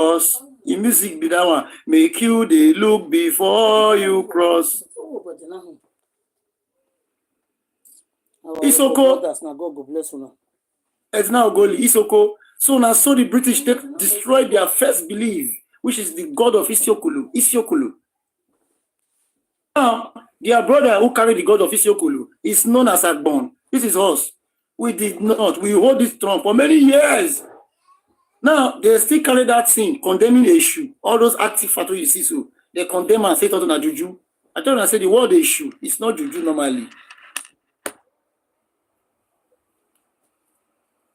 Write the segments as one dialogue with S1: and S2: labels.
S1: Cross. In music be that one. Make you the look before you cross. Isoko. It's now Goli. Isoko. So now so the British destroyed their first belief, which is the god of Isiokulu. Isiokulu. Now, their brother who carried the god of Isiokulu is known as Agbon. This is us. We did not. We hold this throne for many years. Now, they still carry that sin, condemning the issue. All those active fatwa you see, so they condemn and say it na juju. I tell them, I say the word issue. It's not juju normally.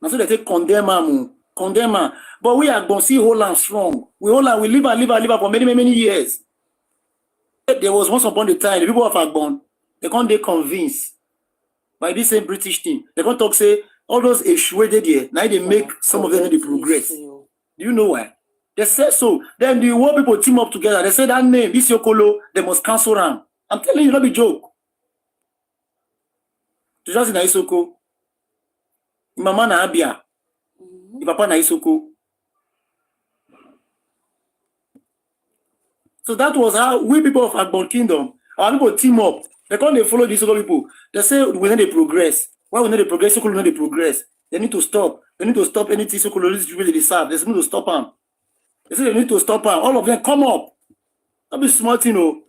S1: And so they say condemn her. But we are going to see hold and strong. We hold and we live for many years. There was once upon a time, the people of Agbon, they can't be convinced by this same British thing. They can't talk, say, all those issues there, now they make some of them the progress. Do you know why? They say so. Then the world people team up together. They say that name, Isiokolo, they must cancel them. I'm telling you, not be joke. To just in Isoko, Mama na Abia, Papa na Isoko. So that was how we people of Agbon Kingdom, our people team up. They can't follow these other people. They say we need to progress. Why we need to progress? Isoko need to progress. They need to stop. They need to stop anything Isoko really deserve. They need to stop them. They say they need to stop them. All of them come up. Don't be smart, you know.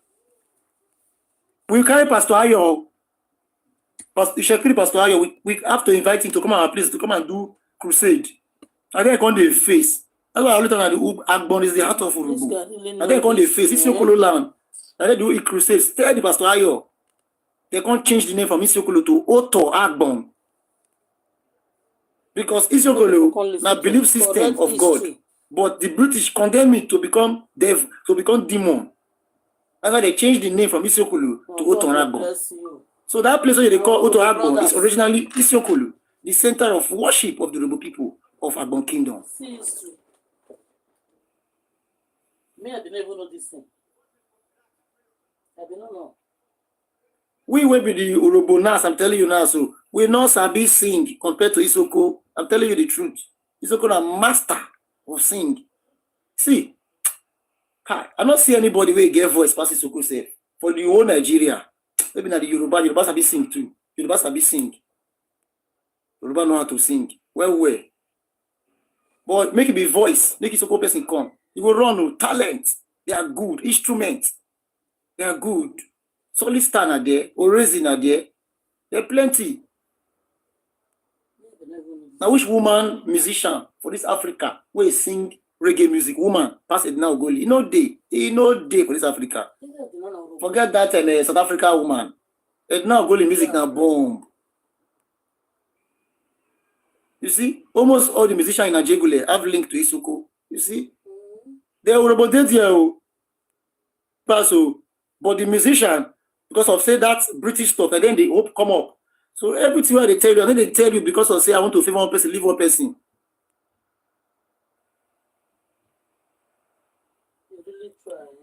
S1: We carry Pastor Ayo. Pastor Ayo. We have to invite him to come our place to come and do crusade. And then come the face. That's why I look at the Agbon is the heart of Urobo. And then come the face. Isiokolo land. And they do a crusade. Tell the Pastor Ayo. They can't change the name from Isiokolo to Oto Agbon. Because Isiokolo is a belief system of God. But the British condemn it to become devil, to become demon. That's why they changed the name from Isiokolo to Oto Agbon. So that place where they call Oto Agbon is originally Isiokolo, the center of worship of the Urobo people of Agbon Kingdom.
S2: Me, I didn't even know this thing. I did not know.
S1: We will be the Urobo Nas, I'm telling you now. So we not sabi sing compared to Isoko. I'm telling you the truth. Isoko is a master of sing. See, I don't see anybody where get voice past Isoko say. For the whole Nigeria, maybe not the Yoruba sabi sing too. Yoruba sabi sing. Yoruba know how to sing. Well. But make it be voice. Make Isoko person come. You will run with talent. They are good. Instruments. They are good. Solid Star are there. Orezi are there. There are plenty. Now, which woman musician for this Africa will sing reggae music? Woman, pass it now, Goli. You know day for this Africa. Forget that South Africa woman. It now Goli music now bomb. You see, almost all the musicians in Nigeria have linked to Isoko. You see, they are Urobo there. But the musician, because of say that British stuff, and then they hope come up. So everything they tell you, and then they tell you because of say I want to favor one person, leave one person.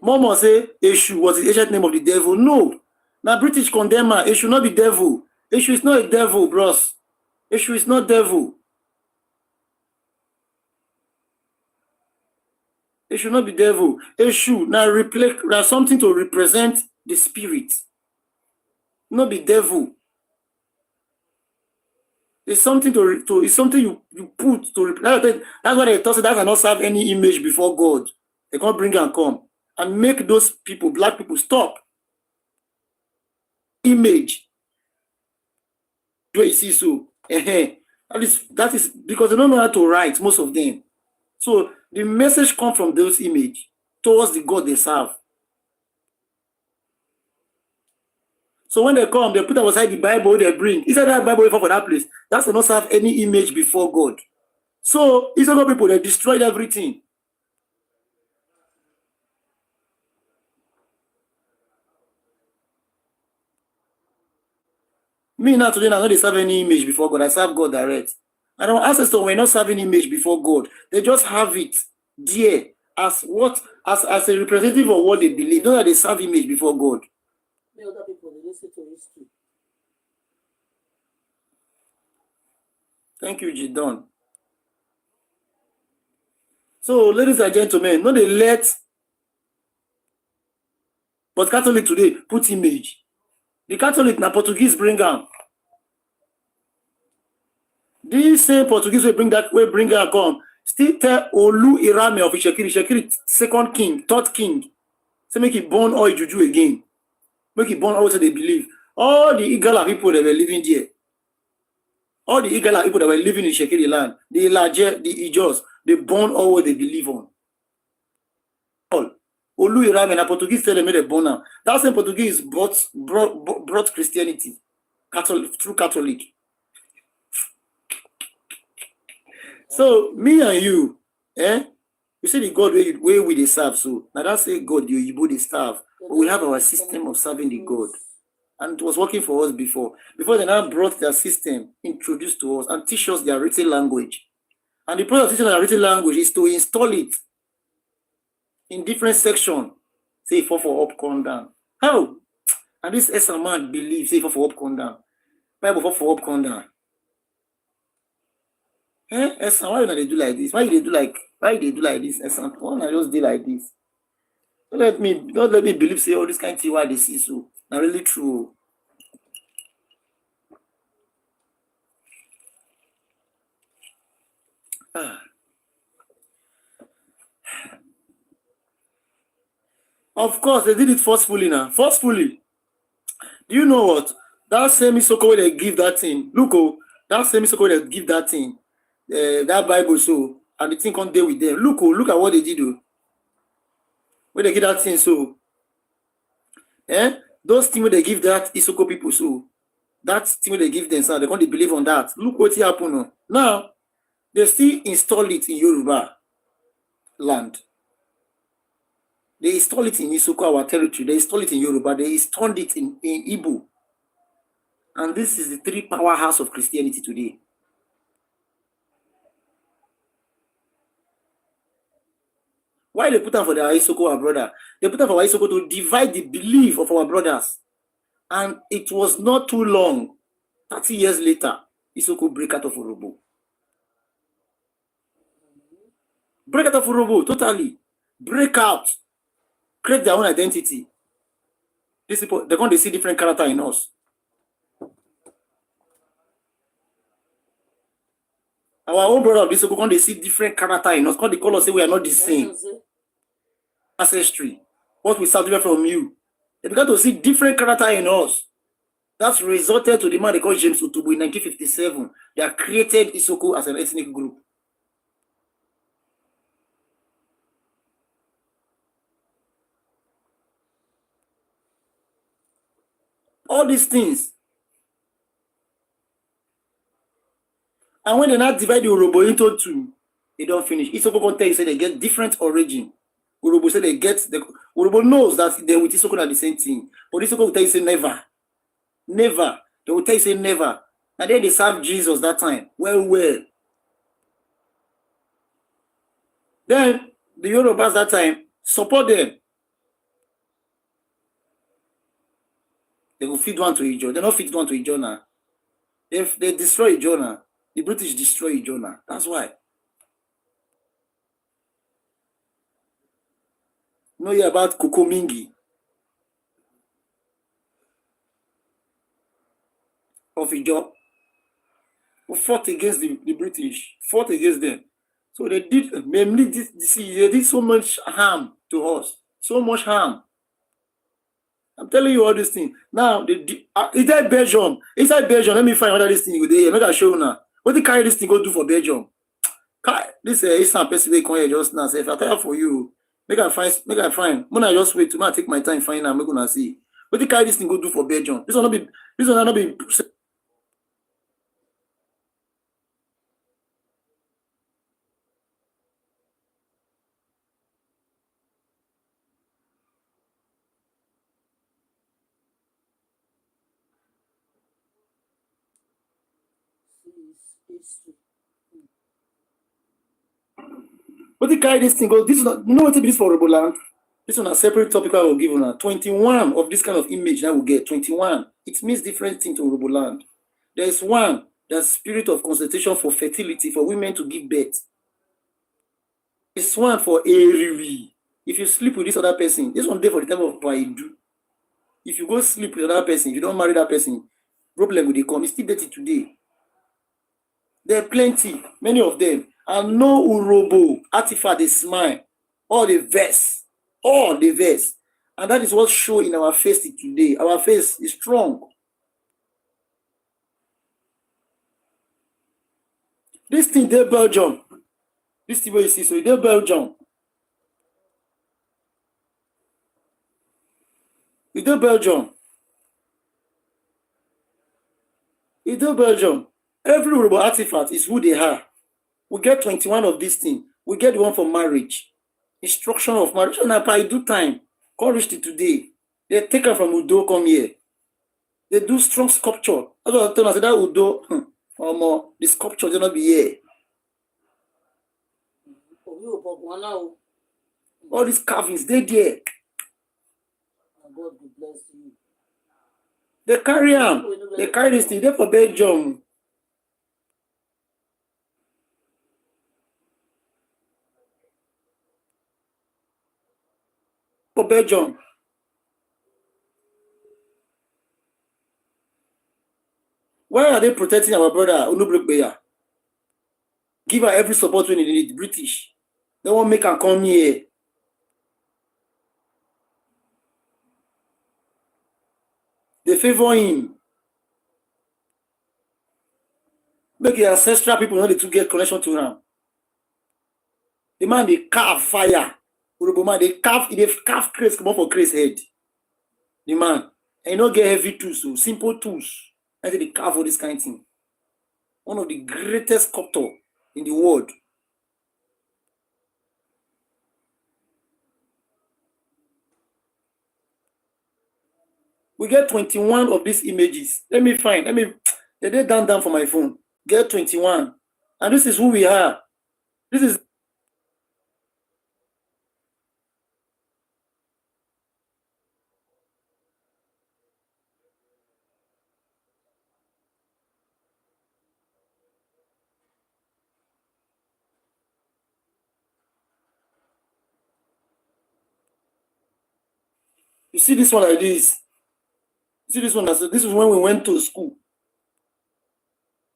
S1: Mama say Eshu was the ancient name of the devil. No. Now British condemn her. Eshu not the devil. Eshu is not a devil, bros. Eshu is not devil. It should not be devil. Eshu now something to represent the spirit. Not be devil. It's something it's something you put to represent. That's why they thought that cannot serve any image before God. They can't bring and come and make those people, black people, stop. Image. Where you see so. That is because they don't know how to write, most of them. So the message comes from those images towards the God they serve. So when they come, they put aside the Bible they bring. Inside that Bible for that place, that will not serve any image before God. So these other people, they destroyed everything. Me now today, I don't serve any image before God. I serve God direct. And our ancestors were not serving image before God. They just have it there as a representative of what they believe. Not that they serve image before God.
S2: The other people, they listen to history.
S1: Thank you, Jidon. So, ladies and gentlemen, no they let, but Catholic today put image. The Catholic na Portuguese bring am. This same Portuguese will bring her come. Still tell Olu Irame of Shekiri, second king, third king. Say make it born all juju again. Make it born all so they believe. All the Igala people that were living there. All the Igala people that were living in Shekiri land, the Ilaje, the Ijos, they born all what they believe on. All. Olu Irame and Portuguese tell them they born now. That same Portuguese brought Christianity, Catholic, true Catholic. So me and you, you see the God where we they serve. So now that's say God you they serve, but we have our system of serving the God, and it was working for us before. Before they now brought their system, introduced to us, and teach us their written language. And the process of teaching their written language is to install it in different sections. Say for up, come down. How? And this Esan man believes say for up, come down. Bible for up, come down. Esan, why do they do like this? Why they do like this? Esan, why not just do like this? Don't let me believe say all this kind of thing why they see so. Not really true. Of course, they did it forcefully now. Forcefully. Do you know what? That same Isoko where they give that thing. Look, that same Isoko where they give that thing. That Bible so, and the thing can't deal with them. Look at what they did. When they give that thing so. Those things where they give that Isoko people so. That thing where they give them so, they can't believe on that. Look what happened now. They still install it in Yoruba land. They install it in Isoko, our territory. They install it in Yoruba. They installed it in Igbo. And this is the three powerhouse of Christianity today. Why they put on for the Isoko, our brother? They put on for Isoko to divide the belief of our brothers. And it was not too long, 30 years later, Isoko break out of Urobo. Break out of Urobo, totally. Break out. Create their own identity. These people, they're going to see different character in us. Our own brother of this people, they see different character in us. They call us say we are not the same. Ancestry. What we start from you. They began to see different character in us. That's resulted to the man they call James Utubu in 1957. They have created Isoko as an ethnic group. All these things. And when they now divide the Urobo into two, they don't finish. Isoko can tell you say they get different origin. Urobo say they get the Urobo knows that they with Isoko are the same thing. But Isoko will tell you say never. Never. They will tell you say never. And then they serve Jesus that time. Well. Then the Yorubas that time support them. They will feed one to each other. They don't feed one to each other. They destroy each other. The British destroy each other. That's why. You know you about Kukomingi of Ijo who fought against the British, fought against them. So they did mainly they did so much harm to us. So much harm. I'm telling you all these things. Now, inside Belgium, let me find whether this thing go there. Make I show you now. What did carry this thing go do for Belgium? This Esan person wey come here just now. Say, if I tell for you, make I find. When I just wait, to take my time find am, make una see. What did carry this thing go do for Belgium? This one not be. What did carry this thing go? This is not, you know what it is for Urobo land? This one a separate topic I will give you now. 21 of this kind of image that we get. 21. It means different things to Urobo land. There is one, the spirit of concentration for fertility, for women to give birth. This one for Eriwi. If you sleep with this other person, this one there for the time of Baidu. If you go sleep with another person, if you don't marry that person, problem will come. It's still dirty today. There are plenty, many of them. And no Urobo, artifact, they smile. All the verse. All the verse. And that is what show in our face today. Our face is strong. This thing, they're Belgium. This thing where you see, so they're Belgium. It's the Belgium. It's the Belgium. Every Urobo artifact is who they are. We get 21 of this thing. We get the one for marriage. Instruction of marriage. And I do time. Come reach it today. They take her from Udo, come here. They do strong sculpture. That's what I tell them. I said, that Udo, or more, the sculpture will not be here. All these carvings, they there.
S2: God bless you.
S1: They carry them. They carry this thing. They for Belgium. For Belgium. Why are they protecting our brother Unubrebeya? Give her every support when they need. British. They won't make her come here. They favor him. Make the ancestral people know they to get connection to him. The man they carve fire. Urobo man they carve craze come up for craze head. The man. And you don't get heavy tools, so simple tools. I say they carve all this kind of thing. One of the greatest sculptor in the world. We get 21 of these images. Let me they down for my phone. Get 21. And this is who we are. This is you see this one like this. You see this one, this is when we went to school.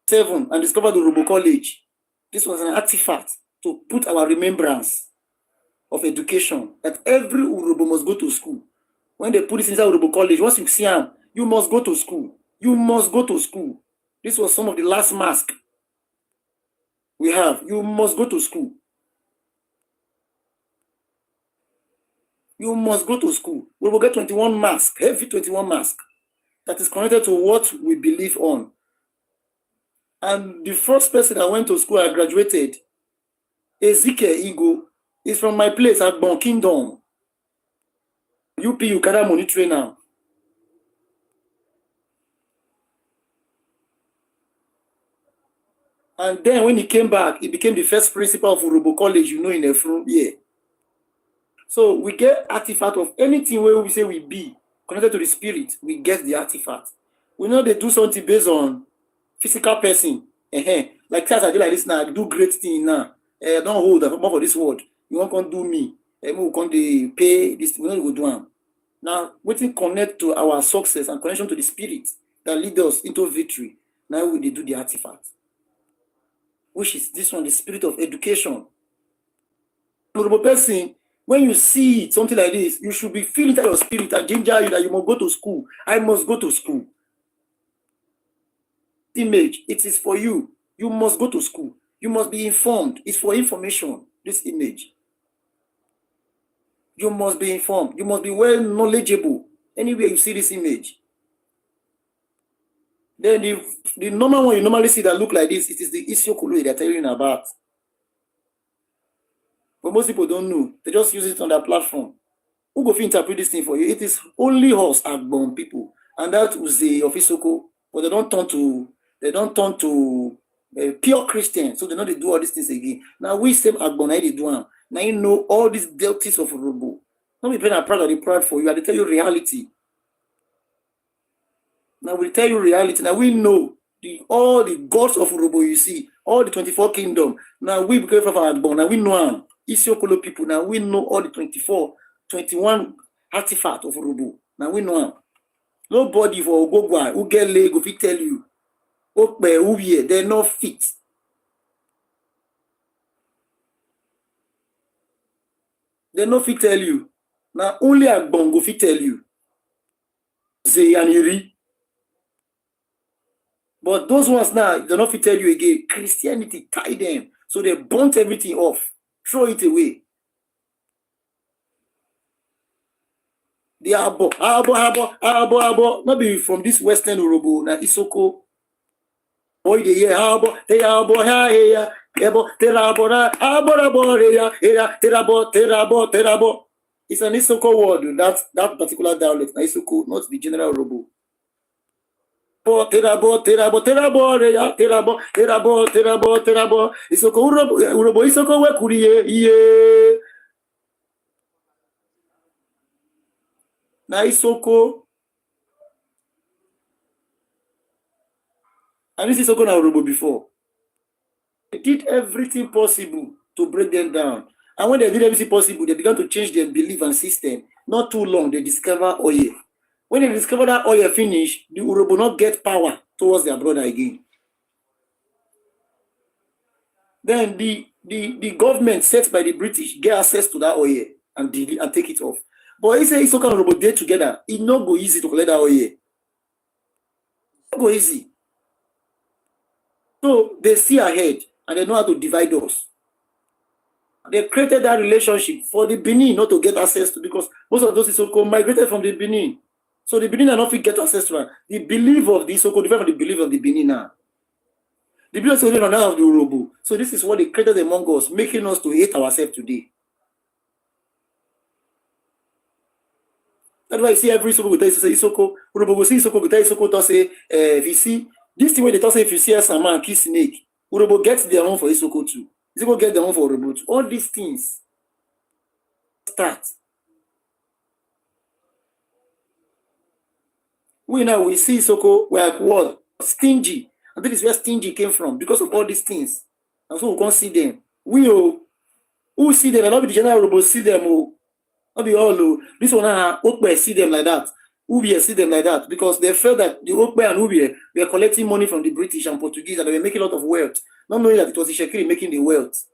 S1: 7 and discovered the Urobo College. This was an artifact to put our remembrance of education that every Urobo must go to school. When they put this inside Urobo College, once you see them, you must go to school. You must go to school. This was some of the last mask we have. You must go to school. You must go to school. We will get 21 mask, heavy 21 mask that is connected to what we believe on. And the first person that went to school, I graduated, Ezekiel Igo, is from my place at Bon Kingdom. UP Ukada Money Trainer. And then when he came back, he became the first principal of Urobo College, in the front year. So we get artifact of anything where we say we be connected to the spirit, we get the artifact. We know they do something based on physical person. Like as I do like this now, I do great thing now. Don't hold up for this word. You won't come do me. We can't pay this. We don't go do them. Now, waiting connect to our success and connection to the spirit that lead us into victory. Now we do the artifact, which is this one, the spirit of education. Urobo person, when you see something like this, you should be feeling that your spirit and ginger you that you must go to school. I must go to school. Image, it is for you. You must go to school. You must be informed. It's for information, this image. You must be informed. You must be well knowledgeable anywhere you see this image. Then the normal one you normally see that look like this, it is the Isiokulu they're telling you about. But most people don't know. They just use it on their platform. Who go interpret this thing for you? It is only us Agbon people. And that was the Ofisoko. But they don't turn to pure Christians. So they know they do all these things again. Now we same Agbon, they do them. Now you know all these delties of Urobo. Not be proud of the proud for you. I tell you reality. Now we tell you reality. Now we know all the gods of Urobo you see, all the 24 kingdom. Now we became from Agbon. Now we know them. Isiokolo people. Now we know all the 24, 21 artifact of Urobo. Now we know them. Nobody for Ogogwa who get leg if he tell you, they're not fit. They're not fit tell you. Now only a bongo fit tell you. Zay and Yuri. But those ones now, they're not fit tell you again. Christianity tie them. So they burnt everything off. Throw it away. The abo, not be from this Western Urobo, na Isoko. Boy, the year abo, they abo, yeah, abo, terabo, terabo. It's an Isoko word, that particular dialect, na Isoko, not the general Urobo. Terabo, Isoko Urobo, Isoko wekuriye, yeah. Na Isoko. And this Isoko na Urobo before. They did everything possible to break them down. And when they did everything possible, they began to change their belief and system. Not too long, they discover oil. When they discover that oil finish, the Urobo not get power towards their brother again. Then the government set by the British get access to that oil and take it off. But he say Isoko and Urobo dey together. It not go easy to collect that oil. It not go easy. So they see ahead and they know how to divide us. They created that relationship for the Benin not to get access to, because most of those Isoko migrated from the Benin. So the Benin are not fit get access to that. The belief of the Isoko different from the belief of the Benin now. The belief of the Benin now of the Urobo. So this is what they created among us, making us to hate ourselves today. That's why you see every Isoko will tell you say Isoko, Urobo will see Isoko will tell Isoko to say, if you see this thing where they talk say if you see a man kiss snake, Urobo gets their own for Isoko too. Isoko get their own for Urobo too. All these things start. We see Isoko were what? Stingy. And this is where stingy came from because of all these things. And so we can't see them. Who see them? And not be the general Urobo see them. Not be all. This one Okpe see them like that. Ubie see them like that because they felt that the Okpe and Ubie were collecting money from the British and Portuguese and they were making a lot of wealth. Not knowing that it was the Shekiri making the wealth.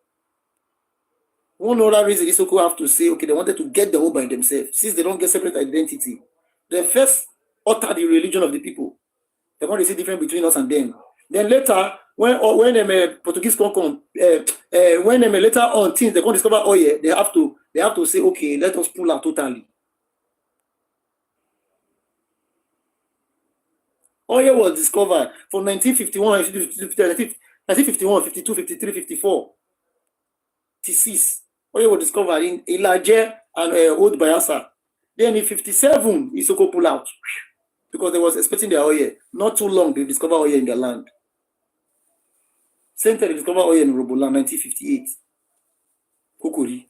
S1: One other reason Isoko have to say, okay, they wanted to get the whole by themselves since they don't get separate identity. They first utter the religion of the people. They're going to see difference between us and them. Then later, when Portuguese come, when later on things they can discover oil, they have to say, okay, let us pull out totally. Oil was discovered from 1951, 1951, 52, 53, 54, 56. Oil was discovered in Ilaje and Old Bayelsa. Then in 57, Isoko pull out because they was expecting their oil. Not too long, they discover oil in their land. Same time, they discover oil in Urobo land, 1958. Kokori.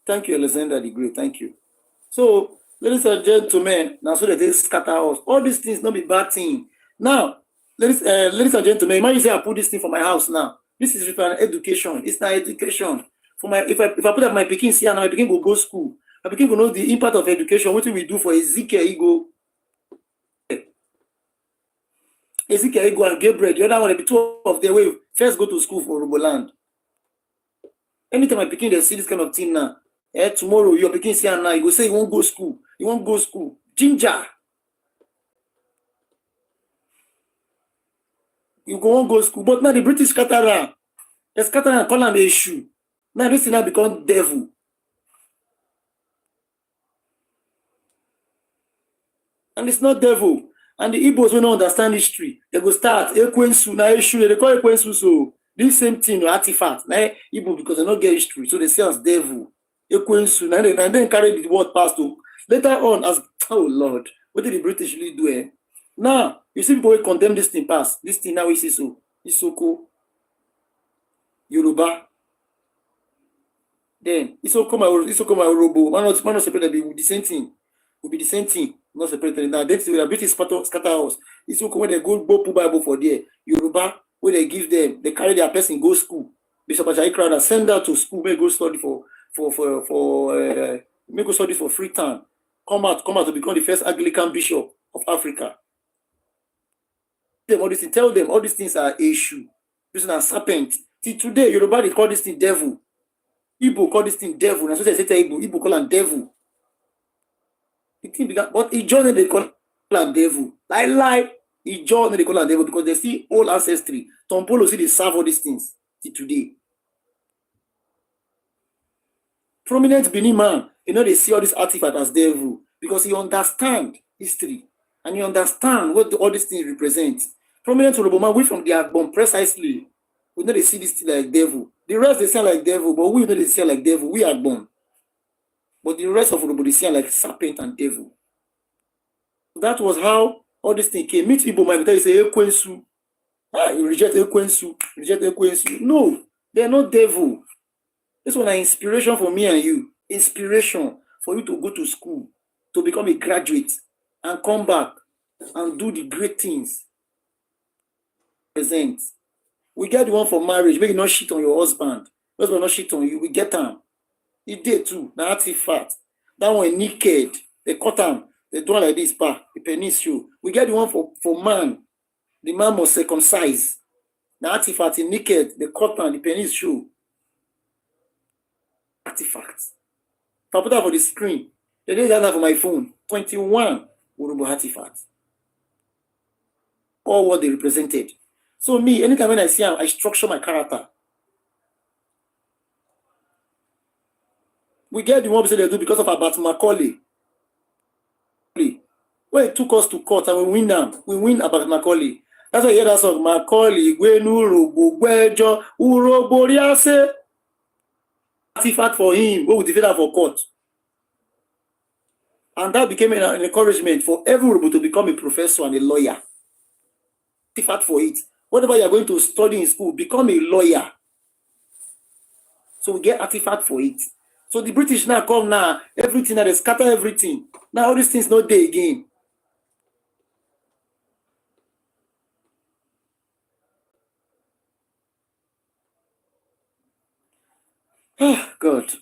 S1: Thank you, Alexander the Great. Thank you. So, ladies and gentlemen, now so that they scatter us. All these things not be bad thing. Now, ladies and gentlemen, imagine say I put this thing for my house now. This is for an education. It's not education. For my if I put up my Pekin here now, my Pekin go school. My Pekin will know the impact of education. What we do for Ezekiel, he go and Gabriel. The other one, the two of them will first go to school for Roboland. Anytime my Pekin they see this kind of thing now, tomorrow your Pekin here now, you go say you won't go school. You won't go school. Ginger. You won't go school. But now the British scatter around. They scatter and call them a issue. Now this thing now become devil. And it's not devil. And the Igbos will not understand history. They go start Ekwensu, now issue. They call Ekwensu so this same thing, artifact. Now Igbo because they don't get history, so they say as devil. Ekwensu, and then carry the word past to later on as oh Lord, what did the British really do? Eh? Now you see people will condemn this thing past. This thing now we see so Isoko, Yoruba. Then Isoko my Urobo. Man not separate be the same thing. Will be the same thing. Not separated. Now that's the British scatter house. Isoko when they go Bible for there. Yoruba where they give them, they carry their person go school. Bishop Ajayi Crowder send her to school, may go study may go study for free time. Come out to become the first Anglican bishop of Africa. All these things, tell them all these things are issue. This is a serpent. See, today, Yoruba they call this thing devil. Igbo call this thing devil. And so they say Igbo call him devil. The thing began, but Ijo they call him devil. Lie. Ijo they call him devil because they see old ancestry. Tompolo see they serve all these things till today. Prominent Benin man, they see all these artifacts as devil because he understand history and he understand what all these things represent. Prominent Urobo man, we from the Agbon precisely, we know they see this thing like devil. The rest they sound like devil, but we know they sound like devil. We are born. But the rest of Urobo they sound like serpent and devil. That was how all this thing came. Meet Igbo man, you say Ekwensu. You reject Ekwensu. No, they're not devil. This one is inspiration for me and you. Inspiration for you to go to school, to become a graduate, and come back and do the great things. Present. We get the one for marriage. Make you not shit on your husband. Husband not shit on you. We get them. He did too. Now artifact. That one naked. They cut them. They do like this. The penis show. We get the one for man. The man must circumcise. Now artifact is naked. They cut them. The penis show. Artifacts. If I put that for the screen, they did that for my phone. 21 Urobo artifacts. All what they represented. So me, anytime when I see them, I structure my character. We get the one they do because of about Macaulay. When it took us to court and we win them, we win about Macaulay. That's why you hear that song, Macaulay, Urobo, Gwejo, Urobo, Riase. Artifact for him, we will defeat that for court. And that became an encouragement for every Urobo to become a professor and a lawyer. Artifact for it. Whatever you are going to study in school, become a lawyer. So we get artifact for it. So the British now come now, everything that they scatter everything. Now all these things not there again. Oh God.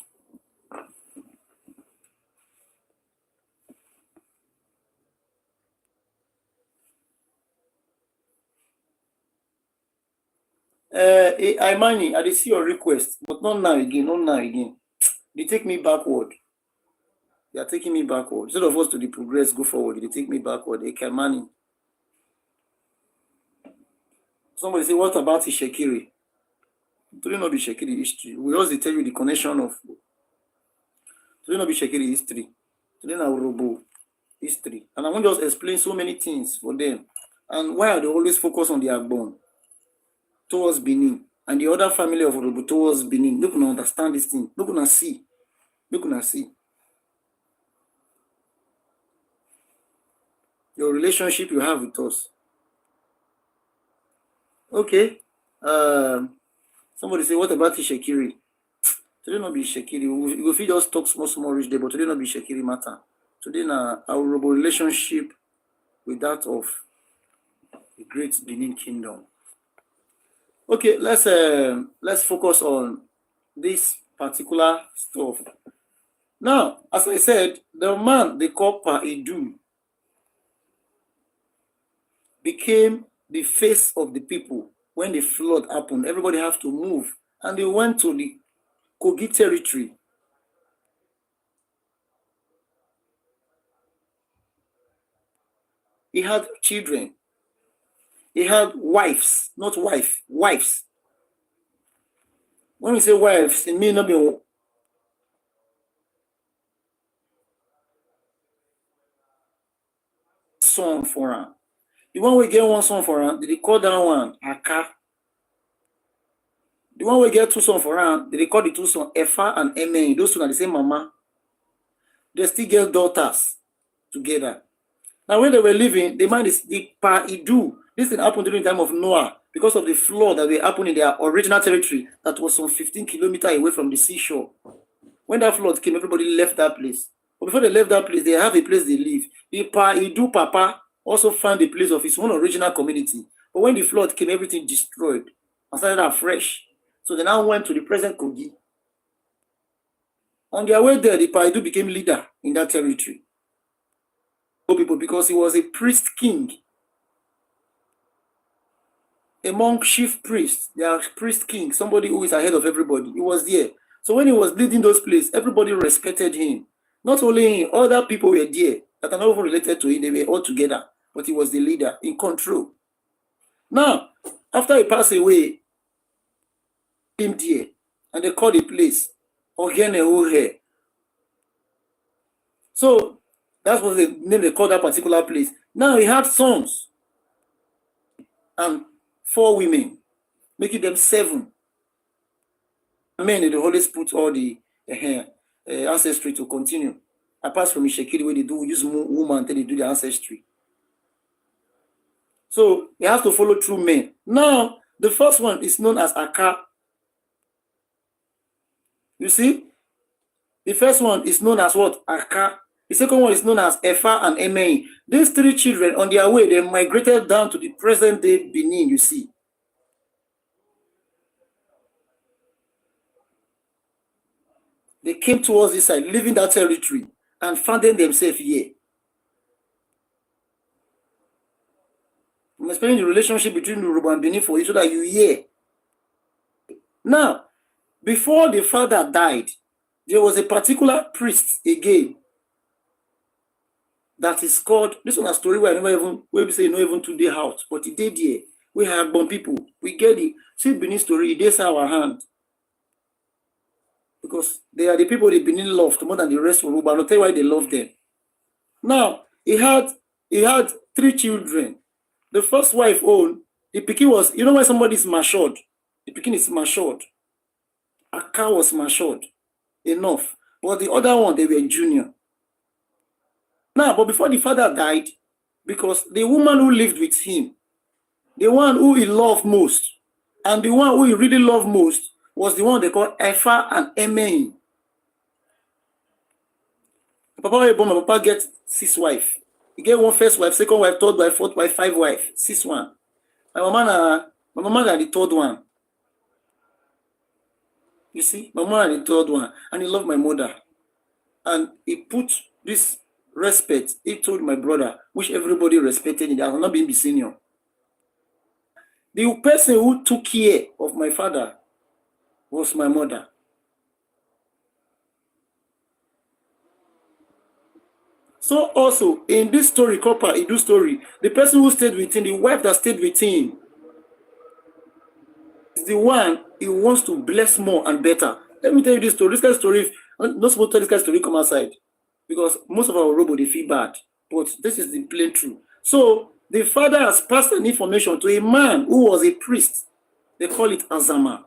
S1: I money, I see your request, but not now again. They take me backward. They are taking me backward. Instead of us to the progress, go forward. They take me backward. They can money. Somebody say, what about Ishekiri? Today not be Shekiri history. We also tell you the connection of. Today not be Shekiri history. Today now Urobo history. And I want to just explain so many things for them. And why are they always focus on the Agbon towards Benin and the other family of Urobo towards Benin? Look and understand this thing. Look and see. Look and see. Your relationship you have with us. Okay. Somebody say, what about Ishekiri? Today not be Ishekiri. We will just talk small rich day, but today not be Ishekiri matter. Today now our Urobo relationship with that of the great Benin kingdom. Okay, let's focus on this particular stuff. Now, as I said, the man they call Pa Idu became the face of the people. When the flood happened, everybody have to move. And they went to the Kogi territory. He had children. He had wives, not wives. When we say wives, it may not be son for her. The one we get one son for her, they call that one Aka. The one we get two sons for her, they call the two sons Efa and Eme. Those two are the same mama. They still get daughters together. Now when they were living, the man is the Pa Idu. This thing happened during the time of Noah because of the flood that happened in their original territory that was some 15 kilometers away from the seashore. When that flood came, everybody left that place. But before they left that place, they have a place they live. The Pa Idu Papa also found a place of his own original community But when the flood came, everything destroyed and started afresh. So they now went to the present Kogi. On their way there, the Paidu became leader in that territory. People, because he was a priest king. Among chief priests, they are priest king, somebody who is ahead of everybody. He was there. So when he was leading those places, everybody respected him. Not only him, other people were there that are not even related to him. They were all together, but he was the leader in control. Now, after he passed away, him there, and they called the place Ogene Ohe. So that's what the name they called that particular place. Now he had sons and 4 women, making them 7. Men, they always put all the ancestry to continue. Apart from Ishekiri, where they do use woman until they do the ancestry. So you have to follow through men. Now, the first one is known as Aka. You see? The first one is known as what? Aka. The second one is known as Efa and Emei. These 3 children, on their way, they migrated down to the present-day Benin, you see. They came towards this side, leaving that territory, and founded themselves here. I'm explaining the relationship between Urobo and Benin for you so that you hear. Now, before the father died, there was a particular priest again that is called, this one a story where I never even, where we say not even today out, but it did here. We have born people. We get it. See Benin story, it is our hand. Because they are the people the Benin loved more than the rest of Urobo. I'll tell you why they love them. Now, he had 3 children. The first wife owned, the pikin was, you know when somebody is matured, the pikin is matured. Aka was matured enough. But the other one, they were junior. Now, but before the father died, because the woman who lived with him, the one who he loved most, and the one who he really loved most, was the one they call Efa and Emei. Papa gets 6 wives. He get 1 first wife, 2nd wife, 3rd wife, 4th wife, 5 wife, 6th one. My mama got the 3rd one. You see, my mama had the 3rd one, and he loved my mother. And he put this respect, he told my brother, which everybody respected him, that I will not be senior. The person who took care of my father was my mother. So also, in this story, Copper Idu story, the person who stayed with him, the wife that stayed with him, is the one he wants to bless more and better. Let me tell you this story. This kind of story, I'm not supposed to tell this kind of story come outside, because most of our Urobo, they feel bad. But this is the plain truth. So, the father has passed an information to a man who was a priest. They call it Azama.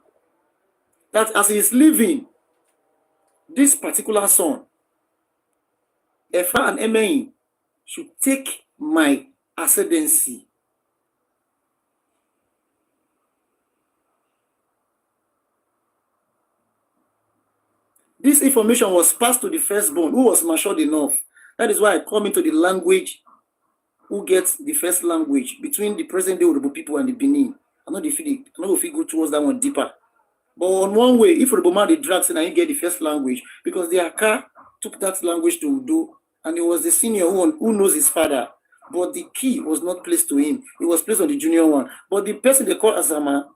S1: That as he is living, this particular son, Efa and Emei, should take my ascendancy. This information was passed to the firstborn, who was matured enough. That is why I come into the language, who gets the first language between the present-day Urobo people and the Benin. I'm not if you go towards that one deeper. But on one way, if Urobo man the drags and I get the first language, because the Aka took that language to Udo, and he was the senior one who knows his father. But the key was not placed to him. It was placed on the junior one. But the person they call Azama,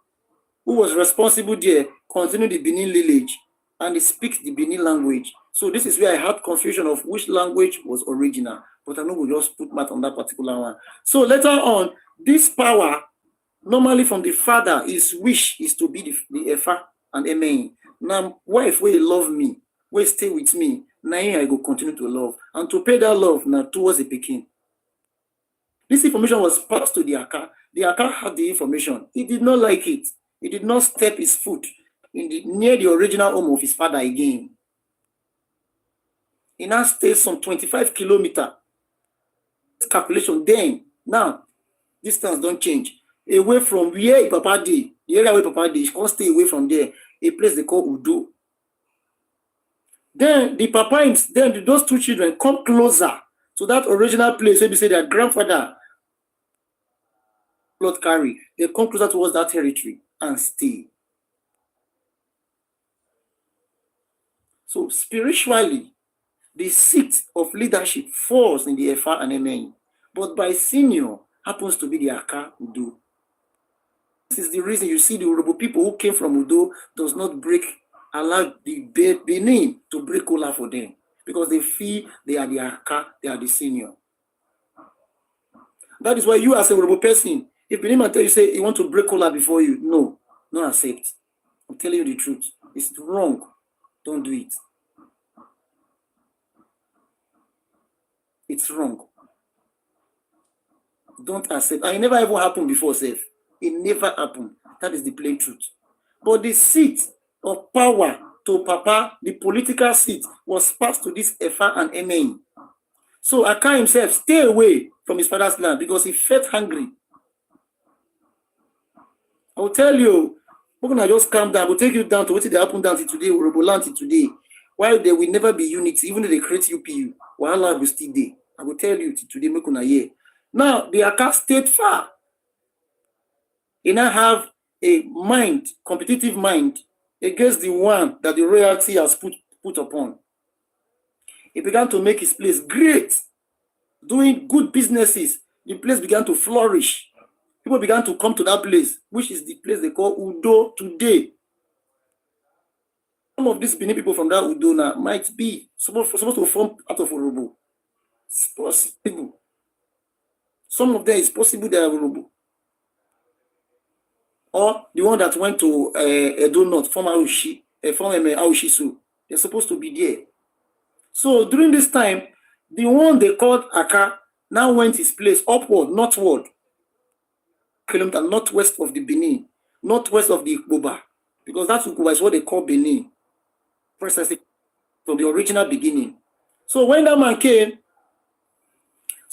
S1: who was responsible there, continued the Benin lineage, and he speaks the Benin language. So this is where I had confusion of which language was original. But I know we'll just put math on that particular one. So later on, this power, normally from the father, his wish is to be the Efa and Emei. Now, wife will love me, will stay with me. Now I go continue to love. And to pay that love now towards the Peking. This information was passed to the Aka. The Aka had the information. He did not like it. He did not step his foot near the original home of his father again. He now stays some 25 kilometers. Calculation then, now, distance don't change. Away from where Papa did, the area where Papa did, he can't stay away from there. A place they call Udo. Then the Papa, then those 2 children come closer to that original place where they say their grandfather blood carry, they come closer towards that territory and stay. So spiritually, the seat of leadership falls in the Efa and Emen, but by senior happens to be the Aka Udo. This is the reason you see the Urobo people who came from Udo does not allow the Benin to break cola for them, because they feel they are the Aka, they are the senior. That is why you as a Urobo person, if Benin man tell you say he want to break cola before you, no accept. I'm telling you the truth. It's wrong. Don't do it. It's wrong. Don't accept. And it never ever happened before, Seth. It never happened. That is the plain truth. But the seat of power to Papa, the political seat, was passed to this Efa and Emen. So Aka himself stay away from his father's land because he felt hungry. I will tell you, we're gonna just calm down. We'll take you down to what they happen down to today, Urobo land to today. While there will never be unity, even if they create UPU, Wahala will still there. I will tell you today, make una hear. Now, the Aka stayed far. He now have a mind, competitive mind, against the one that the royalty has put upon. He began to make his place great, doing good businesses. The place began to flourish. People began to come to that place, which is the place they call Udo today. Some of these Benin people from that Udo now might be supposed to form out of Urobo. It's possible. Some of them is possible they are Urobo. Or the one that went to Edo North, from Aushi, from Aushisu, they're supposed to be there. So during this time, the one they called Aka now went his place upward, northward, kilometer northwest of the Benin, northwest of the Ikboba, because that Ikboba is what they call Benin, precisely from the original beginning. So when that man came,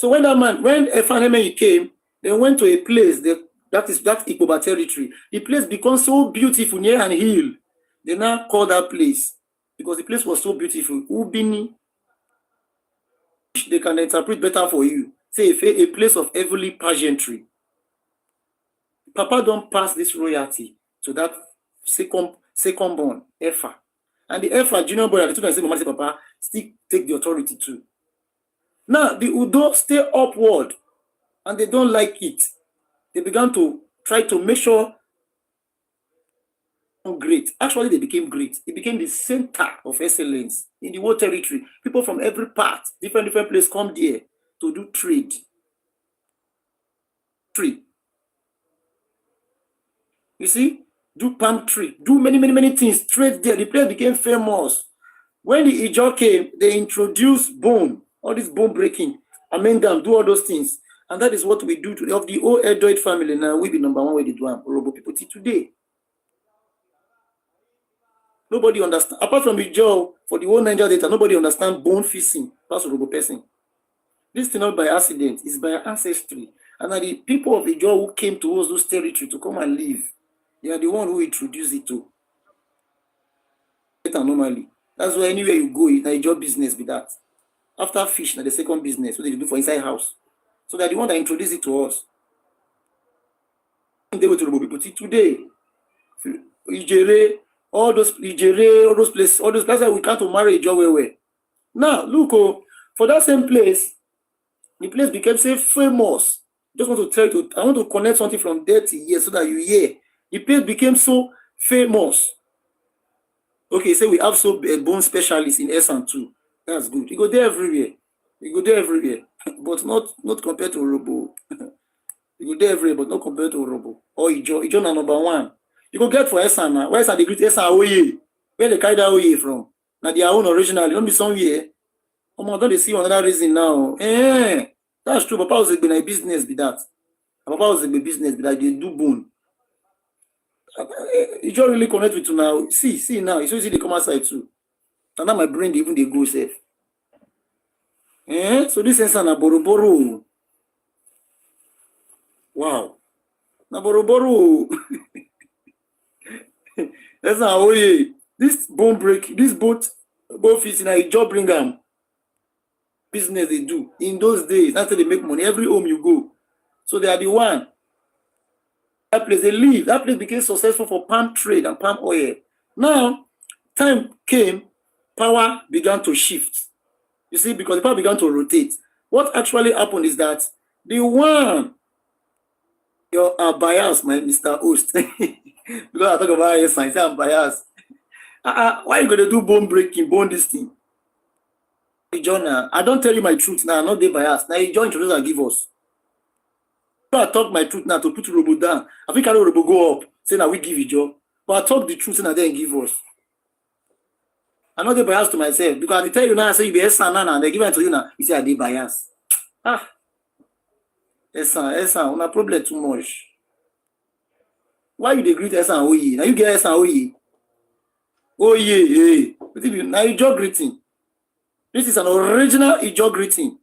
S1: when Efaneme came, they went to a place that Ikboba territory. The place becomes so beautiful near an hill. They now call that place because the place was so beautiful. Ubini, which they can interpret better for you. Say a place of heavenly pageantry. Papa don't pass this royalty to that second born, Efa. And the Efa, junior boy, the two say, Mama say, Papa, still take the authority too. Now, the Udo stay upward, and they don't like it. They began to try to make sure great. Actually, they became great. It became the center of excellence in the whole territory. People from every part, different places come there to do trade. You see, do palm tree, do many things, trade there. The place became famous. When the Ijaw came, they introduced bone, all this bone breaking, amalgam, do all those things. And that is what we do today. Of the whole Edoid family now, we be number one where they do Urobo people till today. Nobody understand. Apart from Ijaw, for the whole Niger data, nobody understand bone fishing. That's Urobo person. This is not by accident, it's by ancestry. And the people of Ijaw who came towards those territories to come and live, they are the one who introduced it to. Normally. That's why anywhere you go, it's a job business with that. After fish, the second business, what they do for inside house. So they're the one that introduced it to us. They were to Urobo people today. Ijere, all those places, that's why we can't marry a job where. Now, look, for that same place, the place became so famous. Just want to tell you, I want to connect something from there to here so that you hear. The place became so famous. Okay, so we have so bone specialists in Esan too. That's good. You go there everywhere. But not compared to Urobo. You go there everywhere, but not compared to Urobo. Or Ijaw na number one. You go get for Esan now. Where is the great Esan Oye? Where they carry that Oye from? Now their own originally. Don't be somewhere. Don't they see another reason now? That's true. Papa was a business with that. Papa was a business with that. They do bone. You don't really connect with you now. See now. It's so easy to come outside too. And now my brain even they go safe. So this is na boroboro. Wow. Na boroboro. That's how this bone break, this boat fish in a job bring them. Business they do in those days. That's how they make money. Every home you go. So they are the one. That place, they leave. That place became successful for palm trade and palm oil. Now, time came, power began to shift. You see, because the power began to rotate. What actually happened is that the one, your bias, my Mr. Host, because I talk about Esan, I say I'm biased. Why you gonna do bone breaking, bone this thing? John, I don't tell you my truth now, not the bias. Now you join introduce and give us. So I talk my truth now to put Urobo down. I think carry Urobo go up, say now we give you job. But I talk the truth and then give us. I'm not the bias to myself because I tell you now, I say you be Esan now, and they give it to you now. You say I did bias. Esan, una problem too much. Why you dey greet Esan Oye? Now you get Esan Oye. Oye, hey. Now you job greeting. This is an original Ijo greeting.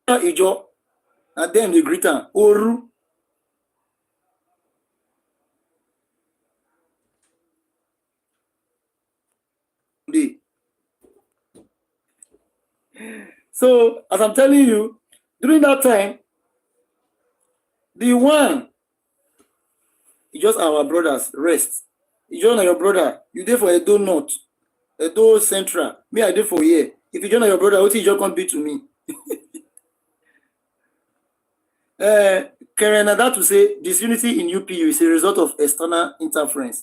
S1: Ijo, and then the greeter Oru. So, as I'm telling you, during that time, the one, just our brothers, rest. You join your brother, you there for Edo North, Edo Central. Me, I there for here. If you join your brother, what you just can't be to me? Karen, that to say, disunity in UPU is a result of external interference.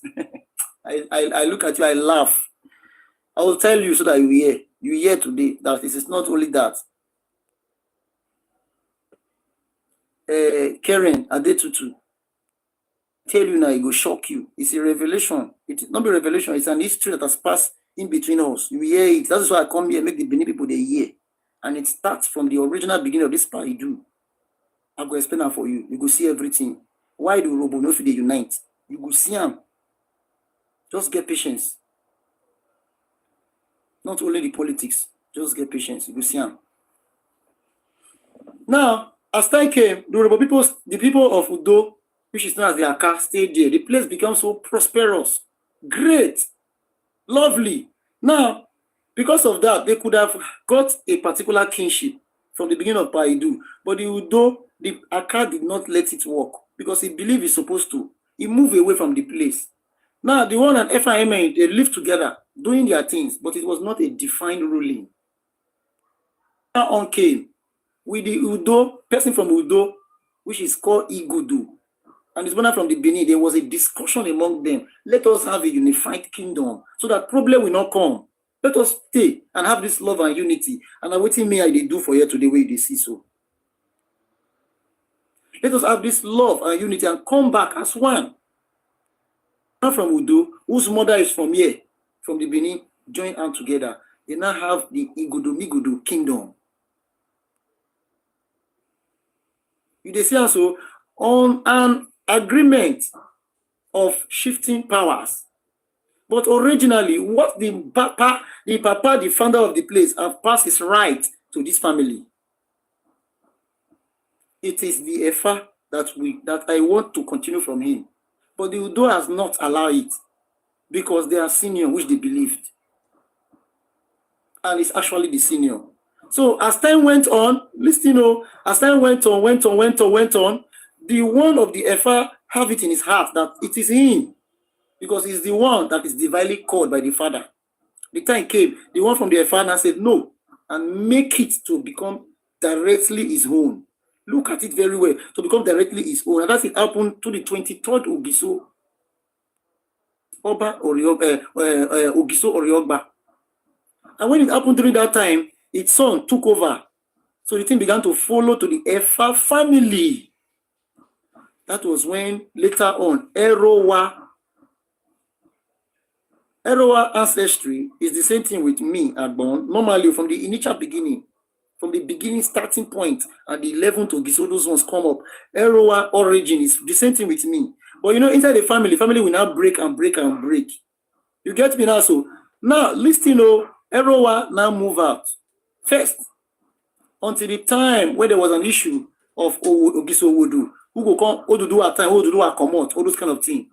S1: I look at you, I laugh. I will tell you so that you hear. You hear today that this is not only that. Karen, Adetutu, tell you now, it will shock you. It's a revelation. It's not a revelation, it's an history that has passed in between us. You hear it. That's why I come here, make the Benin people they hear. And it starts from the original beginning of this part you do. I'm going to explain that for you. You go see everything. Why do Urobo no fit dey unite? You go see them. Just get patience. Not only the politics, just get patience. You go see them. Now, as time came, the Urobo people, the people of Udo, which is known as the Aka, stayed there. The place became so prosperous, great, lovely. Now, because of that, they could have got a particular kinship from the beginning of Paidu, but the Udo, the Aka did not let it work because he believed he's supposed to. He moved away from the place. Now, the one and FIM, they lived together, doing their things, but it was not a defined ruling. Now on came with the Udo, person from Udo, which is called Igudu, and his brother from the Benin. There was a discussion among them. Let us have a unified kingdom so that problem will not come. Let us stay and have this love and unity. And I'm waiting me I do for you today where they see so. Let us have this love and unity and come back as one. Now from Udo, whose mother is from here, from the Benin, join hands together. They now have the Igudu kingdom. You see also on an agreement of shifting powers. But originally, what the papa, the founder of the place, have passed his right to this family. It is the Efa that I want to continue from him. But the Udo has not allowed it because they are senior, which they believed. And it's actually the senior. So as time went on, listen, as time went on, the one of the Efa have it in his heart that it is him. Because he's the one that is divinely called by the Father. The time came, the one from the Efa said no, and make it to become directly his own. Look at it very well, to become directly his own. And that's it happened to the 23rd Ogiso, Oba Ogiso Oriogba. And when it happened during that time, its son took over. So the thing began to follow to the Efa family. That was when later on, Erowa ancestry is the same thing with me at Born. Normally, from the initial beginning, from the beginning starting point, and the 11th Ogiso, those ones come up. Erowa origin is the same thing with me. But inside the family will now break and break and break. You get me now? So now, listen, Erowa now move out. First, until the time when there was an issue of Ogiso Wodu, who go come, Odudu at time, Odudu at Komot, all those kind of things.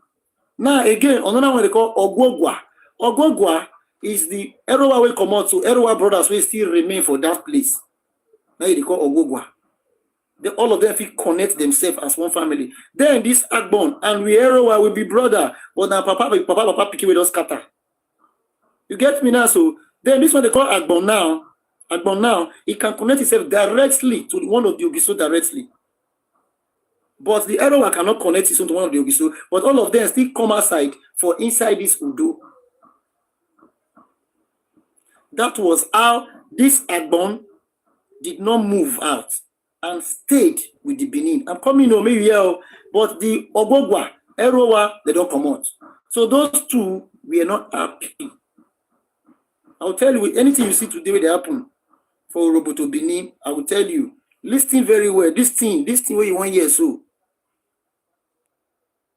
S1: Now, again, another one they call Ogwogwa. Ogwogwa is the Erowa will come out, so Erowa brothers will still remain for that place. Now they call Ogwogwa. All of them fit connect themselves as one family. Then this Agbon and we Erowa will be brother, but now papa pikin will just scatter. You get me now? So then this one they call Agbon now. Agbon now, it can connect itself directly to one of the Ogiso directly. But the Erowa cannot connect itself to one of the Ogiso, but all of them still come outside for inside this Udo. That was how this Agbon did not move out and stayed with the Benin. I'm coming home here, but the Ogogwa, Erowa, they don't come out. So those two were not happy. I'll tell you, anything you see today will happen for Urobo to Benin, I will tell you, listen very well. This thing where you want here, so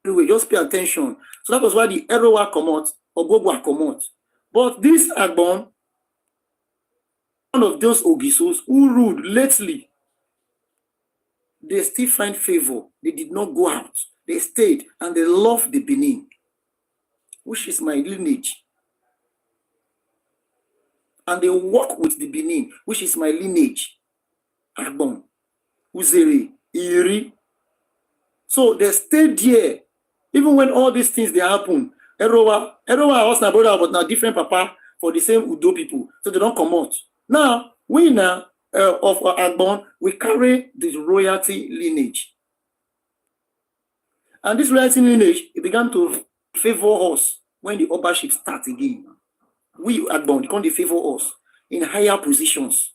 S1: anyway, just pay attention. So that was why the Erowa come out, Ogogwa come out. But this Agbon, one of those Ogisos who ruled lately, they still find favor. They did not go out. They stayed and they love the Benin, which is my lineage. And they work with the Benin, which is my lineage. Agbon, Uzere, Iri. So they stayed there. Even when all these things they happen, Erowa was my brother, but now different papa for the same Udo people. So they don't come out. Now, we now of Agbon, we carry this royalty lineage. And this royalty lineage, it began to favor us when the Obership starts again. We Agbon, they come to favor us in higher positions.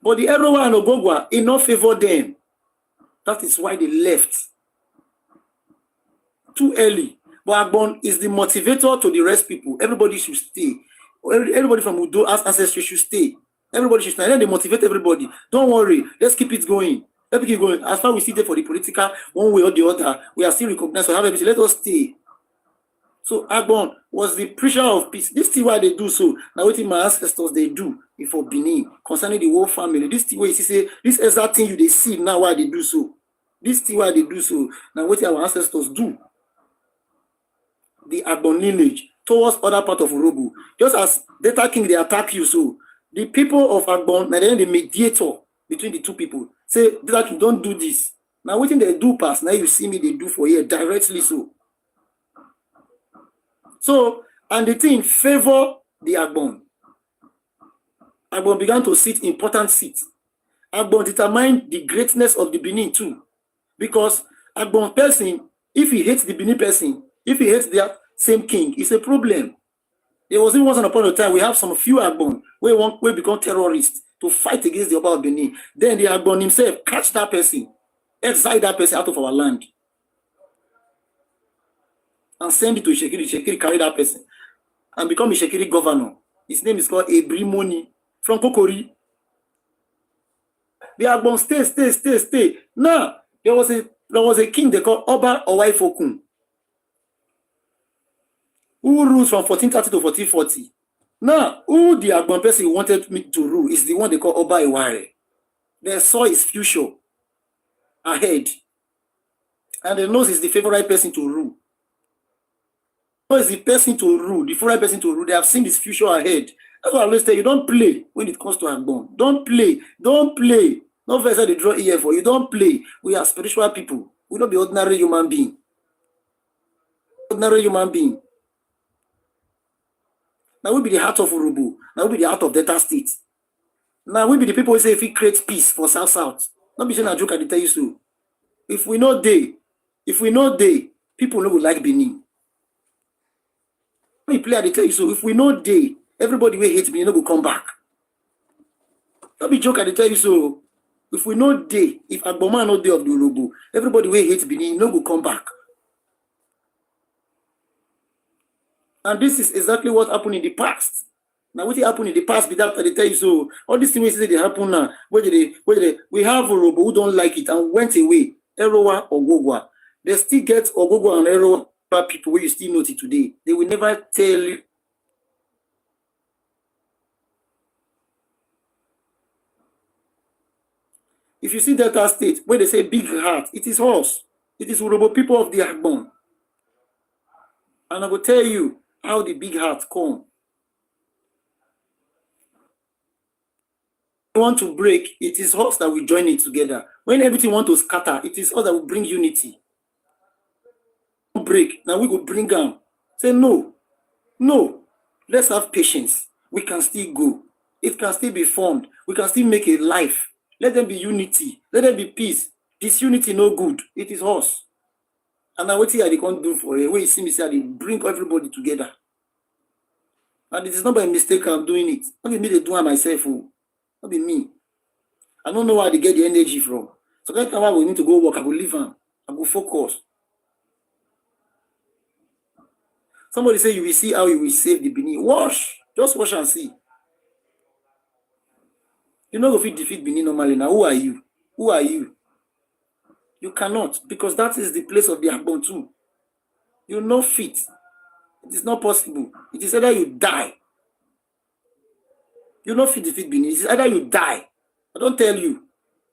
S1: But the Erowa and Ogogwa, it not favor them. That is why they left too early. But Agbon is the motivator to the rest people. Everybody should stay. Everybody from Udo as ancestry should stay. Everybody should stay. And then they motivate everybody. Don't worry. Let's keep it going. Let's keep going. As far as we see there for the political, one way or the other, we are still recognized. So have everything. Let us stay. So Agbon was the preacher of peace. This is why they do so. Now what my ancestors they do for Benin concerning the whole family. This is why you see this exact thing you they see now why they do so. This is why they do so. Now what our ancestors do. The Agbon lineage towards other part of Urobo. Just as Data King they attack you, so the people of Agbon, now then the mediator between the two people say Data King don't do this. Now what they do pass. Now you see me they do for here directly so. So and the thing favor the Agbon. Agbon began to sit important seats. Agbon determined the greatness of the Benin too, because Agbon person, if he hates the Benin person, if he hates their same king, it's a problem. There was even once upon a time we have some few Agbon where become terrorists to fight against the Oba of Benin. Then the Agbon himself catch that person, exile that person out of our land, and send it to Shekiri. Shekiri carry that person and become a Shekiri governor. His name is called Ebrimoni from Kokori. The Agbon stay. Now there was a king they called Oba Owaifokun, who rules from 1430 to 1440. Now, who the Agbon person wanted me to rule is the one they call Oba Iware. They saw his future ahead. And they know he's the favorite person to rule. Is the person to rule, the favorite person to rule. They have seen his future ahead. That's why I always tell you, don't play when it comes to Agbon. Don't play. No verse they draw ear for you. Don't play. We are spiritual people. We don't be ordinary human being. Now we be the heart of Urobo. Now we be the heart of Delta State. Now we be the people who say if we create peace for South. Not be saying a joke, I tell you so. If we know day, people no will like Benin. We play, I tell you so. If we know day, everybody will hate Benin, no will come back. Not be joke, I tell you so. If we know day, if Agboma no day of the Urobo, everybody will hate Benin, no will come back. And this is exactly what happened in the past. Now, what happened in the past, without I tell you so, all these things they happen now. We have Urobo who don't like it and went away. Erowa or Ogogwa. They still get Ogogwa and Erowa people where you still know it today. They will never tell you. If you see Delta State, where they say big heart, it is us. It is Urobo people of the Agbon. And I will tell you how the big heart come. want to break, it is us that will join it together. When everything want to scatter, it is us that will bring unity. Break, now we will bring them. Say no, let's have patience. We can still go. It can still be formed. We can still make a life. Let them be unity. Let them be peace. Disunity no good. It is us. And now what they can't do for it? When you see me say they bring everybody together. And it is not by mistake I'm doing it. Not be me they do it myself. Not be me. I don't know where they get the energy from. So that time we need to go work, I go leave them. I go focus. Somebody say you will see how you will save the Benin. Wash. Just wash and see. You know if you defeat Benin normally now. Who are you? Who are you? You cannot, because that is the place of the Agbon too. You're not fit. It is not possible. It is either you die. You're not fit to defeat Benin. It is either you die. I don't tell you.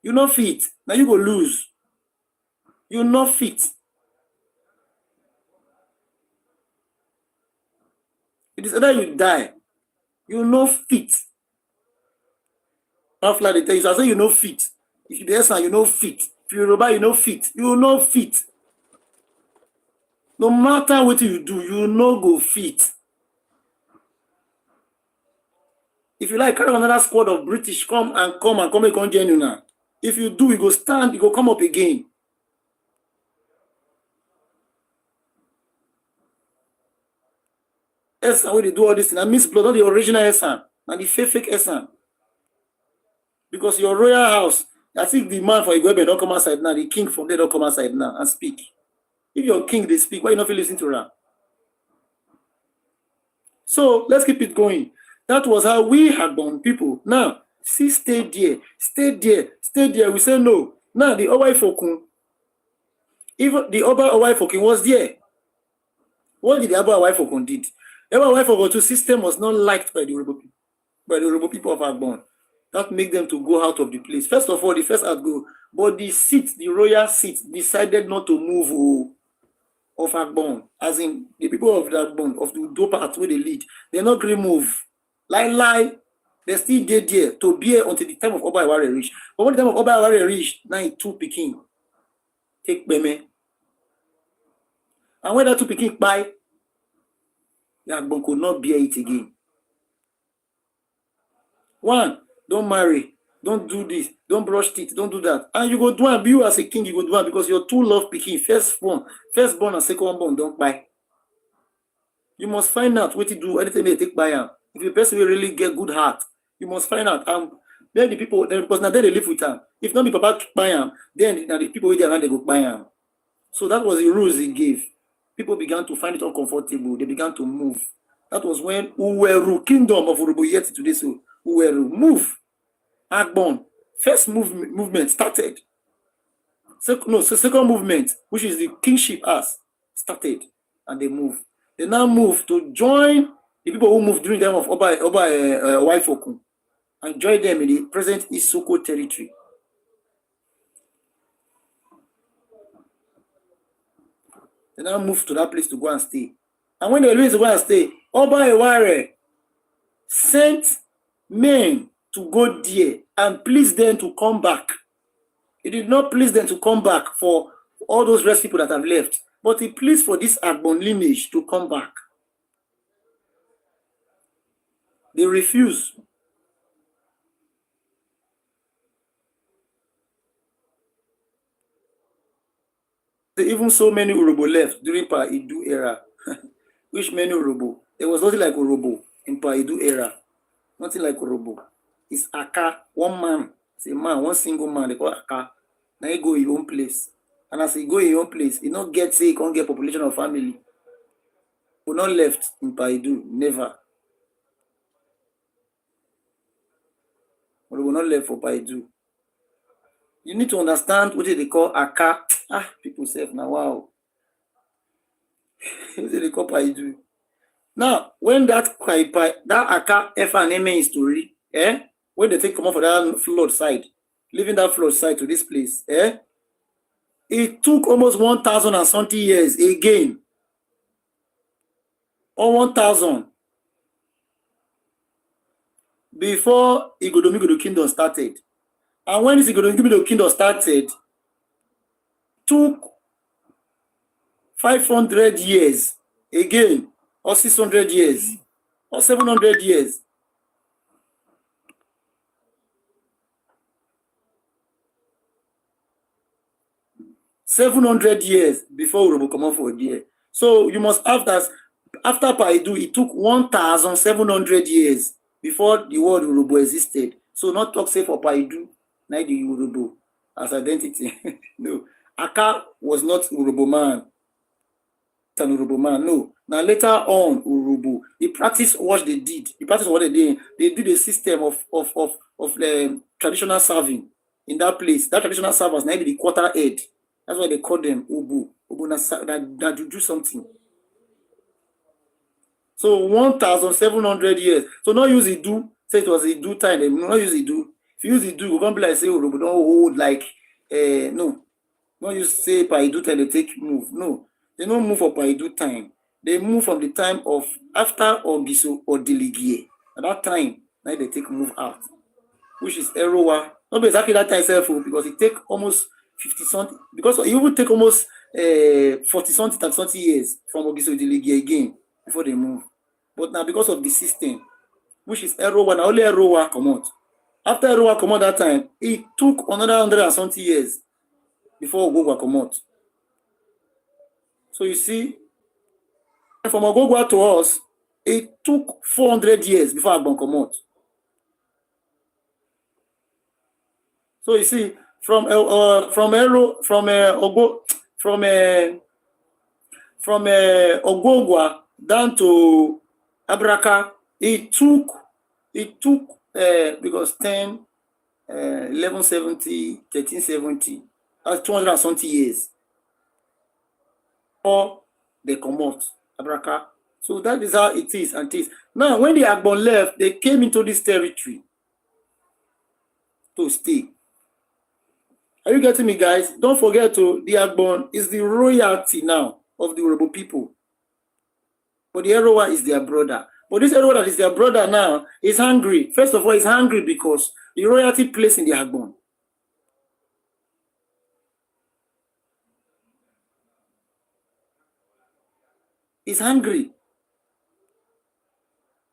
S1: You're not fit. Now you go lose. You're not fit. It is either you die. You're not fit. After they tell you, so I say you're not fit. If you be Esan, you're not fit. If you're Urobo, you're not fit. You're not fit. No matter what you do, you no go fit. If you like, carry another squad of British, come and join you now. If you do, you go stand, you go come up again. Esan, when they do all this thing, I miss blood, not the original Esan, and the fake Esan. Because your royal house, I think the man for Igwebe don't come outside now, the king from there don't come outside now and speak. If your king they speak, why you not feel listening to her? So let's keep it going. That was how we had born people. Now, see, stay there. We say no. Now the Owaifokun, even the Oba Owaifokun was there. What did the Oba Owaifokun did? The Oba Owaifokun system was not liked by the Urobo people of Agbon. That make them to go out of the place. First of all, the first outgo, but the royal seat, decided not to move of Agbon, as in the people of Agbon, of the Udo part where they lead, they're not going to move. Lie, they still dead there to be here until the time of Oba Iware reach. But when the time of Oba Iware reach, now it two Peking take Beme. And when that two Peking buy, the Agbon could not bear it again. One, don't marry, don't do this, don't brush teeth, don't do that. And you go do and you as a king, you go do it because you're too love Peking, firstborn and secondborn, don't buy. You must find out what to do anything they take by him. If the person will really get good heart, you must find out. Then the people, because now they live with him. If not the papa buy him, then the people with their hand they go buy him. So that was the rules he gave. People began to find it uncomfortable. They began to move. That was when Uweru, kingdom of Urobo yet today. So Uweru move. Agbon, first movement started. Second movement, which is the kingship as started, and they move. They now move to join the people who moved during the time of Oba Owaifokun and join them in the present Isoko territory. They now move to that place to go and stay. And when they went to go and stay, Oba Iware sent men to go there and please them to come back. It did not please them to come back for all those rest people that have left, but it pleased for this Agbon lineage to come back. They refuse. Even so many Urobo left during Paidu era. Which many Urobo? There was nothing like Urobo in Paidu era. Nothing like Urobo. It's Aka, one man. It's a man, one single man. They call Aka. Now he go in your own place. And as he go in your own place, he not get say he can't get population of family. We not left in Paidu, never. We will not left for Paidu. You need to understand what they call Aka. People say now, wow. What they call Paidu. Now, when that Aka F&M story, when they take come up for that flood side, leaving that flood side to this place, it took almost 1,000 and something years again. Or 1,000. before Igodomigodo kingdom started. And when this Igodomigodo kingdom started, took 500 years again, or 600 years, or 700 years. $700 years before Urobo come out for there. So you must have that. After Paidu, it took 1,700 years before the word Urobo existed. So not talk say for Paidu, not the Urobo as identity. No, Aka was not Urobo man. It's an Urobo man. No. Now later on, Urobo, they practiced what they did. They practiced what they did. They did a system of traditional serving in that place. That traditional servers now be the quarter head. That's why they call them Ubu. Ubu that you do something. So 1,700 years. So not use Idu. Say it was Idu time. They not use Idu. If you use Idu, you can't be like say Urobo don't hold like no. Not use say Paidu time they take move. No, they don't move for Paidu time. They move from the time of after Ogiso or Diligie. At that time, now they take move out, which is Erowa. Not exactly that time itself, because it take almost 50 something, because it will take almost 40 something, 30 something years from Ogiso Diligie again before they move. But now because of the system, which is Erowa, now only Erowa come out. After Erowa come out that time, it took another 100 and something years before Ogogwa come out. So you see, from Ogogwa to us, it took 400 years before Agbon come out. So you see, from Ogogwa down to Abraka, it took because 10, 1170, 1370, that's 200 and something years. Or they come out, Abraka. So that is how it is and it is. Now, when the Agbon left, they came into this territory to stay. Are you getting me, guys? Don't forget the Agbon is the royalty now of the Urobo people. But the Erowa is their brother. But this Erowa that is their brother now is hungry. First of all, he's hungry because the royalty placed in the Agbon. He's hungry.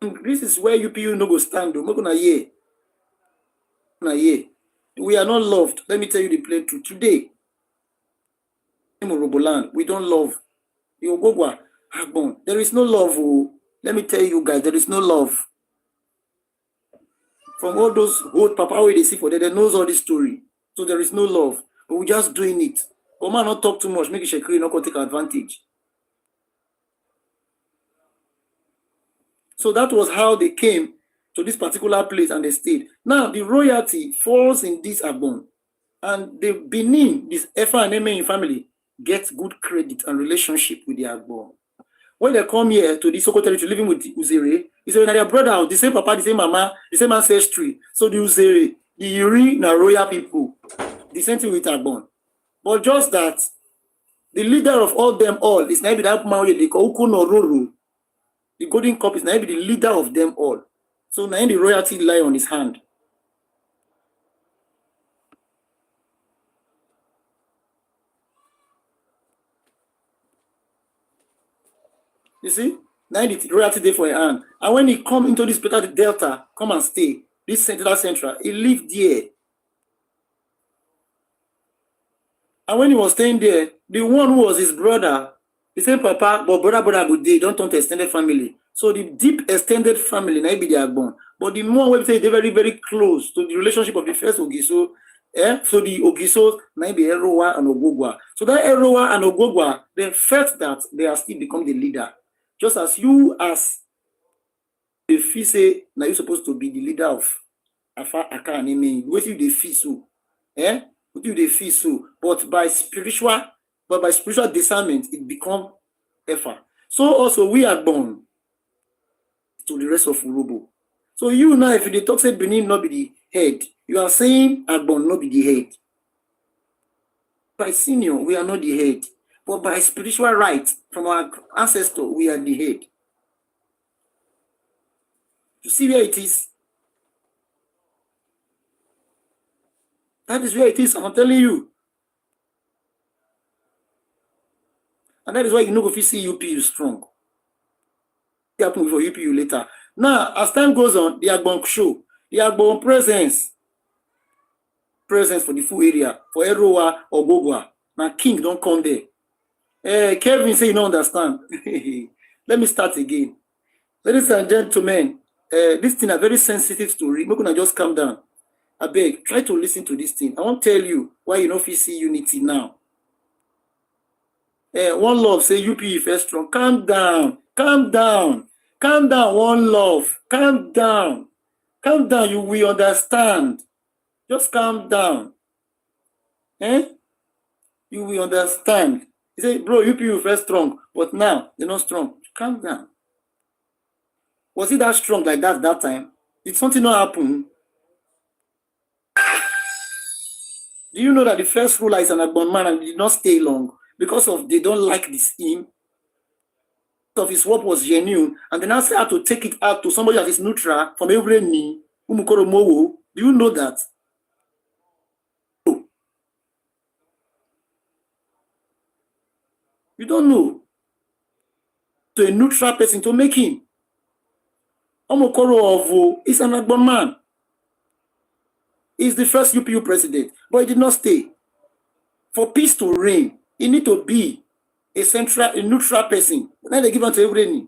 S1: And this is where UPU no go stand. We are not loved. Let me tell you the plain truth. Today, in Urobo land, we don't love. The Ogogwa, Agbon. There is no love. Oh. Let me tell you guys, there is no love. From all those old papa where they see for them, they knows all this story. So there is no love. But we're just doing it. But man, not talk too much, make it shakiri, not go take advantage. So that was how they came to this particular place and they stayed. Now the royalty falls in this Agbon. And the Benin, this Efa and Emein family, gets good credit and relationship with the Agbon. When they come here to the Soko territory, living with the Uzere, it's their brother, the same papa, the same mama, the same ancestry. So the Uzere, the Iri, na royal people, the same thing with Agbon. But just that, the leader of all them all is maybe that man they call Ukuno Roro. The golden cup is maybe the leader of them all. So now the royalty lie on his hand. You see? Now the royalty there for a hand. And when he come into this better delta, come and stay. This central, he lived there. And when he was staying there, the one who was his brother, the same papa, but brother good day, don't turn to extended family. So the deep extended family, now be their born. But the more we say they're very, very close to the relationship of the first Ogiso, so the Ogiso, now be Erowa and Ogogwa. So that Erowa and Ogogwa, they felt that they are still become the leader. Just as you, as the fee say, now you're supposed to be the leader of Afa, Aka, and Emein. What you the fee so? What do they feel so? But by spiritual discernment, it become Efa. So also we are born to the rest of Urobo. So you now, if you talk say Benin not be the head, you are saying Agbon not be the head. By senior, we are not the head. But by spiritual right from our ancestor, we are the head. You see where it is? That is where it is, I'm telling you. And that is why you know if you see UPU strong. It happen for UPU later. Now, as time goes on, the Agbon show, the Agbon presence for the full area, for Erowa or Gogwa. Now, King don't come there. Kevin say you don't understand. Let me start again. Ladies and gentlemen, this thing a very sensitive story. Make una just calm down. I beg, try to listen to this thing. I won't tell you why you don't feel see unity now. One love say UP first strong. Calm down. One love. Calm down. You will understand. Just calm down. You will understand. He say, bro, UP first strong, but now they're not strong. Calm down. Was it that strong like that time? Did something not happen? Do you know that the first ruler is an Agbon man and did not stay long because of they don't like this him? Of his work was genuine, and then I had to take it out to somebody that is neutral from every knee. Do you know that? You don't know. To a neutral person to make him. Omokoro Ovo is an Agbon man. He's the first UPU president, but he did not stay. For peace to reign, he need to be a neutral person. Now they give him to everybody.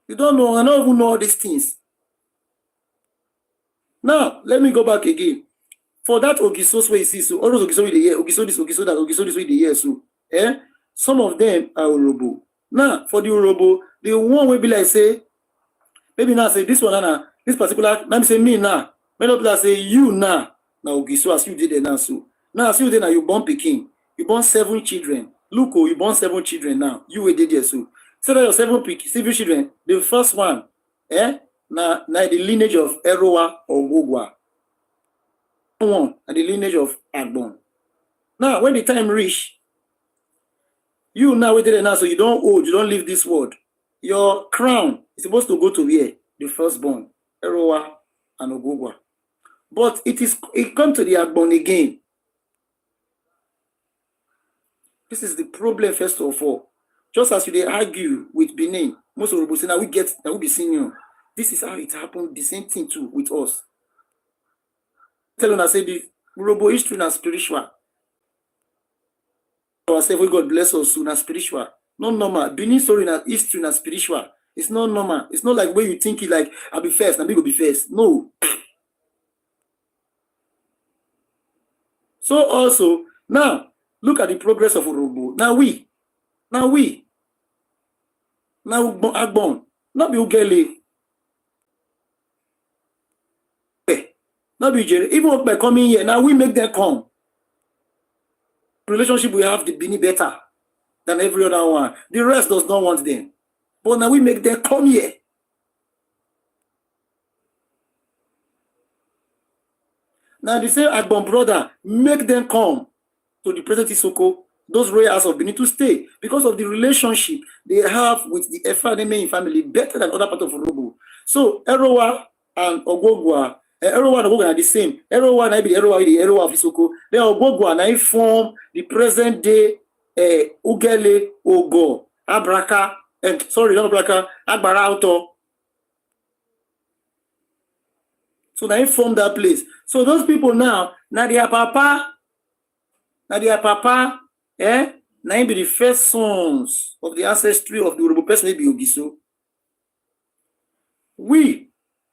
S1: You don't know, I don't even know all these things. Now, let me go back again. For that Ogisos where you see, so all those Ogiso with the year, Ogiso this, Ogiso that, Ogiso this with the year, so some of them are Urobo. Now, for the Urobo, the one will be like say, maybe now say this one now, this particular, let me say me now. Many people say you now. Now Ogiso as you did it now, so. Now as you did now, you born Peking. You born 7 children. Look, you born 7 children now. You will did it so. So that your 7 children, the first one, now the lineage of Erowa or Gogwa. One and the lineage of Agbon. Now, when the time reach, you now waited and now, so you don't old, you don't leave this world. Your crown is supposed to go to where? The firstborn, Erowa and Ogogwa. But it comes to the Agbon again. This is the problem, first of all. Just as they argue with Benin, most of the say now we be senior. This is how it happened, the same thing too with us. Tell them I say the Urobo history and spiritual. Ourselves, God bless us soon, spiritual. Not normal. Benin story and history and spiritual. It's not normal. It's not like where you think it like I'll be first, and me go be first. No. So also, now look at the progress of Urobo. Now Agbon, not be Ugele. Not be Jerry. Even by coming here, now we make them come. Relationship we have the Benin better than every other one. The rest does not want them. But now we make them come here. Now the same Agbon brother make them come to the present Isoko, those royals of Benin to stay because of the relationship they have with the Efaneme family better than other part of Urobo. So Erowa and Ogogwa, Erowa and Ogogwa are the same. Erowa and the Erowa of Isoko. Then Ogogwa and I form the present day Ugele Ogo Abraka and sorry, not Abraka Agbara Auto. So they form that place. So those people now their papa, now be the first sons of the ancestry of the Urobo person may be Ogiso.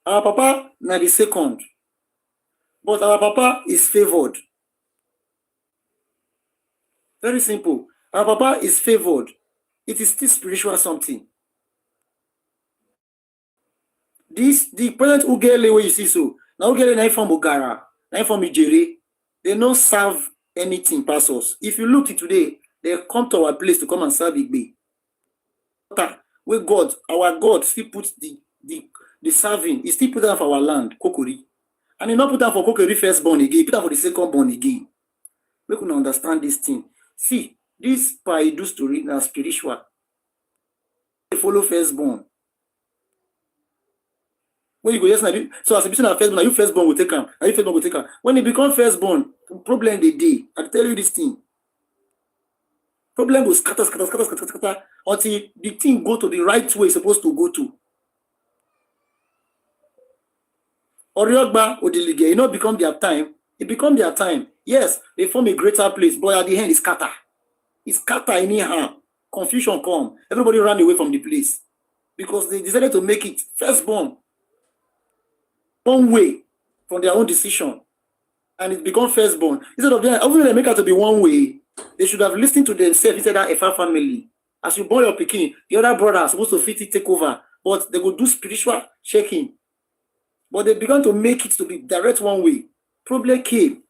S1: Our papa now the second. But our papa is favored. Very simple. Our papa is favored. It is still spiritual something. The present Ugele where you see so. Now Ugele na from Ogara, na from Ijere. They don't serve anything past us. If you look at today, they come to our place to come and serve Igbe. Where God, our God, still puts the serving, he still put that for our land, Kokori. And he not put that for Kokori first born again, he put that for the second born again. We can understand this thing. See, this Paidu story now spiritual. They follow firstborn. When you go, yes, so as a person at firstborn, are you firstborn will take him? Are you firstborn will take him? When you become firstborn, problem the day. I tell you this thing. Problem will scatter until the thing go to the right way it's supposed to go to. Oriogba Odelige, become their time. It become their time. Yes, they form a greater place, but at the end, it's scatter. It's scatter anyhow. Confusion come. Everybody ran away from the place because they decided to make it firstborn one way from their own decision, and it become firstborn. Instead of them, even they make it to be one way, they should have listened to themselves instead of a family. As you born your pikin, the other brother are supposed to fit it, take over, but they go do spiritual checking. But they began to make it to be direct one way. Problem came.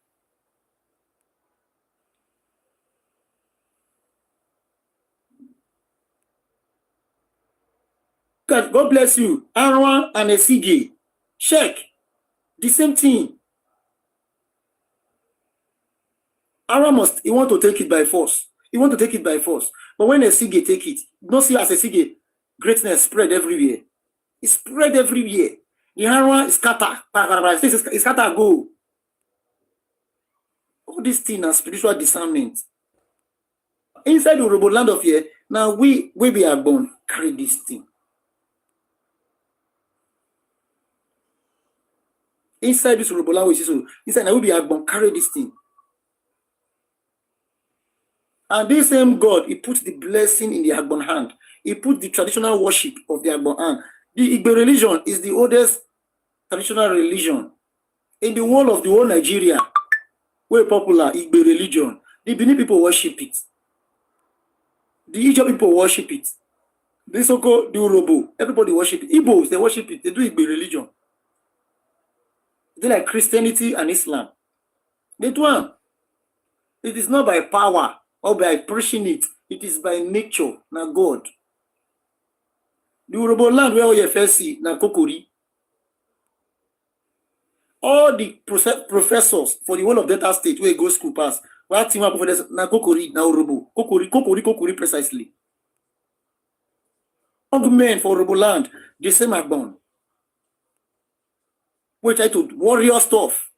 S1: God bless you. Aaron and Esige. Check. The same thing. Aaron he want to take it by force. He want to take it by force. But when Esige take it, don't see as Esige, greatness spread everywhere. It spread everywhere. The Aaron is scatter. It's scatter go. All these things are spiritual discernment. Inside the Urobo land of here, now we are born, carry this thing. Inside this Urobo land, which is inside now we are born, carry this thing. And this same God, he put the blessing in the Agbon hand. He put the traditional worship of the Agbon hand. The Igbo religion is the oldest traditional religion in the whole of the whole Nigeria. Very popular Igbo religion. The Benin people worship it. The Ijaw people worship it. The so-called the Urobo, everybody worship it. Igbos, they worship it. They do Igbo religion. They like Christianity and Islam. They do one. It is not by power or by preaching it. It is by nature, na God. The Urobo land where you first see, na Kokori. All the professors for the whole of Delta State where go school pass, where team up for na Kokori, na Urobo. Kokori precisely. Young men for Urobo land, the same Agbon. We try to warrior stuff.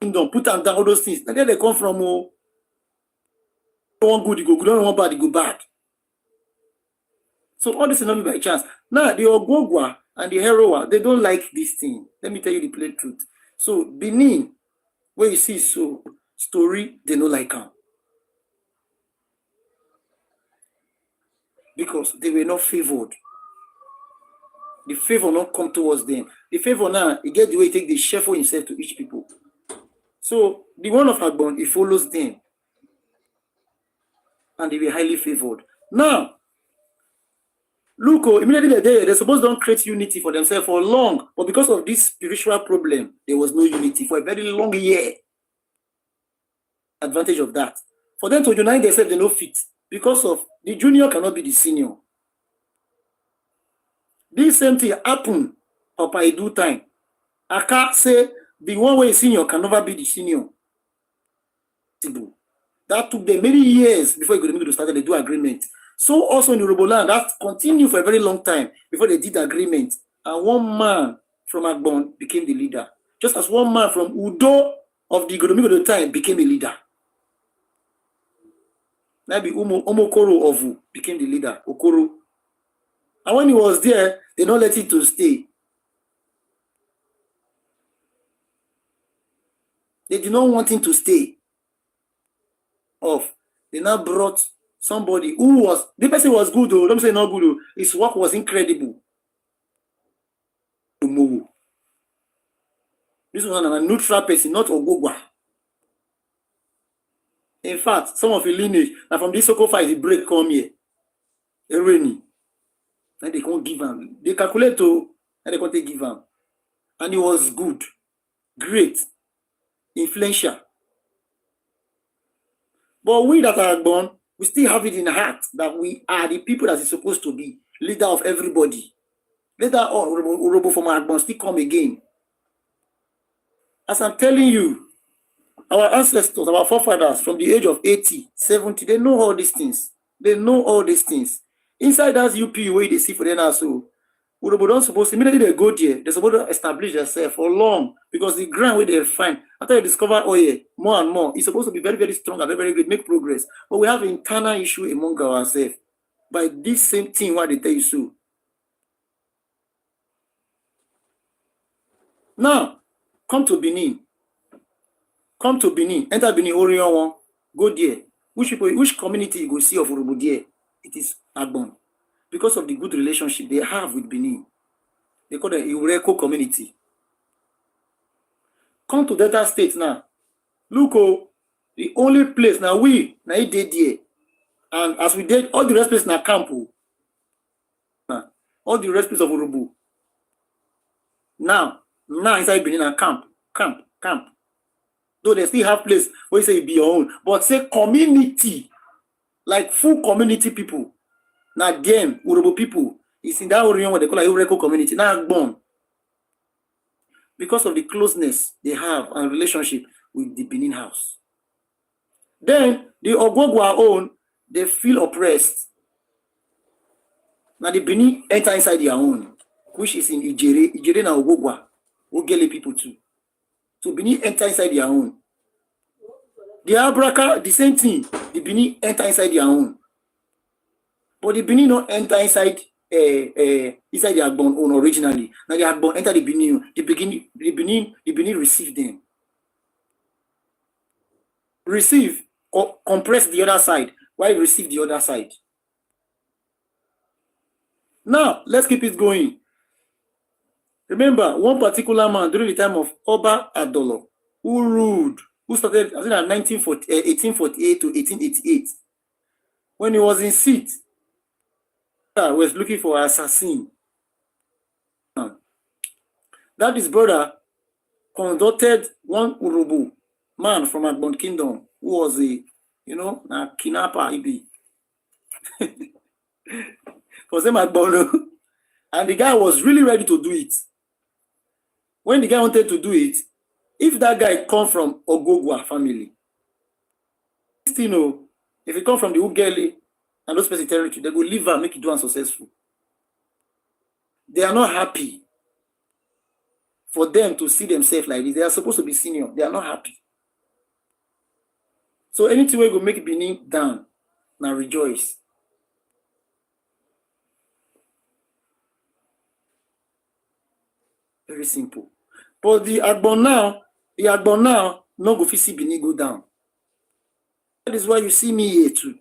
S1: Kingdom, put them down, all those things. And then they come from one good, you go good, one bad, you go bad. So all this is not by chance. Now the Ogwogwa and the Heroa, they don't like this thing. Let me tell you the plain truth. So Benin, where you see so story, they don't like them. Because they were not favored. The favor not come towards them. The favor now, he get the way he take the shuffle himself to each people. So the one of Agbon, he follows them. And they were highly favored. Now, look, immediately they're supposed to don't create unity for themselves for long. But because of this spiritual problem, there was no unity for a very long year. Advantage of that. For them to unite themselves, they no fit. Because of the junior cannot be the senior. This same thing happen Papa Edu time. I can't say the one way senior can never be the senior. That took them many years before you could start to do agreement. So also in the Urobo land, that continued for a very long time before they did the agreement. And one man from Agbon became the leader. Just as one man from Udo of the Godomigo of the time became a leader. Maybe Omokoro Ovu became the leader, Okoro. And when he was there, they don't let him to stay. They did not want him to stay off. They now brought somebody who was, the person was good though, don't say not good though. His work was incredible. This was a neutral person, not Ogogwa. In fact, some of the lineage, and from this so-called fight, the break come here. They rainy. And they can't give him. They calculate to, and they can't give him. And he was good, great, influential. But we that are born, we still have it in heart that we are the people that is supposed to be leader of everybody. Later on, Urobo from Agbon still come again. As I'm telling you, our ancestors, our forefathers from the age of 80, 70, they know all these things. They know all these things. Inside that UP way they see for them also, Urobo don't suppose immediately they go there, they're supposed to establish themselves for long because the ground where they find after they discover oil more and more, it's supposed to be very, very strong and very, very good, make progress. But we have internal issue among ourselves by this same thing why they tell you so. Now, come to Benin. Come to Benin, enter Benin, Orion one, go there. Which community you go see of Urobo there? It is Agbon. Because of the good relationship they have with Benin. They call the Urobo community. Come to Delta State now. Look, the only place now we did there. And as we did, all the rest place na camp. All the rest place of Urobo. Now inside Benin na camp. Though they still have place where you say it be your own. But say community, like full community people. Now them, Urobo people, it's in that area what they call a Urobo community. Now born. Because of the closeness they have and relationship with the Benin house. Then the Ogogwa own, they feel oppressed. Now the Benin enter inside their own, which is in Ijere na Ogogwa, Ogele people too. So Benin enter inside their own. The Abraka, the same thing. The Benin enter inside their own. But the Benin don't enter inside inside the Agbon own originally. Now the Agbon enter the Benin. The Benin receive them. Receive or compress the other side. Why receive the other side? Now let's keep it going. Remember, one particular man during the time of Oba Adolo, who ruled, who started I think in 1848 to 1888. When he was in seat, was looking for an assassin. That his brother conducted one Urobo man from Agbon Kingdom, who was a, kidnapper, for them Agbon, and the guy was really ready to do it. When the guy wanted to do it, if that guy come from Ogogwa family, if he come from the Ugele and those specific territory, they go leave and make it do unsuccessful. They are not happy for them to see themselves like this. They are supposed to be senior. They are not happy. So anything we go make Benin down, now rejoice. Very simple. But the Agbon now, no go fit see Benin go down. That is why you see me here too.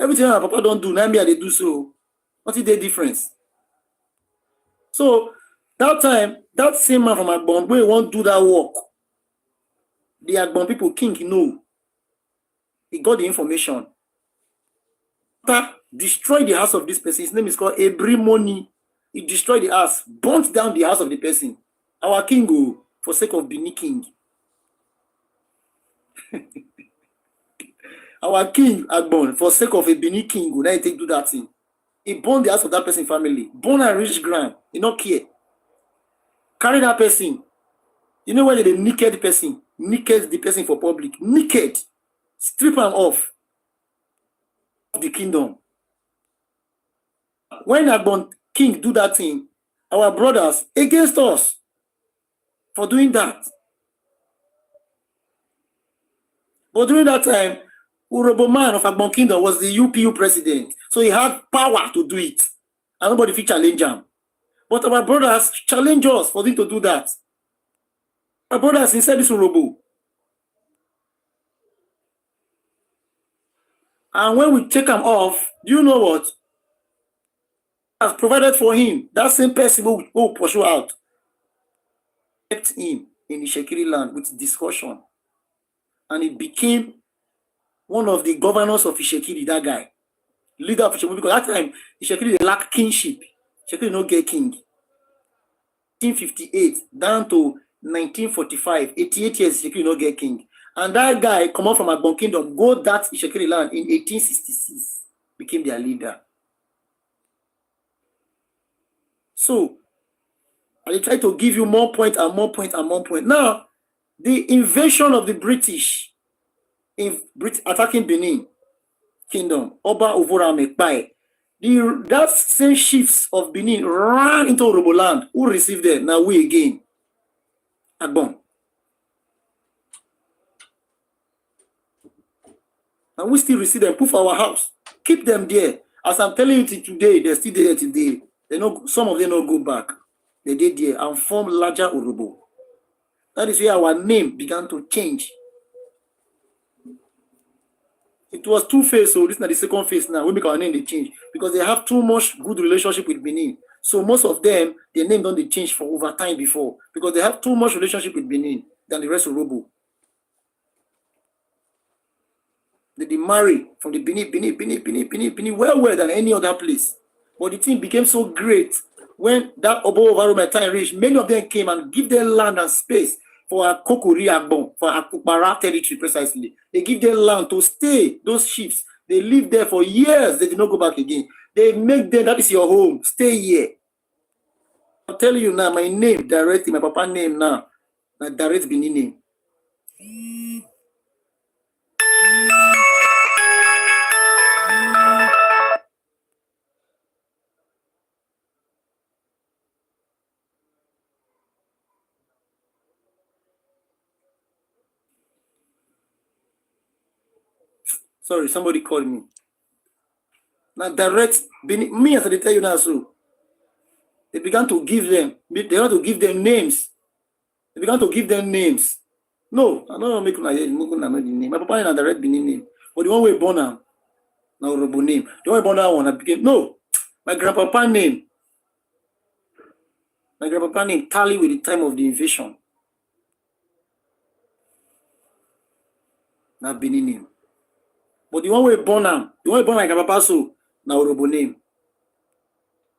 S1: Everything my papa don't do, now me they do so. What is the difference? So that time, that same man from Agbon, we won't do that work. The Agbon people, king, he got the information. Destroy the house of this person. His name is called Ebrimoni. He destroyed the house, burnt down the house of the person. Our king, for sake of Benin king. Our king Agbon, for sake of a Benin king, now he take do that thing. He burned the house of that person family. Burn and rich ground. He not care. Carry that person. You know where they naked the person? Naked the person for public. Naked. Strip him off the kingdom. When Agbon king do that thing, our brothers against us for doing that. But during that time, Urobo man of Agbon Kingdom was the UPU president. So he had power to do it. And nobody fit challenge him. But our brothers challenge us for them to do that. Our brothers inside this Urobo. And when we take him off, do you know what? Has provided for him. That same person who pursue out. Kept him in the Shekiri land with discussion. And he became one of the governors of Ishekiri, that guy. Leader of Ishekiri, because that time, Ishekiri, they lack kingship. Ishekiri no get king. 1858 down to 1945, 88 years, Ishekiri no get king. And that guy come out from Agbon Kingdom, go that Ishekiri land in 1866, became their leader. So, I try to give you more point and more point and more point. Now, the invasion of the British attacking Benin Kingdom, Oba Ovora Mekpai, That same chiefs of Benin ran into Urobo land. Who received them? Now we again. Agbon. And we still receive them, put for our house. Keep them there. As I'm telling you today, they're still there today. Some of them don't go back. They did there and form larger Urobo. That is where our name began to change. It was two phase, so this is not the second phase now. We make our name they change because they have too much good relationship with Benin. So most of them, their name don't they change for over time before because they have too much relationship with Benin than the rest of Urobo. They marry from the Benin, well than any other place. But the thing became so great when that Obo environment time reached. Many of them came and give them land and space for a Kokori Agbon, for Akukbara territory precisely. They give them land to stay. Those chiefs, they live there for years. They did not go back again. They make them, that is your home. Stay here. I'll tell you now, my name directly, my papa name now, my direct Benin name. Sorry, somebody called me. Now direct Benin, me as I tell you now, so they began to give them, they began to give them names. They began to give them names. No, I don't make the name. My papa is direct Benin name. But the one way born now Urobo name. The one way born now one I became no. My grandpapa name. My grandpapa name tally with the time of the invasion. Now Benin name. But the one way born now, the one way born my grandpapa so now Urobo name.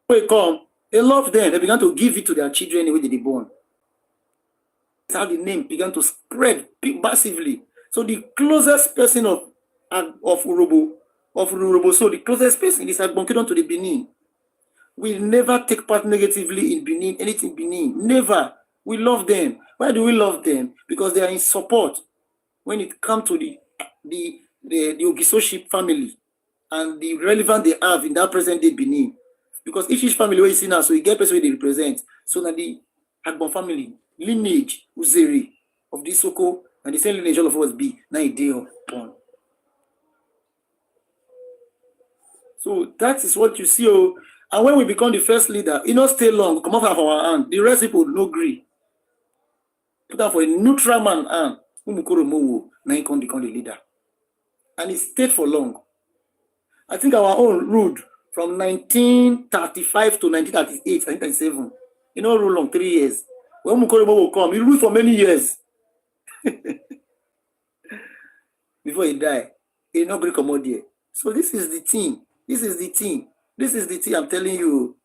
S1: When they come, they love them. They began to give it to their children anyway they born. That's how the name began to spread massively. So the closest person of Urobo, so the closest person is Agbon to the Benin. We never take part negatively in Benin, anything Benin. Never. We love them. Why do we love them? Because they are in support when it comes to the Ogisoship family and the relevance they have in that present day Benin. Because each family where you see now, so you get person they represent. So now the Agbon family, lineage, Uzeri of this Soko, and the same lineage all of us be now a day upon. So that is what you see. Oh, and when we become the first leader, it not stay long, come off of our hand. The rest people no agree. Put down for a neutral man and now he can become the leader. And it stayed for long. I think our own ruled from 1935 to 1938, 1937. You know, rule long 3 years. When Mukoromo will come, he ruled for many years. Before he died, he not going to come out there. So this is the thing. This is the thing. This is the thing I'm telling you.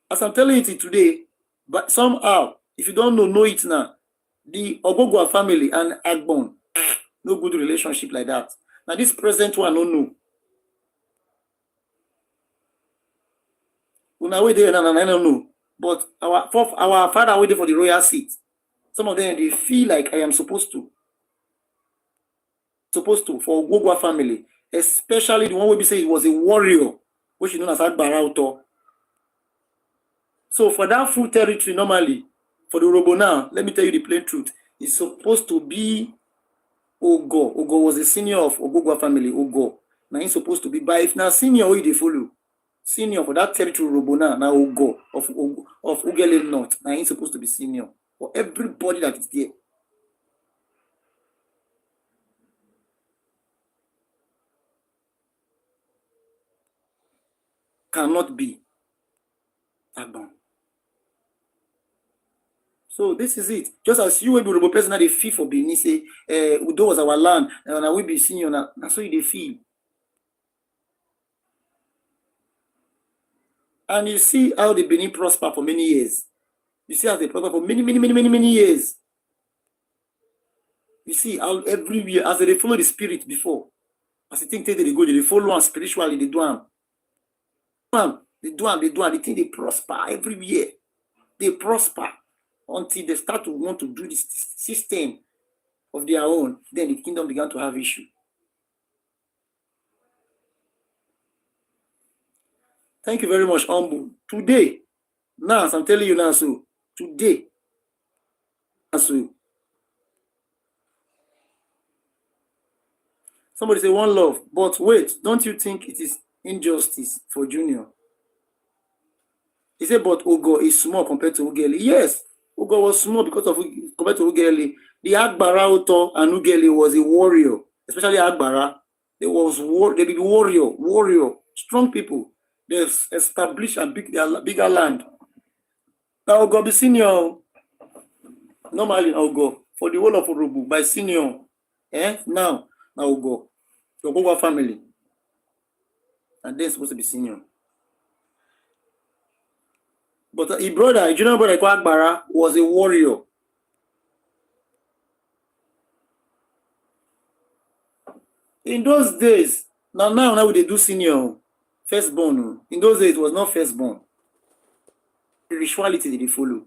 S1: As I'm telling you today, but somehow, if you don't know it now, the Ogogwa family and Agbon, no good relationship like that. Now this present one, no know. Una way there, I don't know. But our father waiting for the royal seat. Some of them, they feel like I am supposed to for Ogogwa family, especially the one where we say he was a warrior, which is known as Agbarauto. So for that full territory, normally, for the Urobo now, let me tell you the plain truth, it's supposed to be Ogo. Ogo was a senior of Ogogwa family, Ogo. Now he's supposed to be, but if now senior, who they follow? Senior for that territory, Urobo now Ogo of Ugele North. Now he's supposed to be senior for everybody that is there. Cannot be Agbon. So this is it. Just as you will be Urobo person, they feel for Benin, say, Udo was our land, and I will be senior now. That's how they feel. And you see how the Benin prosper for many years. You see how they prosper for many years. You see how every year, as they follow the spirit before, as they think they go, they follow them spiritually, they do them. They think they prosper every year. They prosper until they start to want to do this system of their own. Then the kingdom began to have issue. Thank you very much, Humble. Today, now, as I'm telling you now, so today, so somebody say one love, but wait, don't you think it is injustice for Junior? He said, but Ugo is small compared to Ugeli. Yes, Ugo was small because of compared to Ugeli. The Agbara Oto and Ugeli was a warrior, especially Agbara. They be warrior, strong people. They established a bigger land. Now Ugo be senior. Normally Ugo for the whole of Urobo by senior. Now Ugo. The Ogowa family. And they're supposed to be senior. But his brother, junior brother Agbara, was a warrior. In those days, now we do senior, firstborn. In those days, it was not firstborn. Spirituality did they follow.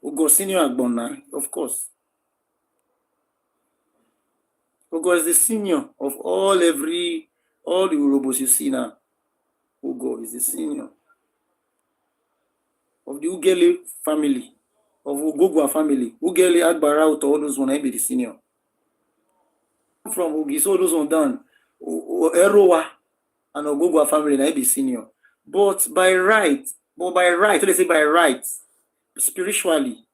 S1: Ugo senior Agbona, of course. Ugo is the senior of all the Urobos you see now. Ugo is the senior of the Ugele family, of Ugogwa family. Ugele, Agbara, all those one, I be the senior. From Ugi, so those one down. Erowa and Ogogwa family, I be senior. But by right, so they say by right, spiritually,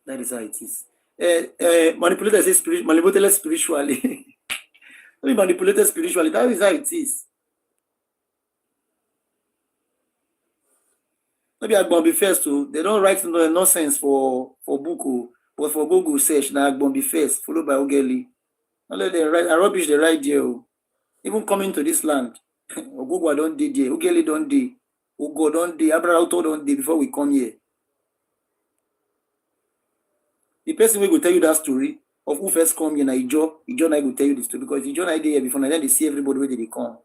S1: that is how it is. Manipulated spiritually. Manipulated spiritually, that is how it is. Maybe Agbon be first too. They don't write nonsense for book, but for Google search, now Agbon be first, followed by Ogeli. Not let them write rubbish they write there. Even coming to this land, Ogogwa don't dey there, Ogeli don't dey, Ugo don't dey, Abrahauto don't dey before we come here. The person will go tell you that story of who first come here, na Ijo na go tell you the story because Ijo na dey here before, and then they see everybody where they come.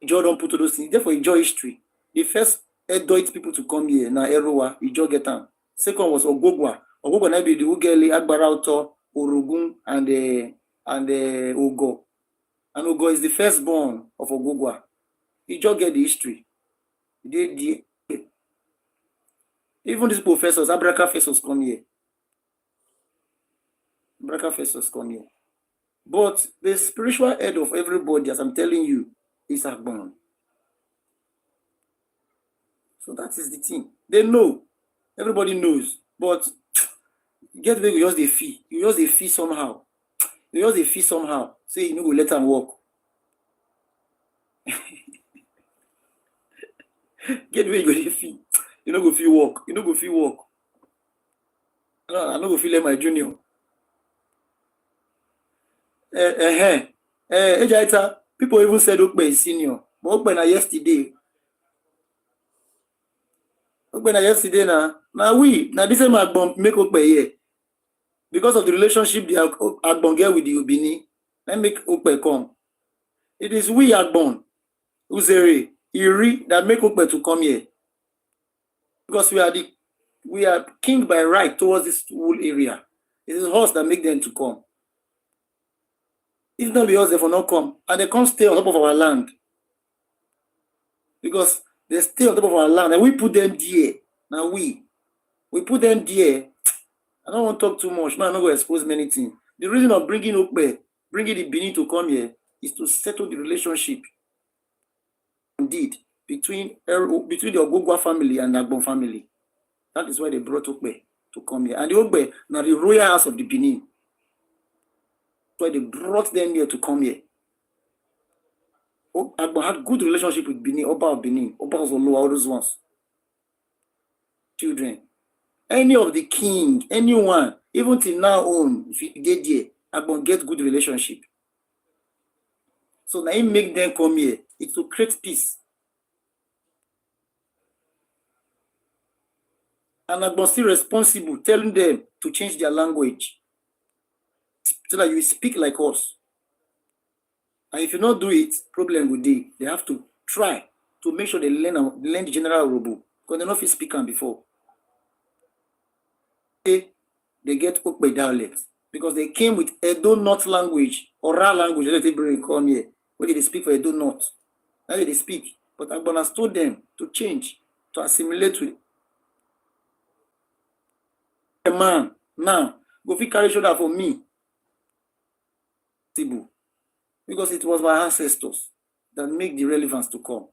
S1: Ijo don't put to those things. Therefore, Ijo history. The first Edoit people to come here, na Erowa, Ijo get am. Second was Ogogwa. Ogogwa na be the Ugeli, Agbara, Orogun, and Ugo. And Ugo is the firstborn of Ogogwa. Ijo get the history. Even these professors, Abraka professors come here. But the spiritual head of everybody, as I'm telling you, is Agbon. So that is the thing. They know. Everybody knows. But get where you use the fee. You use the fee somehow. Say you know, go let them walk. Get where you go the fee. You know go feel walk. I no go feel like my junior. People even said Okpe is senior. But Okpe na yesterday. Now this same Agbon make Okpe here. Because of the relationship the Agbon get with the Ubini, let make Okpe come. It is we Agbon, Uzere, Iri that make Okpe to come here. Because we are king by right towards this whole area. It is us that make them to come. If not be us, they will not come. And they can't stay on top of our land. Because they stay on top of our land. And we put them there. Now we put them there. I don't want to talk too much. Now I'm not going to expose many things. The reason of bringing Okpe, bringing the Benin to come here, is to settle the relationship. Indeed, between the Ogogwa family and the Agbon family. That is why they brought Okpe to come here. And the Okpe, now the royal house of the Benin. That's why they brought them here to come here. Agbon had good relationship with Benin, Oba of Benin, Oba of Olo, all those ones. Children. Any of the king, anyone, even till now on, if you get there, Agbon get good relationship. So now he make them come here. It's to create peace. And Agbon still responsible, telling them to change their language so that you speak like us. And if you not do it, problem with they have to try to make sure they learn the general Urobo because they not speak them before. They get Okpe dialect. because they came with Edo North language, oral language, let it bring come here, where they speak for Edo North. Now they speak. But Agbonas told them to change, to assimilate with a man. Now, go fit carry shoulder for me. Because it was my ancestors that make the relevance to come.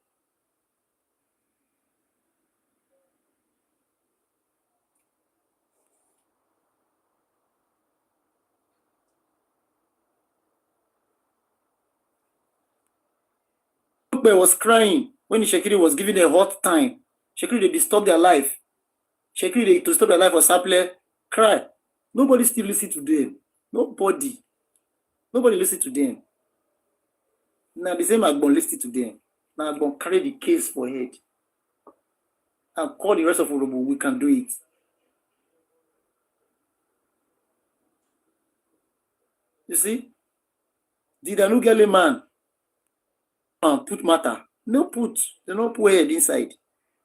S1: Urobo was crying when Shekiri was given a hot time. Shekiri, they disturbed their life. Shekiri, they disturb their life for Saple, cry. Nobody still listen to them. Nobody listen to them. Now the same Agbon listen to them. Now Agbon carry the case for head and call the rest of Urobo. We can do it. You see, did Anugele man put matter? No put. They don't put head inside.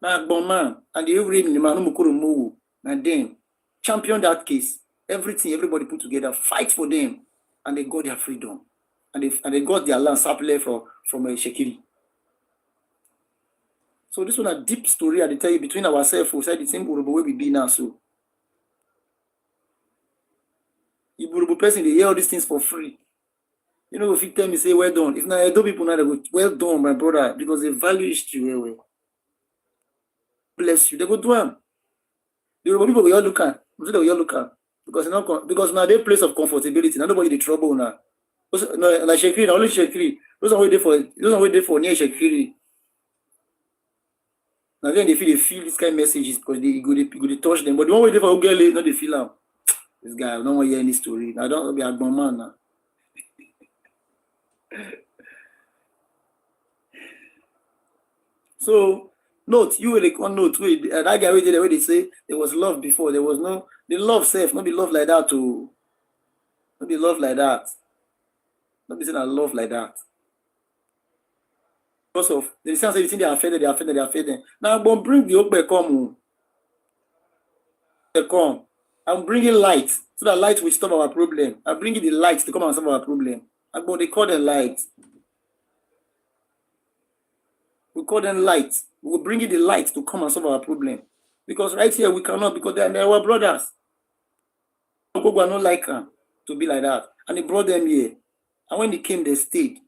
S1: Now Agbon man and the every man no and then champion that case. Everything, everybody put together, fight for them, and they got their freedom, and they got their land Saple from Shekiri. So this one a deep story I tell you between ourselves. We said the same Urobo where we be now. So if Urobo person they hear all these things for free, you know, if you tell me say well done. If not, I do people now they go well done, my brother, because they value history well. Bless you. They go do them. The Urobo people we all look at. They all look at. Because now they place of comfortability. Now nobody the trouble now. No, like Shekiri, only Shekiri. Those are waiting for near Shekiri. Now then they feel this kind of messages because they go to touch them. But the one waiting for girl, no they feel them. This guy, I don't want to hear any story. I don't be a Agbon man now. So note, you will like one note that guy waited where they say there was love before. There was no the love self, not be love like that to not be love like that. Not be saying I love like that. Because of the sense everything they are offended. Now I'm gonna bring the Okbe come. I'm bringing light so that light will stop our problem. I'm bringing the light to come and solve our problem. I'm going to call them light. We call them light. We will bring in the light to come and solve our problem. Because right here we cannot, because they are our brothers. People are not like them to be like that. And he brought them here. And when they came, they stayed.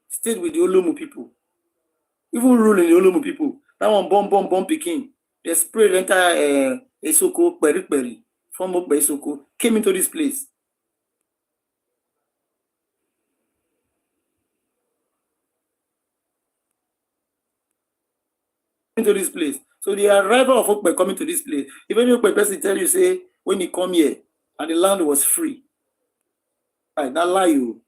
S1: Stayed with the Olomu people. Even ruling the Olomu people. That one bomb picking. They sprayed the entire Esoko, Peri, from Okbe Esoko, came into this place. Into this place. So the arrival of Okbe coming to this place, even if Okbe person tell you, say, when you come here, and the land was free, right, that lie you.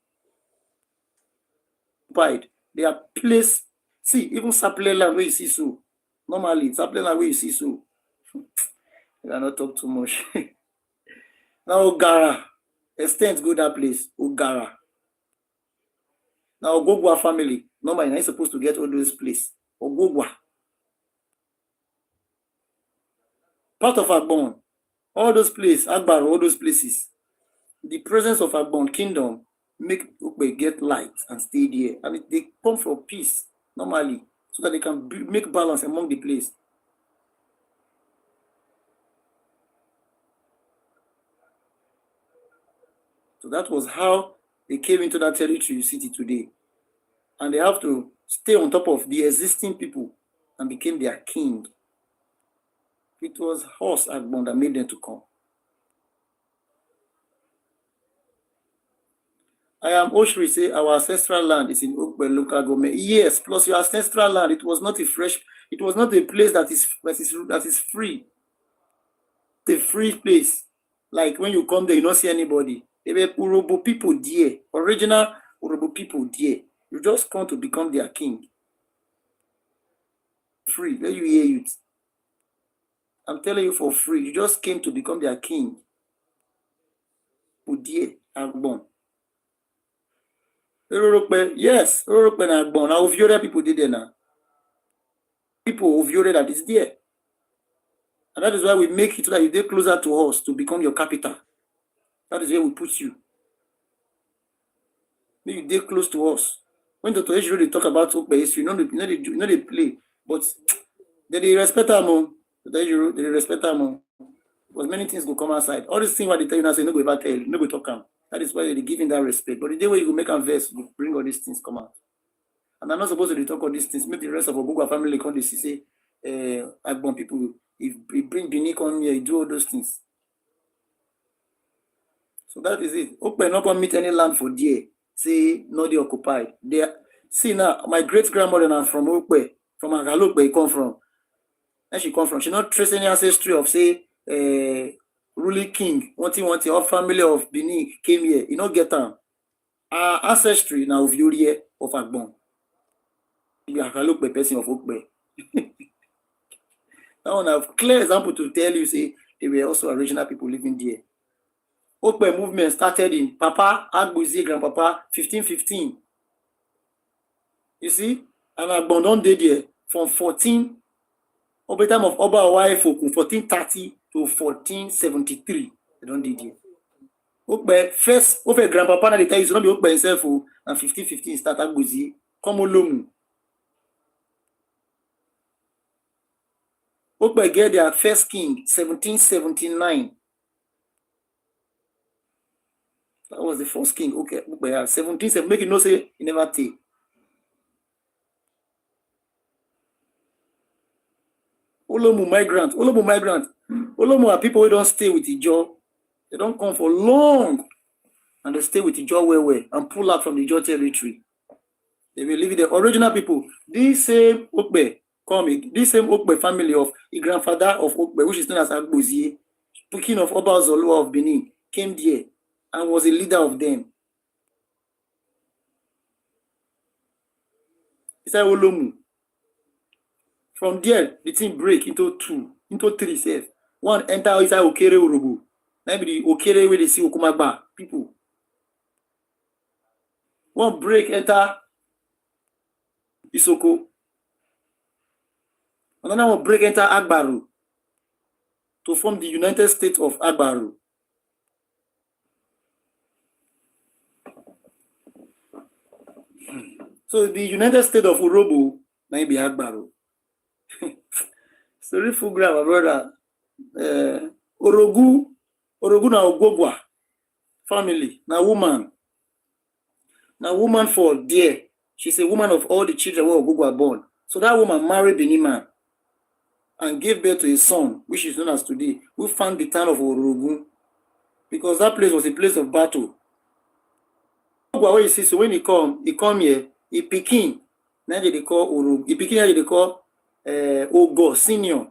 S1: They are placed, see, even Saple land where you see so, normally, Saple land where you see so, I cannot talk too much. Now Ogara, extent go that place, Ogara. Now Ogogwa family, normally, you're supposed to get all those places. Ogogwa. Part of Agbon, all those places, Agbar, all those places, the presence of Agbon kingdom make Okbe get light and stay there. I mean, they come for peace normally, so that they can make balance among the place. So that was how they came into that territory you see today. And they have to stay on top of the existing people and became their king. It was horse Agbon that made them to come. I am Oshri, say our ancestral land is in Okbe local government. Yes, plus your ancestral land, it was not a place that is free. The free place. Like when you come there, you don't see anybody. There were Urobo people there, original Urobo people there. You just come to become their king. Free, let you hear it. I'm telling you for free. You just came to become their king. Udie Agbon. Yes, Urobo and Agbon. Now, Oviore people did there now. People Oviore that is there. And that is why we make it so that you get closer to us to become your capital. That is where we put you. Maybe you dey close to us. When Dr. Ejiro dey talk about Okpe history, you know they play, but they respect am o. Dr. Ejiro, they respect am o. Because many things go come outside. All these things what they tell you now, say no go ever tell you, no go talk am. That is why they give him that respect. But the day where you go make am verse, you bring all these things come out. And I'm not supposed to talk all these things. Make the rest of Ogugwa family come to say, Agbon people, if he bring Bini come here, he do all those things. So that is it. Okpe not gonna meet any land for there. Say not the occupied. They see now, my great grandmother now from Okpe, from Agalokpe he come from. Where she come from? She not trace any ancestry of say ruling king, one or family of Bini came here. You not get them. Our ancestry now of Yorie of Agbon. Be Agalokpe person of Okpe. That one have clear example to tell you, say they were also original people living there. Okpe movement started in Papa Agbuzi grandpapa 1515. You see, and Agbon don dey there from 14 over time of Oba Owaifokun 1430 to 1473. They don dey there. Okpe first Okpe grandpapa na dey tell you, so not be Okpe himself and 1515 start Agbuzi come Olomu. Okpe get their first king 1779. That was the first king. Okay, 1770. Make you know say he never take. Olomu migrant. Olomu are people who don't stay with Ijo. They don't come for long, and they stay with Ijo well and pull out from the Ijo territory. They will leave the original people. This same Okpe this same Okpe family of the grandfather of Okpe, which is known as Agbozie, king of Oba Zolua of Benin, came there and was a leader of them. It's like Olomu. From there, the thing break into three self. One enter inside Okere Urobo. Maybe the Okere where they see Okumagba people. One break enter Isoko. Another one break enter Agbaru to form the United States of Agbaru. So the United States of Urobo might be Agbaru. Sorry for my brother. Orogu na Ogogwa family. Na woman for there. She's a woman of all the children who Ogogwa born. So that woman married Benin man and gave birth to a son, which is known as today, who found the town of Orogu, because that place was a place of battle. Ogogwa, you see, so when he come here, he Pekin. Now they call Orogu. He Pekin, they call Ogo senior.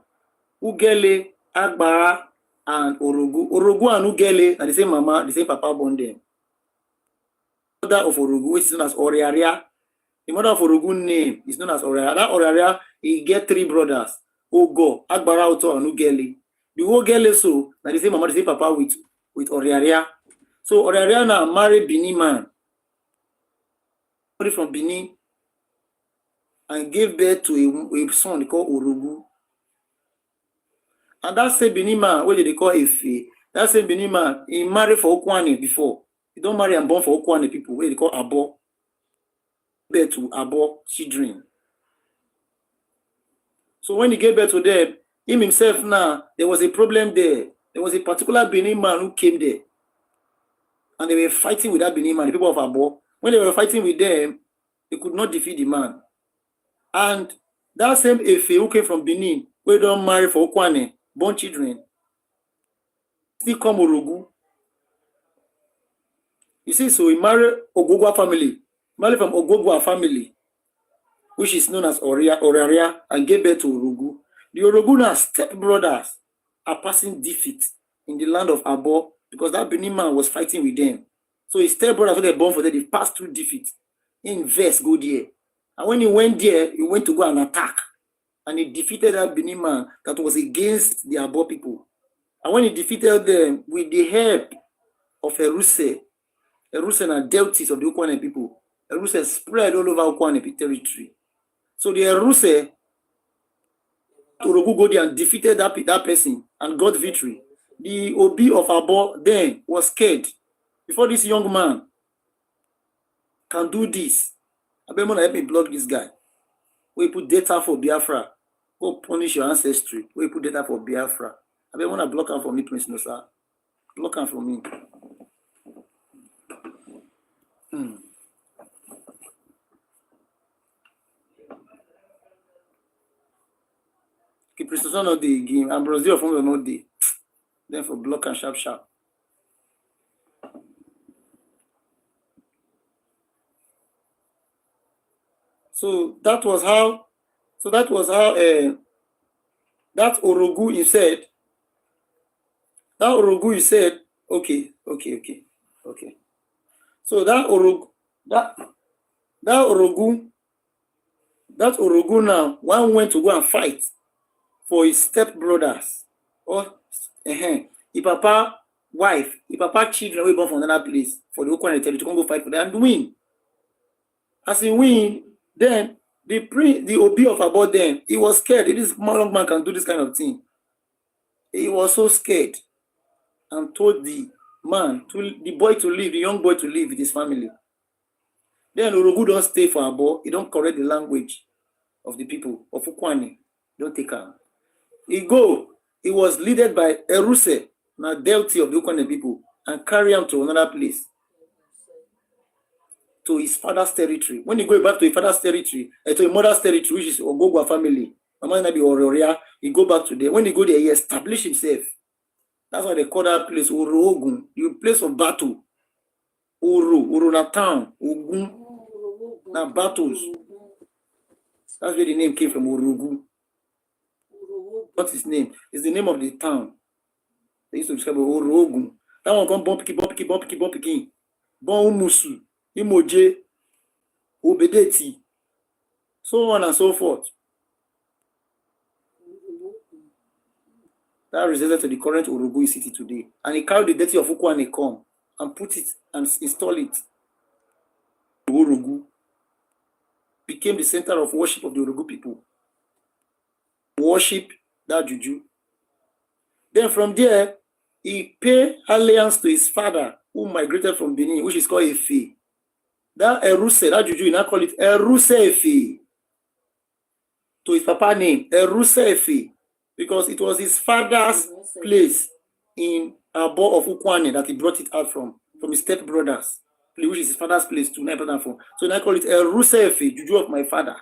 S1: Ugele, Agbara, and Orogu. Orogu and Ugele are the same mama, the same papa born them. The mother of Orogu, which is known as Oriaria. The mother of Orogu name is known as Oriaria. That Oriaria, he get 3 brothers. Ogo, Agbara, Oto, and Ugele. The Ugele so, na the same mama, the same papa with Oriaria. So Oriaria now married Benin man. From Benin and gave birth to a son called Orogu. And that same Benin man, what they call Efe, that same Benin man, he married for Okwane before. He don't marry and born for Okwane people, what they call Abo. Birth to Abo children. So when he gave birth to them, him himself now, there was a problem there. There was a particular Benin man who came there. And they were fighting with that Benin man, the people of Abo. When they were fighting with them, they could not defeat the man. And that same Efe who came from Benin, who don't marry for Okwane, born children, still come Orogu. You see, so he married Ogogwa family, married from Ogogwa family, which is known as Oraria, and gave birth to Orogu. The Orogu now stepbrothers are passing defeat in the land of Abo because that Benin man was fighting with them. So his stepbrothers, when they born for them, they passed through defeat. In verse, go there. And when he went there, he went to go and attack. And he defeated that Benin man that was against the Abo people. And when he defeated them with the help of Eruse and Deltis of the Okwane people, Eruse spread all over Okwane territory. So the Eruse, Orogu go there and defeated that person and got victory. the Obi of Abo then was scared. Before this young man can do this, I bet want to help me block this guy. We put data for Biafra. Go punish your ancestry. We put data for Biafra. I bet want to block him for me, Prince Nosa. Block him for me. Prince Nosa not the game. And Brazil from not the. Then for block and sharp. So that was how that Urobo he said. That Urobo he said, okay. So that Urobo now one went to go and fight for his stepbrothers or his papa wife, his papa children we born from another place for the Okwane territory to come go fight for them and win. As he win, then the Obi of Abo then he was scared. This young man can do this kind of thing. He was so scared and told the young boy to leave with his family. Then Urobo don't stay for Abo. He don't correct the language of the people of Ukwane. Don't take her. He was led by Eruse, now deity of the Ukwane people, and carry him to another place, to his father's territory. When he go back to his father's territory, to his mother's territory, which is Ogogwa family, Mama Nabi Ororia, he go back to there. When he go there, he establish himself. That's why they call that place Urobo, the place of battle. Uru na town, Ogun, na battles. That's where the name came from, Urobo. What's his name? It's the name of the town. They used to describe Urobo. That one come bomb piki. Bon Umusu, Imoje, Obedeti, so on and so forth. That resulted to the current Urobo city today. And he carried the deity of Ukwane come and put it and install it. Urobo became the center of worship of the Urobo people. Worship that juju. Then from there, he paid alliance to his father, who migrated from Benin, which is called Efe. That Eruse, that juju, you now call it Eruse Efe. To his papa name, Eruse Efe. Because it was his father's place in Abo of Ukwane that he brought it out from his stepbrothers, which is his father's place to from. So now I call it Eruse Efe, juju of my father.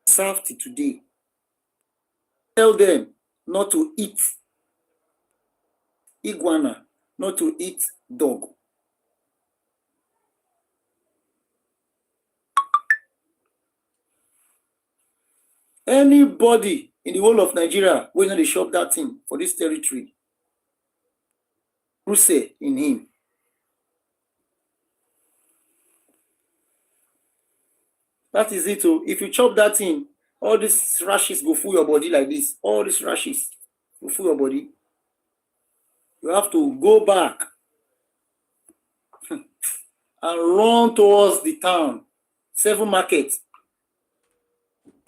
S1: Served it today. Tell them not to eat iguana, not to eat dog. Anybody in the whole of Nigeria will not shop that thing for this territory. Who say in him? That is it. Oh. If you chop that thing, all these rashes go through your body like this. All these rashes go through your body. You have to go back and run towards the town. 7 market.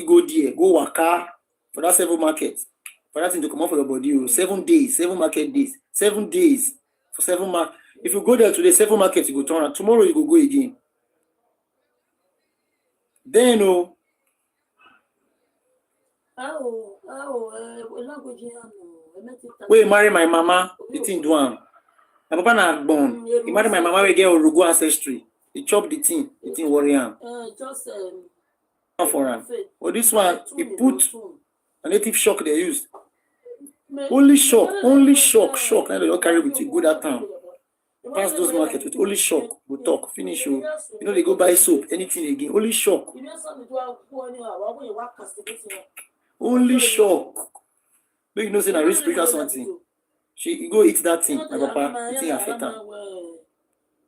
S1: Go there, go waka for that 7 market. For that thing to come out for your body. 7 days, 7 market days. 7 days for 7 market. If you go there today, 7 markets, you go turn around. Tomorrow you go again. Then we marry my mama, the thing do am. My papa na born. He marry my mama, we get Urobo ancestry. He chop the thing worry am. For him. But this one, he put a native shock they used. Only shock. Now they don't carry with you, go that town. Pass those markets with only shock. Go talk, finish you. You know, they go buy soap, anything again. Only shock. Only shock. But you know, say, I read spiritual something. She go eat that thing, my papa, the thing affect her.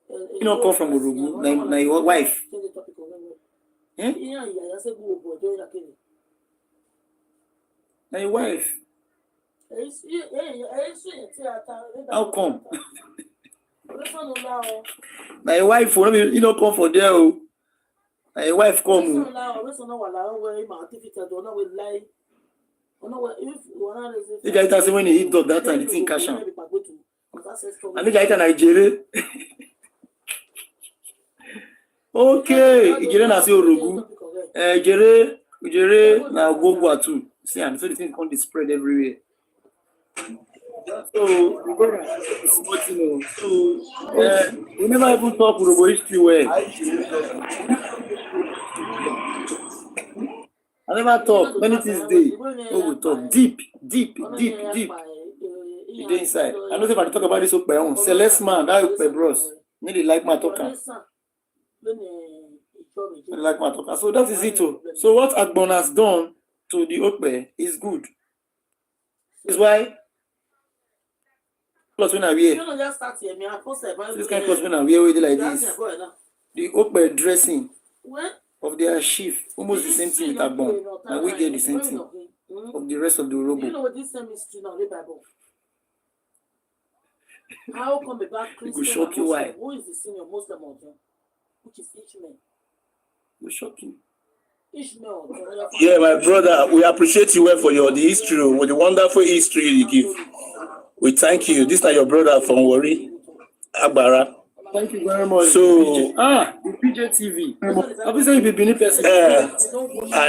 S1: You not come from Urobo, na your wife. Eh? Na your wife. How come? My wife, you don't come for there. My wife come. The guy say when he hit dog that time, the thing cash out. And the guy in Nigeria. Okay, Ijere na say Orogu. Ijere na Ogogwa too. See, and so the thing can't spread everywhere. So, we never even talk Urobo history well. I never talk. Many things dey. We talk deep. The day inside. I know if I talk about this Okpe own. Celeste man, that Okpe bros. They like my talker. They like my talker. So that is it. So what Agbon has done to the Okpe is good. That's why clothes when I wear. This kind of clothes when I wear like this. The Okpe dressing of their chief, almost the same thing with Agbon. And we get the same thing of the rest of the Urobo.
S2: You know what this same history now, the Bible? How come a black Christian?
S1: It will shock you why.
S2: Who is the senior Muslim of them? Which is Ishmael.
S1: It will shock you.
S2: Ishmael.
S3: Yeah, my brother, we appreciate you well for the history, with the wonderful history you give. We thank you. This is your brother from Wari, Agbara.
S1: Thank you very much.
S3: So,
S1: the PJ TV. Obviously, you've been a person.
S3: I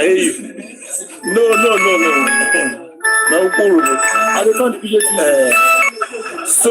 S3: hear you. No. No, Urobo.
S1: I don't know the PJ TV.
S3: So,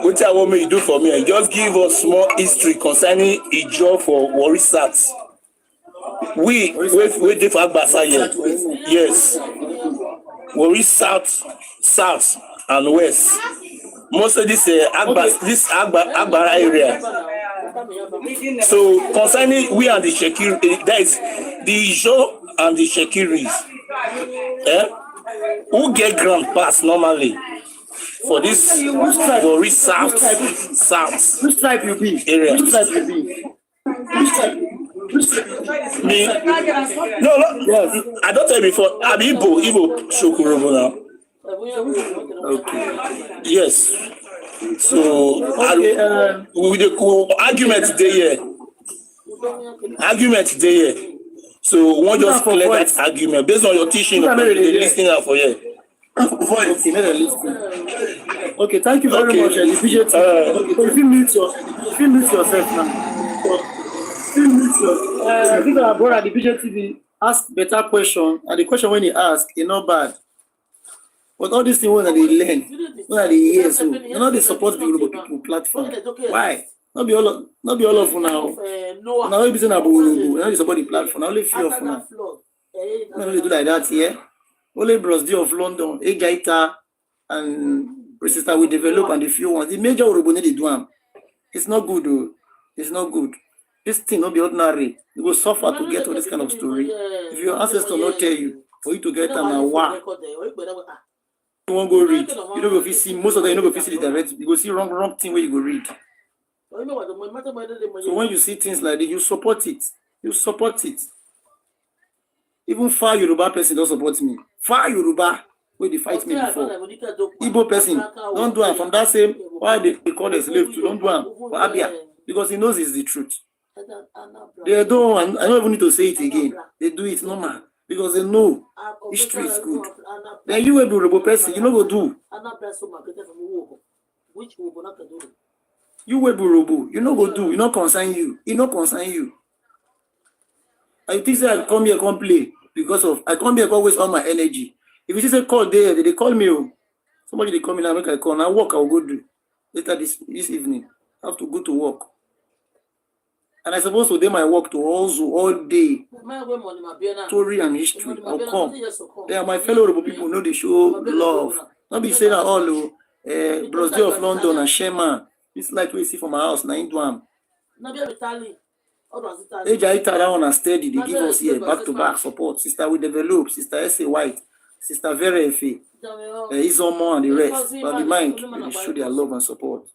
S3: what I want me to do for me, just give us small history concerning Ijo for Wari Sat. We did for Agbasa here. Yes. Wari South and West. Most of this Agbara area. So concerning we and the Shekiri, that is the Ijo and the Shekiris. Who get ground pass normally for this Wari South
S1: Which tribe you be?
S3: area?
S1: Which tribe you be?
S3: Me? No.
S1: Yes.
S3: I don't tell you before. I'm Igbo Shokurobo now.
S1: Okay.
S3: Yes. So
S1: Okay.
S3: with the argument today here. So we won't just clear that argument based on your teaching. They listening out for you.
S1: Okay, thank you very much. The PJ TV. If you mute yourself now. This our brother, the PJ TV, ask better question, and the question when he ask, it's not bad. But all these things when they learn, when they hear, so you know they support the Urobo people platform. Why? Not be all of you now. Now we be saying about Urobo. Now they support the platform. Now only few of you now. No, they do like that here. Only Bros D of London, Egaita, and Sister we develop and the few ones. The major Urobo need to do them. It's not good though. It's not good. This thing not be ordinary. You go suffer to get all this kind of story. If your ancestor not tell you, for you to get them and wow. You won't go read. You don't go see most of them. You don't go see the direct. You go see wrong thing where you go read. So when you see things like that, you support it. Even far Yoruba person don't support me. Far Yoruba where they fight me before. Igbo person don't do it from that same. Why they call the slave to don't do it for Abia because he knows it's the truth. They don't. I don't even need to say it again. They do it normal. Because they know history is good. Then you will be Urobo person, you know what do. You will be Urobo, you know what do, you not concern you. It not concern you. I think say I come here, come play because of I come here, come waste all my energy. If you say call there, they call me. Somebody they call me now, make I call. Now work I will go do later this evening. I have to go to work. And I supposed to do my work to also all day. Story and history. I'll come. They are my fellow Urobo people know they show love. Not be saying that all Bros D of London and Sherman. It's like we see from my house, 9 to Ejaita, that one is steady. They give us here back to back support. Sister We Develop, Sister S.A. White, Sister Vera Efe, Izomo and the rest. But the mind, they show their love and support.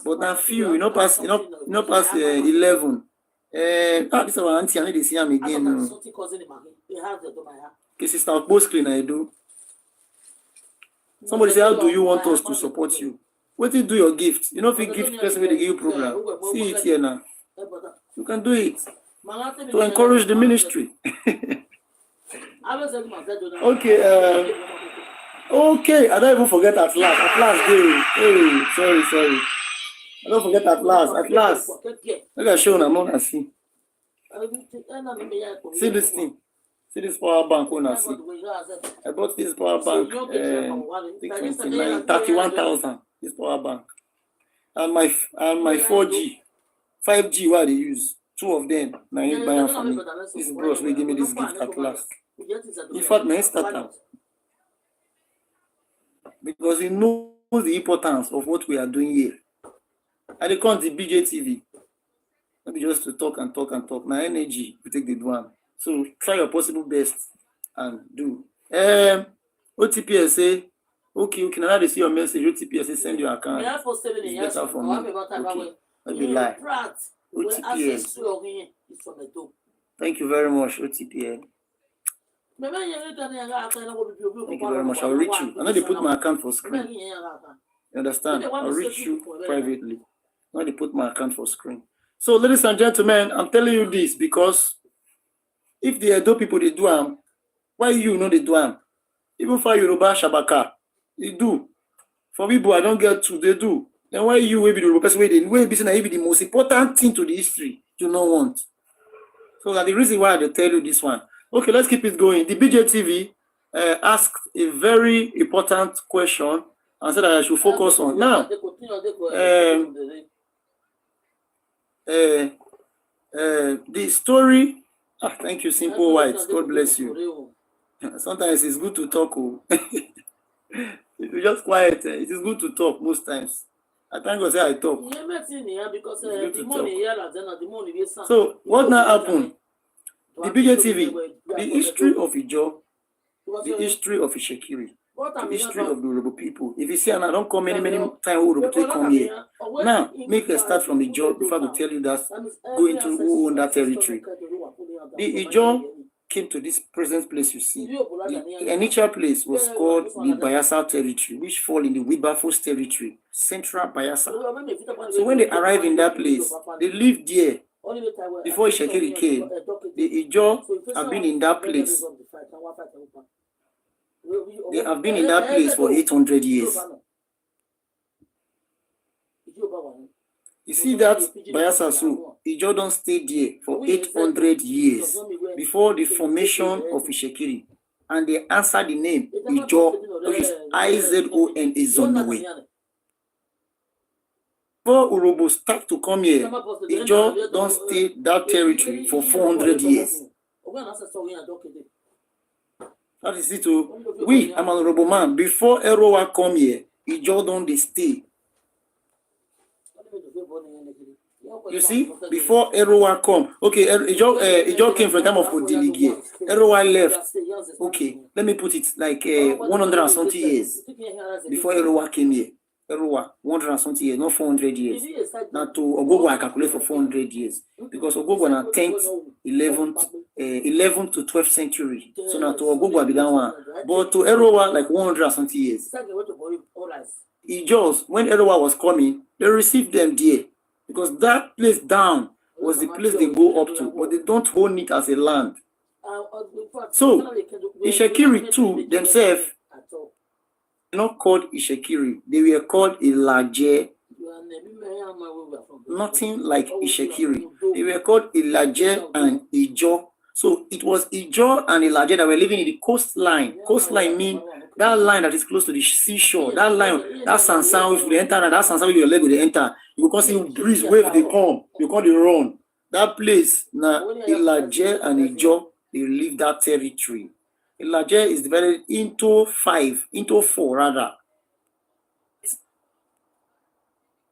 S1: But now few, pass 11. This is our auntie, I need to see him again. Okay, Sister Post Clean, I do. Somebody say, how do you want us to support you? What do you do your gift? You know, if you give person where they give you program, see it here now. You can do it to encourage the ministry. Okay, okay. I don't even forget at last. At last, hey, sorry. I don't forget at last. At last, let us show them. I see. See this thing. See this power bank. I see. I bought this power bank. 31,000. This power bank. And my 4G, 5G. What they use? 2 of them. Now you buy them for me. This bros will give me this gift at last. In fact, my start out because he knows the importance of what we are doing here. I dey come the BJTV. Maybe just to talk and talk and talk. Now energy, we take the one. So try your possible best and do. OTPS say, okay, now they see your message. OTPS say send your account. It's better for me. Okay, let me lie. OTPS. Thank you very much, OTPS. Thank you very much. I'll reach you. I know they put my account for screen. You understand? I'll reach you privately. I know they put my account for screen. So, ladies and gentlemen, I'm telling you this because if the Edo people they do them, why you know they do them? Even for Yoruba Shabaka, they do. For people I don't get to, they do. Then why you will be the person where they will be the most important thing to the history you don't want? So that's the reason why I tell you this one. Okay, let's keep it going. The BJTV asked a very important question and said that I should focus on. Now, the story. Thank you, Simple White. God bless you. Sometimes it's good to talk. If you're just quiet, it is good to talk most times. I thank God say I talk. So, what now happened? The BJTV, the history of Ijo, the history of Ishekiri, the history of the Urobo people. If you see, and I don't come many times Urobo people come here. Now, make a start from Ijo before I tell you that go into who own that territory. The Ijo came to this present place you see. The initial place was called the Bayelsa territory, which fall in the Wilberforce territory, central Bayelsa. So when they arrived in that place, they lived there. Before Ishekiri came, the Ijo have been in that place. They have been in that place for 800 years. You see that Bayelsa, so Ijo don't stay there for 800 years before the formation of Ishekiri. And they answer the name Ijo, which is I-Z-O-N, Izonwe. Before Urobo start to come here, Ijo don't stay that territory for 400 years. That is it. We, I'm an Urobo man. Before Erowa come here, Ijo don't stay. You see, before Erowa come, okay, Ijo came from the time of Odiligie. Erowa left. Okay, let me put it like 100 and something years before Erowa came here. Erowa, 100 and something years, not 400 years. Now to Ogogo, I calculate for 400 years because Ogogo na 10th, 11th to 12th century. So now to Ogogo, I be that one. But to Erowa, like 100 and something years. Ijos, when Erowa was coming, they received them there because that place down was the place they go up to, but they don't own it as a land. So Ishekiri too themselves not called Ishekiri, they were called Ilaje. Nothing like Ishekiri. They were called Ilaje and Ijo. So it was Ijo and Ilaje that were living in the coastline. Coastline means that line that is close to the seashore. That line, that sansan, if you enter, that sansan with your leg will enter. You can see breeze, wave they come. You can't run. That place, now Ilaje and Ijo, they leave that territory. Ilaje is divided into 4 rather.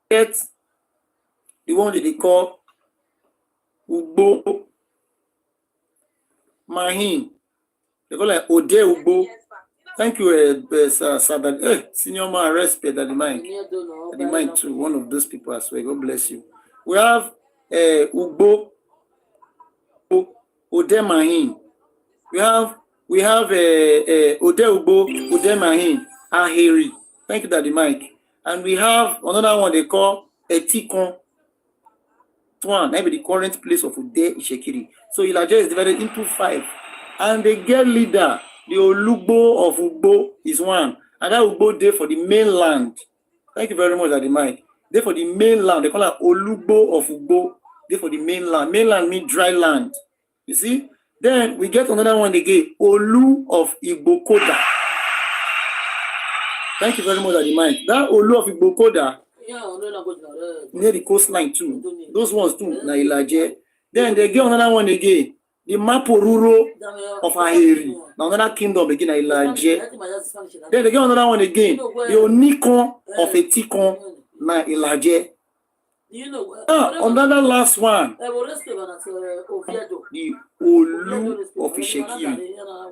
S1: It's the one that they call Ugbo, Mahin. They call it Ode Ugbo. Thank you, Sir. Senior man, respect at the mic. At the mic too, one of those people as well. God bless you. We have Ugbo, Ode Mahin. We have Ode Ugbo, Ode Mahin, Aheri. Thank you, Daddy Mike. And we have another one they call Etikon. One, maybe the current place of Ude Ishekiri. So Ilaje is divided into 5. And the girl leader, the Olugbo of Ugbo, is one. And that Ugbo there for the mainland. Thank you very much, Daddy Mike. There for the mainland. They call it Olugbo of Ugbo. There for the mainland. Mainland means dry land. You see? Then we get another one again, Olu of Igbokoda. Thank you very much, Daddy Mike. That Olu of Igbokoda, near the coastline too. Those ones too, na Ilaje. Then they get another one again, the Maporuro of Aheri. Now another kingdom again, na Ilaje. Then they get another one again, the Onikon of Etikon, na Ilaje. Another last one, the Olu of Ishekiri.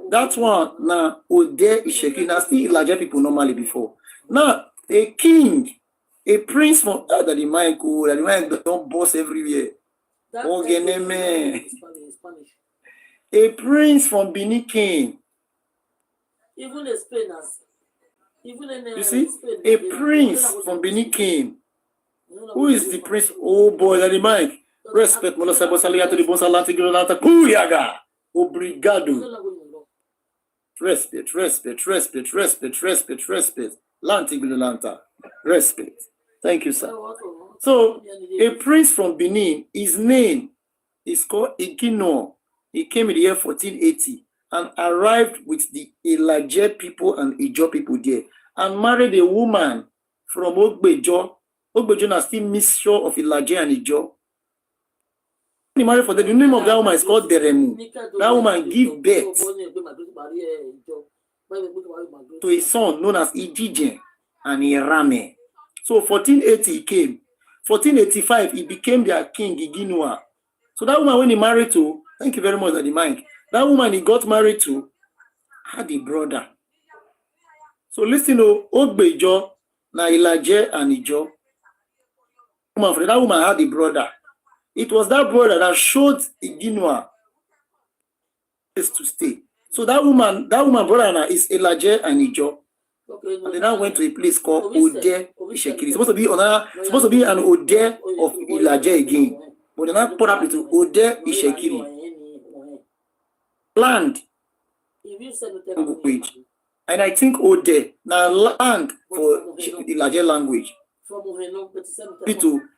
S1: That one, na Ode Ishekiri. Now still Ilaje people normally before. Now a king, a prince from Daddy Mike don't boss everywhere. A prince from Benin came.
S2: Even the Spainers. Even in
S1: you see, a prince from Benin came. Who is the prince? Oh boy, Daddy Mike. Respect, Molosebo Salia to the Bonsalante Granata. Kuyaga. Obrigado. Respect. Lantigulanta. Respect. Thank you, sir. So, a prince from Benin, his name is called Ikino. He came in the year 1480 and arrived with the Ilaje people and Ijo people there and married a woman from Ogbejo. Ogbejo is still mixture of Ilaje and Ijo. He married for the name of that woman is called Deremu. That woman gave birth to a son known as Ijijen and Irame. So 1480 he came. 1485 he became their king, Iginua. So that woman when he married to, thank you very much, Daddy Mike. That woman he got married to had a brother. So listen to Ogbejo, na Ilaje and Ijo. That woman had a brother. It was that brother that showed Iginua place to stay. So that woman brother is Ilaje and Ijo. Okay, and they now went to a place called Ode Ishekiri. It's supposed to be an Ode of Ilaje again. But they now put up into Ode Ishekiri. Land. Language. And I think Ode, now land for Ilaje language.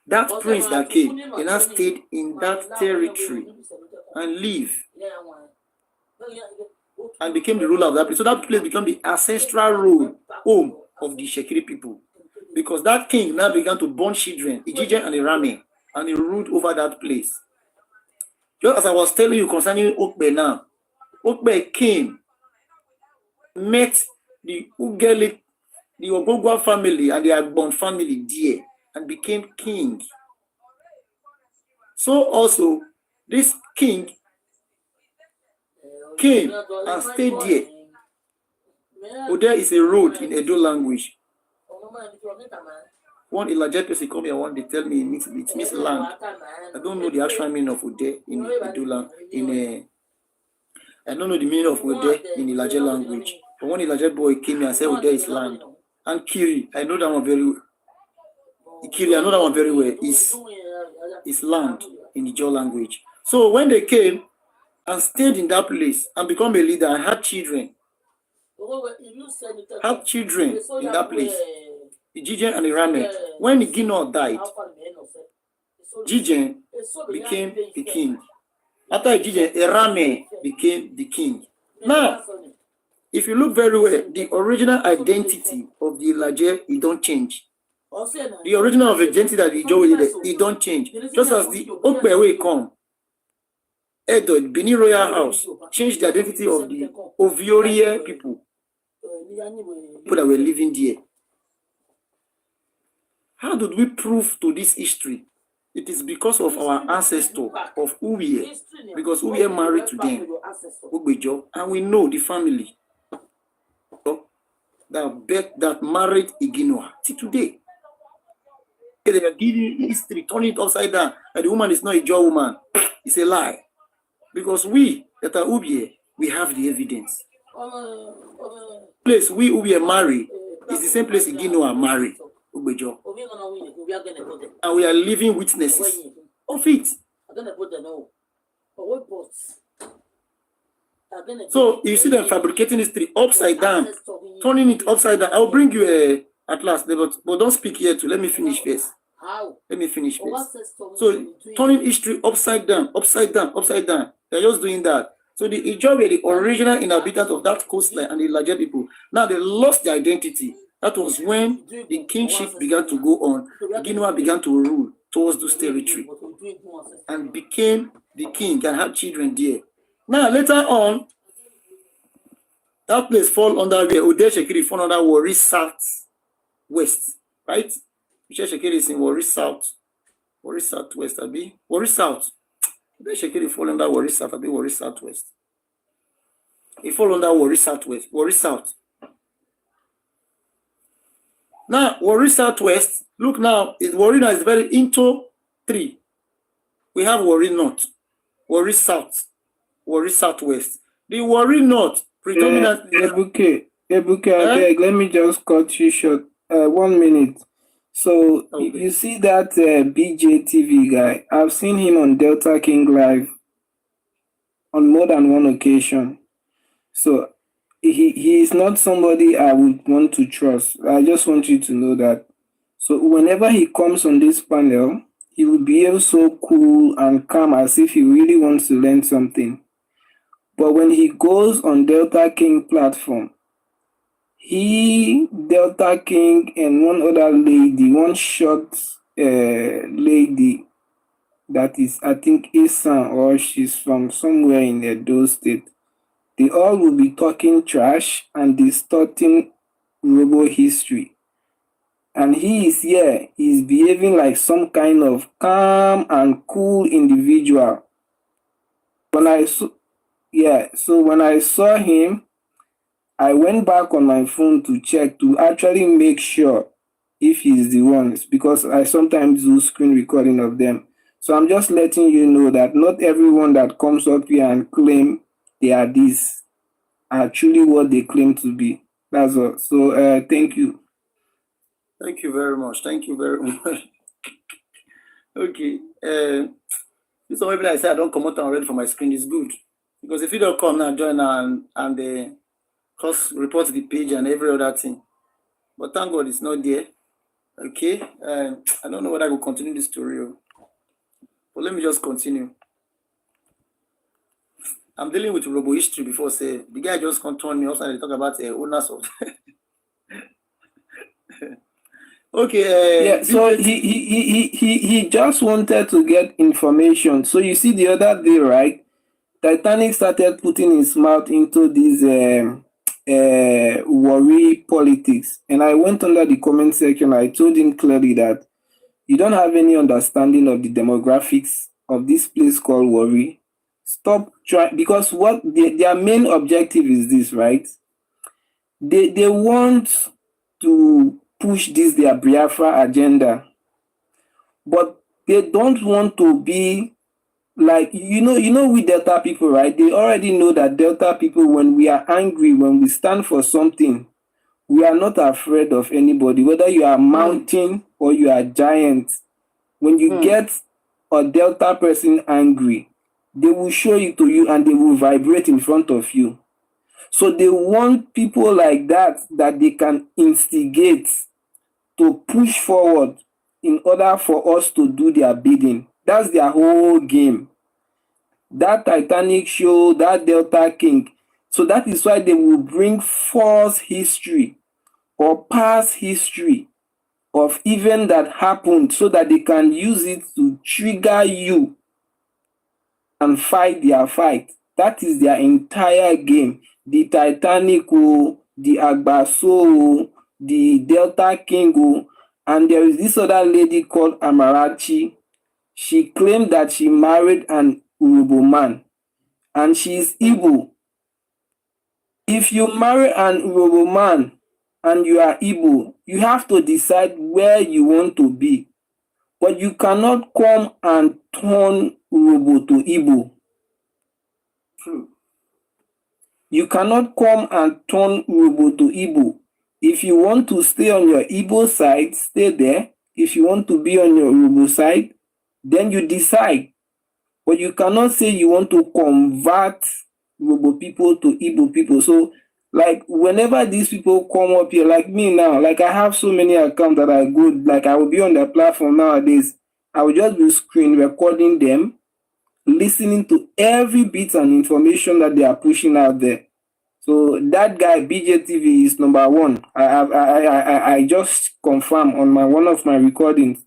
S1: That prince that came, he now stayed in that territory and lived and became the ruler of that place. So that place became the ancestral home of the Shekiri people. Because that king now began to born children, Ijijen and Irame, and he ruled over that place. Just as I was telling you concerning Okbe now, Okbe came, met the Ugeli, the Ogogwa family and the Agbon family there, and became king. So also, this king came and stayed there. Ode is a road in Edo language. One Ilaje person come here one day tell me it means land. I don't know the actual meaning of Ode in Edo language. I don't know the meaning of Ode in Ilaje language. But one Ilaje boy came here and said Ode is land. And Kiri, I know that one very well. Kiri, I know that one very well. Is land in Ijo language. So when they came and stayed in that place and become a leader and had children in that place, Ijijen and Irame. When Igino died, Ijijen became the king. After Ijijen, Irame became the king. Now, if you look very well, the original identity of the Ilaje, it don't change. The original of identity that the Ijo it don't change. Just as the Okbewe come, Edo, Benin Royal House, changed the identity of the Oviorie people that were living there. How did we prove to this history It is because of our ancestor of Uwie, because Uwie married to them, Ugbejo, and we know the family that married Iginoa till today. They are giving history, turning it upside down, and the woman is not a Jaw woman. It's a lie. Because we that are Ubie, we have the evidence. Place we Ubie marry is the same place Iginoa marry Ugbejo. And we are living witnesses of it. So you see them fabricating history upside down, turning it upside down. I'll bring you a at last, but don't speak here too. Let me finish first. Let me finish first. So turning history upside down, upside down, upside down. They're just doing that. So the Ijaw were the original inhabitants of that coastline and the larger people. Now they lost their identity. That was when the kingship began to go on. Guinea began to rule towards this territory and became the king and had children there. Now later on, that place fall under the Ode Shekiri fall under Warri South West, right? Ode Shekiri is in Warri South West, abi Warri South. Ode Shekiri fall under Warri South, abi Warri South West. It fall under Warri South West, Warri South. Now Warri South West. Look now, Warri now is very into three. We have Warri North, Warri South, Warri Southwest. The Warri North predominantly.
S4: Ebuke, let me just cut you short. 1 minute. So okay. You see that BJTV guy? I've seen him on Delta King Live on more than one occasion. So he is not somebody I would want to trust. I just want you to know that. So whenever he comes on this panel, he will behave so cool and calm as if he really wants to learn something. But when he goes on Delta King platform, he, Delta King, and one other lady, one short lady that is, I think, Esan, or she's from somewhere in Edo State, they all will be talking trash and distorting Urobo history. And he is here, he's behaving like some kind of calm and cool individual. When I saw him, I went back on my phone to check to actually make sure if he's the one, because I sometimes do screen recording of them. So I'm just letting you know that not everyone that comes up here and claim they are this are truly what they claim to be. That's all. So thank you.
S1: Thank you very much. Thank you very much. Okay. This one people I say I don't come out already for my screen is good. Because if you don't come now, join and cross report the page and every other thing. But thank God it's not there. Okay. I don't know whether I will continue this story. But let me just continue. I'm dealing with Urobo history before, say the guy just can't turn me off and they talk about owners of okay.
S4: So he just wanted to get information. So you see the other day, right? Titanic started putting his mouth into this Warri politics. And I went under the comment section. I told him clearly that you don't have any understanding of the demographics of this place called Warri. Stop trying, because what their main objective is this, right? They want to push this their Biafra agenda, but they don't want to be like, you know, we Delta people, right? They already know that Delta people, when we are angry, when we stand for something, we are not afraid of anybody, whether you are mountain or you are giant. When you get a Delta person angry, they will show it to you and they will vibrate in front of you. So they want people like that they can instigate to push forward in order for us to do their bidding. That's their whole game. That Titanic show, that Delta King. So that is why they will bring false history or past history of event that happened so that they can use it to trigger you and fight their fight. That is their entire game. The Titanic, the Agbaso, the Delta King, and there is this other lady called Amarachi. She claimed that she married an Urobo man, and she is Igbo. If you marry an Urobo man and you are Igbo, you have to decide where you want to be. But you cannot come and turn Urobo to Igbo.
S1: True.
S4: You cannot come and turn Urobo to Igbo. If you want to stay on your Igbo side, stay there. If you want to be on your Urobo side, then you decide. But you cannot say you want to convert Urobo people to Igbo people. So, like, whenever these people come up here, like me now, like I have so many accounts that I go, like I will be on the platform nowadays. I will just be screen recording them, listening to every bit and information that they are pushing out there. So that guy BJTV is number one. I just confirm on one of my recordings.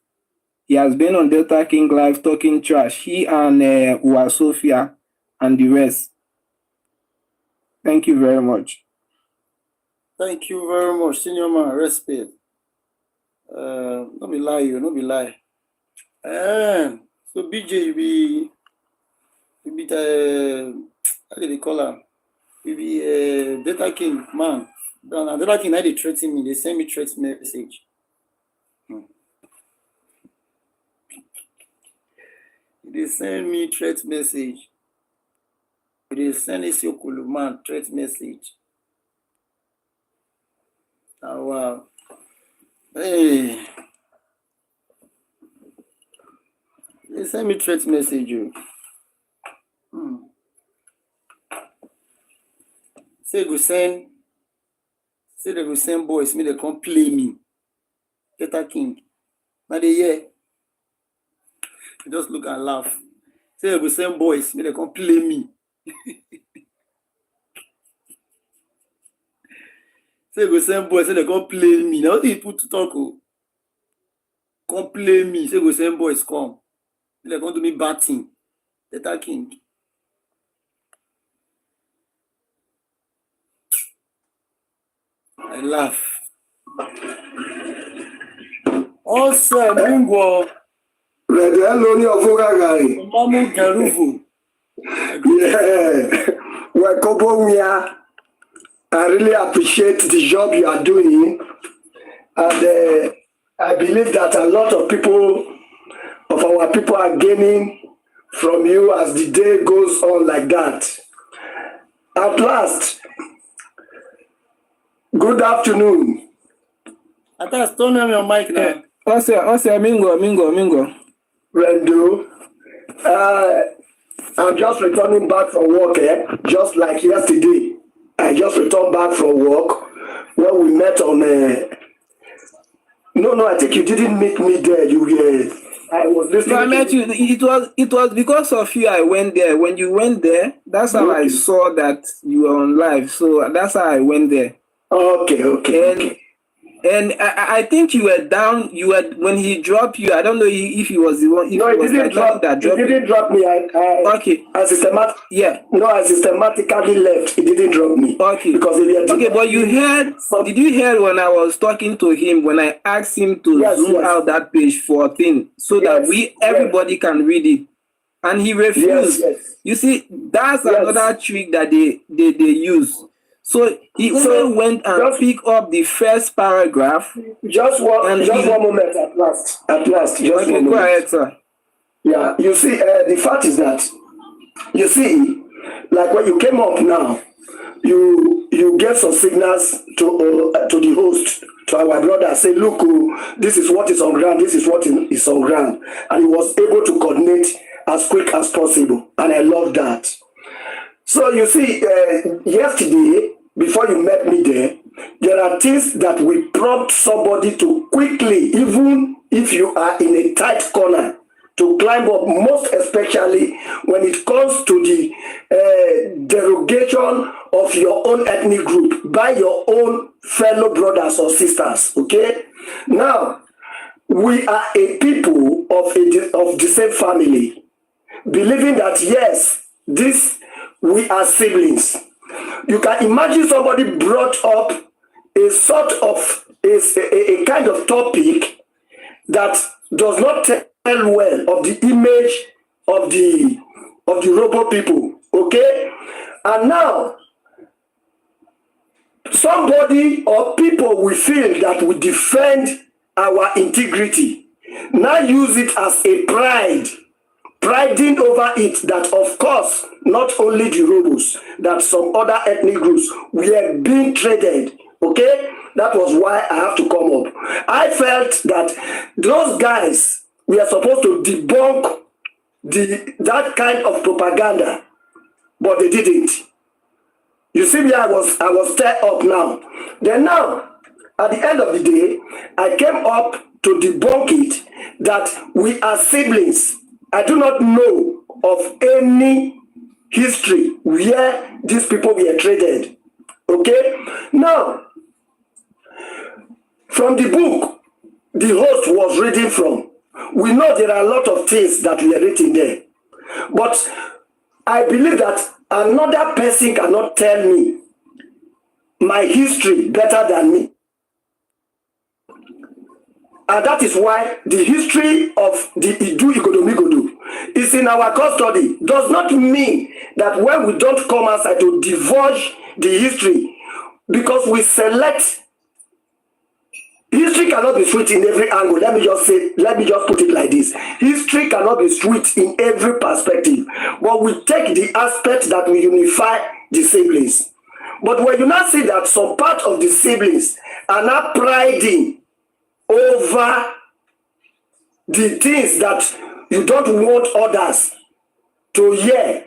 S4: He has been on Delta King Live talking trash. He and Uwa Sophia and the rest. Thank you very much.
S1: Thank you very much, senior man. Respect. Not be lie, you, not be lie. So BJ, you be the how do they call him? You be Delta King man. Delta King, now they threaten me. They send me threat message. They send me threat message. They send this Yokulu man threat message. Oh wow. Hey. They send me threat message. You. Say they go send boys, me they come play me. Delta King. Now they hear. Just look and laugh. Say they go send boys, me they come play me. Say they go send boys, say they come play me. Now what do you put to talk? Come play me. Say they go send boys come. They come to me batting. Delta King. I laugh. Also, Mingo. Mamu Garuvu.
S5: Yeah. Well, Kobomia, I really appreciate the job you are doing. And I believe that a lot of our people are gaining from you as the day goes on like that. At last, good afternoon.
S1: At last, turn on your mic now.
S4: Mingo.
S5: Rendo. I'm just returning back from work, just like yesterday. I just returned back from work when we met on. No, I think you didn't meet me there. I was listening.
S4: No, I met you. It was because of you I went there. When you went there, that's how I saw that you were on live. So that's how I went there.
S5: Okay.
S4: And I think you were down. You were when he dropped you. I don't know if he was the one.
S5: No, he didn't drop. He didn't drop me.
S4: Okay.
S5: I systematically left. He didn't drop me.
S4: Okay.
S5: Because
S4: okay, but you heard? Did you hear when I was talking to him? When I asked him to zoom out that page for a thing so that everybody can read it, and he refused.
S5: Yes.
S4: You see, that's another trick that they use. So he only went and picked up the first paragraph.
S5: Just one moment at last. Just one moment.
S4: Go ahead, sir.
S5: Yeah, you see, the fact is that, you see, like when you came up now, you get some signals to the host, to our brother, say, look, this is what is on ground, this is what is on ground. And he was able to coordinate as quick as possible. And I love that. So you see, yesterday, before you met me there are things that will prompt somebody to quickly, even if you are in a tight corner, to climb up, most especially when it comes to the derogation of your own ethnic group by your own fellow brothers or sisters, okay? Now, we are a people of the same family, believing that, yes, we are siblings. You can imagine somebody brought up a kind of topic that does not tell well of the image of the Urobo people, okay? And now, somebody or people will feel that we defend our integrity, now use it as a priding over it that, of course, not only the Urobos, that some other ethnic groups were being traded, okay? That was why I have to come up. I felt that those guys were supposed to debunk that kind of propaganda, but they didn't. You see me, I was stirred up now. Then now, at the end of the day, I came up to debunk it that we are siblings. I do not know of any history where these people were traded. Okay? Now, from the book the host was reading from, we know there are a lot of things that we are written there. But I believe that another person cannot tell me my history better than me. And that is why the history of the Idu Igodomigodo is in our custody. Does not mean that when we don't come outside to divulge the history, because we select. History cannot be sweet in every angle. Let me just put it like this. History cannot be sweet in every perspective. But we take the aspect that we unify the siblings. But when you now see that some part of the siblings are now priding over the things that you don't want others to hear,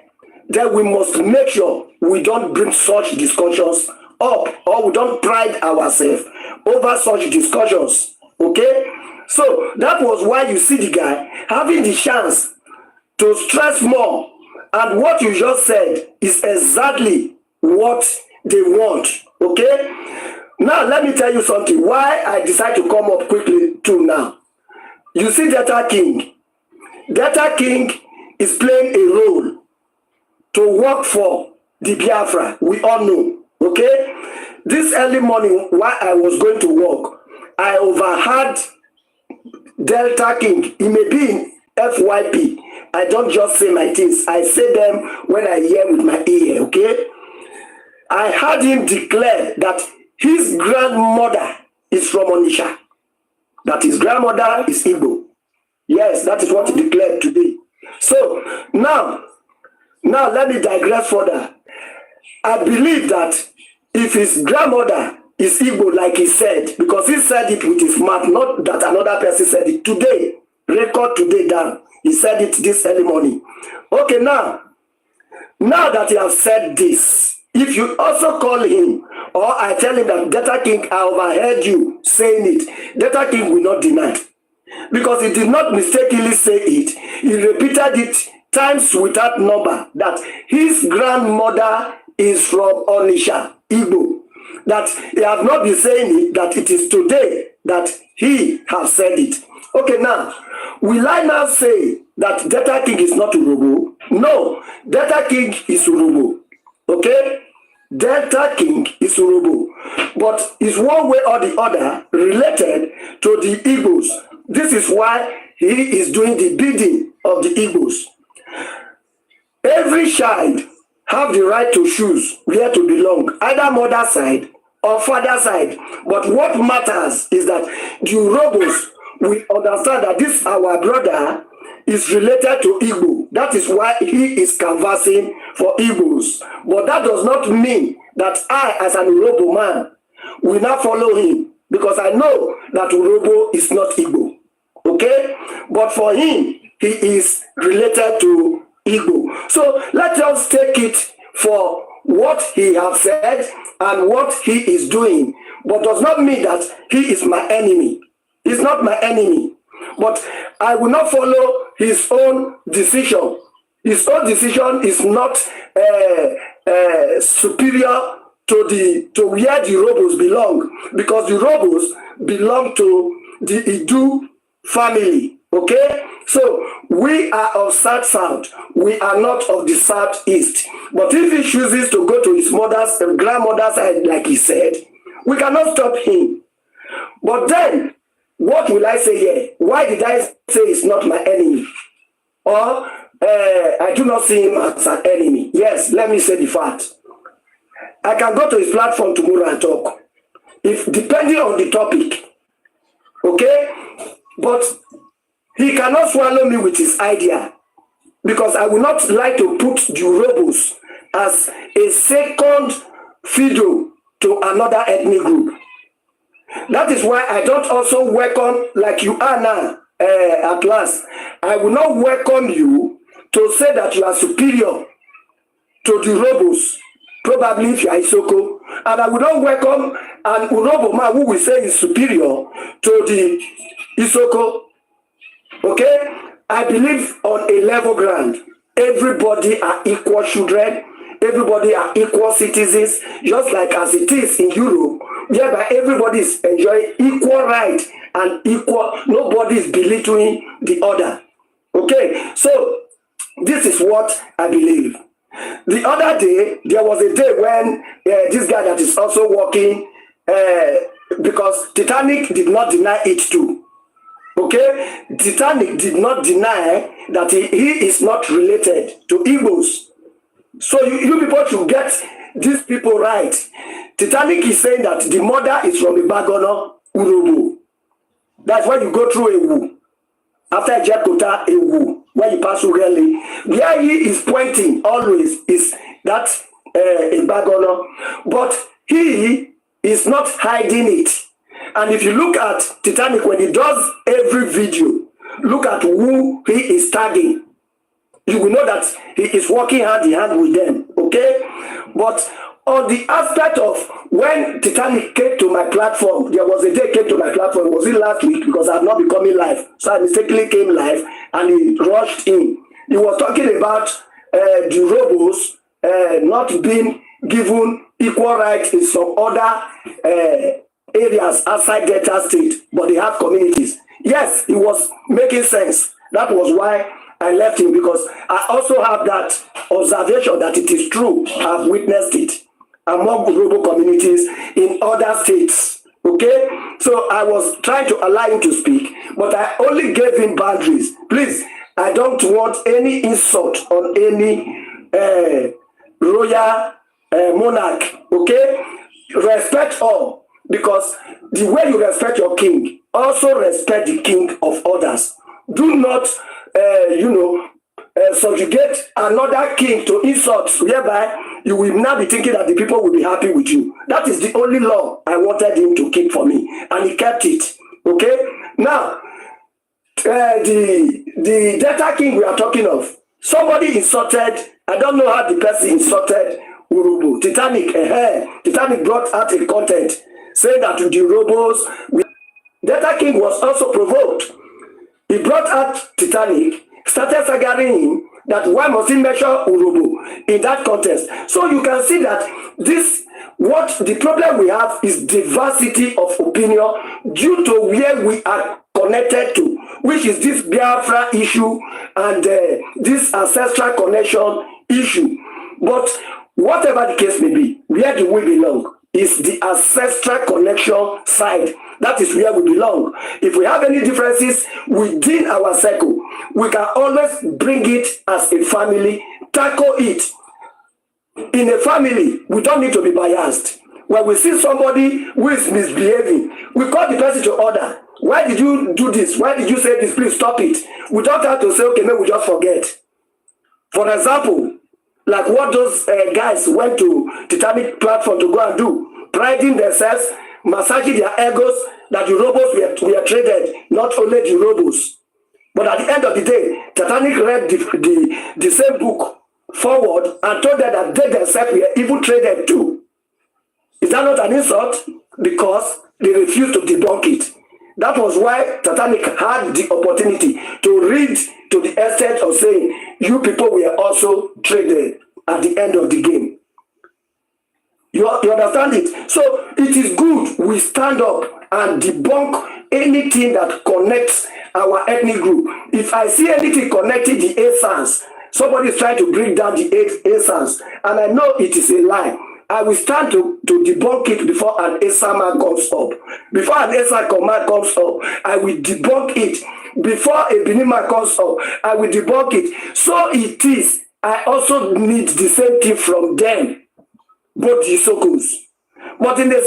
S5: then we must make sure we don't bring such discussions up, or we don't pride ourselves over such discussions. Okay? So that was why you see the guy having the chance to stress more. And what you just said is exactly what they want. Okay? Now let me tell you something. Why I decide to come up quickly too now. You see Delta King. Delta King is playing a role to work for the Biafra. We all know. Okay? This early morning, while I was going to work, I overheard Delta King. He may be in FYP. I don't just say my things. I say them when I hear with my ear, okay? I heard him declare that his grandmother is from Onitsha. That his grandmother is Igbo. Yes, that is what he declared today. So, now let me digress further. I believe that if his grandmother is Igbo, like he said, because he said it with his mouth, not that another person said it today, record today down. He said it this early morning. Okay, now that he has said this, if you also call him, or I tell him that Delta King, I overheard you saying it, Delta King will not deny. Because he did not mistakenly say it. He repeated it times without number, that his grandmother is from Onitsha, Igbo. That he has not been saying it, that it is today that he has said it. Okay, now, will I now say that Delta King is not Urobo? No, Delta King is Urobo. Okay? Delta King is Urobo. But is one way or the other related to the Igbos. This is why he is doing the bidding of the Igbos. Every child have the right to choose where to belong, either mother side or father side. But what matters is that the Urobos will understand that this our brother is related to Igbo. That is why he is canvassing for Igbos. But that does not mean that I, as an Urobo man, will not follow him, because I know that Urobo is not Igbo. Okay? But for him, he is related to Igbo. So let us take it for what he has said and what he is doing. But does not mean that he is my enemy. He's not my enemy. But I will not follow his own decision. His own decision is not superior to where the Urobos belong, because the Urobos belong to the Idu family. Okay, so we are of South. We are not of the Southeast. But if he chooses to go to his mother's and grandmother's side, like he said, we cannot stop him. But then what will I say here? Why did I say it's not my enemy? Or I do not see him as an enemy? Yes, let me say the fact. I can go to his platform tomorrow and talk. If depending on the topic, okay? But he cannot swallow me with his idea, because I will not like to put the Urobos as a second fiddle to another ethnic group. That is why I don't also welcome, like you are now, at last. I will not welcome you to say that you are superior to the Urobos, probably if you are Isoko. And I will not welcome an Urobo man who will say is superior to the Isoko. Okay? I believe on a level ground. Everybody are equal children. Everybody are equal citizens, just like as it is in Europe, whereby everybody is enjoying equal right and equal, nobody is belittling the other. Okay, so this is what I believe. The other day, there was a day when this guy that is also working, because Titanic did not deny it too. Okay, Titanic did not deny that he is not related to Igbos. So you people should get these people right. Titanic is saying that the mother is from Ibagono, Urobo. That's why you go through a woo. After Jakota, a woo. When you pass through really. Where he is pointing always is that Ibagono. But he is not hiding it. And if you look at Titanic, when he does every video, look at who he is tagging. You will know that he is working hand in hand with them, okay? But on the aspect of when Titanic came to my platform, there was a day came to my platform, was it last week? Because I have not been coming live. So I mistakenly came live and he rushed in. He was talking about the Urobos not being given equal rights in some other areas outside Delta State, but they have communities. Yes, he was making sense. That was why I left him, because I also have that observation that it is true. I've witnessed it among Urobo communities in other states. Okay? So I was trying to allow him to speak, but I only gave him boundaries. Please, I don't want any insult on any royal monarch. Okay? Respect all, because the way you respect your king, also respect the king of others. Do not subjugate another king to insults, whereby you will now be thinking that the people will be happy with you. That is the only law I wanted him to keep for me, and he kept it. Okay? Now, the Delta King we are talking of, somebody insulted, I don't know how the person insulted Urobo. Titanic brought out a content saying that the Urobos, Delta King was also provoked. He brought out Titanic, started sagaring him that why must he measure Urobo in that context. So you can see that what the problem we have is diversity of opinion due to where we are connected to, which is this Biafra issue and this ancestral connection issue. But whatever the case may be, where do we belong is the ancestral connection side. That is where we belong. If we have any differences within our circle, we can always bring it as a family, tackle it. In a family, we don't need to be biased. When we see somebody who is misbehaving, we call the person to order. Why did you do this? Why did you say this? Please stop it. We don't have to say, okay, maybe we just forget. For example, like what those guys went to Titanic platform to go and do, priding themselves, massaging their egos, that the Urobos were traded, not only the Urobos. But at the end of the day, Titanic read the same book forward and told them that they themselves were even traded too. Is that not an insult? Because they refused to debunk it. That was why Titanic had the opportunity to read to the extent of saying, you people were also traded at the end of the game. You understand it? So it is good we stand up and debunk anything that connects our ethnic group. If I see anything connecting the Esans, somebody is trying to bring down the Esans, and I know it is a lie. I will stand to debunk it before an Esan man comes up. Before an Esan man comes up, I will debunk it. Before a Benin man comes up, I will debunk it. So it is. I also need the same thing from them, both the Isokos. But in a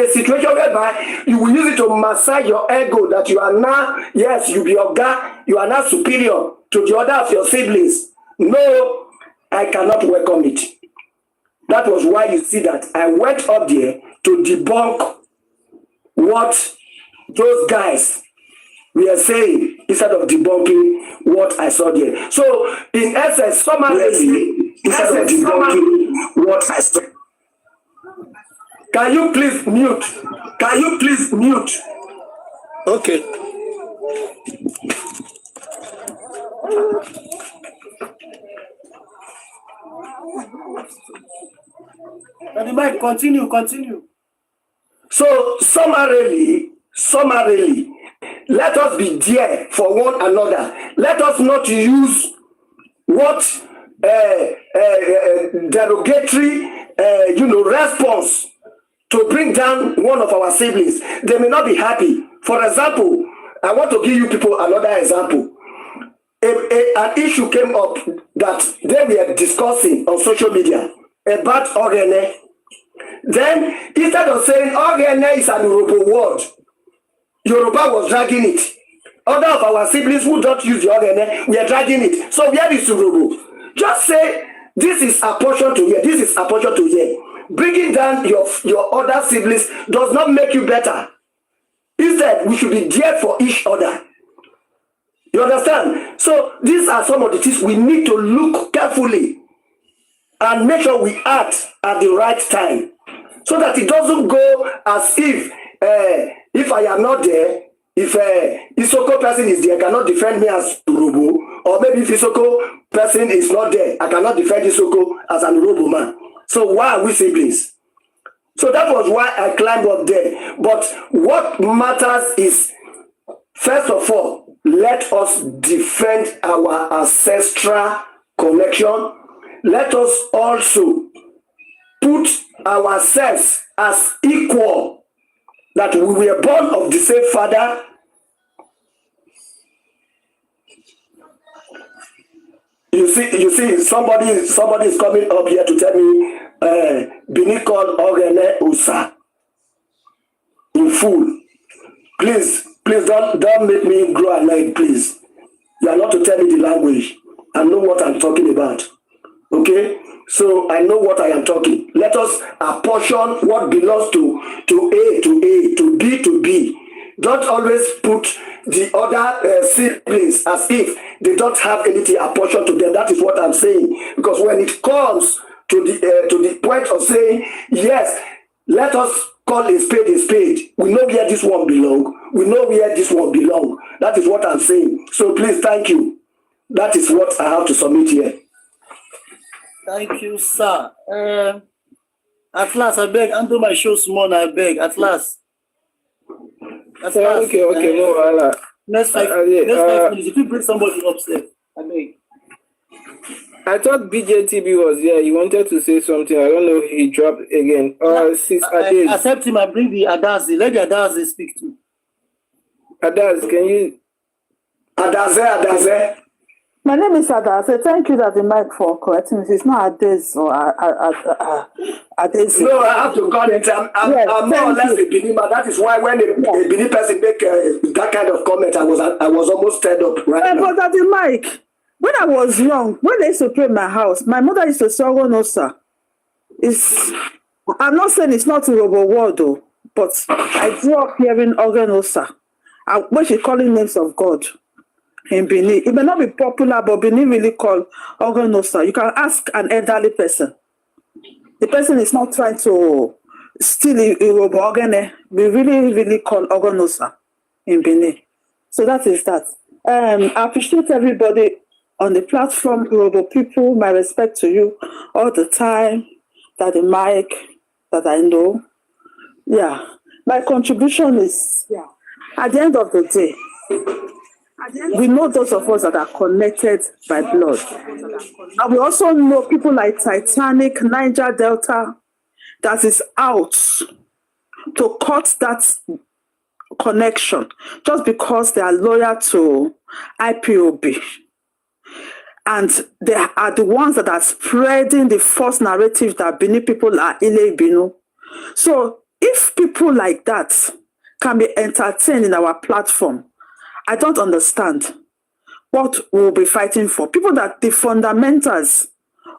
S5: situation whereby you will use it to massage your ego that you are now, yes, you be your guy, you are now superior to the other of your siblings. No, I cannot welcome it. That was why you see that I went up there to debunk what those guys were saying instead of debunking what I saw there. So, in essence, summarily, instead of debunking what I saw. Can you please mute? Can you please mute?
S3: Okay.
S1: Daddy Mike, continue.
S5: So, summarily, let us be there for one another. Let us not use what derogatory, response to bring down one of our siblings. They may not be happy. For example, I want to give you people another example. An issue came up that they were discussing on social media about Ogene. Then, instead of saying Ogene is an Urobo word, Yoruba was dragging it. Other of our siblings who don't use the Ogene, we are dragging it. So where is Urobo? Just say, this is a portion to here, this is a portion to here. Bringing down your other siblings does not make you better. Instead, we should be there for each other. You understand? So these are some of the things we need to look carefully and make sure we act at the right time, so that it doesn't go as if I am not there, if Isoko person is there, I cannot defend me as Urobo, or maybe if Isoko person is not there, I cannot defend Isoko as an Urobo man. So why are we siblings? So that was why I climbed up there. But what matters is, first of all, let us defend our ancestral connection. Let us also put ourselves as equal, that we were born of the same father. You see, somebody is coming up here to tell me, Bini called Ogene Usa in full. Please don't make me grow annoyed, please. You are not to tell me the language. I know what I'm talking about. Okay? So I know what I am talking. Let us apportion what belongs to A, to B, to B. Don't always put the other siblings as if they don't have anything apportioned to them. That is what I'm saying. Because when it comes to the point of saying, yes, let us call a spade. We know where this one belongs. We know where this one belongs. That is what I'm saying. So please, thank you. That is what I have to submit here.
S1: Thank you, sir. At last, I beg, undo my show small, I beg. At last.
S4: Okay, no,
S1: Next 5 minutes. If you bring somebody upstairs, I beg.
S4: I thought BJTB was here. He wanted to say something. I don't know if he dropped again.
S1: I accept him and bring the Adazi. Let the Adazi speak too.
S4: Adaz, can you?
S5: Adaze.
S2: My name is Adase. Thank you, Daddy Mike, for correcting me. It's not Ades or Ades.
S5: No, I have to call it. I'm more or less a Benin, but that is why when a Benin person make that kind of comment, I was almost stirred up right now.
S2: But Daddy Mike, when I was young, when they used to pray in my house, my mother used to say, "Oh no, sir." I'm not saying it's not a Urobo word though, but I grew up hearing Ogenosa, what she calling names of God. In Benin, it may not be popular, but Benin really call Ogenosa. You can ask an elderly person. The person is not trying to steal Urobo Ogene. We really call Ogenosa in Benin. So that is that. I appreciate everybody on the platform, Urobo people. My respect to you all the time. That the mic that I know. Yeah, my contribution is at the end of the day. We know those of us that are connected by blood. And we also know people like Titanic, Niger Delta, that is out to cut that connection just because they are loyal to IPOB. And they are the ones that are spreading the false narrative that Benin people are Ile Binu. So if people like that can be entertained in our platform, I don't understand what we'll be fighting for. People that the fundamentals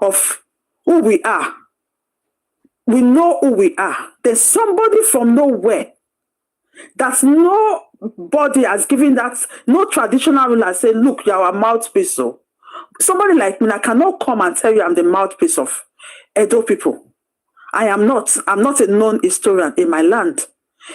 S2: of who we are, we know who we are. There's somebody from nowhere that nobody has given that, no traditional ruler say, look, you're our mouthpiece. So somebody like me, I cannot come and tell you I'm the mouthpiece of Edo people. I'm not a known historian in my land.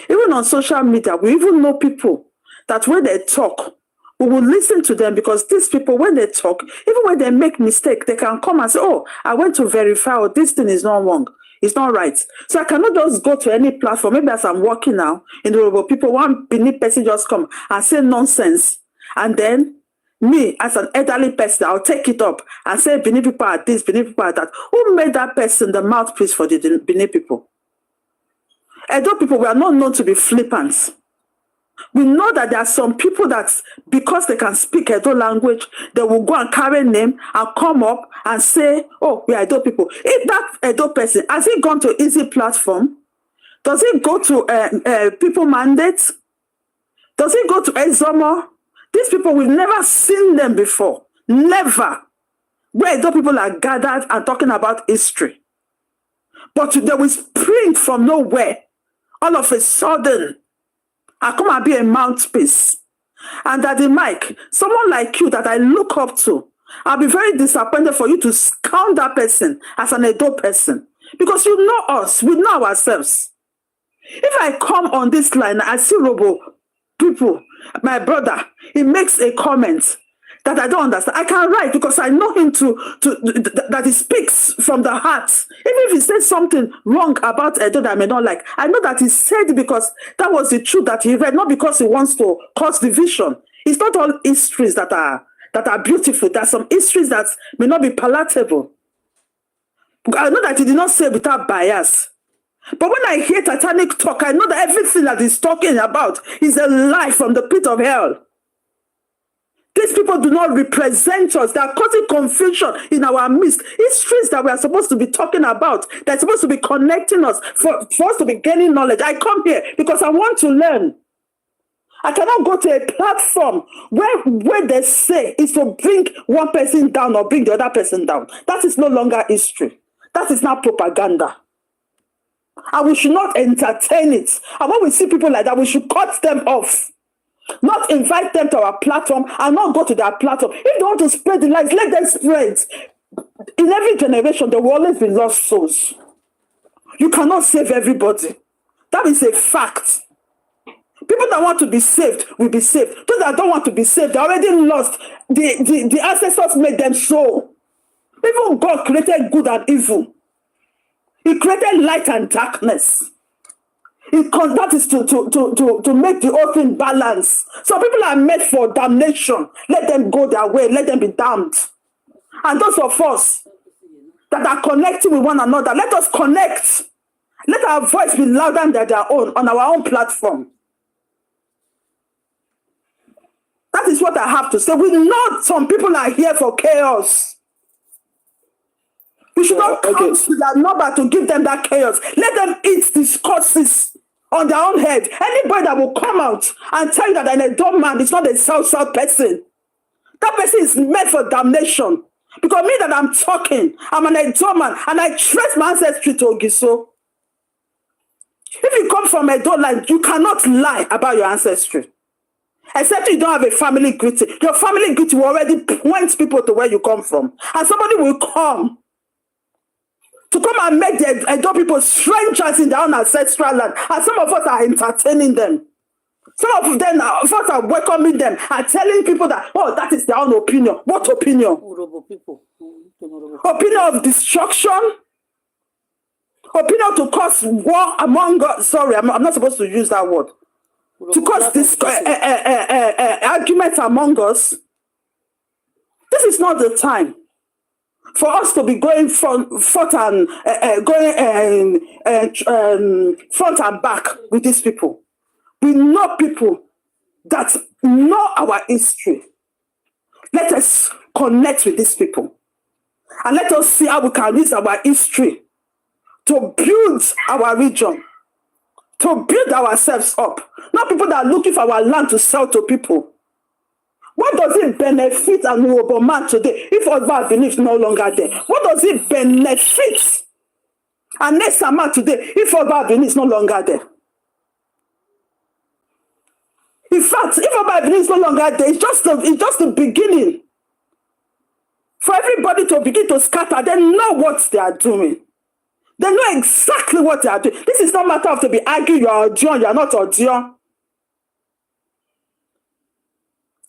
S2: Even on social media, we even know people that when they talk, we will listen to them, because these people, when they talk, even when they make mistake, they can come and say, oh, I went to verify, oh, this thing is not wrong. It's not right. So I cannot just go to any platform. Maybe as I'm working now in the Urobo, people, one Benin person just come and say nonsense. And then me, as an elderly person, I'll take it up and say Benin people are this, Benin people are that. Who made that person the mouthpiece for the Benin people? Edo people, we are not known to be flippant. We know that there are some people that, because they can speak Edo language, they will go and carry name and come up and say, oh, we are Edo people. If that Edo person, has he gone to Easy Platform? Does he go to People Mandate? Does he go to Ezomo? These people, we've never seen them before. Never. Where Edo people are gathered and talking about history. But they will spring from nowhere. All of a sudden, I come and be a mouthpiece. And Daddy Mike, someone like you that I look up to, I'll be very disappointed for you to count that person as an Edo person. Because you know us, we know ourselves. If I come on this line, I see Urobo people, my brother, he makes a comment that I don't understand. I can write because I know him that he speaks from the heart. Even if he says something wrong about Edo that I may not like, I know that he said because that was the truth that he read, not because he wants to cause division. It's not all histories that are beautiful. There are some histories that may not be palatable. I know that he did not say without bias. But when I hear Titanic talk, I know that everything that he's talking about is a lie from the pit of hell. These people do not represent us. They are causing confusion in our midst. Histories that we are supposed to be talking about, they're supposed to be connecting us, for us to be gaining knowledge. I come here because I want to learn. I cannot go to a platform where they say is to bring one person down or bring the other person down. That is no longer history. That is not propaganda. And we should not entertain it. And when we see people like that, we should cut them off. Not invite them to our platform and not go to their platform. If they want to spread the lies, let them spread. In every generation, there will always be lost souls. You cannot save everybody. That is a fact. People that want to be saved will be saved. Those that don't want to be saved, they're already lost. The ancestors made them so. Even God created good and evil. He created light and darkness. That is to make the whole thing balance. So people are made for damnation. Let them go their way. Let them be damned. And those of us that are connecting with one another, let us connect. Let our voice be louder than their own on our own platform. That is what I have to say. We know some people are here for chaos. We should not come to their number to give them that chaos. Let them eat discourses on their own head. Anybody that will come out and tell you that an Edo man is not a South person, that person is made for damnation. Because me that I'm talking, I'm an Edo man, and I trace my ancestry to Ogiso. If you come from Edo land, you cannot lie about your ancestry. Except you don't have a family greeting. Your family greeting will already point people to where you come from. And somebody will come to come and make the Edo people strangers in their own ancestral land. And some of us are entertaining them. Some of them are welcoming them and telling people that, oh, that is their own opinion. What opinion? Urobo people. Opinion of destruction? Opinion to cause war among God. Sorry, I'm not supposed to use that word. To cause this argument movement among us. This is not the time for us to be going front and front and back with these people. We know people that know our history. Let us connect with these people. And let us see how we can use our history to build our region, to build ourselves up. Not people that are looking for our land to sell to people. What does it benefit an Urobo man today if Oba Benin is no longer there? What does it benefit an Esan man today if Oba Benin is no longer there? In fact, if Oba Benin is no longer there, it's just the beginning. For everybody to begin to scatter, they know what they are doing. They know exactly what they are doing. This is not a matter of to be arguing, you are Odion, you are not Odion.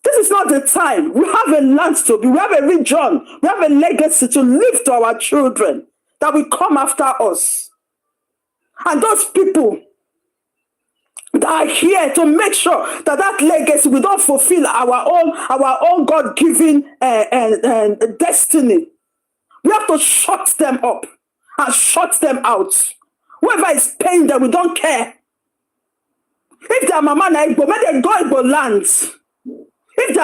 S2: This is not the time. We have a land to be, we have a region, we have a legacy to leave to our children that will come after us. And those people that are here to make sure that that legacy we don't fulfill our own God-given destiny. We have to shut them up and shut them out. Whoever is paying them, we don't care. If their mama na Igbo, may they go Igbo lands. If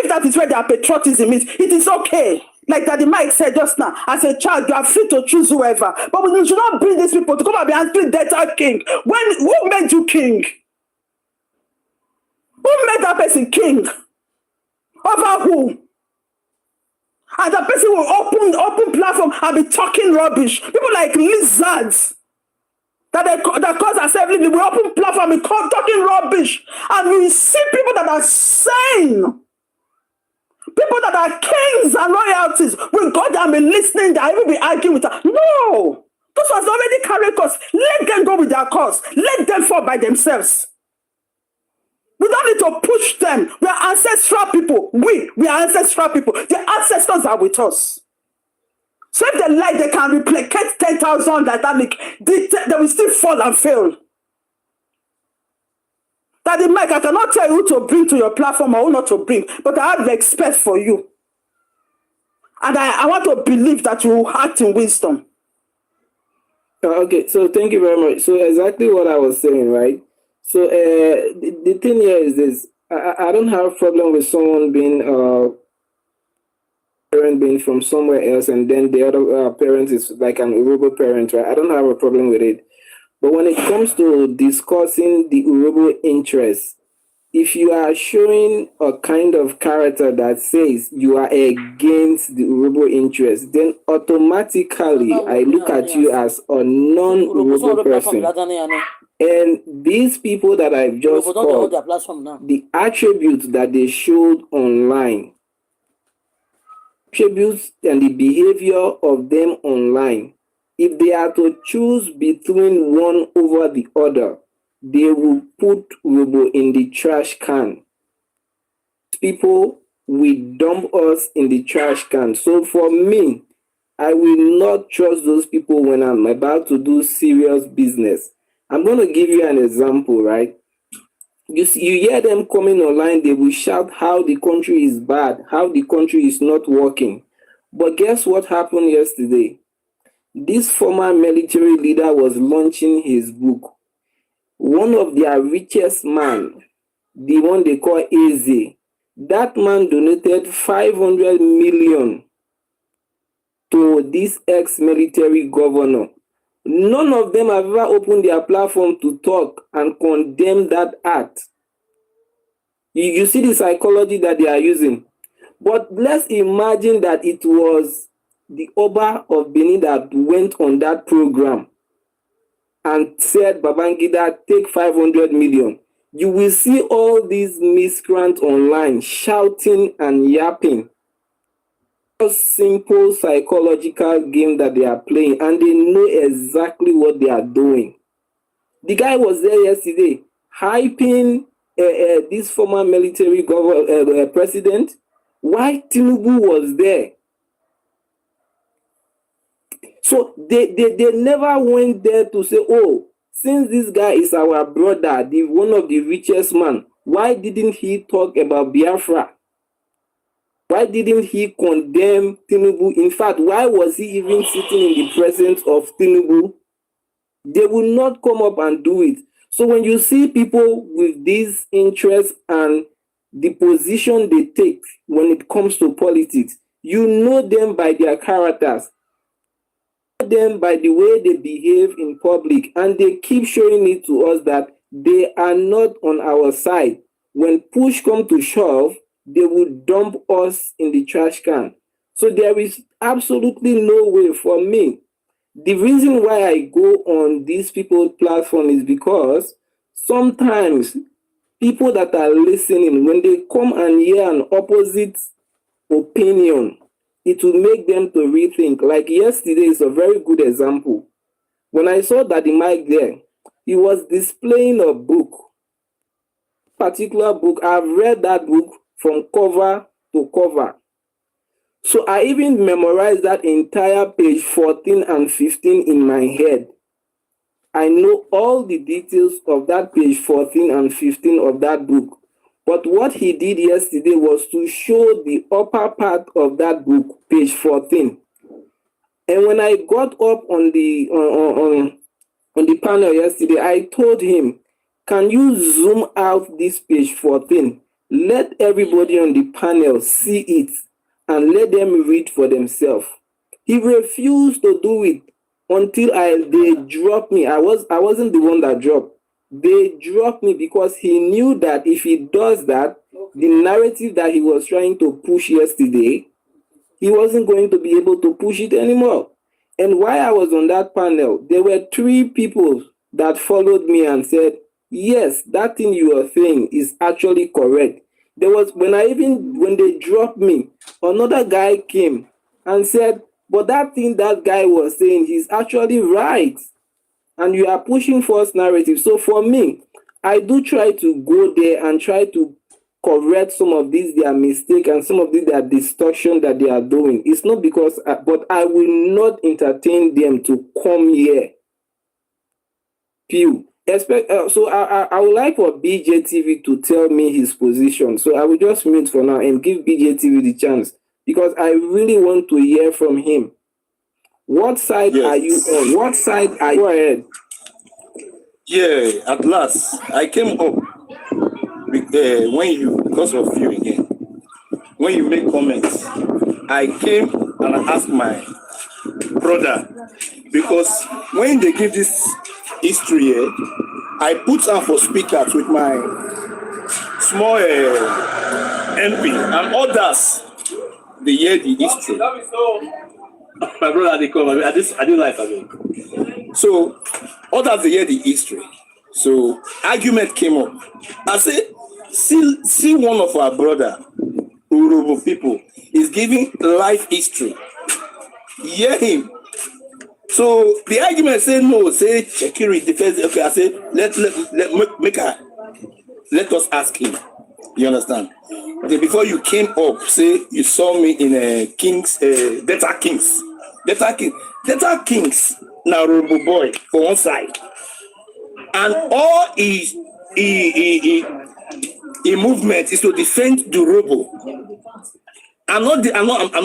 S2: that is where their patriotism is, it is okay. Like Daddy Mike said just now, as a child, you are free to choose whoever. But we should not bring these people to come and be answering that king. Who made you king? Who made that person king? Over who? And the person will open platform and be talking rubbish. People like lizards that cause themselves living. We open platform and be talking rubbish. And we see people that are sane. People that are kings and royalties will go down and be listening, they will be arguing with her. No! Those ones already carry cause. Let them go with their cause. Let them fall by themselves. We don't need to push them. We are ancestral people. We are ancestral people. The ancestors are with us. So if they like, they can replicate 10,000 dynamic. They will still fall and fail. Daddy Mike, I cannot tell you who to bring to your platform or who not to bring, but I have respect for you. And I want to believe that you will act in wisdom.
S4: Okay, so thank you very much. So exactly what I was saying, right? So the thing here is this. I don't have a problem with someone being parent being from somewhere else and then the other parent is like an Urobo parent, right? I don't have a problem with it. But when it comes to discussing the Urobo interest, if you are showing a kind of character that says you are against the Urobo interest, then automatically I look at you as a non-Urobo person. And these people that I've just called, the attributes that they showed online, attributes and the behavior of them online, if they are to choose between one over the other, they will put Urobo in the trash can. People will dump us in the trash can. So for me, I will not trust those people when I'm about to do serious business. I'm going to give you an example, right? You hear them coming online, they will shout how the country is bad, how the country is not working. But guess what happened yesterday? This former military leader was launching his book. One of their richest man, the one they call Eze, that man donated 500 million to this ex-military governor. None of them have ever opened their platform to talk and condemn that act. You see the psychology that they are using. But let's imagine that it was the Oba of Benin that went on that program and said, Babangida, take 500 million. You will see all these miscreants online shouting and yapping. A simple psychological game that they are playing, and they know exactly what they are doing. The guy was there yesterday, hyping this former military president, while Tinubu was there. So they never went there to say, oh, since this guy is our brother, one of the richest man, Why didn't he talk about Biafra? Why didn't he condemn Tinubu? In fact, why was he even sitting in the presence of Tinubu? They will not come up and do it. So when you see people with these interests and the position they take when it comes to politics, you know them by their characters, you know them by the way they behave in public, and they keep showing it to us that they are not on our side. When push comes to shove, they will dump us in the trash can. So there is absolutely no way for me. The reason why I go on these people's platform is because sometimes people that are listening, when they come and hear an opposite opinion, it will make them to rethink. Like yesterday is a very good example. When I saw that the mic there, he was displaying a book, particular book. I've read that book from cover to cover. So I even memorized that entire page 14 and 15 in my head. I know all the details of that page 14 and 15 of that book. But what he did yesterday was to show the upper part of that book, page 14. And when I got up on the panel yesterday, I told him, can you zoom out this page 14? Let everybody on the panel see it and let them read for themselves. He refused to do it until they dropped me. I wasn't the one that dropped. They dropped me because he knew that if he does that, the narrative that he was trying to push yesterday, he wasn't going to be able to push it anymore. And while I was on that panel, there were 3 people that followed me and said, yes, that thing you are saying is actually correct. There was, when they dropped me, another guy came and said, but that thing that guy was saying, he's actually right. And you are pushing false narrative. So for me, I do try to go there and try to correct some of these their mistake and some of these their distortion that they are doing. It's not because, but I will not entertain them to come here. Few. So I would like for BJTV to tell me his position. So I will just mute for now and give BJTV the chance because I really want to hear from him. What side are you on? What side are you ahead?
S3: Yeah, at last I came up because of you again. When you make comments, I came and I asked my brother because when they give this history here, I put on for speakers with my small MP and others. They hear the history. My brother, they come. I didn't like it. So others they hear the history. So argument came up. I said, see one of our brother, Urobo people, is giving life history. Hear him. So the argument said no, say Shekiri defense. Okay, I said let us ask him. You understand? Then before you came up, say you saw me in Delta Kings. Now Urobo boy for one side, and all his movement is to defend the Urobo. I'm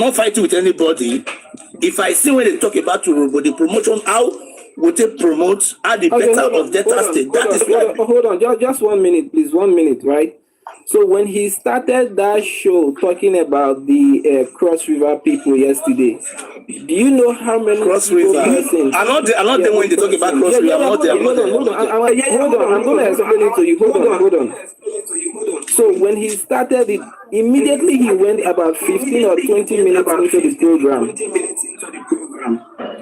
S3: not fighting with anybody. If I see when they talk about Urobo, the promotion, how would they promote the better of Delta State?
S4: Hold on, just 1 minute, please. 1 minute, right? So when he started that show talking about the Cross River people yesterday, do you know how many
S3: Cross River? I'm not there when they talk about Cross River. Hold
S4: on. I'm going to explain it to you. Hold on. So when he started it, immediately he went about 15 or 20 minutes into the program.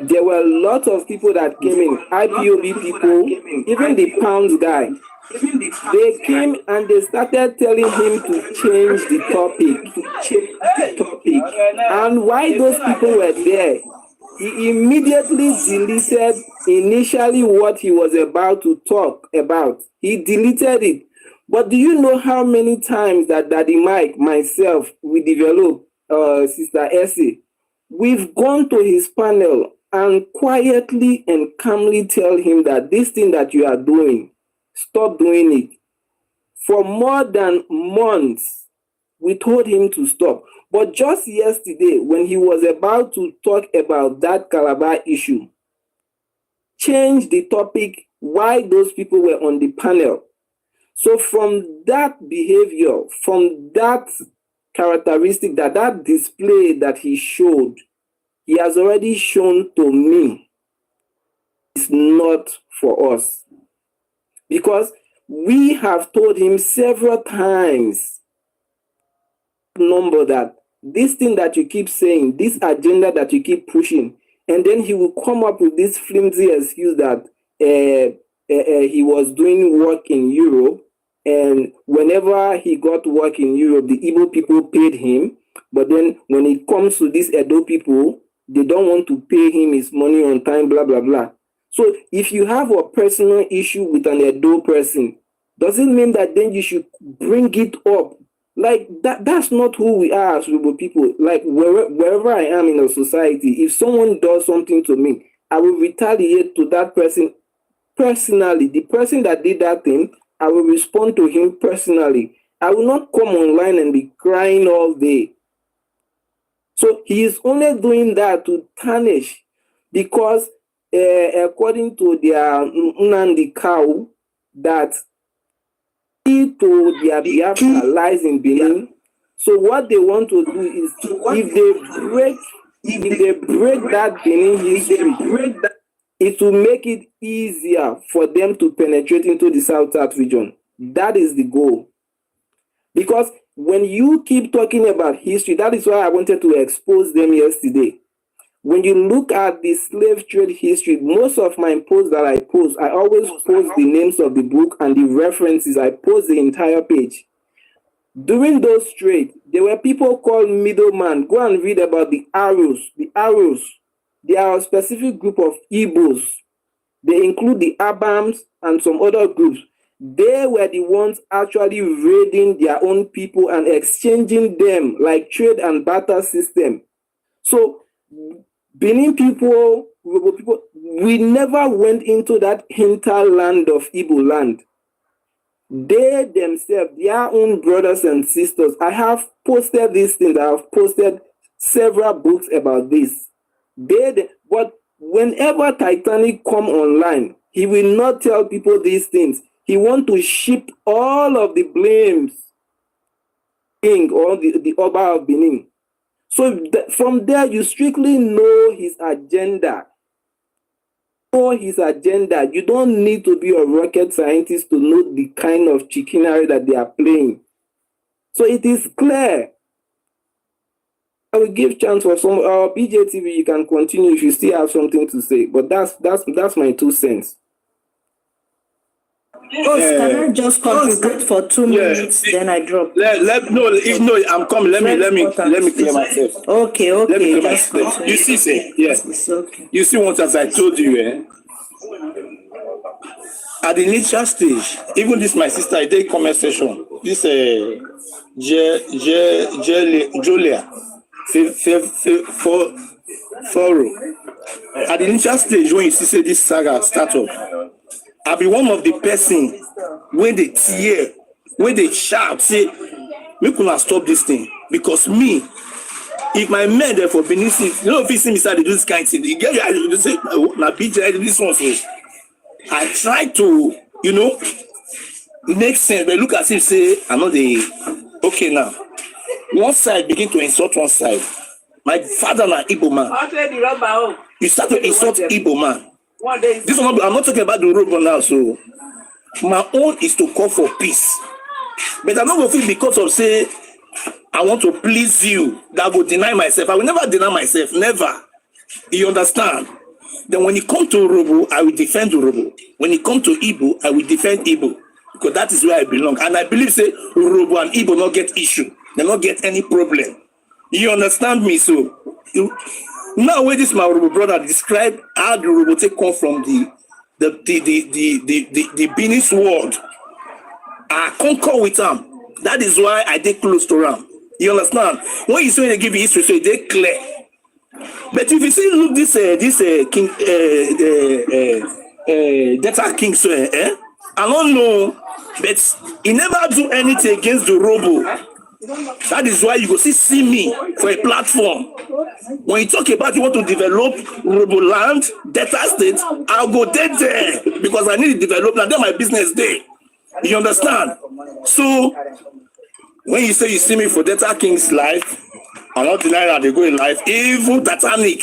S4: There were a lot of people that came in, IPOB people, even the Pounds guy. They came and they started telling him to change the topic. And while those people were there, he immediately deleted initially what he was about to talk about. He deleted it. But do you know how many times that Daddy Mike, myself, we developed, Sister Essie, we've gone to his panel and quietly and calmly tell him that this thing that you are doing, stop doing it. For more than months, we told him to stop. But just yesterday, when he was about to talk about that Calabar issue, changed the topic why those people were on the panel. So from that behavior, from that characteristic, that display that he showed, he has already shown to me it's not for us. Because we have told him several times, number that this thing that you keep saying, this agenda that you keep pushing, and then he will come up with this flimsy excuse that he was doing work in Europe, and whenever he got work in Europe, the Igbo people paid him, but then when it comes to these Edo people, they don't want to pay him his money on time, blah, blah, blah. So if you have a personal issue with an Edo person, doesn't mean that then you should bring it up. Like that's not who we are as Urobo people. Like wherever I am in a society, if someone does something to me, I will retaliate to that person personally. The person that did that thing, I will respond to him personally. I will not come online and be crying all day. So he is only doing that to tarnish, because according to their Nnamdi Cow, that to their Biafra lies in Benin. So what they want to do is, if they break that Benin history, it will make it easier for them to penetrate into the South region. That is the goal. Because when you keep talking about history, that is why I wanted to expose them yesterday. When you look at the slave trade history, most of my posts that I post, I always post the names of the book and the references. I post the entire page. During those trades, there were people called middlemen. Go and read about the Arrows. The Arrows, they are a specific group of Igbos. They include the Abams and some other groups. They were the ones actually raiding their own people and exchanging them like trade and barter system. So Benin people, Urobo people, we never went into that hinterland of Igbo land. They themselves, their own brothers and sisters, I have posted these things. I have posted several books about this. But whenever Titanic come online, he will not tell people these things. He wants to shift all of the blames or the Oba of Benin. So from there, you strictly know his agenda. You don't need to be a rocket scientist to know the kind of chicanery that they are playing. So it is clear. I will give chance for some BJTV. You can continue if you still have something to say. But that's my 2 cents.
S6: Can I just contribute for 2 minutes? Then I drop.
S3: I'm coming. Let me clear myself.
S6: Okay.
S3: Let me clear myself. You see, say yes.
S6: It's okay.
S3: You see, once as I told you, at the initial stage, even this my sister, I did comment session. This Julia, at the initial stage when you see say this saga start up, I'll be one of the person when they tear, when they shout, say, we couldn't stop this thing. Because me, if my men there for Benin, if you see me start to do this kind of thing, you get you say, na BJ, this one. So I try to, make sense, but look at him say, I'm not okay now. One side begin to insult one side. My father na Igbo man. You start to insult Igbo man. This one, I'm not talking about the Urobo now, so my own is to call for peace. But I'm not going to feel because of say I want to please you that I will deny myself. I will never deny myself, never. You understand? Then when it comes to Urobo, I will defend Urobo. When it comes to Igbo, I will defend Igbo, because that is where I belong. And I believe say Urobo and Igbo not get issue. They not get any problem. You understand me? So now when this my Urobo brother describe how the Urobo take come from the Benin's world, I conquer with them. That is why I did close to them. You understand? When you say they give you history, so they clear. But if you see, look this king, Delta King, so I don't know but he never do anything against the Urobo. That is why you go see me for a platform. When you talk about you want to develop Urobo land, Delta State, I'll go there because I need to develop land. That's my business there. You understand? So when you say you see me for Delta King's life, I'm not denying that they go in life. Even Titanic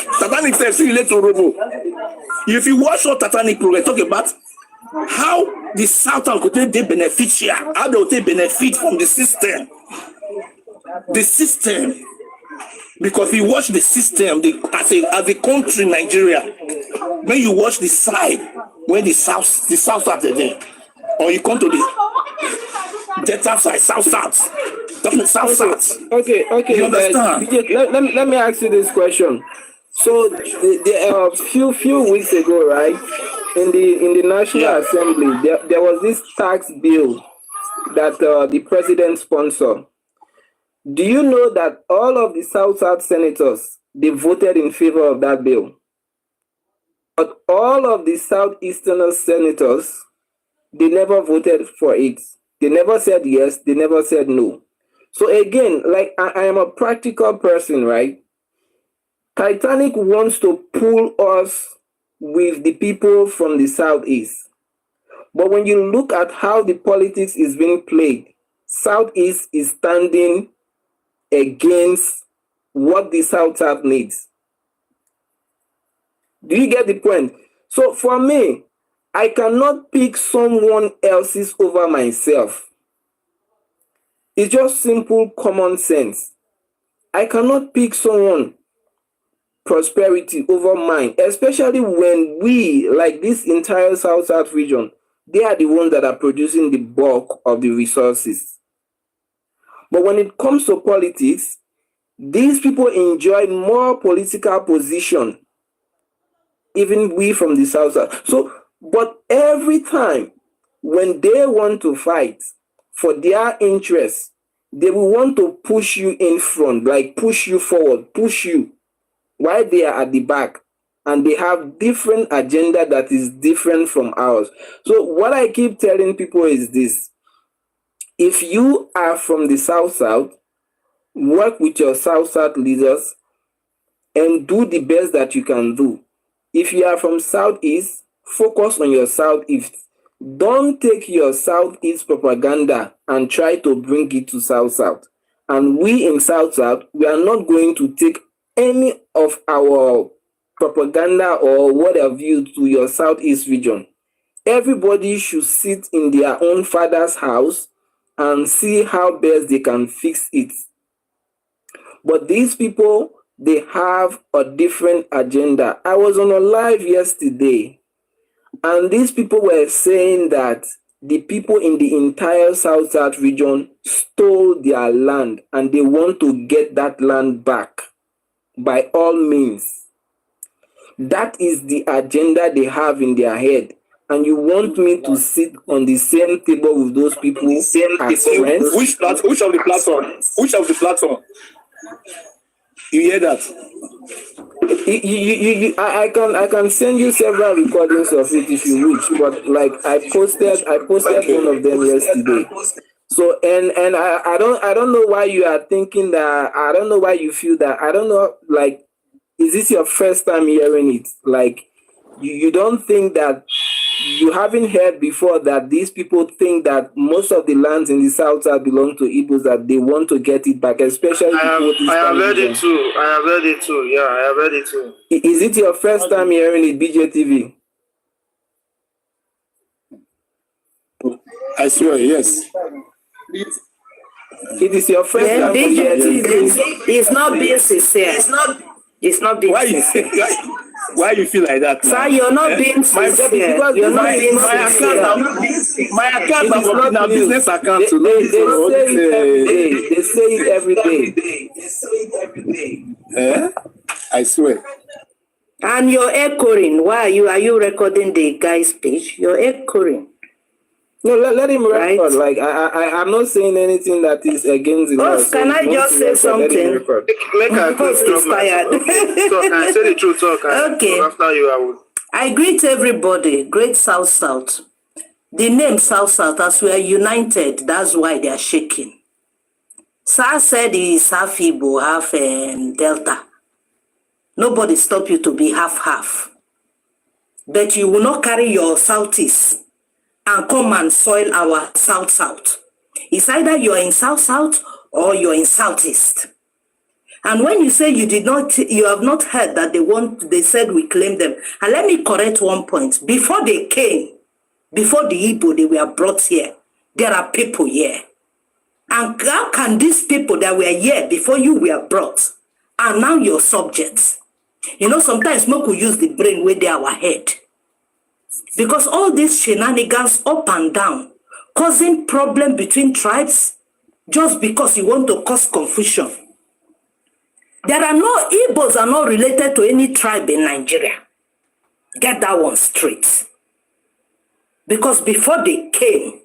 S3: says still relate to Urobo. If you watch all Titanic program, talk about how the Southern could take beneficial, how they will take benefit from the system. The system, because you watch the system as a country, Nigeria, when you watch the side, when the south are there, or you come to the Delta side, south,
S4: Okay.
S3: You understand?
S4: Let me ask you this question. So a few weeks ago, right, in the National Assembly, there was this tax bill that the president sponsored. Do you know that all of the South senators, they voted in favor of that bill? But all of the Southeastern senators, they never voted for it. They never said yes, they never said no. So again, like I am a practical person, right? Titanic wants to pull us with the people from the Southeast. But when you look at how the politics is being played, Southeast is standing against what the South needs. Do you get the point? So for me, I cannot pick someone else's over myself. It's just simple common sense. I cannot pick someone prosperity over mine, especially when we, like this entire South region, they are the ones that are producing the bulk of the resources. But when it comes to politics, these people enjoy more political position, even we from the South. So, but every time when they want to fight for their interests, they will want to push you in front, like push you forward, push you, while they are at the back. And they have different agenda that is different from ours. So what I keep telling people is this. If you are from the South, work with your South leaders and do the best that you can do. If you are from Southeast, focus on your Southeast. Don't take your Southeast propaganda and try to bring it to South. And we in South, we are not going to take any of our propaganda or what have you to your Southeast region. Everybody should sit in their own father's house and see how best they can fix it. But these people, they have a different agenda. I was on a live yesterday, and these people were saying that the people in the entire South region stole their land and they want to get that land back by all means. That is the agenda they have in their head. And you want me to sit on the same table with those people as friends?
S3: Which of the platform? Which of the platform? You hear that?
S4: I can send you several recordings of it if you wish, but like I posted one of them yesterday. So and I don't know why you are thinking that. I don't know why you feel that. I don't know, like, is this your first time hearing it? Like, you don't think that you haven't heard before that these people think that most of the lands in the South belong to Igbos, that they want to get it back, especially
S7: I have heard it too. I have heard it too. Yeah, I have heard it too.
S4: Is it your first time hearing it, BJTV?
S3: I swear, yes.
S4: It is your first time.
S6: BJTV is not being sincere. It's not being sincere.
S3: Why you feel like that?
S6: Sir, you're not being sincere. You're not being sincere.
S3: My account is not now business account.
S4: They say it every day.
S3: I swear.
S6: And you're echoing. Why are you recording the guy's speech? You're echoing.
S4: No, let him record.
S6: Right.
S4: Like I'm not saying anything that is against the law.
S6: Oh, can I just say something?
S7: Make her
S6: He's tired.
S7: Talk and say the truth. Talk.
S6: Okay.
S7: After you, I will.
S6: I greet everybody. Great South. The name South, as we are united, that's why they are shaking. Sir said he is half Igbo, half Delta. Nobody stop you to be half. But you will not carry your Southeast and come and soil our South. It's either you're in South or you're in Southeast. And when you say you have not heard that they said we claim them. And let me correct one point. Before they came, before the Igbo, they were brought here. There are people here. And how can these people that were here before you were brought are now your subjects? You know, sometimes people use the brain with our head. Because all these shenanigans up and down, causing problem between tribes, just because you want to cause confusion. Igbos are not related to any tribe in Nigeria. Get that one straight. Because before they came,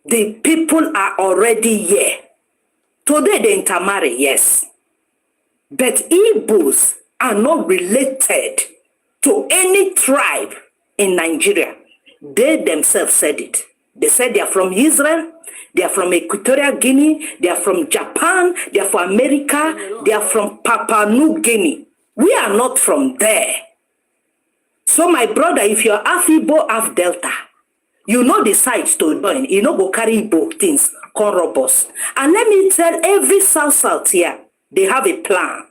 S6: the people are already here. Today they intermarry, yes. But Igbos are not related to any tribe in Nigeria. They themselves said it. They said they are from Israel, they are from Equatorial Guinea, they are from Japan, they are from America, they are from Papua New Guinea. We are not from there. So my brother, if you're half Igbo, half Delta, you know the sites to join. You know go carry Igbo things, come robust. And let me tell every South here, they have a plan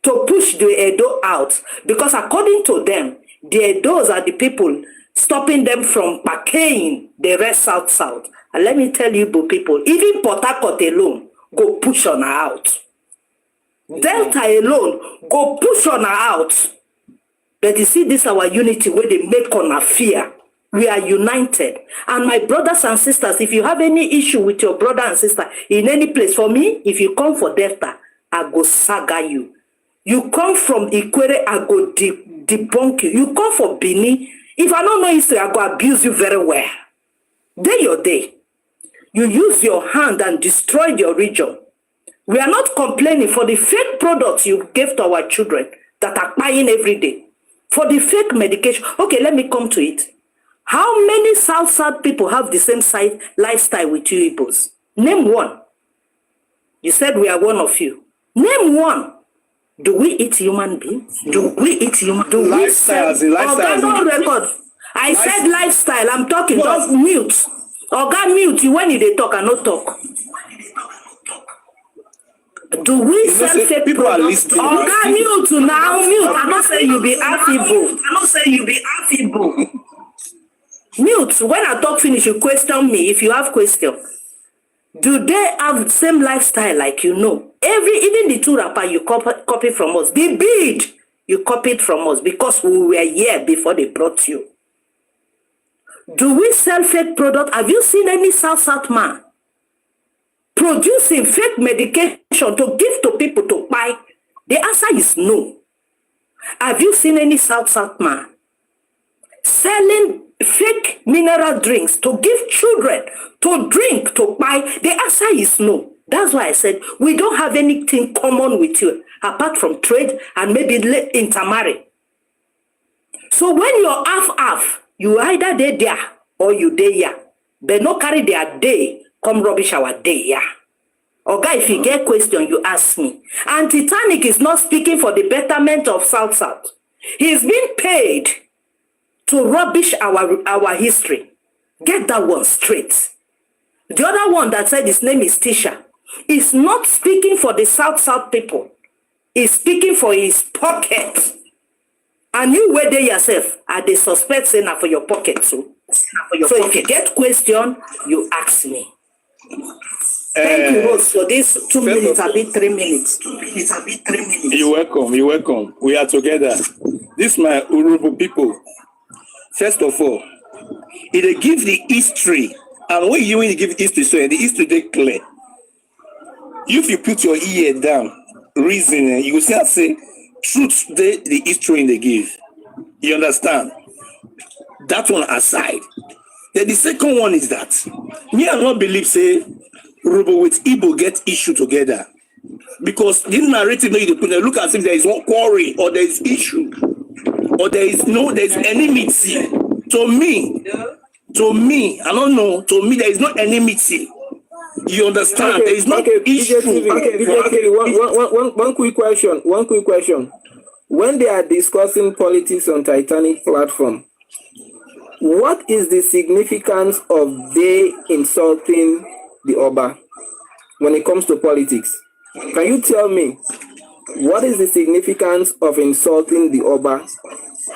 S6: to push the Edo out. Because according to them, the Edos are the people stopping them from packing the rest South. And let me tell you, Igbo people, even Port Harcourt alone, go push on her out. Delta alone, go push on her out. But you see, this our unity where they make on a fear. We are united. And my brothers and sisters, if you have any issue with your brother and sister in any place, for me, if you come for Delta, I go saga you. You come from Ikwere, I go debunk you. You come for Bini, if I don't know history, I go abuse you very well. Day your day. You use your hand and destroy your region. We are not complaining for the fake products you gave to our children that are buying every day. For the fake medication. Okay, let me come to it. How many South people have the same lifestyle with you Igbos? Name one. You said we are one of you. Name one. Do we eat human beings? Do we eat human beings? Do we sell? Organ record. I said lifestyle. I'm talking. Just mute. Organ mute. You when you talk and not talk. Do we sell fake products? Organ mute now. Mute. I'm not saying you be affable. Mute. When I talk finish, you question me. If you have question. Do they have the same lifestyle like you know? Even the two rapper you copy from us. The beat you copied from us because we were here before they brought you. Do we sell fake product? Have you seen any South man producing fake medication to give to people to buy? The answer is no. Have you seen any South man selling fake mineral drinks to give children to drink, to buy? The answer is no. That's why I said we don't have anything common with you apart from trade and maybe intermarry. So when you're half, you either day there or you day here. But no carry their day, come rubbish our day here. Okay, if you get question, you ask me. And Titanic is not speaking for the betterment of South. He's been paid to rubbish our history. Get that one straight. The other one that said his name is Tisha is not speaking for the South people. He's speaking for his pocket. And you weigh there yourself, are they suspect saying that for your pocket too? So if you get question, you ask me. Thank you, host, for this 2 minutes, a bit 3 minutes. It's a bit 3 minutes.
S3: You're welcome. We are together. This my Urobo people. First of all, it gives the history. And when you give history, so the history they clear. If you put your ear down, reason, you will say truth the history they give. You understand? That one aside. Then the second one is that me I not believe say Urobo with Igbo get issue together. Because this narrative they look as if there is one quarrel or there is issue or there is enmity. To me, I don't know. To me, there is no enmity. You understand?
S4: Okay,
S3: There is no issue.
S4: One quick question. When they are discussing politics on Titanic platform, what is the significance of they insulting the Oba when it comes to politics? Can you tell me what is the significance of insulting the Oba?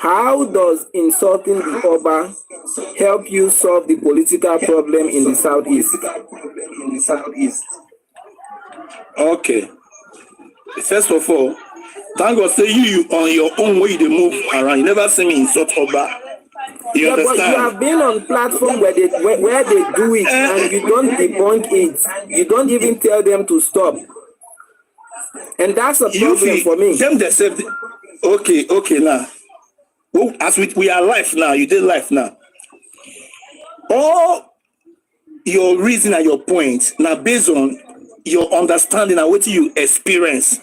S4: How does insulting the Oba help you solve the political problem in the Southeast?
S3: Okay. First of all, thank God say you on your own way they move around. You never see me insult Oba. You understand?
S4: But you have been on platform where they do it and you don't debunk it. You don't even tell them to stop. And that's a problem for me.
S3: Them themselves. Okay now. Oh, as we are live now, you did live now. All your reason and your point now based on your understanding and what you experience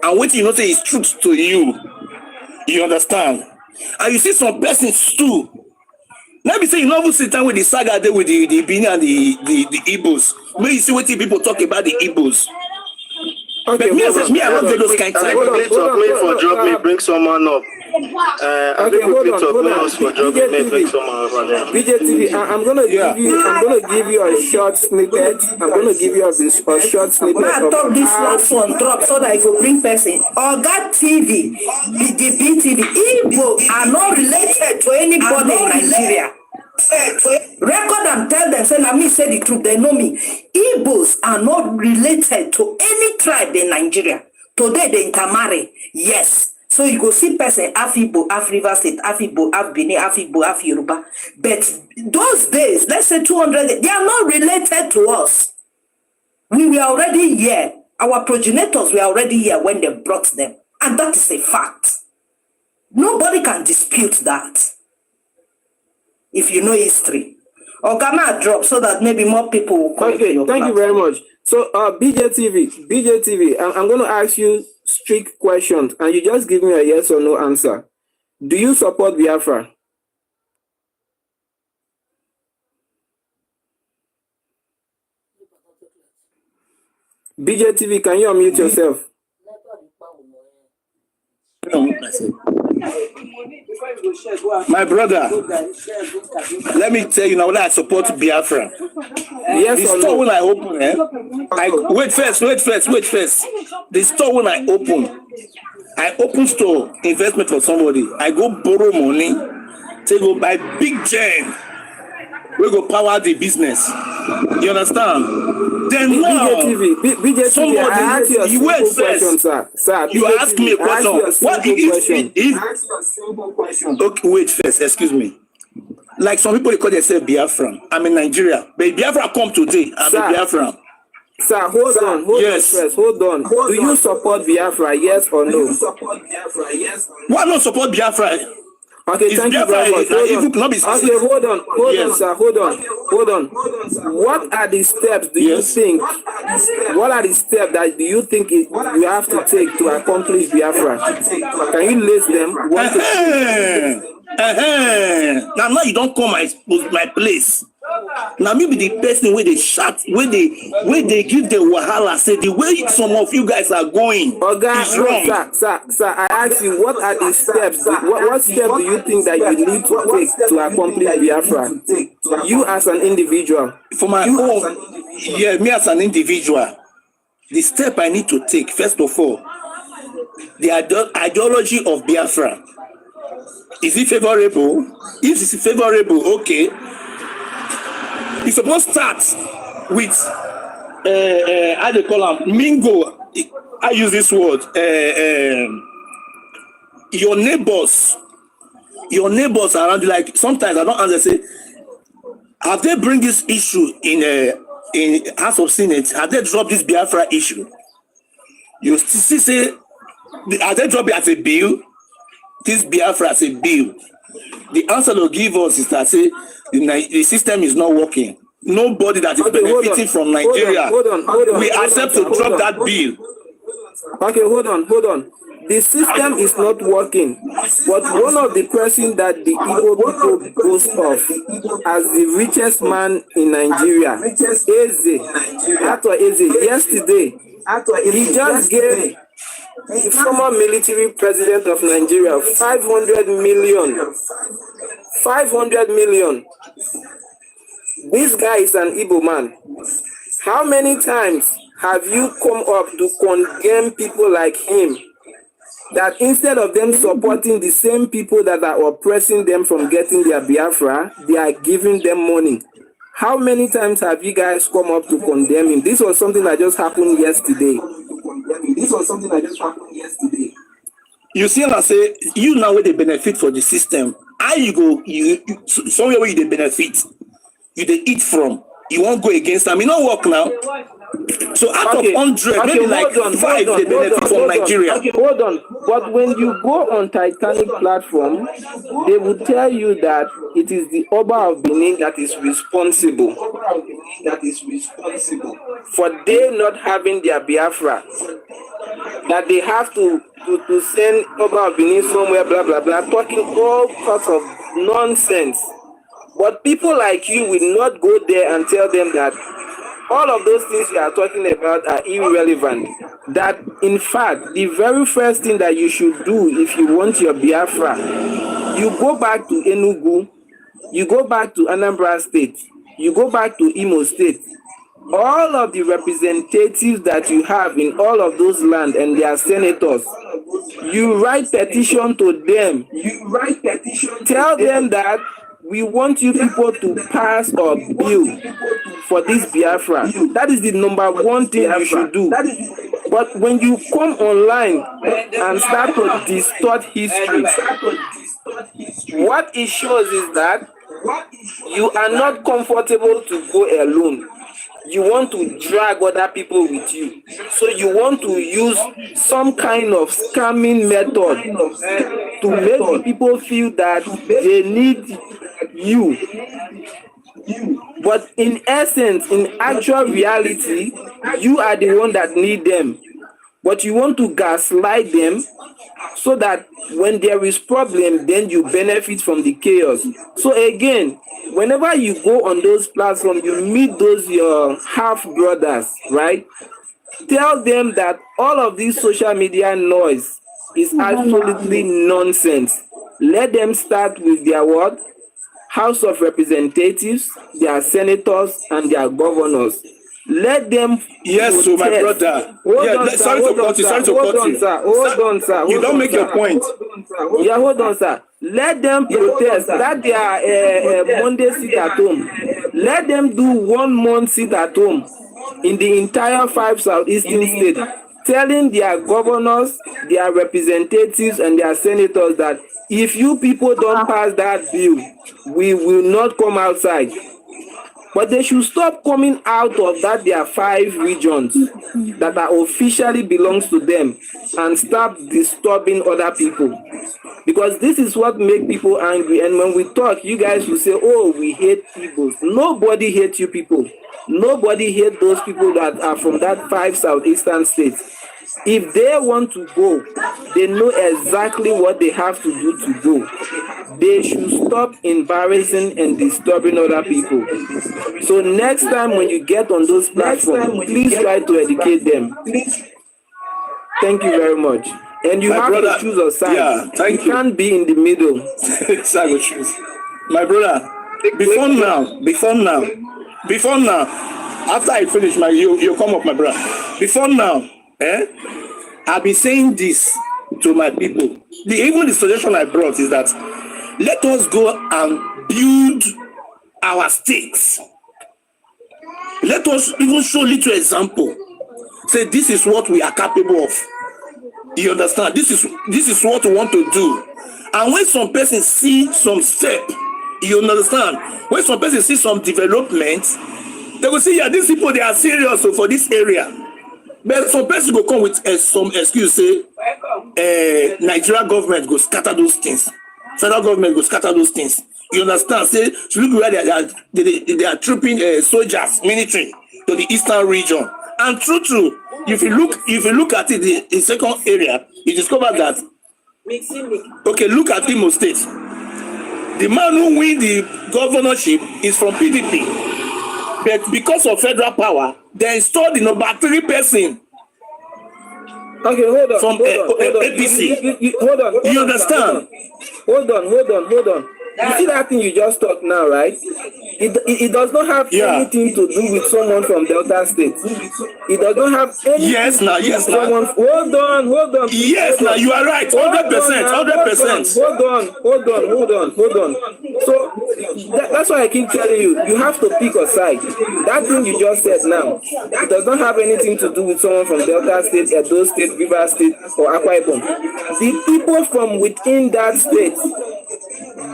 S3: and what you know say is truth to you. You understand? And you see some persons too. Let me say you never sit down with the saga there with the Bini and the Igbos. When you see what people talk about the Igbos.
S4: Okay,
S3: but me, I love those kind of
S7: time. For drop me, bring someone up.
S4: Okay, hold on. BJTV, I'm gonna give you a short snippet. I'm gonna give you a short snippet.
S6: I thought this last one drop so that I go bring person. Oga TV, the BTV, Igbo are not related to anybody in Nigeria. Record and tell them, say, let me say the truth, they know me. Igbos are not related to any tribe in Nigeria. Today they intermarry, yes. So you go see person half Igbo, half River State, half Igbo, half Benin, half Igbo, half Yoruba. But those days, let's say 200, they are not related to us. We were already here. Our progenitors were already here when they brought them. And that is a fact. Nobody can dispute that. If you know history. Or come and drop so that maybe more people will come.
S4: Okay, thank you very much. So BJTV, I'm going to ask you strict questions and you just give me a yes or no answer. Do you support Biafra? BJTV, can you unmute yourself?
S3: My brother, let me tell you now that I support Biafra. Yes, the store when I open, wait first. The store when I open store investment for somebody. I go borrow money, to go buy big gen. We go power the business. You understand? Then now,
S4: BJTV,
S3: somebody,
S4: I ask you a simple question, sir.
S3: You ask me a question. What if okay, wait first, excuse me. Like some people they call themselves Biafran. I'm in Nigeria. But Biafra come today, I'm a Biafran.
S4: Sir, hold on. Do you support Biafra, yes or no?
S3: Why not support Biafra?
S4: Okay, thank you very much. Hold on, sir. Hold on. What are the steps do you think? What are the steps that do you think you have to take to accomplish Biafra? Can you list them?
S3: Now you don't come my place. Now maybe the person where they shout, where they give the wahala, say the way some of you guys are going is wrong.
S4: Sir, I ask you, what are the steps? What step do you think that you need to take to accomplish Biafra? You as an individual.
S3: For my own, me as an individual, the step I need to take, first of all, the ideology of Biafra. Is it favorable? If it's favorable, okay. It's supposed to start with how they call them mingo. I use this word. Your neighbors around you. Like sometimes I don't understand. Have they bring this issue in House of Senate? Have they dropped this Biafra issue? You still say have they dropped it as a bill? This Biafra as a bill. The answer they'll give us is that say the system is not working. Nobody that is benefiting from Nigeria, we accept to drop that bill.
S4: Okay, hold on. The system is not working, but one of the questions that the Igbo people boast of as the richest man in Nigeria, Eze, yesterday, he just gave the former military president of Nigeria 500 million. 500 million. This guy is an Igbo man. How many times have you come up to condemn people like him, that instead of them supporting the same people that are oppressing them from getting their Biafra, they are giving them money? How many times have you guys come up to condemn him? This was something that just happened yesterday.
S3: You see, I say, you now where they benefit for the system. How you go, somewhere where you benefit, you they eat from. You won't go against them. You don't work now. So out of 100, maybe like 5 they benefit from Nigeria.
S4: Hold on. But when you go on Titanic platform, they will tell you that it is the Oba of Benin that is responsible for they not having their Biafra. That they have to send Oba of Benin somewhere, blah, blah, blah, talking all sorts of nonsense. But people like you will not go there and tell them that all of those things you are talking about are irrelevant. That, in fact, the very first thing that you should do if you want your Biafra, you go back to Enugu, you go back to Anambra State, you go back to Imo State. All of the representatives that you have in all of those lands and their senators, you write petition to them. Tell them that we want you people to pass a bill for this Biafra. That is the number one thing you should do. But when you come online and start to distort history, what it shows is that you are not comfortable to go alone. You want to drag other people with you. So you want to use some kind of scamming method to make the people feel that they need you. But in essence, in actual reality, you are the one that need them. But you want to gaslight them so that when there is problem, then you benefit from the chaos. So again, whenever you go on those platforms, you meet those your half brothers, right? Tell them that all of this social media noise is absolutely nonsense. Let them start with their what? House of Representatives, their senators, and their governors. Let them.
S3: Yes, so my brother. Sorry to cut you.
S4: Hold on, sir.
S3: You don't make your point.
S4: Yeah, hold on, sir. Let them protest. That they are Monday sit at home. Let them do 1 month sit at home in the entire 5 southeastern states, telling their governors, their representatives, and their senators that if you people don't pass that bill, we will not come outside. But they should stop coming out of that their 5 regions that are officially belongs to them and stop disturbing other people. Because this is what makes people angry. And when we talk, you guys will say, oh, we hate people. Nobody hates you people. Nobody hates those people that are from that 5 southeastern states. If they want to go, they know exactly what they have to do to go. They should stop embarrassing and disturbing other people. So next time when you get on those platforms, please try to educate them. Thank you very much. And you have to choose a side.
S3: Yeah, thank you.
S4: You can't be in the middle.
S3: I will choose. My brother, before now, after I finish you come up, my brother. Before now, I've been saying this to my people. Even the suggestion I brought is that let us go and build our states. Let us even show little example. Say this is what we are capable of. You understand? This is what we want to do. And when some person see some step, you understand? When some person see some development, they will say, yeah, these people, they are serious for this area. But some person will come with some excuse, say, Nigeria government go scatter those things. Federal government go scatter those things. You understand? Say, look where they are trooping soldiers, military to the eastern region. And true, if you look at it, the second area, you discover that. Okay, look at Imo State. The man who win the governorship is from PDP, but because of federal power, they installed the number 3 person.
S4: Okay, hold on.
S3: From APC.
S4: Hold on.
S3: You understand?
S4: Hold on. You see that thing you just talked now, right? It does not have anything to do with someone from Delta State. It does not have anything
S3: Yes, now.
S4: Hold on.
S3: Yes, now you are right. 100%.
S4: Hold on. So that's why I keep telling you, you have to pick a side. That thing you just said now, it does not have anything to do with someone from Delta State, Edo State, River State, or Akwa Ibom. The people from within that state,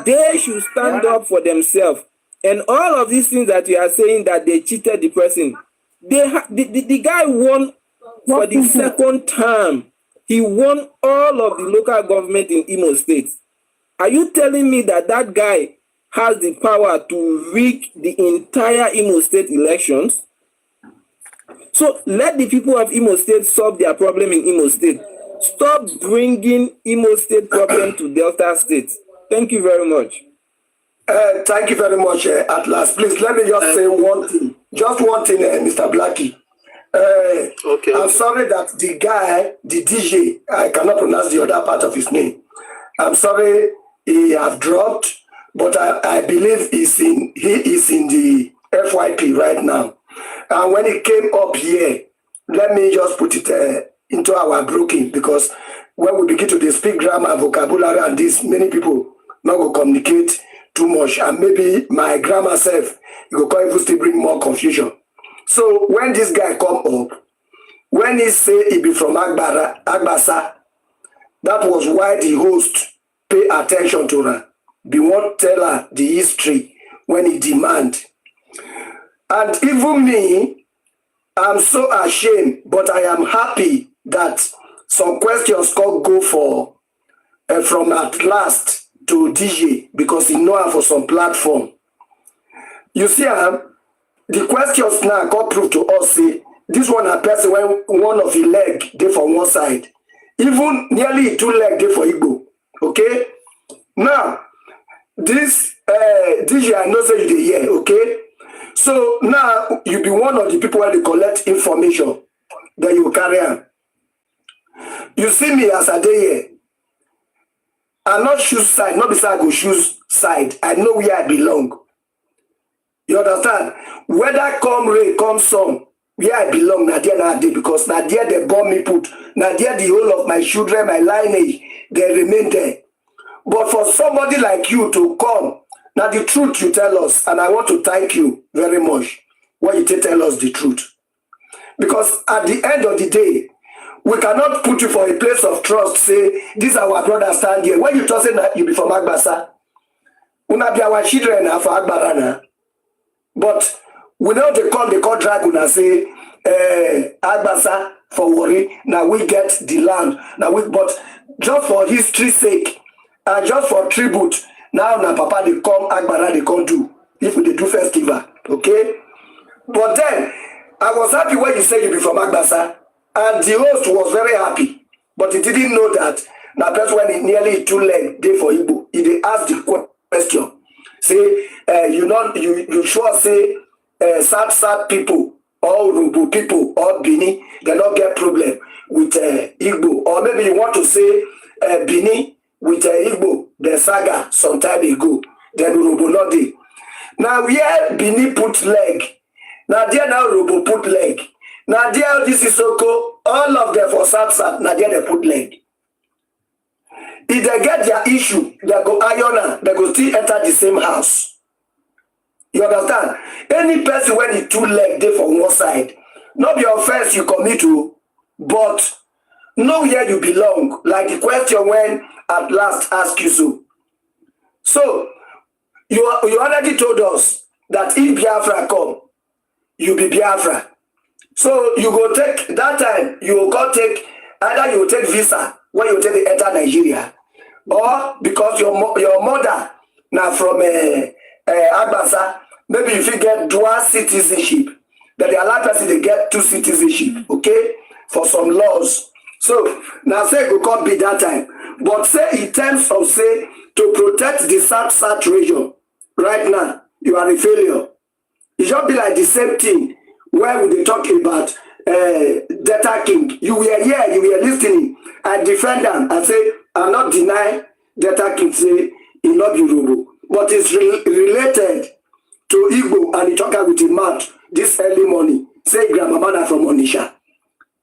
S4: they should stand up for themselves. And all of these things that you are saying that they cheated the person, the guy won for the second term. He won all of the local government in Imo State. Are you telling me that that guy has the power to rig the entire Imo State elections? So let the people of Imo State solve their problem in Imo State. Stop bringing Imo State problem to Delta State. Thank you very much.
S5: Thank you very much, Atlas. Please let me just say one thing. Just one thing, Mr. Blackie. Okay. I'm sorry that the guy, the DJ, I cannot pronounce the other part of his name. I'm sorry he have dropped, but I believe he is in the FYP right now. And when he came up here, let me just put it into our broken, because when we begin to speak grammar, vocabulary, and this, many people not go communicate too much, and maybe my grammar self, it will even still bring more confusion. So when this guy come up, when he say he be from Agbasa, that was why the host pay attention to her. Be what tell her the history when he demand. And even me, I'm so ashamed, but I am happy that some questions could go for from at last to DJ, because he know her for some platform. You see, the questions now got prove to us, say, this one a person when one of his leg they for one side, even nearly 2 leg they for Igbo. Okay? Now, this DJ, I know say you dey hear, okay? So now you be one of the people where they collect information that you carry on. You see me as a day here. I not choose side, not beside I go choose side. I know where I belong. You understand? Whether come rain, come sun, where I belong, na there na dey, because na there they born me put, na there the whole of my children, my lineage, they remain there. But for somebody like you to come, now the truth you tell us, and I want to thank you very much when you tell us the truth. Because at the end of the day, we cannot put you for a place of trust, say, this our brother stand here. When you talk say that you be from Agbasa, una be our children for Agbarana. But we know they call drag una say, Agbasa for worry, now we get the land. But just for history's sake, and just for tribute, now papa they come Agbara, they come do, if we do festival, okay? But then, I was happy when you said you be from Agbasa, and the host was very happy, but he didn't know that. Now, that's when he nearly 2 leg day for Igbo. He asked the question, say, you sure say sad people, or Urobo people, or Bini, they don't get problem with Igbo, or maybe you want to say Bini with Igbo, the saga some time ago, then Urobo not dey. Now where Bini put leg, now there now Urobo put leg. Now there this is Soko, all of them for Sat, now there they put leg. If they get their issue, they go iron, they go still enter the same house. You understand? Any person when he 2 leg they for one side, not be offense you commit to, but know where you belong. Like the question when at last ask you so. So you already told us that if Biafra come, you be Biafra. So you go take that time, you will go take either you will take visa when you take the enter Nigeria, or because your mother now from Agbasa, maybe if you get dual citizenship, that they allow person to get 2 citizenship, okay? for some laws. So now say go come be that time. But say in terms of say to protect the South region, right now, you are a failure. It should be like the same thing where we talk about Data King. You were here, you were listening. I defend them and say, I'm not denying Data King say he not Urobo, but it's related to Igbo and he talk with him mouth this early morning. Say grandmama from Onisha.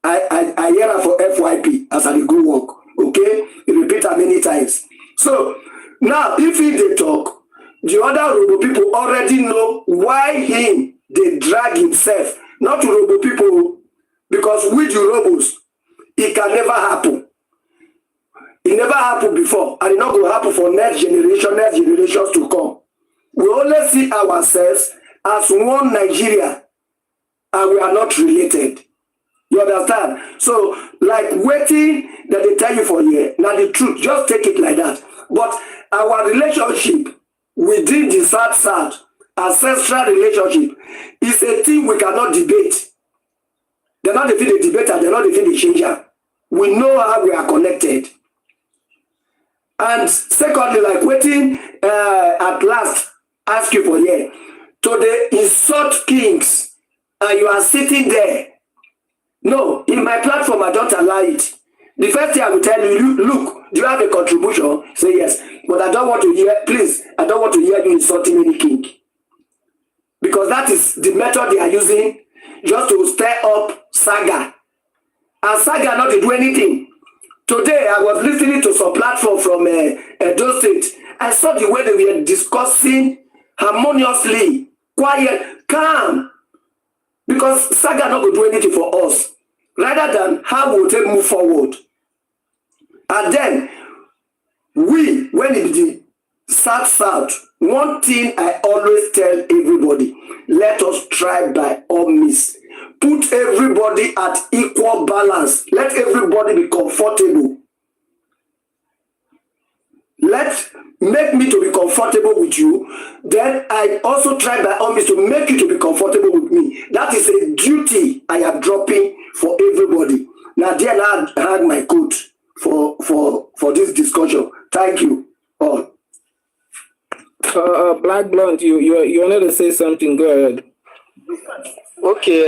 S5: I hear her for FYP as I go work. Okay? He repeat her many times. So now if he they talk, the other Urobo people already know why they drag himself. Not Urobo people, because with Urobos, it can never happen. It never happened before, and it not going to happen for next generations to come. We only see ourselves as one Nigeria, and we are not related. You understand? So, like waiting that they tell you for here, now the truth, just take it like that. But our relationship within the South, ancestral relationship, is a thing we cannot debate. They're not the debater, they're not the changer. We know how we are connected. And secondly, like waiting at last, ask you for here, to the insult kings, and you are sitting there. No, in my platform, I don't allow it. The first thing I will tell you, look, do you have a contribution? Say yes. But I don't want to hear, please, I don't want to hear you insulting any king. Because that is the method they are using just to stir up saga. And saga not to do anything. Today, I was listening to some platform from Edo State. I saw the way they were discussing harmoniously, quiet, calm. Because saga not going to do anything for us. Rather than how we will move forward. And then, we, when it be South, one thing I always tell everybody, let us try by all means. Put everybody at equal balance. Let everybody be comfortable. Make me to be comfortable with you. Then I also try by all means to make you to be comfortable with me. That is a duty I am dropping for everybody. Now, dear, now I had my coat for this discussion. Thank you all.
S4: Black Blunt, you wanted to say something. Go ahead.
S7: Okay,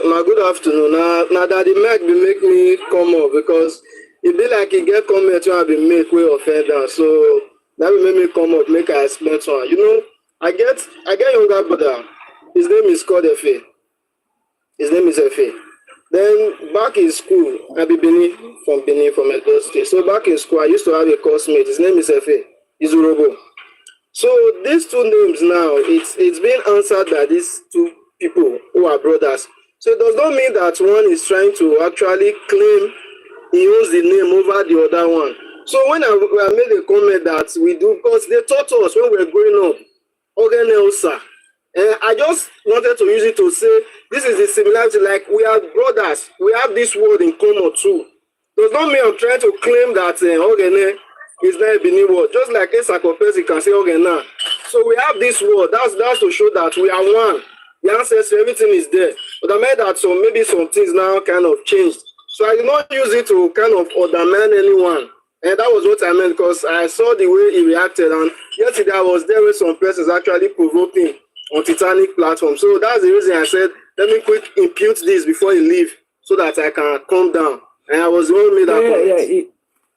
S7: good afternoon. Now that the mic be make me come up because it be like it get comment when I be make way offend down. So that will make me come up, make I explain to her. You know, I get younger brother. His name is called Efe. His name is Efe. Then back in school, I be Benin from Edo State. So back in school, I used to have a classmate. His name is Efe. He's Urobo. So these two names now, it's been answered by these two people who are brothers. So it does not mean that one is trying to actually claim he owns the name over the other one. So when I made a comment that we do, because they taught us when we were growing up, Ogenelsa, I just wanted to use it to say this is the similarity, like we are brothers, we have this word in common too. Does not mean I'm trying to claim that Ogene is not a Benin word, just like Esan can say Ogena. So we have this word, that's to show that we are one. The ancestry, everything is there. But I meant that maybe some things now kind of changed. So I did not use it to kind of undermine anyone. And that was what I meant because I saw the way he reacted. And yesterday I was there with some persons actually provoking on Titanic platform. So that's the reason I said, let me quick impute this before you leave so that I can calm down. And I was the one who made that point.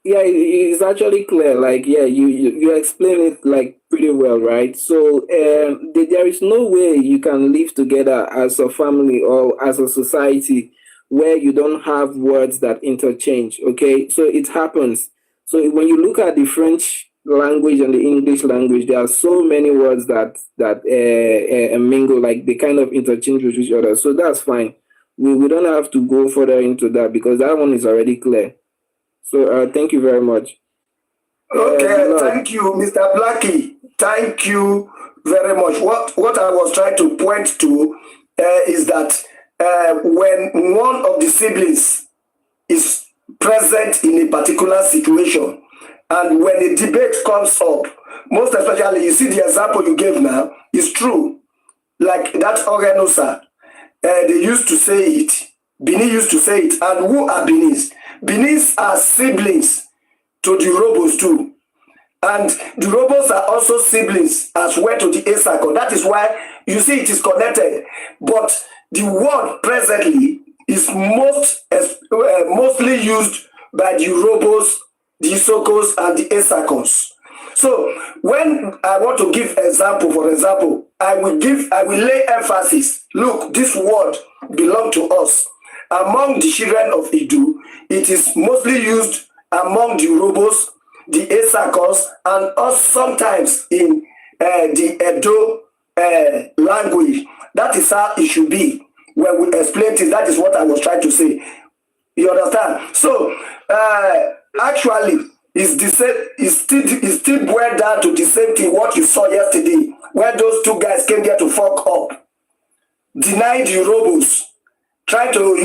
S4: It's actually clear. Like, you explain it like pretty well, right? So there is no way you can live together as a family or as a society where you don't have words that interchange. Okay, so it happens. So when you look at the French language and the English language, there are so many words that mingle, like they kind of interchange with each other. So that's fine. We don't have to go further into that because that one is already clear. So thank you very much.
S5: Okay, thank you, Mr. Blackie. Thank you very much. What I was trying to point to is that when one of the siblings is present in a particular situation, and when a debate comes up, most especially, you see the example you gave now, is true. Like that Organosa, they used to say it Benin used to say it. And who are Benis? Benis are siblings to the Urobos too. And the Urobos are also siblings as well to the Esan. That is why you see it is connected. But the word presently is mostly used by the Urobos, the Isokos, and the Esakos. So when I want to give example, for example, I will lay emphasis. Look, this word belongs to us. Among the children of Idu, it is mostly used among the Urobos, the Esakos, and us sometimes in the Edo language. That is how it should be when we explain it. That is what I was trying to say. You understand? So actually, it's the same. It's still boiled down to the same thing. What you saw yesterday, when those two guys came there to fuck up, denied the Urobos, trying to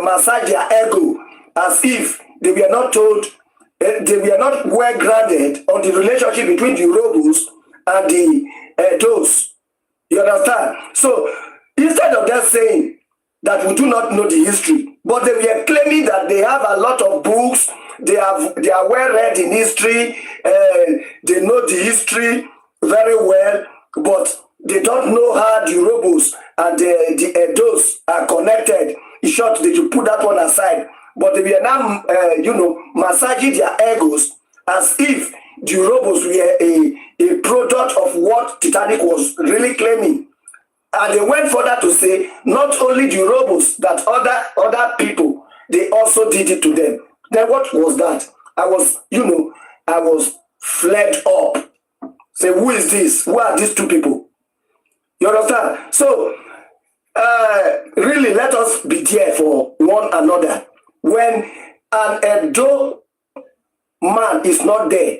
S5: massage their ego as if they were not told. They were not well grounded on the relationship between the Urobos and the those. You understand? So instead of them saying that we do not know the history, but they were claiming that they have a lot of books, they are well read in history, they know the history very well, but they don't know how the Urobos and the Edos are connected. In short, they should put that one aside. But they were now, massaging their egos as if the Urobos were a product of what Titanic was really claiming. And they went further to say, not only the Urobos, that other people, they also did it to them. Then what was that? I was flared up. Say, who is this? Who are these two people? You understand? So, really, let us be there for one another. When an Edo man is not there,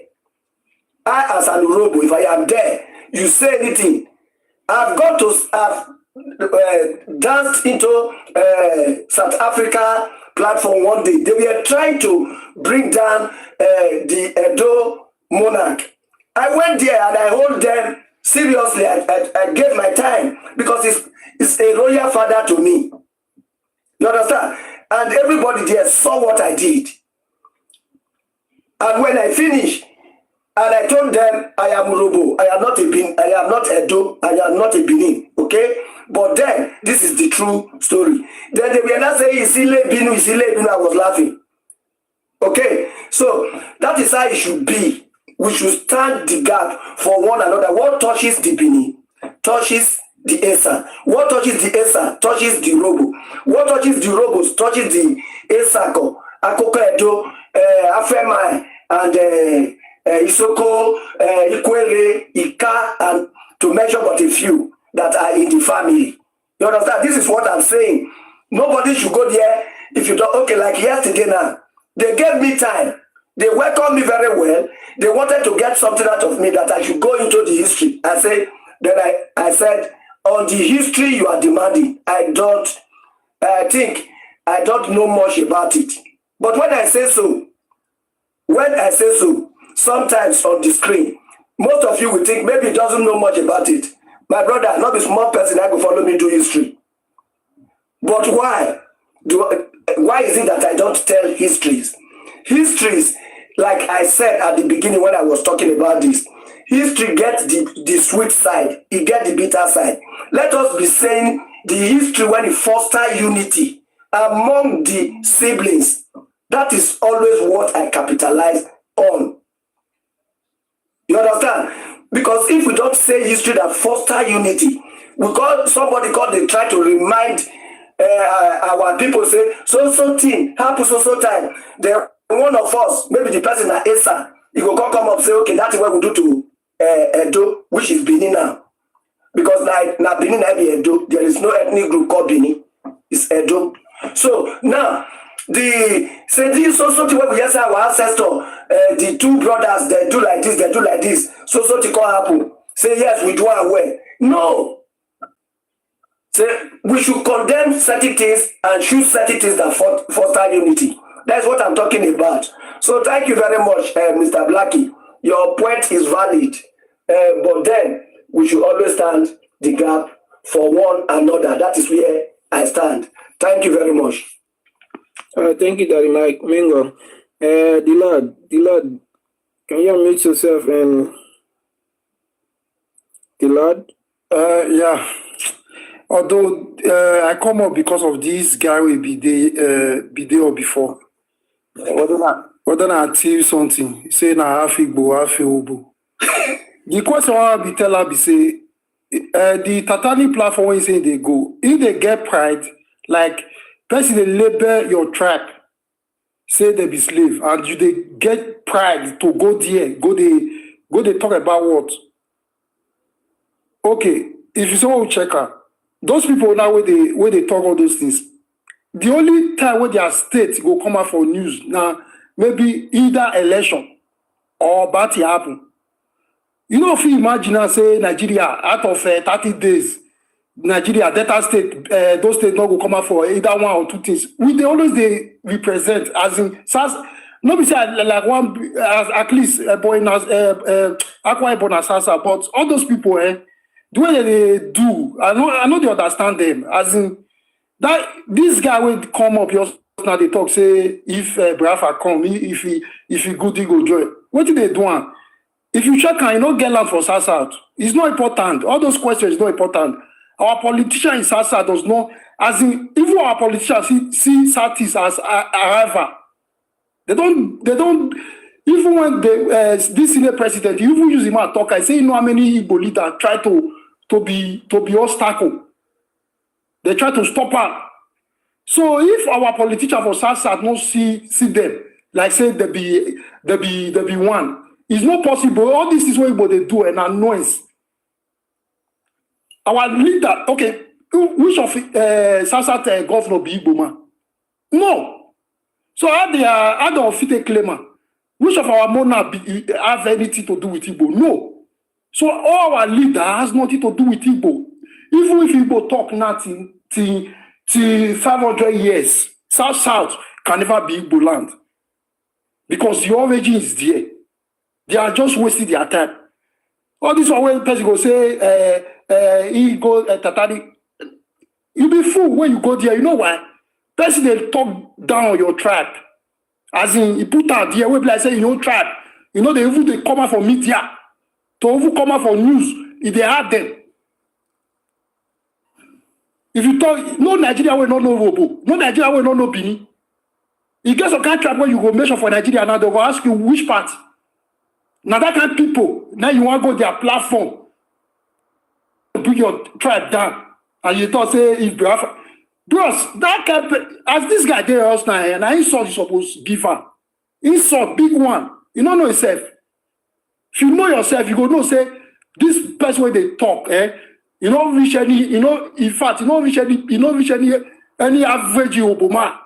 S5: I as an Urobo, if I am there, you say anything, I've danced into South Africa platform one day. They were trying to bring down the Edo monarch. I went there and I hold them seriously. I gave my time because it's a royal father to me. You understand? And everybody there saw what I did. And when I finished, and I told them, I am Urobo, I am not Edo, I am not a Benin, okay? But then, this is the true story. Then they were not saying, Isile Binu, I was laughing. Okay? So, that is how it should be. We should stand the gap for one another. What touches the Benin, touches the Esan. What touches the Esan touches the Urobo. What touches the Urobos touches the Esako, Akoko Edo, Afemai, and Isoko, Ikwere, Ika, and to mention but a few that are in the family. You understand? This is what I'm saying. Nobody should go there if you don't. Okay, like yesterday now, they gave me time. They welcomed me very well. They wanted to get something out of me that I should go into the history. I said, on the history you are demanding, I think I don't know much about it. But when I say so, sometimes on the screen, most of you will think maybe he doesn't know much about it. My brother, not a small person that will follow me to history. But why? Why is it that I don't tell histories? Histories, like I said at the beginning when I was talking about this, history gets the sweet side, it gets the bitter side. Let us be saying the history when it fosters unity among the siblings. That is always what I capitalize on. You understand? Because if we don't say history that fosters unity, they try to remind our people, say, so thing happen so time. Then one of us, maybe the person at Esan, he will come up and say, okay, that's what we do to Edo, which is Benin now. Because now Benin and Edo, there is no ethnic group called Benin. It's Edo. So now, this where we say our ancestor, the two brothers, they do like this. So to call happen. Say yes, we do our way. No. Say we should condemn certain things and choose certain things that foster unity. That's what I'm talking about. So thank you very much, Mr. Blackie. Your point is valid. But then we should always stand the gap for one another. That is where I stand. Thank you very much.
S4: Thank you, Daddy Mike. Mingo. The Lord, can you unmute yourself and the Lord?
S8: Yeah. Although I come up because of this guy will be there or before. Whether I tell you something, say na half Igbo, half Urobo. The question I be tell her be say the Tatani platform when you say they go, if they get pride, like person they label your tribe, say they be slave, and you they get pride to go there, go they talk about what? Okay, if you someone check her, those people now where they talk all those things, the only time where their state go come out for news now, maybe either election or bad thing happen. You know, if you imagine and say Nigeria out of 30 days, Nigeria, Delta State, those states not go come out for either one or two things. They always they represent as in SAS. No, be say like one at least boy in Akwa Ibom and Sasa, but all those people, the way they do, I know they understand them. As in that this guy will come up here now. They talk say if Biafra come, if he good, he go join. What did they do? If you check and you don't get land for South South, it's not important. All those questions is not important. Our politician in South South does not, as in, even our politicians see Southeast as a rival. They don't, even when this senior president, you even use him as talk, I say, you know how many Igbo leaders try to be obstacle. They try to stop her. So if our politician for South South don't see them, like say they be one, it's not possible. All this is what they do and annoyance. Our leader, okay, which of South governor be Igbo man? No. So how do fit claim? Which of our monarch have anything to do with Igbo? No. So all our leader has nothing to do with Igbo. Even if Igbo talk nothing till 500 years, South can never be Igbo land. Because the origin is there. They are just wasting their time. All this one when person go say, he go Tatari. You be fool when you go there. You know why? Person they talk down on your tribe. As in, he put out there, we like say your tribe. You know, they come out for media. To even come out for news, if they have them. If you talk, no Nigeria will not know Urobo. No Nigeria will not know Bini. You get some kind of tribe where you go measure for Nigeria now, they will ask you which part. Now that kind of people, now you want to go their platform, bring your tribe down, and you thought say if Biafra, bros, that kind of, as this guy there us now, and I insult you supposed to give her, insult big one. You don't know yourself. If you know yourself, you go know say this person when they talk, you don't reach any, you know, in fact, you don't reach any average Obama.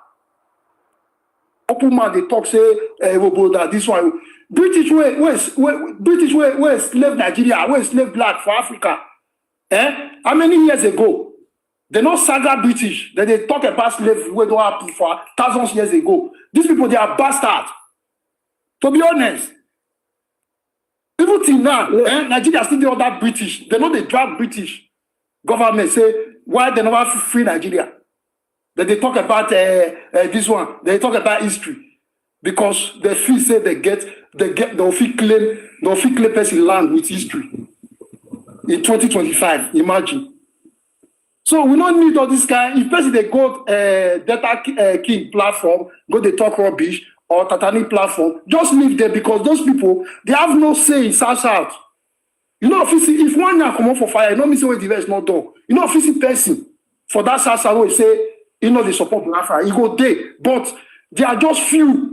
S8: Open man they talk say that this one. British way slave Nigeria, way slave black for Africa. How many years ago? They not saga British. Then they talk about slavery where don't happen for thousands years ago. These people they are bastards. To be honest. Even till now, Nigeria still the other British. They know they drag British government say why they never free Nigeria. Then they talk about this one. They talk about history. Because they feel say they'll feel claim person land with history in 2025. Imagine. So we don't need all this guy. If person they go Data King platform, go they talk rubbish or Tatani platform, just leave them because those people they have no say in South. You know, if one year come up for fire, you know me say what the is not done. You know, if person for that South will say, you know, they support Biafra, he go there, but they are just few.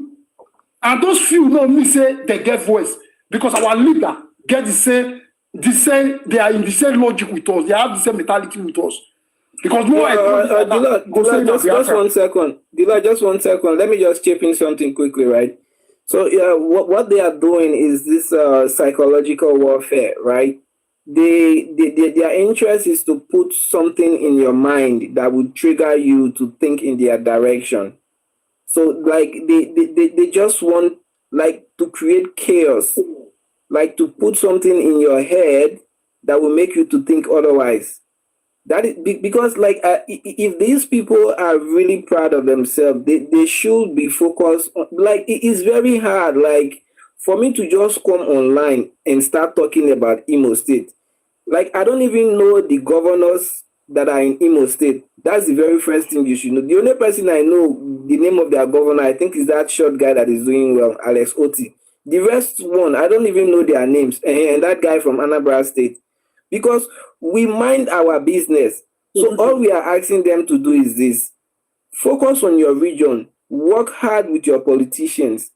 S8: And those few know me say they get voice because our leader get the same, they are in the same logic with us. They have the same mentality with us. Because
S4: just 1 second. Just 1 second. Let me just chip in something quickly, right? So yeah, what they are doing is this psychological warfare, right? Their interest is to put something in your mind that would trigger you to think in their direction. So like they just want like to create chaos, like to put something in your head that will make you to think otherwise. That is because, like, if these people are really proud of themselves, they should be focused on, like, it is very hard, like, for me to just come online and start talking about Imo State. Like, I don't even know the governors that are in Imo State. That's the very first thing you should know. The only person I know, the name of their governor, I think is that short guy that is doing well, Alex Oti. The rest one, I don't even know their names. And that guy from Anambra State. Because we mind our business. So all we are asking them to do is this: focus on your region, work hard with your politicians.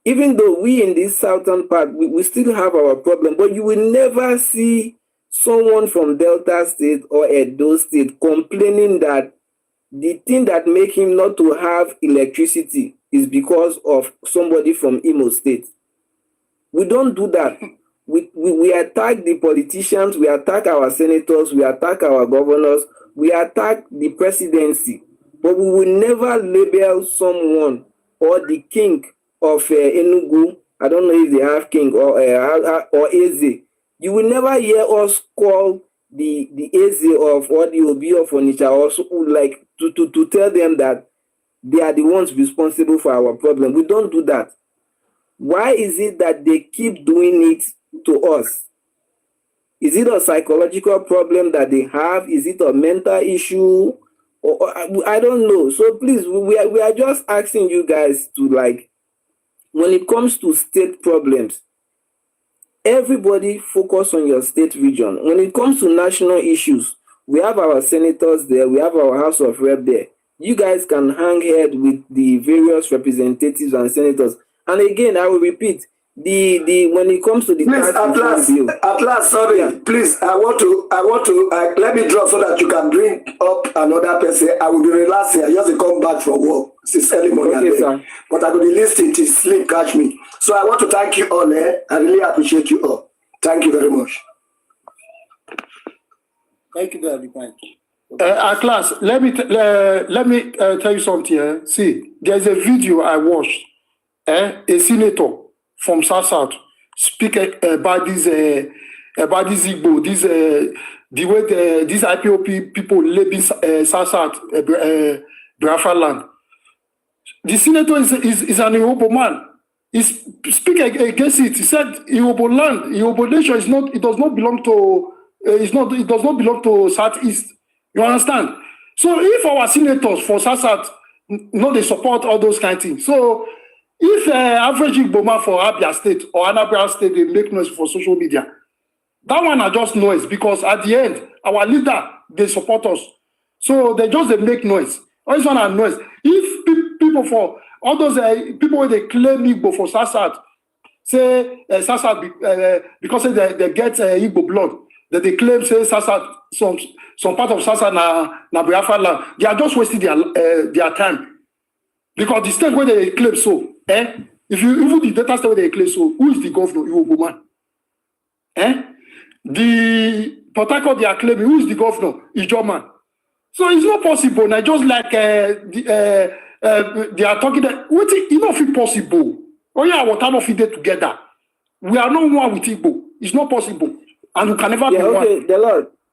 S4: Even though we in this southern part, we still have our problem, but you will never see someone from Delta State or Edo State complaining that the thing that make him not to have electricity is because of somebody from Imo State. We don't do that. We attack the politicians, we attack our senators, we attack our governors, we attack the presidency, but we will never label someone or the king of Enugu. I don't know if they have king or Eze. You will never hear us call the Eze of or the Obi of Onitsha also, like, to tell them that they are the ones responsible for our problem. We don't do that. Why is it that they keep doing it to us? Is it a psychological problem that they have? Is it a mental issue? Or I don't know. So please, we are just asking you guys to, like, when it comes to state problems, everybody focus on your state region. When it comes to national issues, we have our senators there, we have our House of Rep there. You guys can hang head with the various representatives and senators. And again, I will repeat, the when it comes to the
S5: please, at last, sorry, yeah. Please, I want to let me drop so that you can bring up another person. I will be relaxing. I just come back from work since early morning. Okay, sir. But I will be listening till sleep catch me. So I want to thank you all. I really appreciate you all. Thank you very much.
S1: Thank you, Daddy.
S8: At class, let me tell you something. See, there's a video I watched. A senator from South speak about this Igbo, the way these IPOP people live in South Biafra land. The senator is an Urobo man. He speak against it. He said Urobo land, Urobo nation is not. It does not belong to. It does not belong to Southeast. You understand? So if our senators for South, they support all those kind of things. So if average Igbo man for Abia State or Anambra State, they make noise for social media, that one are just noise, because at the end, our leader, they support us. So they just make noise. All this one are noise. If people for all those people where they claim Igbo for South, say South because they get Igbo blood, that they claim say South, some part of South na Biafra land, they are just wasting their time. Because the state where they claim so, if you even the data state where they claim so, who is the governor? Urobo man. The Port Harcourt they are claiming, who is the governor? Ijoman. So it's not possible. Now just like they are talking that it's not possible. Oh yeah, what time of it together? We are not one with Igbo. It's not possible, and we can never be one.
S4: Okay,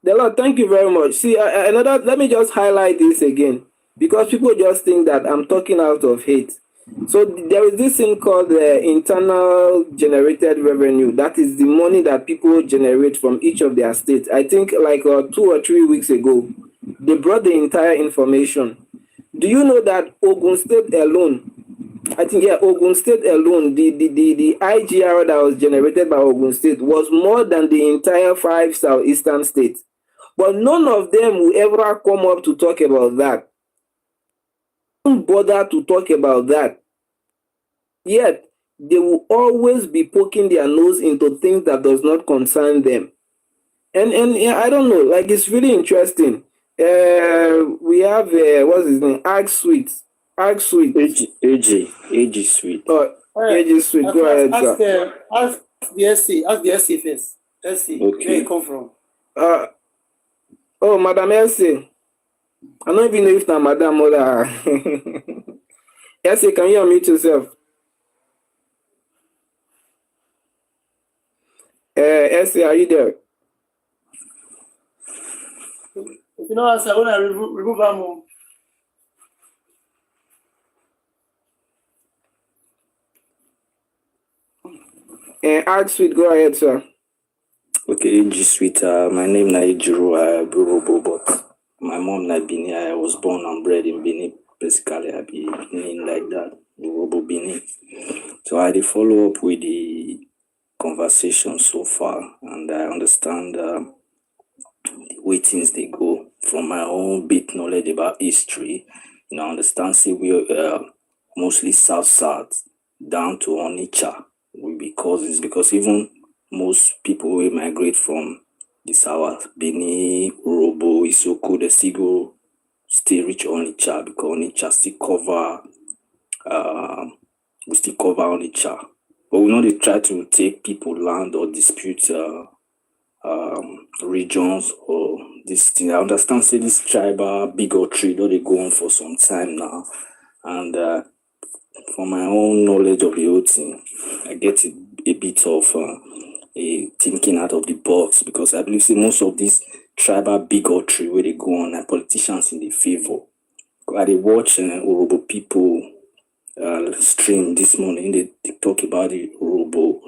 S4: the Lord, thank you very much. See, let me just highlight this again, because people just think that I'm talking out of hate. So there is this thing called internal generated revenue. That is the money that people generate from each of their states. I think like 2 or 3 weeks ago, they brought the entire information. Do you know that Ogun State alone, Ogun State alone, the IGR that was generated by Ogun State was more than the entire 5 southeastern states. But none of them will ever come up to talk about that. Don't bother to talk about that. Yet they will always be poking their nose into things that does not concern them. And I don't know, like, it's really interesting. We have what's his name? Ag Sweet. AG Sweet. Oh, AG Sweet. Go ahead, sir.
S1: Ask the SC. Ask the SC first. SC. Okay. Where you come from?
S4: Madam SC. I don't even know if it's Madam or SC, can you unmute yourself? SC, are you there?
S1: You know, as I want to remove them.
S4: Add sweet, go ahead, sir.
S3: Okay, G Sweet. My name is Urobo, but my mom na Benin. I was born and bred in Benin. Basically, I be Benin like that, Urobo Benin. So I did follow up with the conversation so far, and I understand the way things they go from my own bit knowledge about history. You know, I understand. See, we mostly south down to Onitsha. We be cousins because even most people will migrate from the south, Benin, Urobo, Isoko, they still go stay reach Onitsha because Onitsha still cover we still cover Onitsha. But we know they try to take people land or dispute regions or this thing. I understand say this tribal bigotry that they go on for some time now. And from my own knowledge of the whole thing, I get a bit of a thinking out of the box because I believe most of this tribal bigotry where they go on and politicians in the favor. I dey watch Urobo people stream this morning. They talk about the Urobo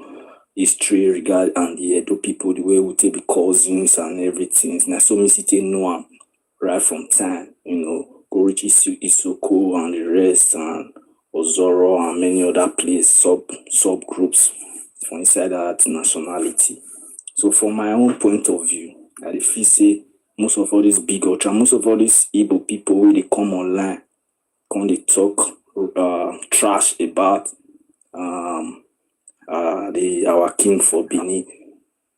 S3: history regard and the Edo people, the way we take the cousins and everything. Now so me see know am right from time, go reach Isoko and the rest and Ozoro and many other places, subgroups for inside that nationality. So from my own point of view, I feel say most of all these bigotry, most of all these Igbo people where they come online, come they talk trash about our king for Benin,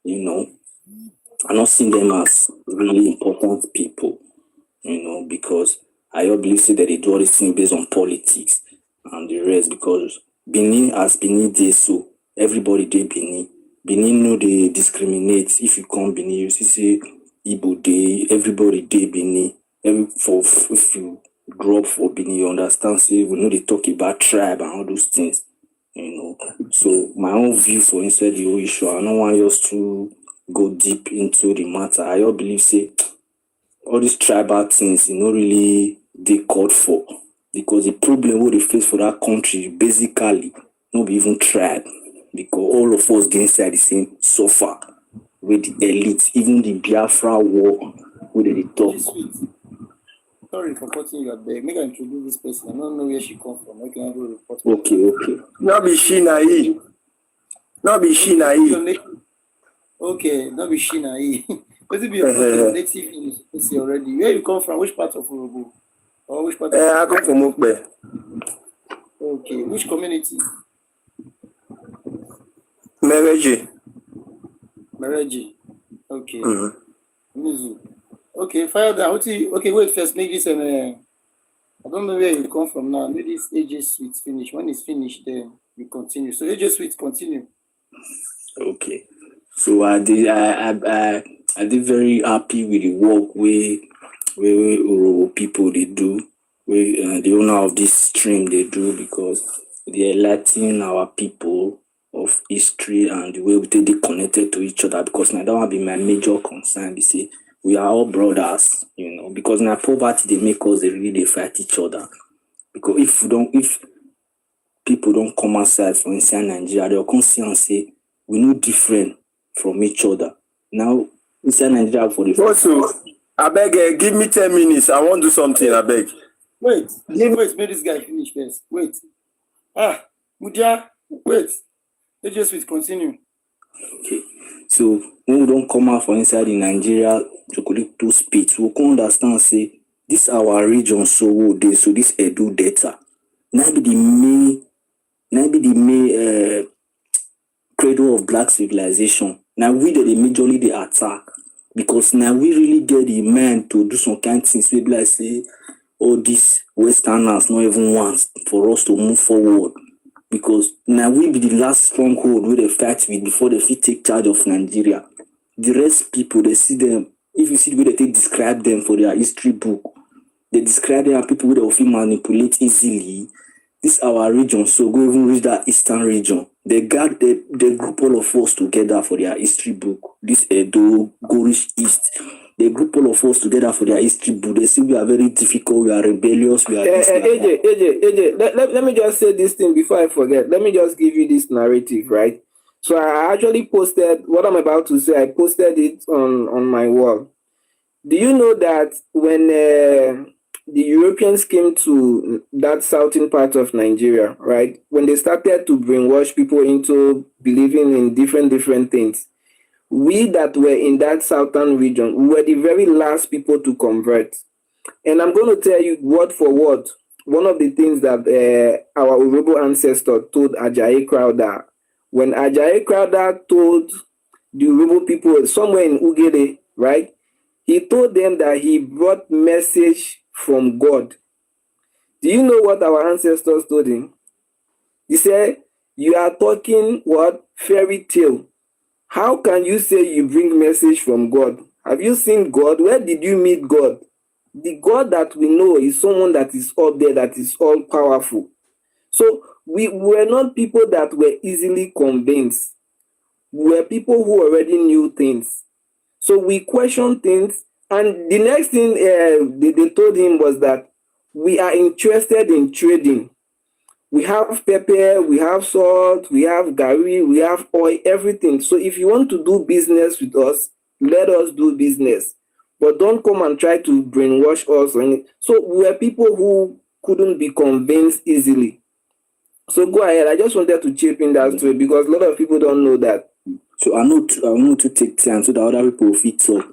S3: I'm not seeing them as really important people, because I believe say that they do all this thing based on politics and the rest because Benin as Benin dey so everybody dey Benin. Benin no dey discriminate. If you come Benin, you see say Igbo dey, everybody dey Benin. If you grow up for Benin, you understand say we know they talk about tribe and all those things, So my own view for inside the whole issue, I don't want us to go deep into the matter. I believe say all these tribal things, really they called for because the problem what they face for that country basically not be even tribe because all of us dey inside the same suffer with the elite, even the Biafra war where they talk.
S1: Sorry for cutting you up there. Make I introduce this person. I don't know where she come from. I can do a report.
S3: Okay.
S5: Not be she na he. Not be she na he.
S1: Okay, not be she na he. What be your native in already? Where you come from? Which part of Urobo? Or which part?
S5: I come from Ukbe.
S1: Okay, which community?
S5: Mereji.
S1: Okay. Mizu. Okay, fire down. Okay, wait first. Make this I don't know where you come from now. Maybe this AJ Sweet finish. When it's finished, then we continue. So AJ Sweet continue.
S3: Okay. So I did very happy with the work where Urobo people they do, where the owner of this stream they do because they are letting our people of history and the way they connected to each other because now that will be my major concern. They say we are all brothers, because now poverty they make us they fight each other. Because if people don't come outside from inside Nigeria, they'll come see and say we know different from each other. Now inside Nigeria for the
S5: Also, I beg, give me 10 minutes. I want to do something. I beg.
S1: Wait, make this guy finish first. Wait. Mudia, wait. Let's just continue.
S3: Okay. So when we don't come out from inside in Nigeria to collect two speeds, we can understand say this our region so this Edo data. Now be the main cradle of black civilization. Now we they majorly they attack because now we really get the man to do some kind of things. We be like say all these Westerners not even want for us to move forward. Because now we be the last stronghold where they fight with before they fit take charge of Nigeria. The rest people, they see them, if you see the way they describe them for their history book, they describe them as people who they often manipulate easily. This our region, so go even reach that eastern region. They group all of us together for their history book. This Edo, go reach east.
S9: they group all of us together for their history book. They say we are very difficult, we are rebellious, we are this.
S4: AJ, let me just say this thing before I forget. Let me just give you this narrative, right? So I actually posted what I'm about to say. I posted it on my wall. Do you know that when the Europeans came to that southern part of Nigeria, right? When they started to brainwash people into believing in different things, we that were in that southern region, we were the very last people to convert. And I'm going to tell you word for word, one of the things that our Urobo ancestor told Ajayi Crowder. When Ajayi Crowder told the Urobo people somewhere in Ugede, right? He told them that he brought message from God. Do you know what our ancestors told him? He said, you are talking what? Fairy tale. How can you say you bring message from God? Have you seen God? Where did you meet God? The God that we know is someone that is up there, that is all powerful. So we were not people that were easily convinced. We were people who already knew things. So we questioned things. And the next thing they told him was that we are interested in trading. We have pepper, we have salt, we have gari, we have oil, everything. So if you want to do business with us, let us do business. But don't come and try to brainwash us. So we were people who couldn't be convinced easily. So go ahead. I just wanted to chip in that story because a lot of people don't know that.
S9: So I want to take time so that other people will fit talk,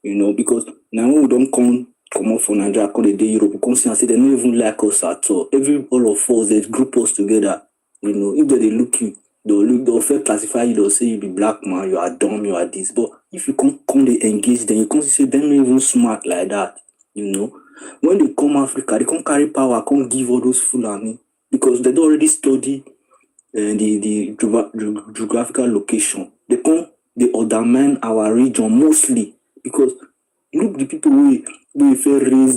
S9: because now when we don't come out from Nigeria, come the day Europe, we come see and say they don't even like us at all. All of us, they group us together. If they look you, they'll first classify you, they'll say you be black man, you are dumb, you are this. But if you come they engage them, you come say they're not even smart like that. When they come Africa, they come carry power, come give all those Fulani because they don't already study the geographical location. They undermine our region mostly because look the people we raise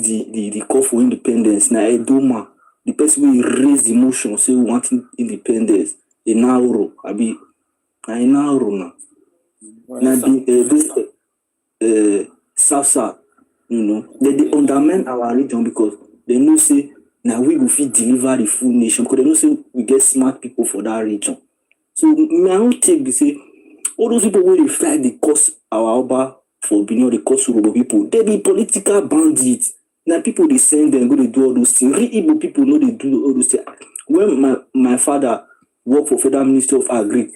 S9: the call for independence. Now Edoma, the person we raise the motion say we want independence. In Nauru, in Nauru now. Now South, they undermine our region because they know say now we will fit deliver the full nation because they know say we get smart people for that region. So my own take be say all those people who they fight they cause our Oba for being the cause Urobo people, they be political bandits. Now people they send them go to do all those things. Real Igbo people know they do all those things. When my father worked for Federal Ministry of Agri,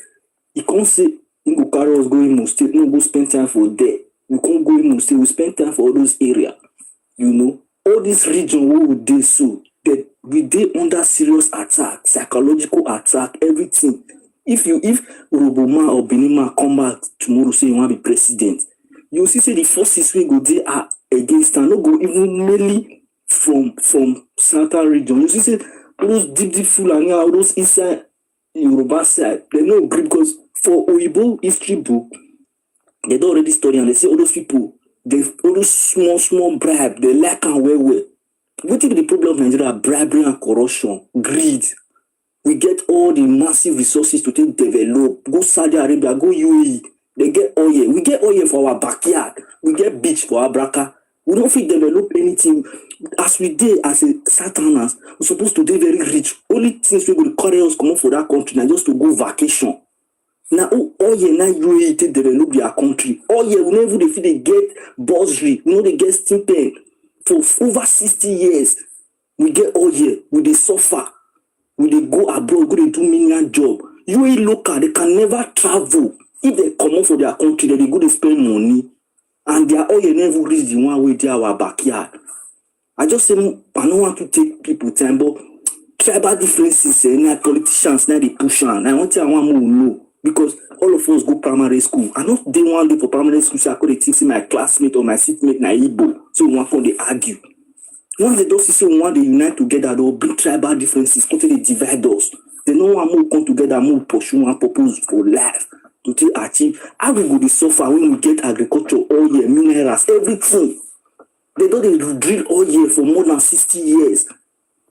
S9: he can't say he go carry us go Imo State, no go spend time for there. We can't go Imo State, we spend time for all those areas. All this region where we do so that we dey under serious attack, psychological attack, everything. If Urobo man or Benin man come back tomorrow say you want to be president, you see say the forces we go there are against and not go even mainly from southern region. You see say those deep Fulani, all those inside Yoruba side, they no agree because for Oyibo history book, they don't already study and they say all those people, they all those small bribe, they like and well. What is the problem of Nigeria? Bribery and corruption, greed. We get all the massive resources to take develop. Go Saudi Arabia, go UAE. They get oil. We get oil for our backyard. We get beach for our braka. We don't fit develop anything. As we did as a Southerners, we're supposed to be very rich. Only things we will carry us come up for that country now just to go vacation. Now oil now UAE to develop their country. Oil we never they get bursary. We know they get stipend for over 60 years. We get oil. We they suffer. We they go abroad, go they do million job. UAE local, they can never travel. If they come out for their country, they go to spend money. And their oil never reach the one way they our backyard. I just say I don't want to take people time, but tribal differences, now politicians, now they push on. I want to more know because all of us go primary school. I not day one day for primary school, so I could think my classmate or my seatmate na Igbo. So one from they argue. Once they don't see one they unite together, they will bring tribal differences, until they divide us. They know one more come together, more pursue one purpose for life. To achieve how we go to suffer when we get agriculture, oil, minerals, everything. They don't drill oil for more than 60 years.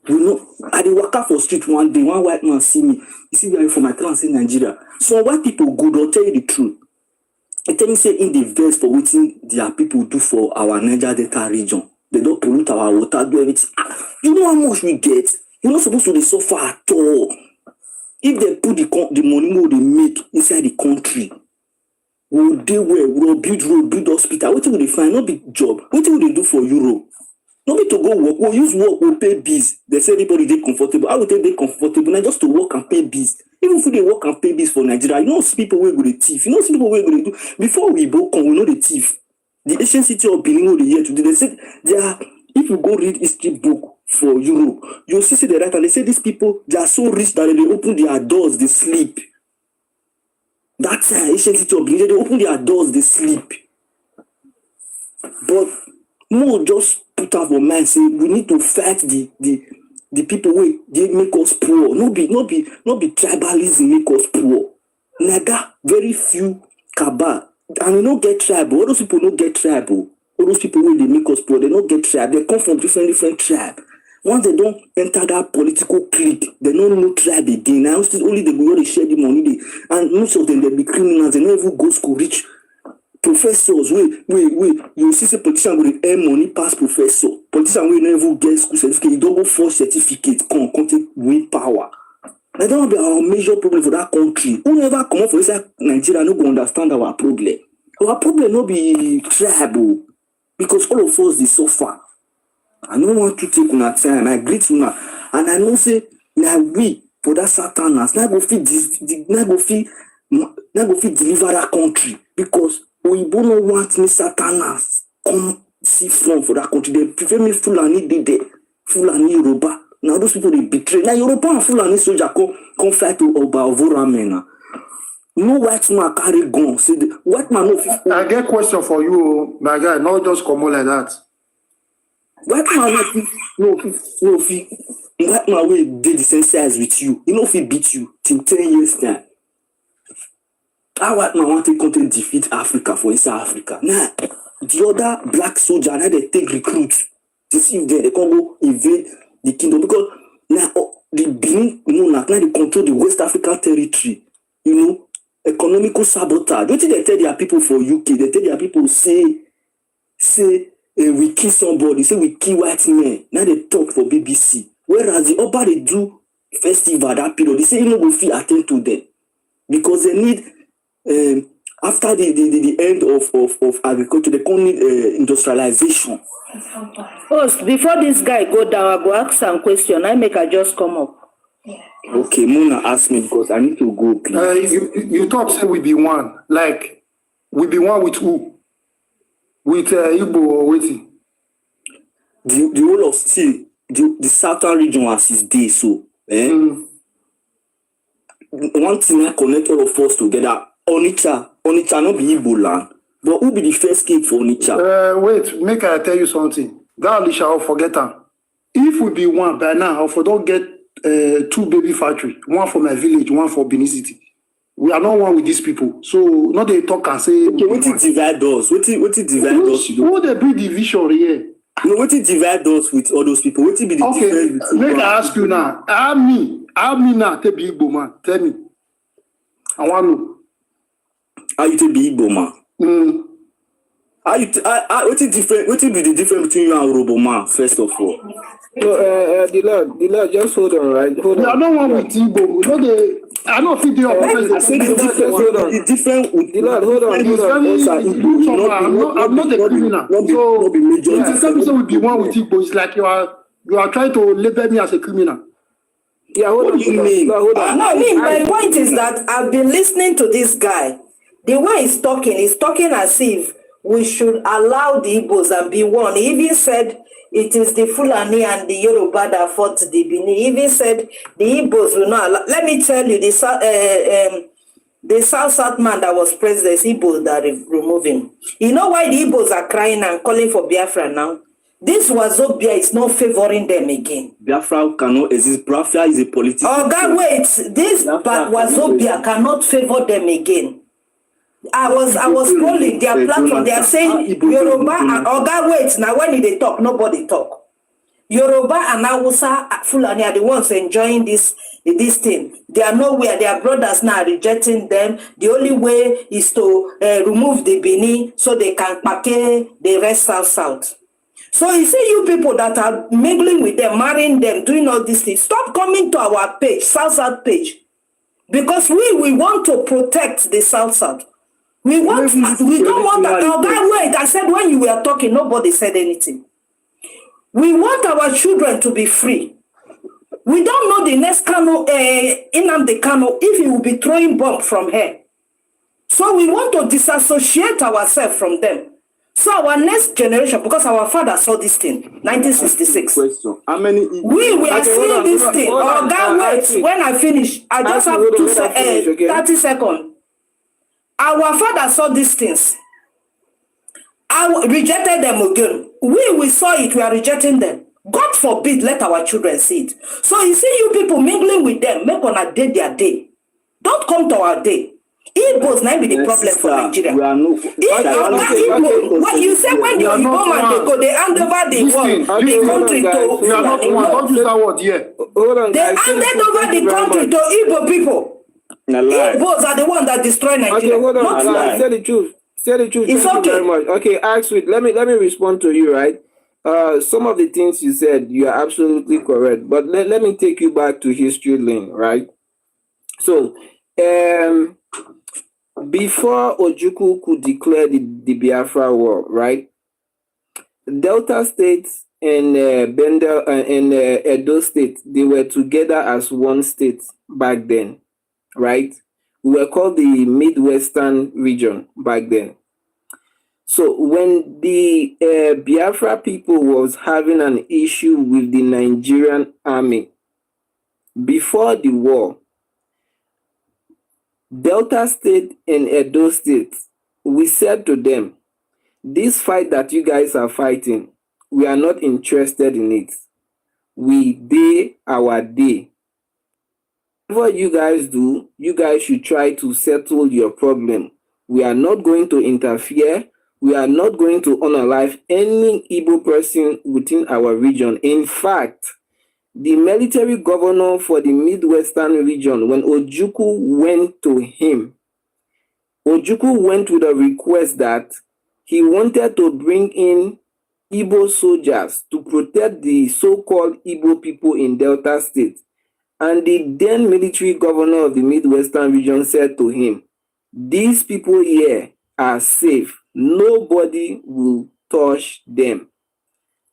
S9: I dey walk out for street one day, one white man see me. You see me from my class in Nigeria. So white people go, they'll tell you the truth. I tell me say in the verse for wetin their people do for our Niger Delta region. They don't pollute our water, do everything. You know how much we get? You're not supposed to dey suffer at all. If they put the money wey they make inside the country, we'll do well, we'll build road, build hospital. What will they find? No big job. What will they do for Europe? No be to go work. We'll use work, we'll pay bills. They say everybody they comfortable. I will take they comfortable. Now just to work and pay bills. Even if they work and pay bills for Nigeria, you know people will go the thief. You know people will go to do. Before we broke on, we know the thief. The ancient city of Benin over the year today, they said they are, if you go read history book for Europe, you'll see the right and they say these people they are so rich that they open their doors, they sleep. That's ancient city of Benin, they open their doors, they sleep. But no, just put out for mind, say we need to fight the people who they make us poor. No be tribalism make us poor. Naga very few cabal. And we don't get tribal. All those people don't get tribal. All those people when they make us poor, they don't get tribe. They come from different tribe. Once they don't enter that political clique, they don't know tribe again. Now only they go to share the money. And most of them they be criminals. They don't even go school rich. Professors, you see say politician will earn money past professor. Politician will never get school certificate. You don't go for certificate. Come take win power. That don't be our major problem for that country. Who never come up for inside Nigeria no go understand our problem. Our problem no be tribal because all of us they suffer. I don't want to take una time. I greet una, and I know say now we for that Satanas now go fit deliver that country because we don't want me Satanas come see from for that country. They prefer me Fulani did there, Fulani Urobo. Now those people they betray. Now European Fulani soldier come fight to Oba Ovoramena. No white man carry gun. See the white man no.
S8: I get question for you, my guy. Not just come on like that.
S9: White man no fit. White man will did the same size with you. He no fit beat you till 10 years time. That white man want to country defeat Africa for inside Africa. Now the other black soldier now they take recruits to see if they can go invade the kingdom because now the Benin monarch now they control the West African territory. You know, economical sabotage. What did they tell their people for UK? They tell their people say we kill somebody, say we kill white men. Now they talk for BBC. Whereas the Oba they do festival that period, they say you know go fit attend to them because they need after the end of agriculture, they can't need industrialization.
S6: Host, before this guy go down, I go ask some question. I make her just come up.
S9: Okay, Mona ask me because I need to go, please.
S8: You thought say we be one. Like, we be one with who? With Igbo or waiting?
S9: The whole of, see, the southern region as is day, so, one thing I connect all of us together, Onitsha not be Igbo land. But who be the first king for Onitsha?
S8: Wait, make I tell you something. That Alicia, I'll forget her. If we be one by now, I'll don't get 2 baby factory, one for my village, one for Benin City. We are not one with these people. So not they talk and say.
S9: Okay, what it divide us? What it divide us?
S8: Who they be division here?
S9: No, what it divide us with all those people? What it be the difference?
S8: Okay, make I ask you now. How me now? Take be Igbo man. Tell me. I want to know.
S9: How you take be Igbo man? What is different? What will be the difference between you and Urobo man? First of all,
S4: So, the Lord, just hold on, right? Hold on.
S8: I don't want with Igbo. I don't think they are.
S9: I said the different with
S4: The Lord, hold on.
S8: I'm not a criminal. So the same person will be one with Igbo. It's like you are trying to label me as a criminal.
S4: Yeah, hold on. Hold on.
S6: No, my point is that I've been listening to this guy. The way he's talking as if we should allow the Igbos and be one. He even said it is the Fulani and the Yoruba that fought the Benin. He even said the Igbos will not allow. Let me tell you, the South man that was president, Igbos that removed him. You know why the Igbos are crying and calling for Biafra now? This Wazobia is not favoring them again.
S9: Biafra cannot exist. Biafra is a political.
S6: Oh God, wait! This Wazobia cannot favor them again. I was scrolling their platform. They are saying Yoruba and Oga wait. Now when they talk, nobody talk. Yoruba and Hausa Fulani are the ones enjoying this this thing. They are nowhere. Their brothers now are rejecting them. The only way is to remove the Benin so they can package the rest south. So you see, you people that are mingling with them, marrying them, doing all these things, stop coming to our page, South page, because we want to protect the South. We don't want that. Wait, I said when you were talking, nobody said anything. We want our children to be free. We don't know the next Kano, Nnamdi Kano, if he will be throwing bomb from here. So we want to disassociate ourselves from them. So our next generation, because our father saw this thing, 1966.
S4: Question. How many?
S6: We were seeing this thing. Oh, God, wait. When I finish, I just have to say 30 seconds. Our father saw these things. I rejected them again. We saw it, we are rejecting them. God forbid, let our children see it. So you see you people mingling with them, make on a day their day. Don't come to our day. Igbos might be the problem for Nigeria. What you say when the Urobo man they go, they hand over the country to
S8: don't use that word here.
S6: They handed over the country to Igbo people. Igbos are the ones that destroy Nigeria.
S4: Okay, hold on. Say the truth. Say the truth.
S6: It's
S4: Thank
S6: okay.
S4: you very much. Okay, Axel, let me respond to you, right? Some of the things you said, you are absolutely correct. But let me take you back to history lane, right? So, before Ojukwu could declare the Biafra war, right? Delta states and Edo State, they were together as one state back then, right? We were called the Midwestern region back then. So when the Biafra people was having an issue with the Nigerian army, before the war, Delta State and Edo State, we said to them, this fight that you guys are fighting, we are not interested in it. We day our day. Whatever you guys do, you guys should try to settle your problem. We are not going to interfere. We are not going to unalive any Igbo person within our region. In fact, the military governor for the Midwestern region, when Ojukwu went to him, Ojukwu went with a request that he wanted to bring in Igbo soldiers to protect the so-called Igbo people in Delta State. And the then military governor of the Midwestern region said to him, these people here are safe. Nobody will touch them.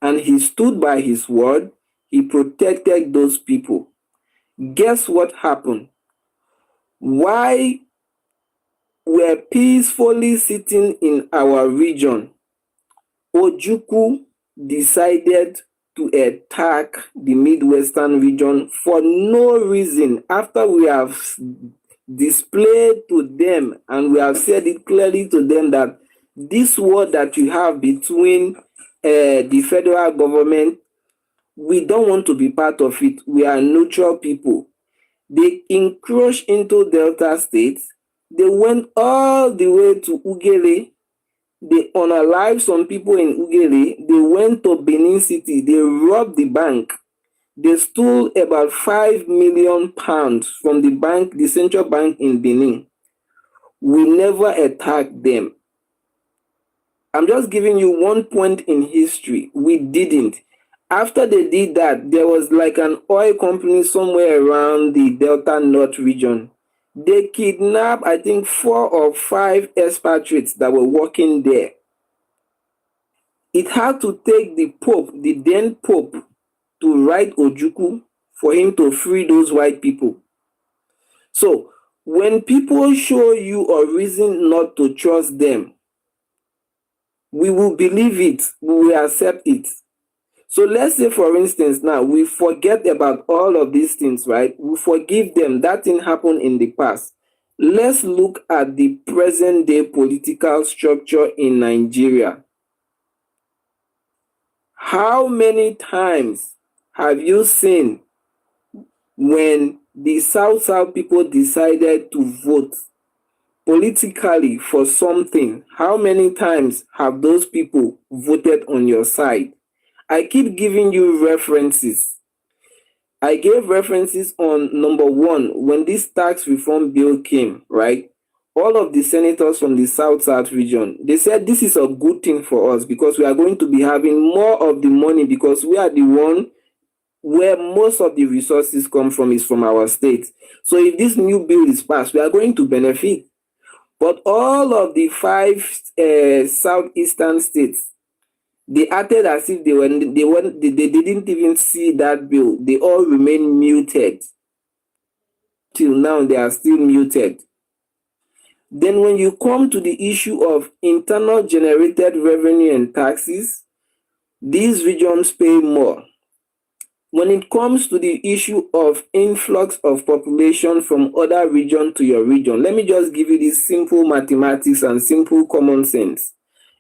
S4: And he stood by his word. He protected those people. Guess what happened? Why we're peacefully sitting in our region, Ojukwu decided to attack the Midwestern region for no reason, after we have displayed to them and we have said it clearly to them that this war that you have between the federal government, we don't want to be part of it. We are neutral people. They encroached into Delta State. They went all the way to Ugele. They unalived some people in Ugele. They went to Benin City. They robbed the bank. They stole about 5 million pounds from the bank, the central bank in Benin. We never attacked them. I'm just giving you one point in history. We didn't. After they did that, there was like an oil company somewhere around the Delta North region. They kidnapped, I think, 4 or 5 expatriates that were working there. It had to take the Pope, the then Pope, to write Ojukwu for him to free those white people. So when people show you a reason not to trust them, we will believe it, we will accept it. So let's say, for instance, now we forget about all of these things, right? We forgive them. That thing happened in the past. Let's look at the present day political structure in Nigeria. How many times have you seen when the South people decided to vote politically for something? How many times have those people voted on your side? I keep giving you references. I gave references on number one, when this tax reform bill came, right? All of the senators from the South region, they said this is a good thing for us because we are going to be having more of the money because we are the one where most of the resources come from is from our state. So if this new bill is passed, we are going to benefit. But all of the 5 southeastern states, they acted as if they didn't even see that bill. They all remain muted. Till now, they are still muted. Then when you come to the issue of internal generated revenue and taxes, these regions pay more. When it comes to the issue of influx of population from other region to your region, let me just give you this simple mathematics and simple common sense.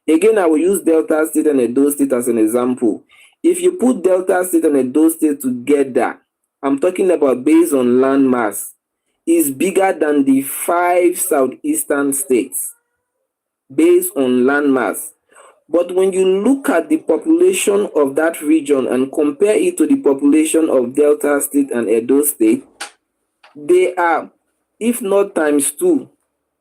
S4: Again, I will use Delta State and Edo State as an example. If you put Delta State and Edo State together, I'm talking about based on land mass, is bigger than the 5 southeastern states based on land mass. But when you look at the population of that region and compare it to the population of Delta State and Edo State, they are, if not times 2,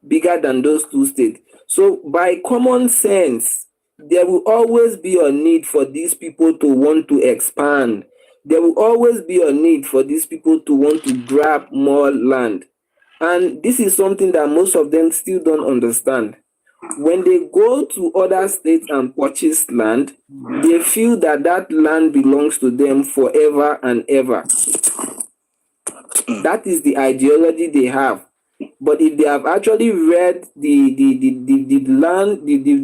S4: bigger than those 2 states. So by common sense, there will always be a need for these people to want to expand. There will always be a need for these people to want to grab more land. And this is something that most of them still don't understand. When they go to other states and purchase land, they feel that that land belongs to them forever and ever. That is the ideology they have. But if they have actually read the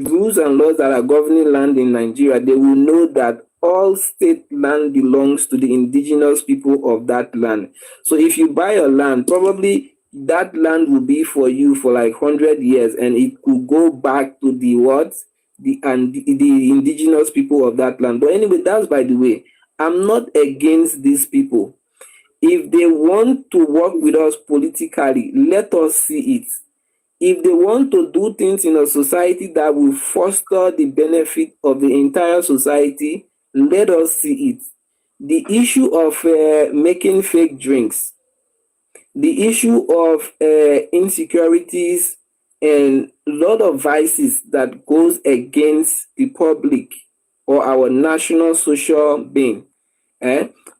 S4: rules and laws that are governing land in Nigeria, they will know that all state land belongs to the indigenous people of that land. So if you buy a land, probably that land will be for you for like 100 years, and it could go back to the indigenous people of that land. But anyway, that's by the way. I'm not against these people. If they want to work with us politically, let us see it. If they want to do things in a society that will foster the benefit of the entire society, let us see it. The issue of making fake drinks, the issue of insecurities and a lot of vices that goes against the public or our national social being.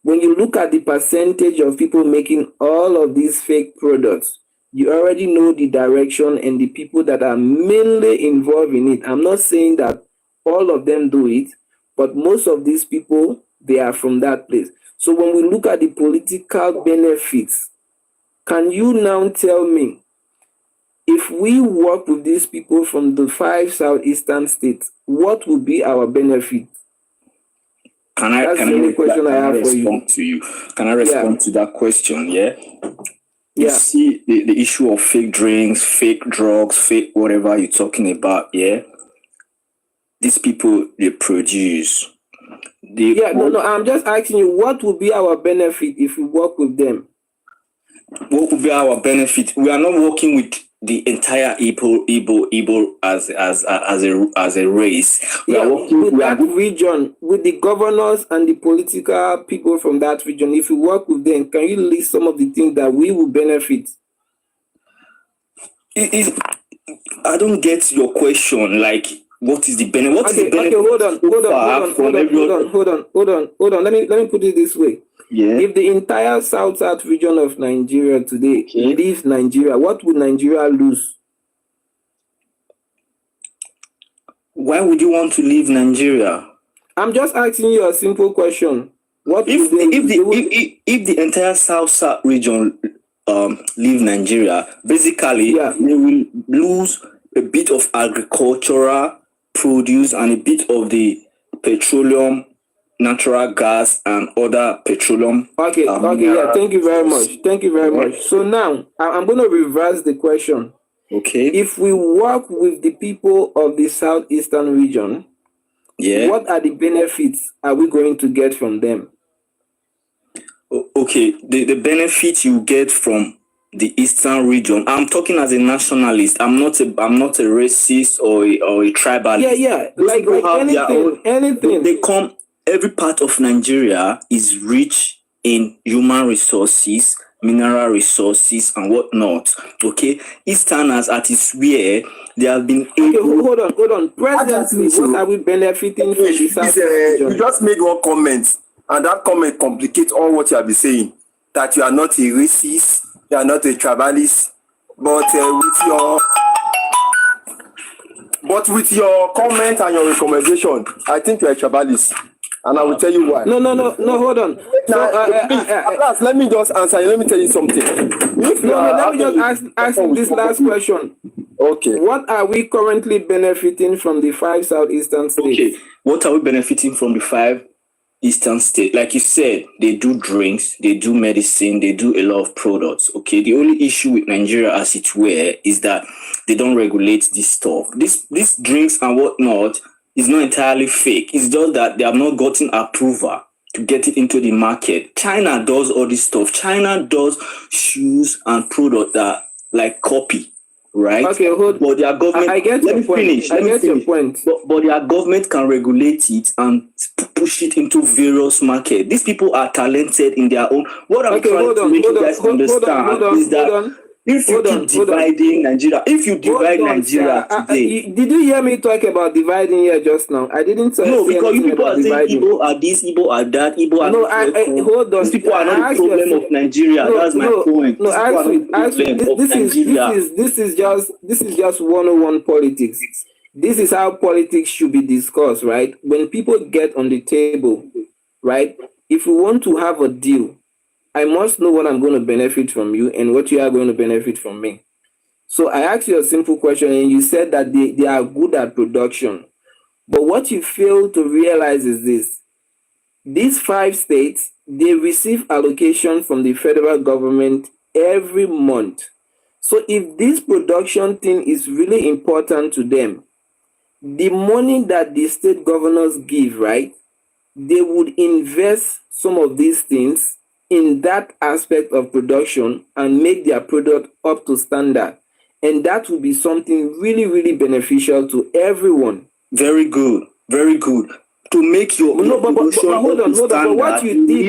S4: When you look at the percentage of people making all of these fake products, you already know the direction and the people that are mainly involved in it. I'm not saying that all of them do it, but most of these people, they are from that place. So when we look at the political benefits, can you now tell me, if we work with these people from the 5 southeastern states, what will be our benefit?
S3: Can I respond to you? Can I respond to that question? Yeah. You see the issue of fake drinks, fake drugs, fake whatever you're talking about. Yeah. These people, they produce.
S4: I'm just asking you, what will be our benefit if we work with them?
S3: What will be our benefit? We are not working with the entire Igbo as a race. We are working
S4: with that region, with the governors and the political people from that region. If you work with them, can you list some of the things that we will benefit?
S3: I don't get your question. Like, what is the benefit? What is the benefit?
S4: Hold on. Let me put it this way. Yeah. If the entire south region of Nigeria today leaves Nigeria, what would Nigeria lose?
S3: Why would you want to leave Nigeria?
S4: I'm just asking you a simple question.
S3: If the entire south region leave Nigeria, basically they will lose a bit of agricultural produce and a bit of the petroleum, natural gas and other petroleum.
S4: Thank you very much. So now I'm going to reverse the question.
S3: Okay.
S4: If we work with the people of the southeastern region, what are the benefits are we going to get from them?
S3: Okay, the benefit you get from the eastern region. I'm talking as a nationalist. I'm not a racist or a tribalist.
S4: Like anything.
S3: They come. Every part of Nigeria is rich
S9: in human resources, mineral resources, and whatnot. Okay, Easterners at its where they have been
S4: Okay,
S9: able.
S4: hold on. Presently, what are we benefiting from the South
S10: You
S4: region?
S10: just made one comment, and that comment complicates all what you have been saying. That you are not a racist, you are not a tribalist, but with your comment and your recommendation, I think you are a tribalist, and I will tell you why.
S4: No, hold on.
S10: Last, let me just answer you. Let me tell you something.
S4: Let me just ask you this last question.
S10: Okay.
S4: What are we currently benefiting from the 5 southeastern states?
S9: Okay, what are we benefiting from the 5 eastern states? Like you said, they do drinks, they do medicine, they do a lot of products. Okay, the only issue with Nigeria, as it were, is that they don't regulate this stuff. These drinks and whatnot is not entirely fake. It's just that they have not gotten approval to get it into the market. China does all this stuff. China does shoes and products that like copy. Right.
S4: Okay,
S9: but their government.
S4: I get your point.
S9: Let me finish. Your point. But their government can regulate it and push it into various markets. These people are talented in their own. What I'm trying to make you guys understand is that if you keep dividing Nigeria, if you divide Nigeria today,
S4: did you hear me talk about dividing here just now? I didn't say
S9: no, because you people are saying Igbo are this, Igbo are that, Igbo are
S4: hold on.
S9: These people are not the problem of Nigeria. That's my point.
S4: This is just 101 politics. This is how politics should be discussed, right? When people get on the table, right? If we want to have a deal, I must know what I'm going to benefit from you and what you are going to benefit from me. So I asked you a simple question and you said that they are good at production. But what you fail to realize is this. These 5 states, they receive allocation from the federal government every month. So if this production thing is really important to them, the money that the state governors give, right, they would invest some of these things in that aspect of production and make their product up to standard. And that will be something really, really beneficial to everyone.
S9: Very good. Very good. To make your
S4: hold on. But what you did,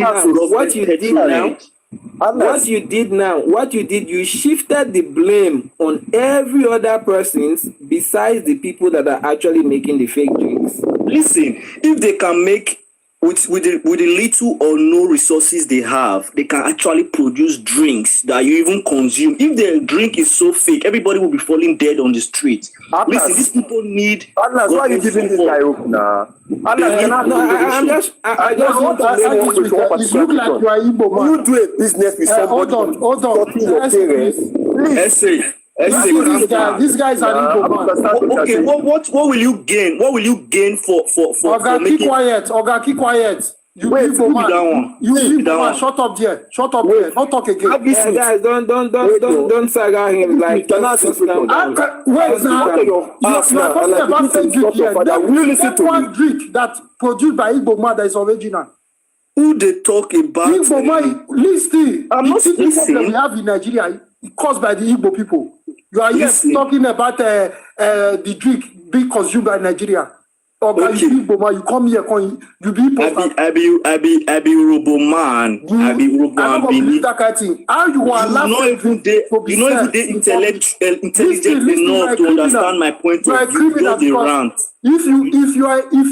S4: you shifted the blame on every other person besides the people that are actually making the fake drinks.
S9: Listen, if they can make with the little or no resources they have, they can actually produce drinks that you even consume. If the drink is so fake, everybody will be falling dead on the street. Listen, these people need.
S10: Why are you giving this guy hope now?
S8: I just want to say one question. You look like you are Igbo man.
S10: You do a business with somebody.
S8: Hold on.
S10: Please.
S8: This guy is an Igbo man.
S9: Okay, what will you gain? What will you gain for
S8: Oga, keep quiet. You Igbo man. You Igbo man. Shut up there. Don't talk again.
S4: Guys, don't saga him like that.
S8: Wait now.
S10: Will you listen to
S8: one drink that produced by Igbo man that is original?
S9: Who they talk about?
S8: Igbo man, listen.
S9: I'm not
S8: listening. The problem we
S9: listening.
S8: have in Nigeria is caused by the Igbo people. You are here talking about the drink being consumed by Nigeria. Okay. You come here, you be important.
S9: I be Urobo man. I be Urobo man.
S8: That kind of thing. How you are
S9: not even intelligent enough to understand my point of view. Just the rant.
S8: If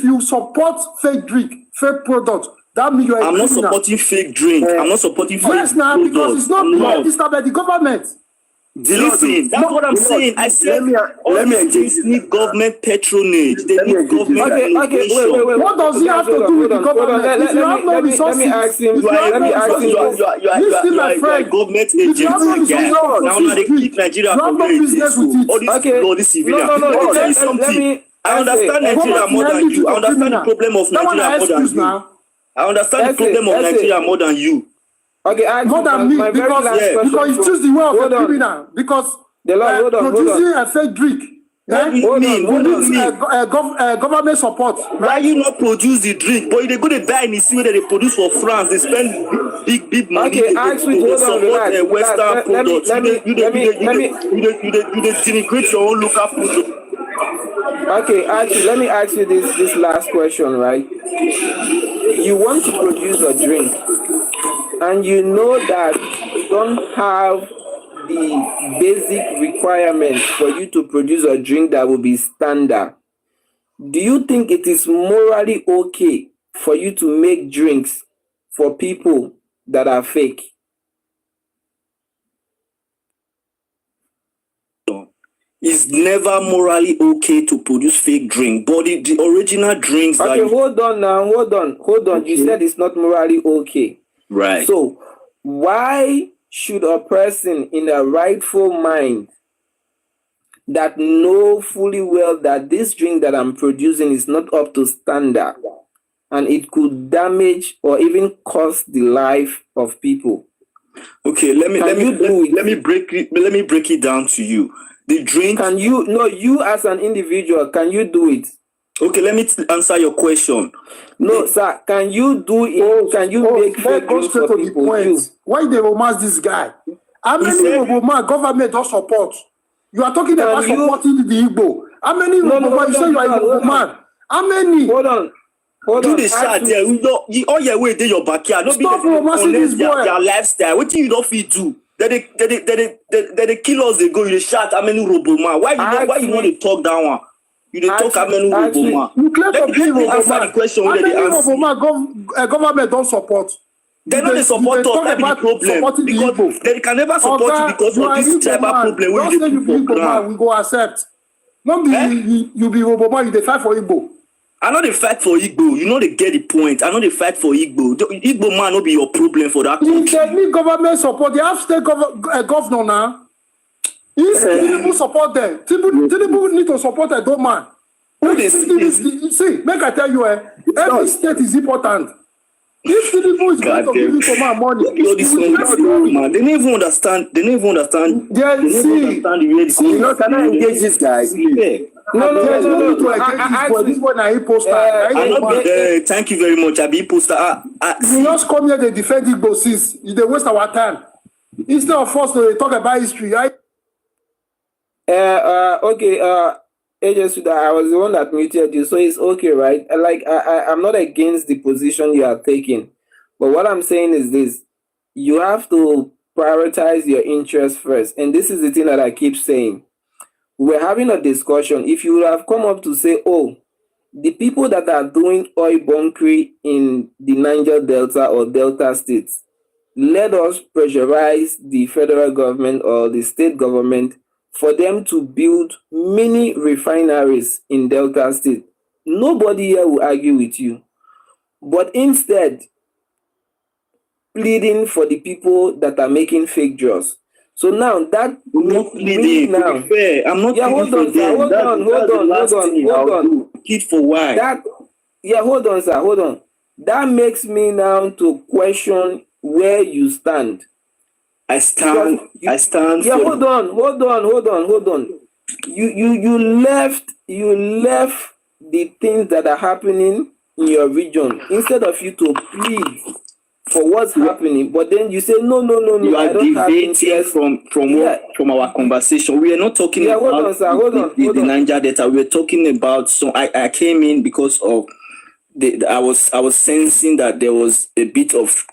S8: you support fake drink, fake product, that means you are.
S9: I'm not supporting fake drink. I'm not supporting fake
S8: yes, now because it's not registered by the government.
S9: Listen, that's what I'm saying. I said all these things need government patronage. They need government
S4: wait.
S8: What does he have to do with the government? If you have no resources,
S9: you are a government agency guy. Now they keep Nigeria from all this civilian. Let me tell you something. I understand Nigeria more than you. I understand the problem of Nigeria more than you. I understand the problem of Nigeria more than you.
S4: Okay,
S8: more than me because you choose the way of a criminal because producing a fake drink. Government support.
S9: Why you not produce the drink? But they go to buy in the same way that they produce for France. They spend big money.
S4: Okay, actually,
S9: to support Western products. You denigrate your own local product.
S4: Okay, actually, let me ask you this last question, right? You want to produce a drink, and you know that you don't have the basic requirements for you to produce a drink that will be standard, do you think it is morally okay for you to make drinks for people that are fake?
S3: It's never morally okay to produce fake drink, but the original drinks
S4: Okay, hold on now, hold on.
S3: Okay.
S4: You said it's not morally okay.
S3: Right.
S4: So why should a person in a rightful mind that know fully well that this drink that I'm producing is not up to standard and it could damage or even cost the life of people?
S3: Okay, let me break it down to you. The drink.
S4: Can you, no, you as an individual, can you do it?
S3: Okay, let me answer your question.
S4: No, sir, can you do it? Can you make fake drinks for people? You.
S8: Why they romance this guy? How many Urobo government don't support? You are talking about supporting the Igbo. How many Urobo? You say you are Urobo man. How many?
S4: Hold on.
S3: Do the shot there. All your way in your backyard.
S8: Stop romancing this boy.
S3: Their lifestyle. What do you don't fit do? They kill us. They go. You shot. How many Urobo man? Why you want to talk that one? You dey talk how many Urobo man?
S8: You claim to be Urobo man.
S3: Answer the question.
S8: How many Urobo man government don't support?
S3: They know they support us. That be the problem. Because they can never support you because of this tribal problem.
S8: Don't say you be Igbo man, we go accept. Not be you be Urobo man, you dey fight for Igbo.
S3: I know they fight for Igbo. You know they get the point. I know they fight for Igbo. Igbo man no be your problem for that country.
S8: They need government support. They have state governor now. If Tinubu support them, Tinubu need to support a dope man. See, make I tell you, every state is important. If Tinubu is going to give you some more money,
S3: man, they don't even understand. They don't even understand.
S10: You know, can I engage this guy?
S8: No. This one I poster.
S3: Thank you very much. I be poster.
S8: You just come here, they defend Igbo since. They waste our time. Instead of us to talk about history, right?
S4: Okay, AJ, I was the one that muted you, so it's okay, right? I'm not against the position you are taking, but what I'm saying is this: you have to prioritize your interests first, and this is the thing that I keep saying. We're having a discussion. If you would have come up to say, "Oh, the people that are doing oil bunkering in the Niger Delta or Delta states, let us pressurize the federal government or the state government for them to build mini refineries in Delta State." Nobody here will argue with you. But instead, pleading for the people that are making fake drugs. So now that
S3: not pleading now. I'm not
S4: hold on, sir. Hold on.
S3: Plead for why?
S4: Hold on, sir. Hold on. That makes me now to question where you stand.
S3: I stand.
S4: Yeah, hold on. You left the things that are happening in your region instead of you to plead for what's happening. But then you say no.
S3: You are deviating from our conversation. We are not talking about the Niger Delta. We are talking about. So I came in because of I was sensing that there was a bit of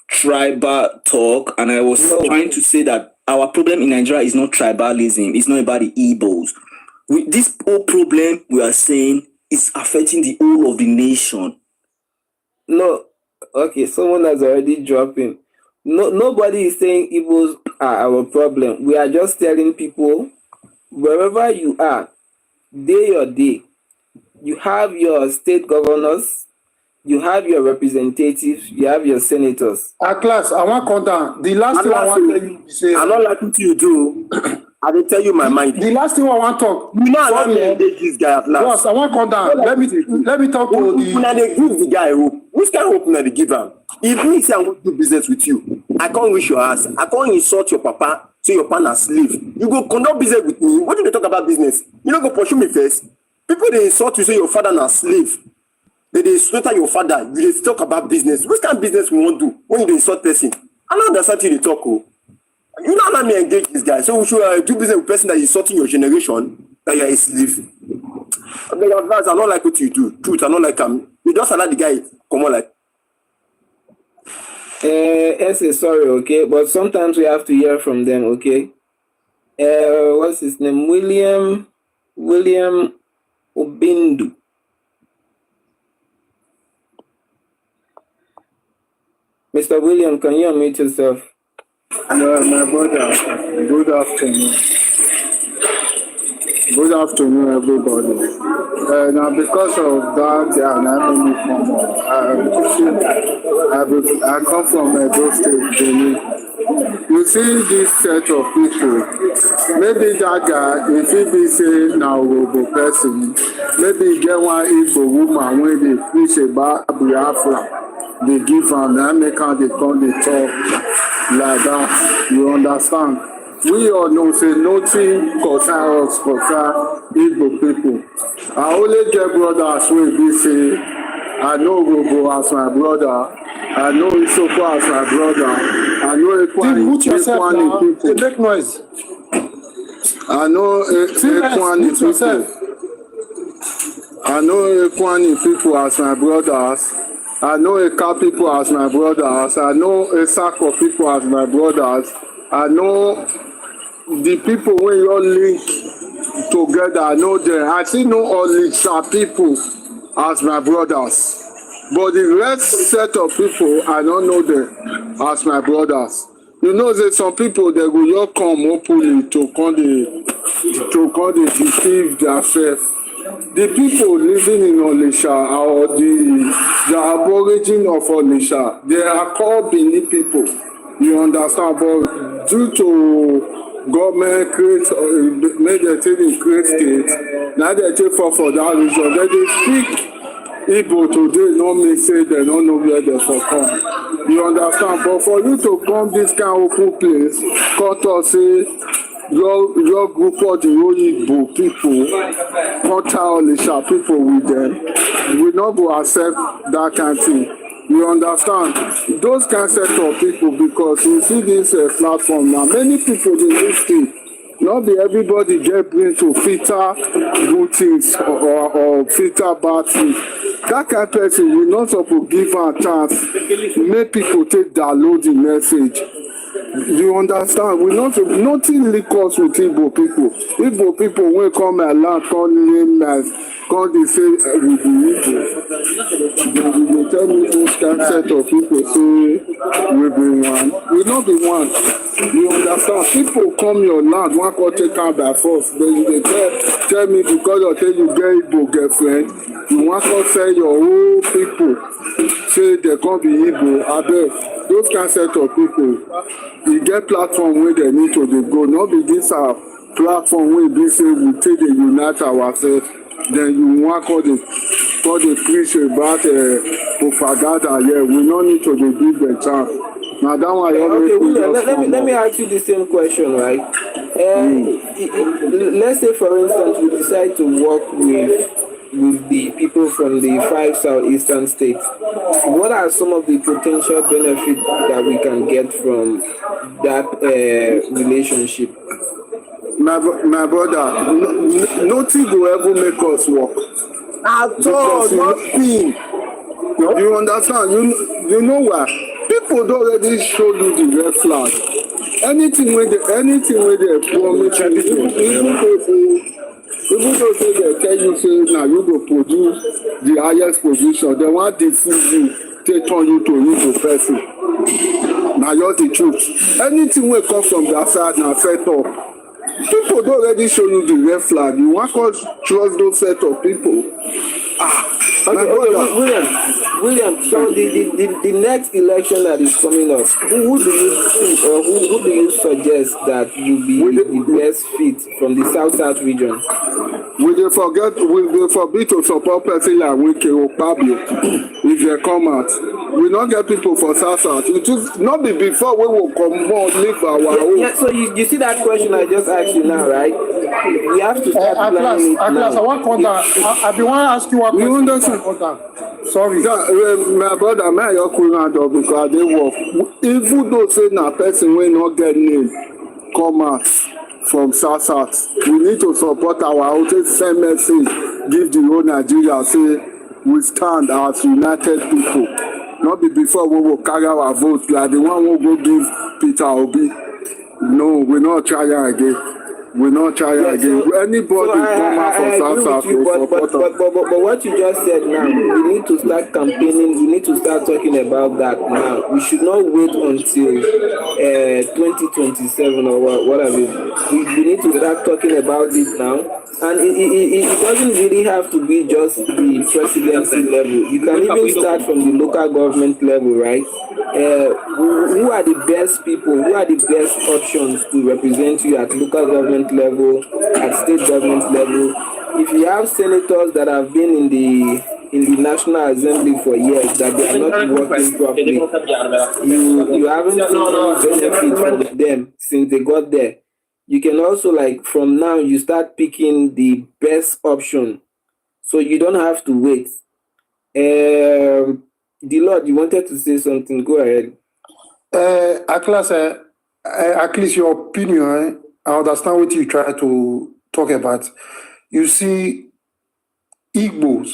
S3: tribal talk, and I was trying to say that our problem in Nigeria is not tribalism. It's not about the Igbos. This whole problem we are saying is affecting the whole of the nation.
S4: No, okay, someone has already dropped in. Nobody is saying Igbos are our problem. We are just telling people wherever you are, day or day, you have your state governors, you have your representatives, you have your senators.
S8: Class, I want to come down. The last thing I want to tell you is
S10: I'm not like what you do. I will tell you my mind.
S8: The last thing I want to talk.
S10: You know, I want to this guy at last.
S8: Boss, I want to come down. Let me talk to the.
S10: Now they give the guy hope. Which kind of hope now they give him? If me say I want to do business with you, I can't wish your ass. I can't insult your papa, say your partner slave. You go conduct business with me. What do they talk about business? You don't go pursue me first. People they insult you, say your father na slave. They slaughter your father. You just talk about business. Which kind of business we want to do when you insult person? I don't understand you they talk. Oh. You don't let me engage this guy. So we should do business with person that is insulting your generation, that you are a slave. I don't like what you do. Truth, I don't like him. You just allow the guy come on like.
S4: Essay, sorry, okay, but sometimes we have to hear from them, okay. What's his name? William Obindu. Mr. William, can you unmute yourself?
S11: My brother, good afternoon. Good afternoon, everybody. Now, because of that, they are not many I come from Edo State, Benin. You see this set of people, maybe that guy, if he be say now Urobo person, maybe he get one Igbo woman when they preach about Biafra, they give am, and make am they come they talk like that. You understand? We all know say nothing concern us concern Igbo people. I only get brothers wey be say I know Urobo as my brother, I know Isoko as my brother, I know Ekwani people.
S8: They make noise.
S11: I know Ekwani people. I know Ekwani people as my brothers. I know Eka people as my brothers. I know Esako people as my brothers. I know the people when you all link together. I know them. I still know all Lisha people as my brothers. But the rest set of people, I don't know them as my brothers. You know that some people they will not come openly to come they deceive themselves. The people living in Onitsha or the aborigine of Onitsha, they are called Benin people. You understand? But due to government make the thing create state, now they take for that reason. They speak Igbo today no mean say they don't know where they for come. You understand? But for you to come this kind of open place, cut us say your group of the Igbo people, contact Onitsha people with them, we not go accept that kind of thing. You understand? Those kind of set of people, because you see this platform now, many people in this thing, not be everybody get brain to filter good things or filter bad things. That kind of person will not supposed to give a chance, make people take download the message. You understand? We not nothing link us with Igbo people. Igbo people when come my land, come name as come they say we be Igbo. They tell me those kind set of people say we be one. We not be one. You understand? People come your land, one come take out by force. They tell me because I tell you get Igbo girlfriend, you want to say your whole people say they can't be Igbo. I beg. Those kind set of people, e get platform where they need to dey go. Not be this platform where be say we take dey unite ourselves. Then you want call the preach about propaganda. Yeah, we no need to dey give the chance. Now that one I always
S4: let me ask you the same question, right? Let's say for instance we decide to work with the people from the 5 southeastern states. What are some of the potential benefits that we can get from that relationship?
S11: My brother, nothing will ever make us work. At all, nothing. You understand? You know why? People don't already show you the red flag. Anything where they promise you, even though they tell you say now you go produce the highest position, they want to fool you, they turn you to evil person. Now you're the truth. Anything will come from that side now set up. People don't already show you the red flag. You want to trust those set of people.
S4: William, so the next election that is coming up, who do you think or who do you suggest that will be the best fit from the South region?
S11: We forbid to support person like Wike Okpabio if they come out. We not get people for South. It just not be before we will come out live our own.
S4: Yeah, so you see that question I just asked you now, right? We have to start planning it now.
S8: I want to I be want to ask you one question.
S11: You understand? Sorry. My brother, may I cool down because they work. Even though say na person will not get name come out from South, we need to support our own same message, give the whole Nigeria, say we stand as united people. Not be before we will carry our vote, like the one we go give Peter Obi. No, we're not trying again. We're not trying
S4: Yeah,
S11: again.
S4: so
S11: Anybody come out
S4: I
S11: from
S4: agree
S11: South
S4: with you,
S11: Africa,
S4: but what you just said now, we need to start campaigning. We need to start talking about that now. We should not wait until 2027 or whatever. We need to start talking about it now. And it doesn't really have to be just the presidency level. You can even start from the local government level, right? Who are the best people? Who are the best options to represent you at local government level, at state government level? If you have senators that have been in the National Assembly for years that they are not working properly, you haven't seen any benefit from them since they got there. You can also, like, from now you start picking the best option, so you don't have to wait. The Lord, you wanted to say something. Go ahead.
S8: At least your opinion, I understand what you try to talk about. You see, Igbos,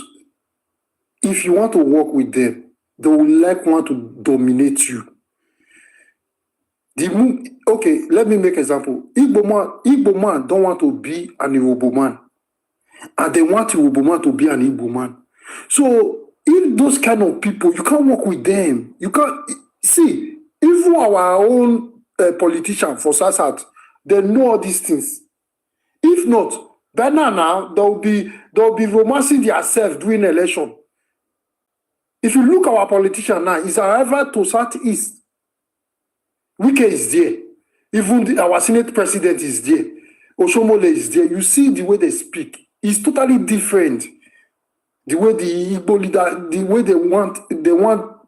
S8: if you want to work with them, they will want to dominate you. Okay, let me make an example. Igbo man don't want to be an Urobo man, and they want Urobo man to be an Igbo man. So if those kind of people, you can't work with them. You can't see. Even our own politicians for SASAT, they know all these things. If not, by now they'll be romancing themselves during election. If you look at our politician now, it's arrival to Southeast. Wike is there. Even our Senate president is there. Oshomole is there. You see the way they speak. It's totally different. The way the Igbo leader, the way they want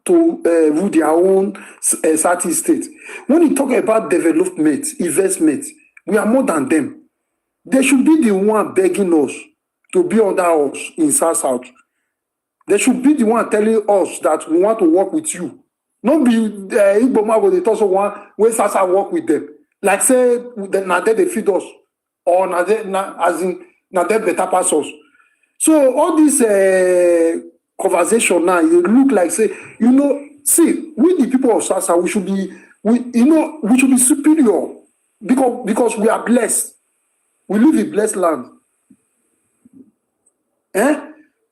S8: to rule their own Southeast state. When you talk about development, investment, we are more than them. They should be the one begging us to be under us in South. They should be the one telling us that we want to work with you. Not be Igbo man go dey talk so one wey Sasa work with them. Like say na they feed us, or na they better pass us. So all this conversation now, you look like say, see, we the people of Sasa, we should be superior because we are blessed. We live in blessed land.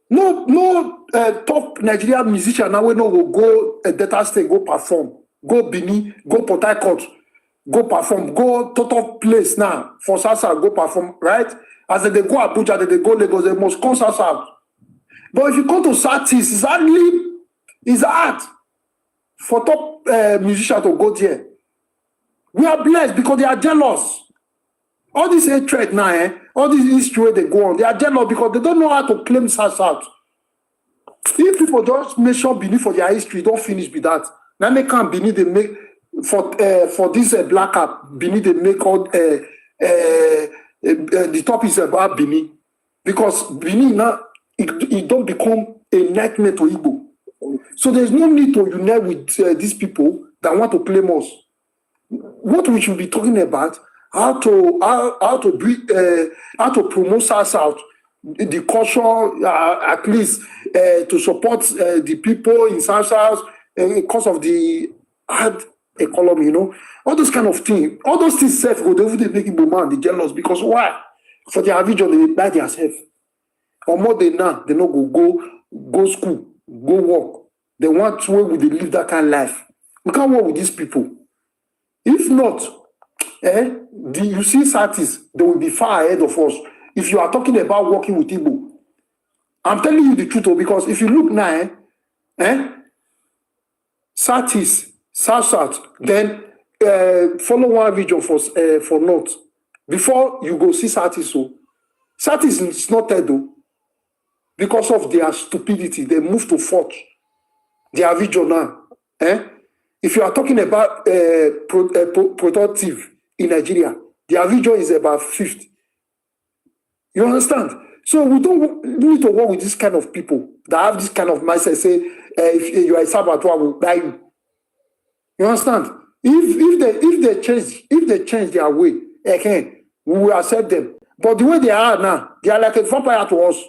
S8: No top Nigerian musician now we no go Delta State, go perform, go Benin, go Port Harcourt, go perform, go total place now for Sasa, go perform, right? As they go Abuja, they go Lagos, they must come Sasa. But if you come to Southeast, it's hard for top musician to go there. We are blessed because they are jealous. All this hatred now, all this history they go on, they are jealous because they don't know how to claim South. If people just mention Benin for their history, don't finish with that. Now they can't Benin they make for this black cap. Benin they make all the topic is about Benin because Benin now it don't become a nightmare to Igbo. So there's no need to unite with these people that want to claim us. What we should be talking about. How to promote South, the culture, at least to support the people in South because of the hard economy, all those kind of things. All those things self go they make Igbo man they jealous because why? For their region they buy themselves. Or more than now, they no go school, go work. They want to where they live that kind of life. We can't work with these people. If not, you see Satis, they will be far ahead of us. If you are talking about working with Igbo, I'm telling you the truth, because if you look now, Satis, South, then follow one region for North. Before you go see Satis, so Satis is not there though. Because of their stupidity, they move to fourth. Their region now. If you are talking about productive in Nigeria, their region is about fifth. You understand? So we don't need to work with this kind of people that have this kind of mindset. Say, if you are a Sabbath, I will buy you. You understand? If they change their way, again, we will accept them. But the way they are now, they are like a vampire to us.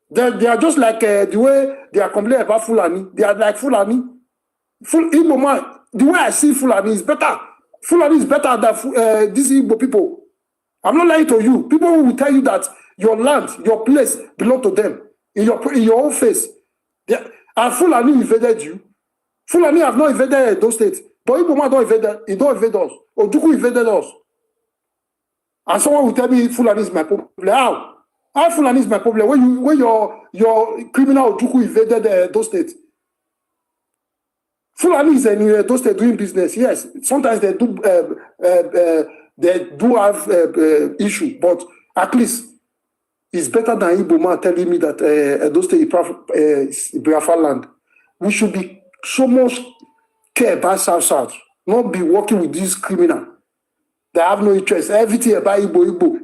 S8: They are just like the way they are complaining about Fulani. They are like Fulani. Igbo man, the way I see Fulani is better. Fulani is better than these Igbo people. I'm not lying to you. People will tell you that your land, your place belong to them in your own face. And Fulani invaded you. Fulani have not invaded those states. But Igbo man don't invade us. Ojuku invaded us. And someone will tell me Fulani is my problem. How Fulani is my problem? When your criminal Ojuku invaded those states. Fulani is in those states doing business. Yes, sometimes they do have issue, but at least it's better than Igbo man telling me that those states is Biafra land. We should be so much care about South, not be working with these criminals. They have no interest. Everything about Igbo.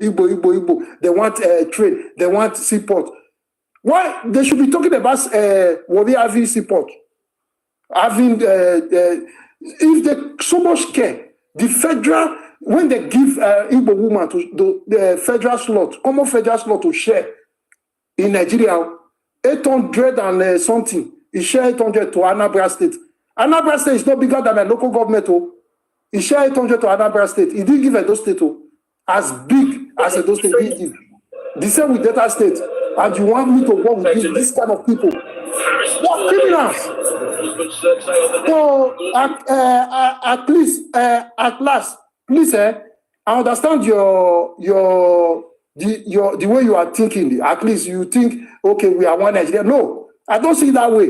S8: They want trade. They want seaport. Why they should be talking about what they having seaport? Having if they so much care, the federal when they give Igbo woman to the federal slot, common federal slot to share in Nigeria, 800 and something. He share 800 to Anambra State. Anambra State is not bigger than a local government. He share 800 to Anambra State. He didn't give Edo State as big as Edo State did give. The same with Delta State. And you want me to work with this kind of people? What criminals? So at least, at last, please, I understand the way you are thinking. At least you think, okay, we are one Nigeria. No, I don't see it that way.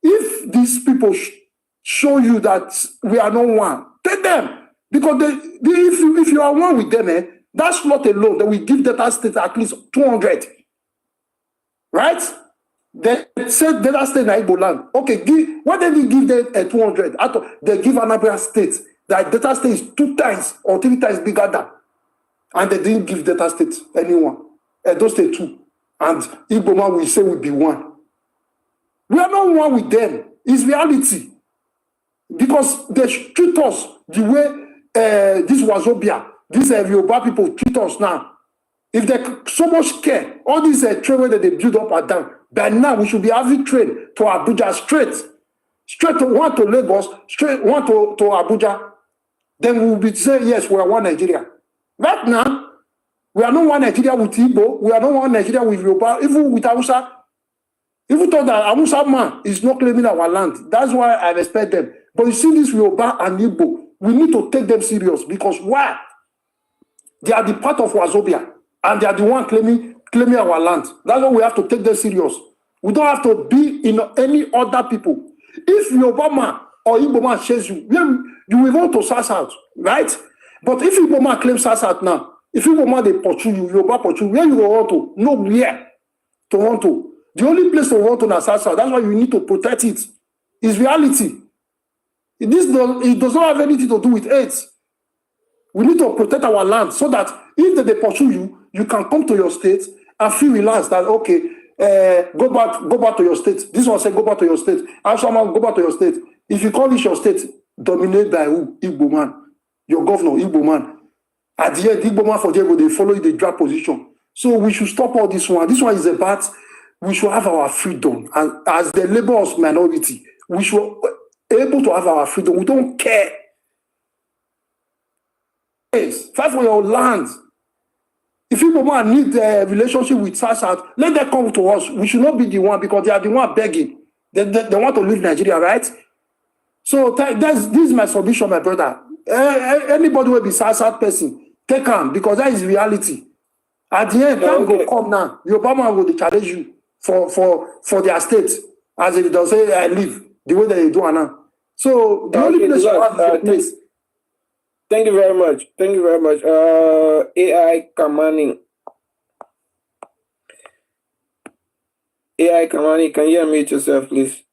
S8: If these people show you that we are not one, take them. Because if you are one with them, that's not alone. They will give Delta State at least 200. Right? They said Delta State na Igbo land. Okay, why did they give them 200? They give Anambra State. That Delta State is 2 times or 3 times bigger than. And they didn't give Delta State anyone. Edo State 2. And Igbo man will say will be one. We are not one with them. It's reality. Because they treat us the way this Wazobia, these Yoruba people treat us now. If they so much care, all these train that they build up and down, by now we should be having train to Abuja straight to one to Lagos, straight one to Abuja. Then we will be saying, yes, we are one Nigeria. Right now, we are not one Nigeria with Igbo, we are not one Nigeria with Yoruba, even with Hausa. Even though that Hausa man is not claiming our land, that's why I respect them. But you see this Yoruba and Igbo, we need to take them serious because why? They are the part of Wazobia and they are the one claiming our land. That's why we have to take them serious. We don't have to be in any other people. If Yoruba man or Igbo man shares you, you will want to sass out, right? But if Igbo man claims sass out now, if Igbo man they pursue you, Yoruba pursue you, where you want to? Nowhere to want to. The only place to want to is sass out. That's why you need to protect it. It's reality. It does not have anything to do with AIDS. We need to protect our land so that if they pursue you, you can come to your state and feel relaxed that okay, go back to your state. This one said go back to your state. And someone go back to your state. If you call it your state, dominated by who? Igbo man. Your governor, Igbo man. At the end, Igbo man for them, they follow the draft position. So we should stop all this one. This one is about we should have our freedom. And as the laborers minority, we should able to have our freedom. We don't care. Yes, fight for your land. If people need a relationship with South, let them come to us. We should not be the one because they are the one begging. They want to leave Nigeria, right? So this is my submission, my brother. Anybody will be South person, take them because that is reality. At the end, time will come now. Your Obama will challenge you for their state, as if they say I leave the way that they do now. So the only place you have is the place.
S4: Thank you very much. Thank you very much. AI Kamani. AI Kamani, can you unmute yourself, please?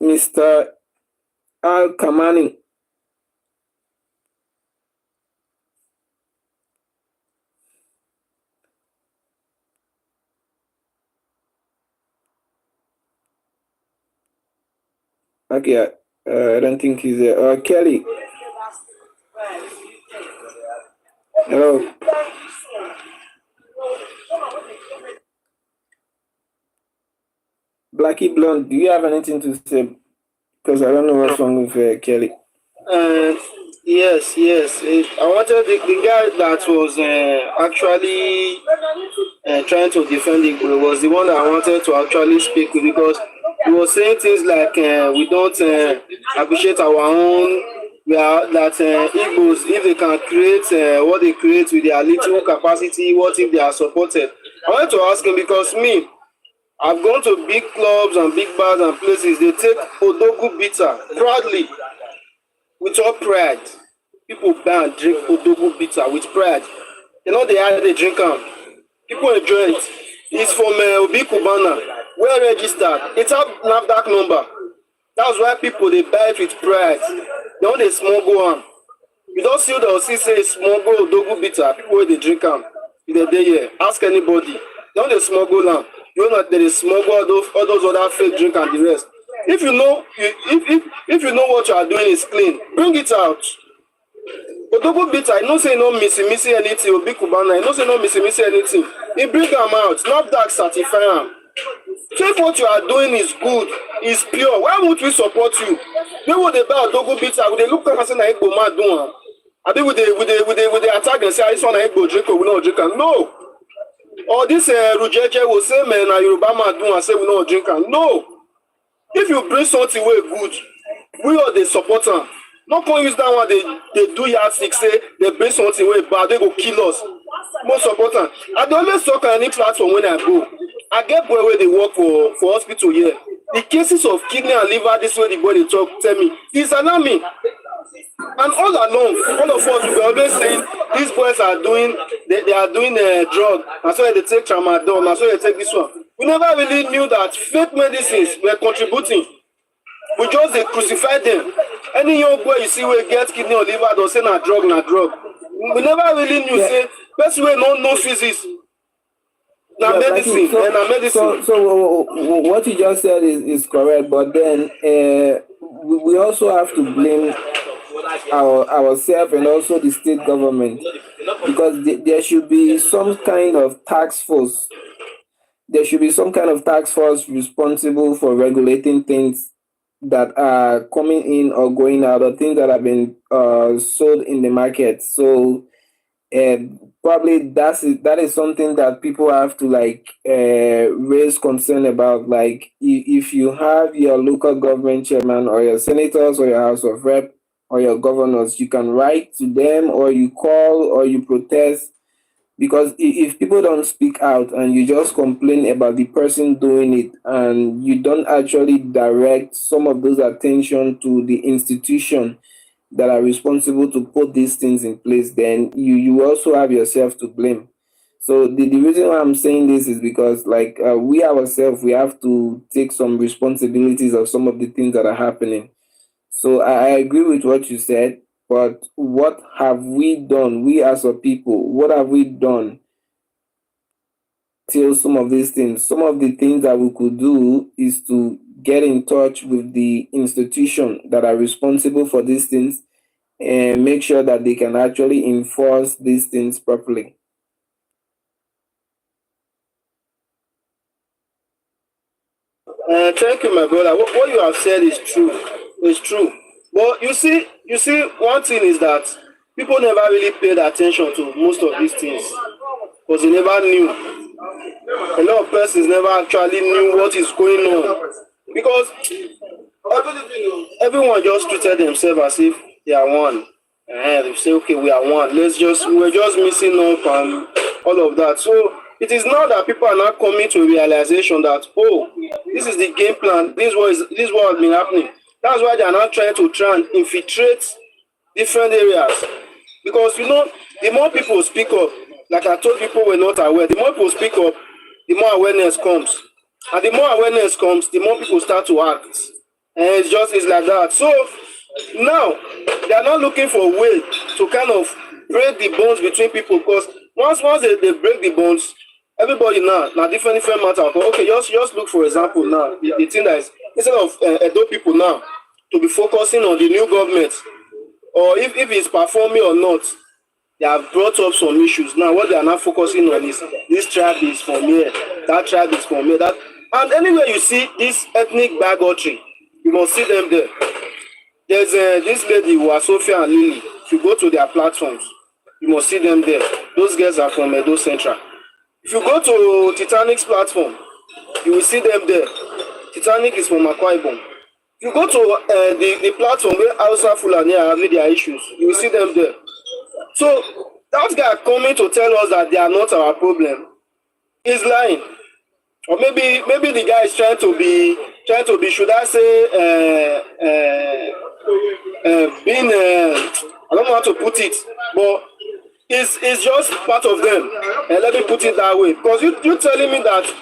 S4: Mr. Al Kamani. Okay, I don't think he's there. Kelly. Hello. Blackie Blonde, do you have anything to say? Because I don't know what's wrong with Kelly.
S7: Yes. I wanted the guy that was actually trying to defend Igbo was the one that I wanted to actually speak with, because he was saying things like we don't appreciate our own. We are that Igbos, if they can create what they create with their little capacity, what if they are supported? I wanted to ask him, because me, I've gone to big clubs and big bars and places. They take Odogu bitter proudly, with all pride. People buy and drink Odogu bitter with pride. You know they drink them. People enjoy it. It's from Obi Kubana, well registered. It's a NAFDAC number. That's why people they buy it with pride. They don't they smuggle one. You don't see the see say smuggle Odogu bitter. People when they drink them, if they dey here, ask anybody. They don't they smuggle them. You know that they smuggle all those other fake drink and the rest. If you know if you know what you are doing is clean, bring it out. Odogu bitter, you know say no missing anything. Obi Kubana, you know say no missing anything. He bring them out. NAFDAC certify them. So if what you are doing is good, is pure, why won't we support you? They would they buy Odogu bitter, would they look at and say na Igbo man do am? I think would they attack and say this one na Igbo drink or we not drink am? No. Or this Rujeje will say man na Yoruba man do and say we not drink am. No. If you bring something way good, we all they support am. Not come use that one they do yardstick say they bring something way bad, they go kill us. Most support am. I dey always talk on any platform when I go. I get boy where they work for hospital here. The cases of kidney and liver, this way the boy they talk tell me, it's alarming. And all along, all of us we always saying these boys are doing they are doing a drug, and so they take tramadol, and so they take this one. We never really knew that fake medicines were contributing. We just they crucify them. Any young boy you see will get kidney or liver, they'll say na drug. We never really knew say best way no physics. Na medicine, na medicine.
S4: So what you just said is correct, but then we also have to blame ourselves and also the state government, because there should be some kind of task force. There should be some kind of task force responsible for regulating things that are coming in or going out, or things that have been sold in the market. So probably that is something that people have to raise concern about. Like if you have your local government chairman or your senators or your House of Rep or your governors, you can write to them or you call or you protest. Because if people don't speak out and you just complain about the person doing it and you don't actually direct some of those attention to the institution that are responsible to put these things in place, then you also have yourself to blame. So the reason why I'm saying this is because we ourselves, we have to take some responsibilities of some of the things that are happening. So I agree with what you said. But what have we done, we as a people, what have we done till some of these things? Some of the things that we could do is to get in touch with the institution that are responsible for these things and make sure that they can actually enforce these things properly.
S7: Thank you, my brother. What you have said is true. It's true. But you see, one thing is that people never really paid attention to most of these things because they never knew. A lot of persons never actually knew what is going on because everyone just treated themselves as if they are one. And they say, okay, we are one. We're just missing up and all of that. So it is now that people are not coming to a realization that, oh, this is the game plan. This is what has been happening. That's why they are now trying to infiltrate different areas. Because, the more people speak up, like I told people were not aware, the more people speak up, the more awareness comes. And the more awareness comes, the more people start to act. And it's like that. So now, they are not looking for a way to kind of break the bonds between people. Because once they break the bonds, everybody now different matter. Okay, just look for example now. The thing that is, instead of Edo people now to be focusing on the new government, or if it's performing or not, they have brought up some issues. Now what they are now focusing on is this tribe is from here, that tribe is from here, that, and anywhere you see this ethnic bigotry, you must see them there. There's this lady who are Sophia and Lily. If you go to their platforms, you must see them there. Those girls are from Edo Central. If you go to Titanic's platform, you will see them there. Titanic is from Akwa Ibom. If you go to the platform where Hausa Fulani are having their issues, you will see them there. So that guy coming to tell us that they are not our problem is lying. Or maybe the guy is trying to be, should I say, being, I don't know how to put it, but it's just part of them. And let me put it that way. Because you telling me that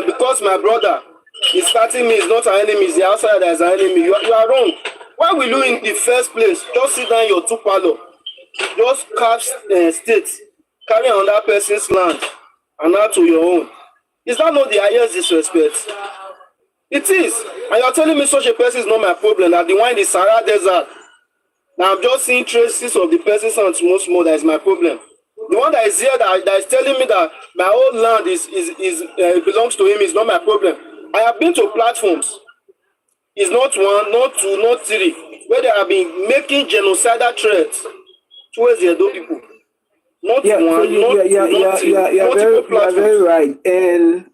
S7: because my brother is fighting me, is not an enemy, is the outsider that is an enemy. You are wrong. Why will you in the first place just sit down in your two-parlor, just carve state, carry on that person's land, and add to your own? Is that not the highest disrespect? It is. And you're telling me such a person is not my problem, that the one in the Sahara Desert, now I'm just seeing traces of the person's hand small, that is my problem. The one that is here that is telling me that my own land belongs to him is not my problem. I have been to platforms. It's not one, not two, not three, where they have been making genocidal threats towards the Edo people. Not one, not two, not three, multiple platforms.
S4: You're very right. And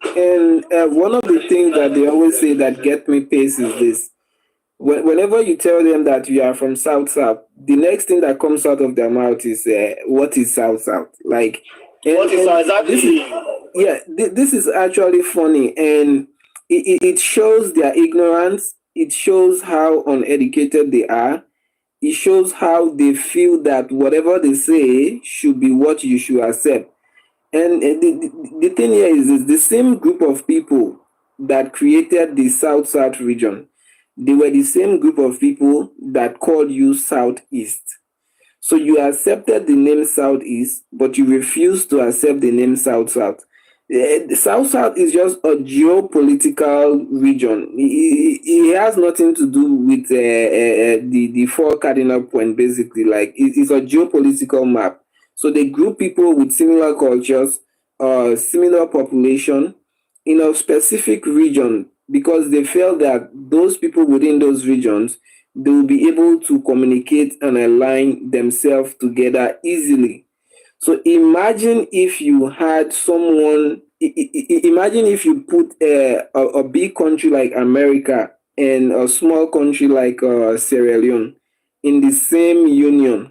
S4: one of the things that they always say that get me pace is this. Whenever you tell them that you are from South, the next thing that comes out of their mouth is, what is South? Like,
S7: what is exactly?
S4: This is actually funny. And it shows their ignorance. It shows how uneducated they are. It shows how they feel that whatever they say should be what you should accept. And the thing here is the same group of people that created the South region. They were the same group of people that called you Southeast. So you accepted the name Southeast, but you refused to accept the name South. The South is just a geopolitical region. It has nothing to do with the four cardinal points, basically. Like, it's a geopolitical map. So they group people with similar cultures, similar population in a specific region because they felt that those people within those regions, they will be able to communicate and align themselves together easily. So imagine if you had someone, imagine if you put a big country like America and a small country like Sierra Leone in the same union.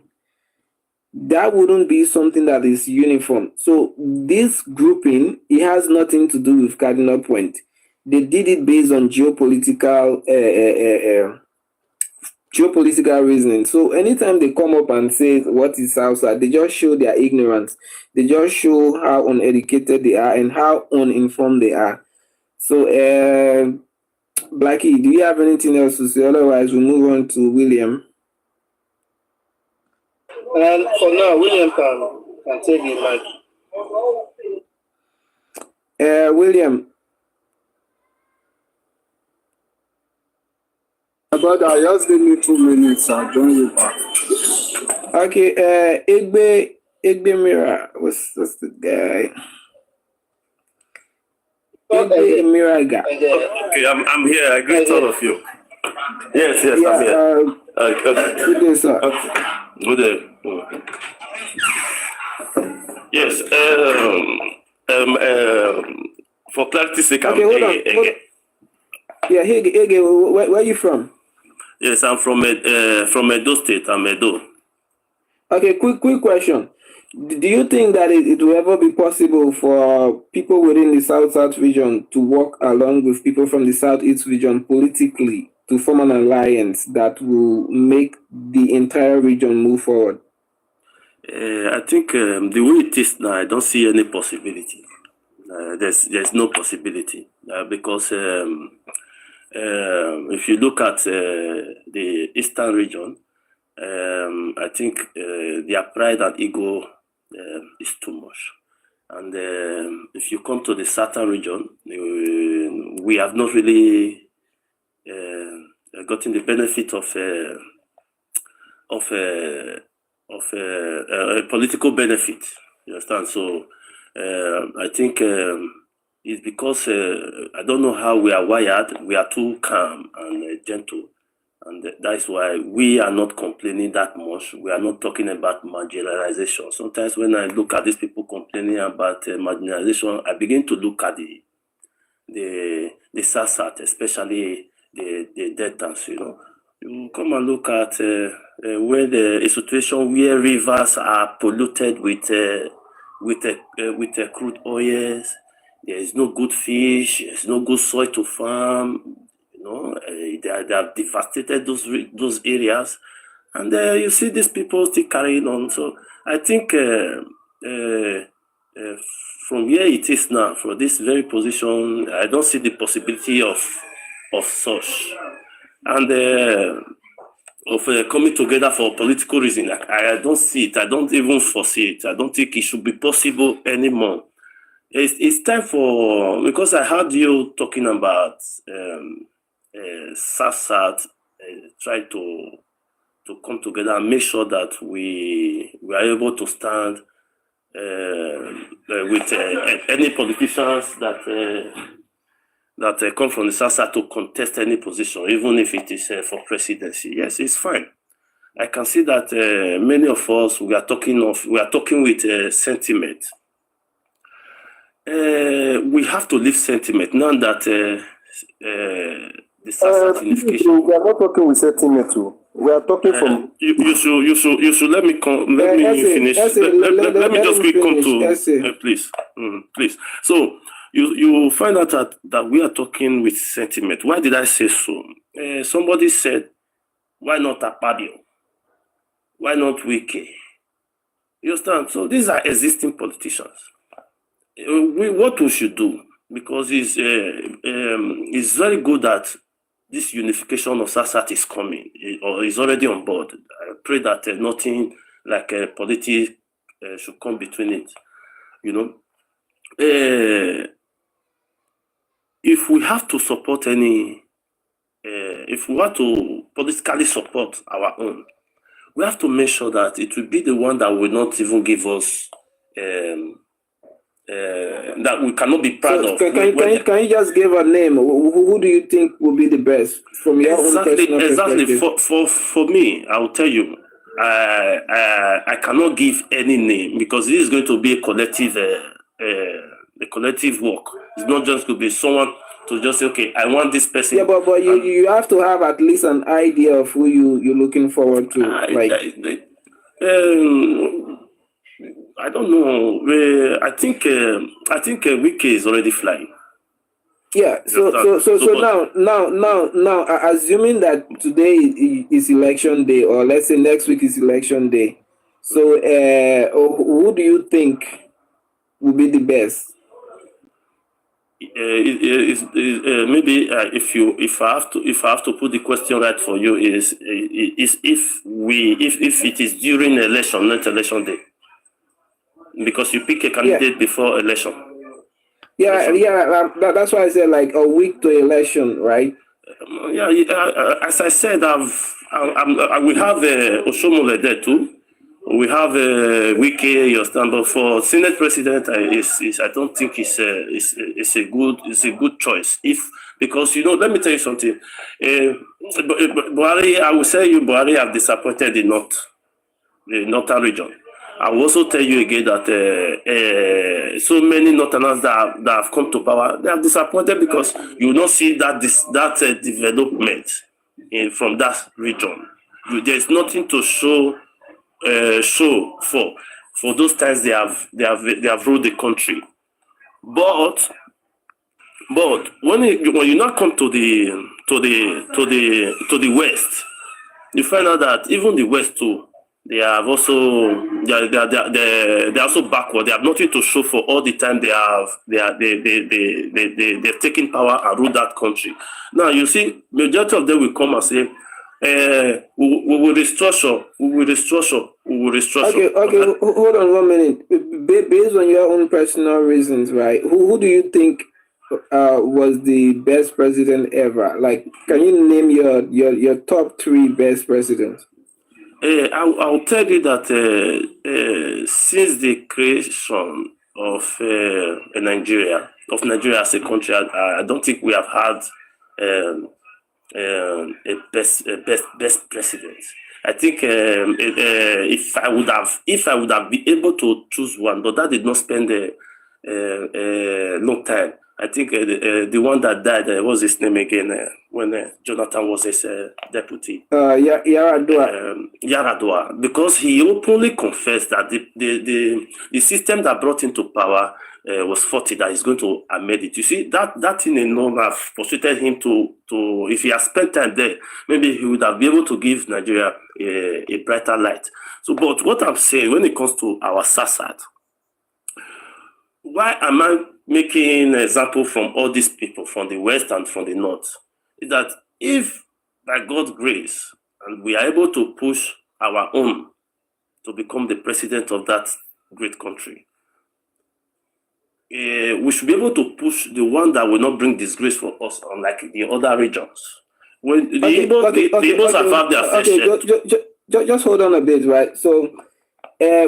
S4: That wouldn't be something that is uniform. So this grouping, it has nothing to do with cardinal point. They did it based on geopolitical reasoning. So anytime they come up and say what is Hausa, they just show their ignorance. They just show how uneducated they are and how uninformed they are. So Blackie, do you have anything else to say? Otherwise, we'll move on to William.
S7: And for now, William can take the mic.
S4: William.
S11: But just give me 2 minutes. I'll join you back.
S4: Okay, Egbe Mira. What's the guy? Egbe Mira guy.
S12: Okay, I'm here. I greet all of you. Yes,
S4: Yeah,
S12: I'm here.
S4: good day, sir.
S12: Okay. Good day. Yes. For clarity's sake,
S4: Okay, hold on. Yeah, Hege, where are you from?
S12: Yes, I'm from Edo State. I'm Edo.
S4: Okay, quick question. Do you think that it will ever be possible for people within the South region to work along with people from the Southeast region politically to form an alliance that will make the entire region move forward?
S12: I think the way it is now, I don't see any possibility. There's no possibility because if you look at the Eastern region, I think their pride and ego is too much. And if you come to the Southern region, we have not really gotten the benefit of a political benefit. You understand? So I think it's because I don't know how we are wired. We are too calm and gentle, and that's why we are not complaining that much. We are not talking about marginalization. Sometimes when I look at these people complaining about marginalization, I begin to look at the SASAT, especially the deltas. You come and look at when a situation where rivers are polluted with crude oils. There is no good fish. There's no good soil to farm. They have devastated those areas, and you see these people still carrying on. So I think from where it is now, from this very position, I don't see the possibility of such, and of coming together for political reason. I don't see it. I don't even foresee it. I don't think it should be possible anymore. It's time for, because I heard you talking about SASAT try to come together and make sure that we are able to stand with any politicians that come from the SASAT to contest any position, even if it is for presidency. Yes, it's fine. I can see that many of us we are talking with sentiment. We have to leave sentiment now that the SASAT unification.
S10: We are not talking with sentiment too. We are talking from.
S12: You should let me finish. Let me just quick come to please. Please. So you find out that we are talking with sentiment. Why did I say so? Somebody said, why not Akpabio? Why not Wike? You understand? So these are existing politicians. What we should do, because it's very good that this unification of SASAT is coming or is already on board. I pray that nothing like politics should come between it. If we have to support if we want to politically support our own, we have to make sure that it will be the one that will not even give us that we cannot be proud of.
S4: Can you just give a name? Who do you think will be the best from your own personal perspective?
S12: Exactly. For me, I will tell you, I cannot give any name because this is going to be a collective work. It's not just going to be someone to just say, okay, I want this person.
S4: Yeah, but you have to have at least an idea of who you're looking forward to.
S12: I don't know. I think Wike is already flying.
S4: Yeah. So now, assuming that today is election day, or let's say next week is election day, so who do you think will be the best?
S12: Maybe if I have to put the question right for you is if it is during election, not election day. Because you pick a candidate before election.
S4: That's why I said like a week to election, right?
S12: As I said, we have Oshomole there too. We have Wike, you understand, but for Senate President, I don't think it's a good choice. Because let me tell you something. Buhari, I will say Buhari have disappointed the northern region. I will also tell you again that so many Northerners that have come to power, they are disappointed because you will not see that development from that region. There is nothing to show for those times they have ruled the country. But when you now come to the west, you find out that even the west too. They are also backward. They have nothing to show for all the time they've taken power and ruled that country. Now you see, majority of them will come and say, we will restructure.
S4: Okay, hold on 1 minute. Based on your own personal reasons, right? Who do you think was the best president ever? Like, can you name your top 3 best presidents?
S12: I'll tell you that since the creation of Nigeria as a country, I don't think we have had a best president. I think if I would have been able to choose one, but that did not spend a long time. I think the one that died, what's his name again? When Jonathan was his deputy.
S4: Yaradua.
S12: Yaradua, because he openly confessed that the system that brought him to power was faulty, that he's going to amend it. You see, that thing alone have persuaded him to if he had spent time there, maybe he would have been able to give Nigeria a brighter light. So, but what I'm saying, when it comes to our SASAD, why am I making an example from all these people from the West and from the North? Is that if by God's grace and we are able to push our own to become the president of that great country, we should be able to push the one that will not bring disgrace for us, unlike the other regions. When the Igbos have had their fair share.
S4: Just hold on a bit, right? So,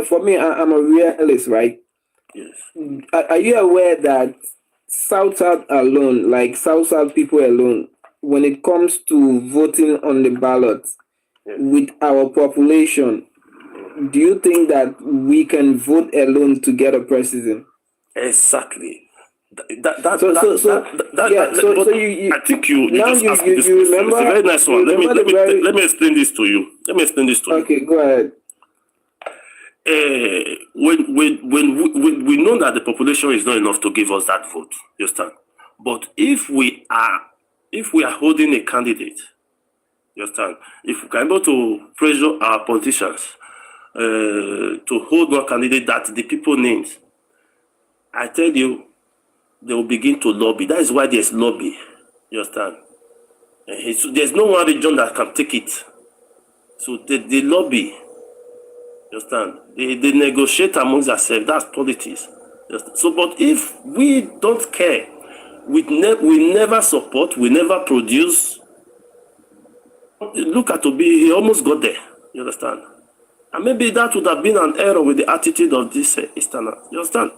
S4: for me, I'm a realist, right?
S12: Yes.
S4: Are you aware that South alone, like South people alone, when it comes to voting on the ballot, with our population, do you think that we can vote alone to get a president?
S12: Exactly.
S4: So you
S12: I think you just asked me this
S4: you
S12: question.
S4: remember,
S12: it's a very nice one. Let me explain this to you.
S4: Okay, go ahead.
S12: When we know that the population is not enough to give us that vote, you understand? But if we are holding a candidate, you understand? If we are able to pressure our politicians to hold one candidate that the people need, I tell you, they will begin to lobby. That is why there's lobby. You understand? There's no one region that can take it. So the lobby. You understand? They negotiate amongst themselves. That's politics. So, but if we don't care, we never support, we never produce. Look at Obi, he almost got there. You understand? And maybe that would have been an error with the attitude of this Easterners. You understand?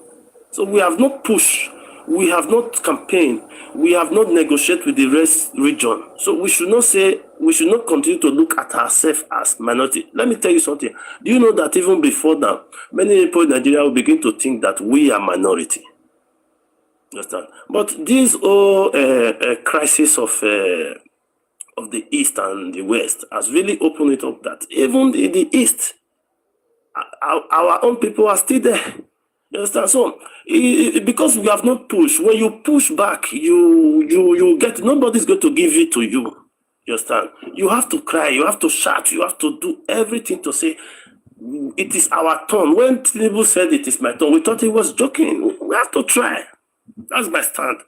S12: So we have not pushed, we have not campaigned, we have not negotiated with the rest region. So we should not continue to look at ourselves as minority. Let me tell you something. Do you know that even before now, many people in Nigeria will begin to think that we are minority? Understand? But this whole crisis of the East and the West has really opened it up that even in the East, our own people are still there. You understand? So, because we have not pushed, when you push back, you get, nobody's going to give it to you. You understand? You have to cry, you have to shout, you have to do everything to say, it is our turn. When Tinubu said it is my turn, we thought he was joking. We have to try. That's my stand.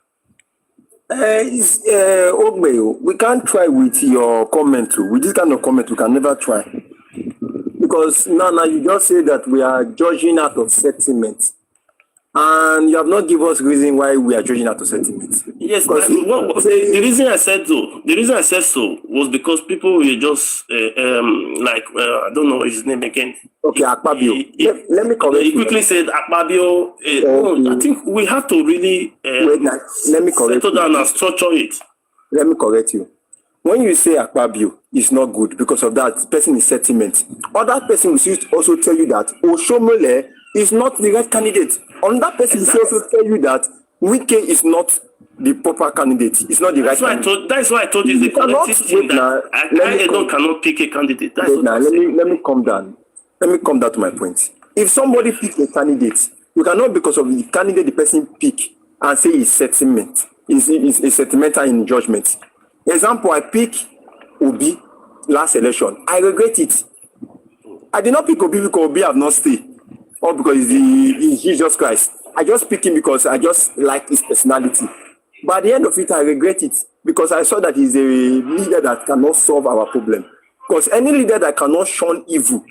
S10: Ogbe, we can't try with your comment. With this kind of comment, we can never try. Because now you just say that we are judging out of sentiment. And you have not given us reason why we are judging out of sentiment.
S12: Yes, the reason I said so was because people were just I don't know his name again.
S10: Okay, Akpabio. Let me correct you.
S12: He quickly said Akpabio. I think we have to really
S10: let me correct
S12: settle down and structure it.
S10: Let me correct you. When you say Akpabio is not good because of that person is sentiment, other person will also tell you that Oshomole is not the right candidate. Another person will also tell you that Wike is not the proper candidate. It's not the right candidate.
S12: That's why I told you the collective thing that I cannot pick a candidate.
S10: Let me come down. Let me come down to my point. If somebody picks a candidate, you cannot, because of the candidate the person pick, and say it's sentiment. It's sentimental in judgment. Example, I pick Obi last election. I regret it. I did not pick Obi because Obi have not stayed, or because he's Jesus Christ. I just pick him because I just like his personality. But at the end of it, I regret it because I saw that he's a leader that cannot solve our problem. Because any leader that cannot shun evil,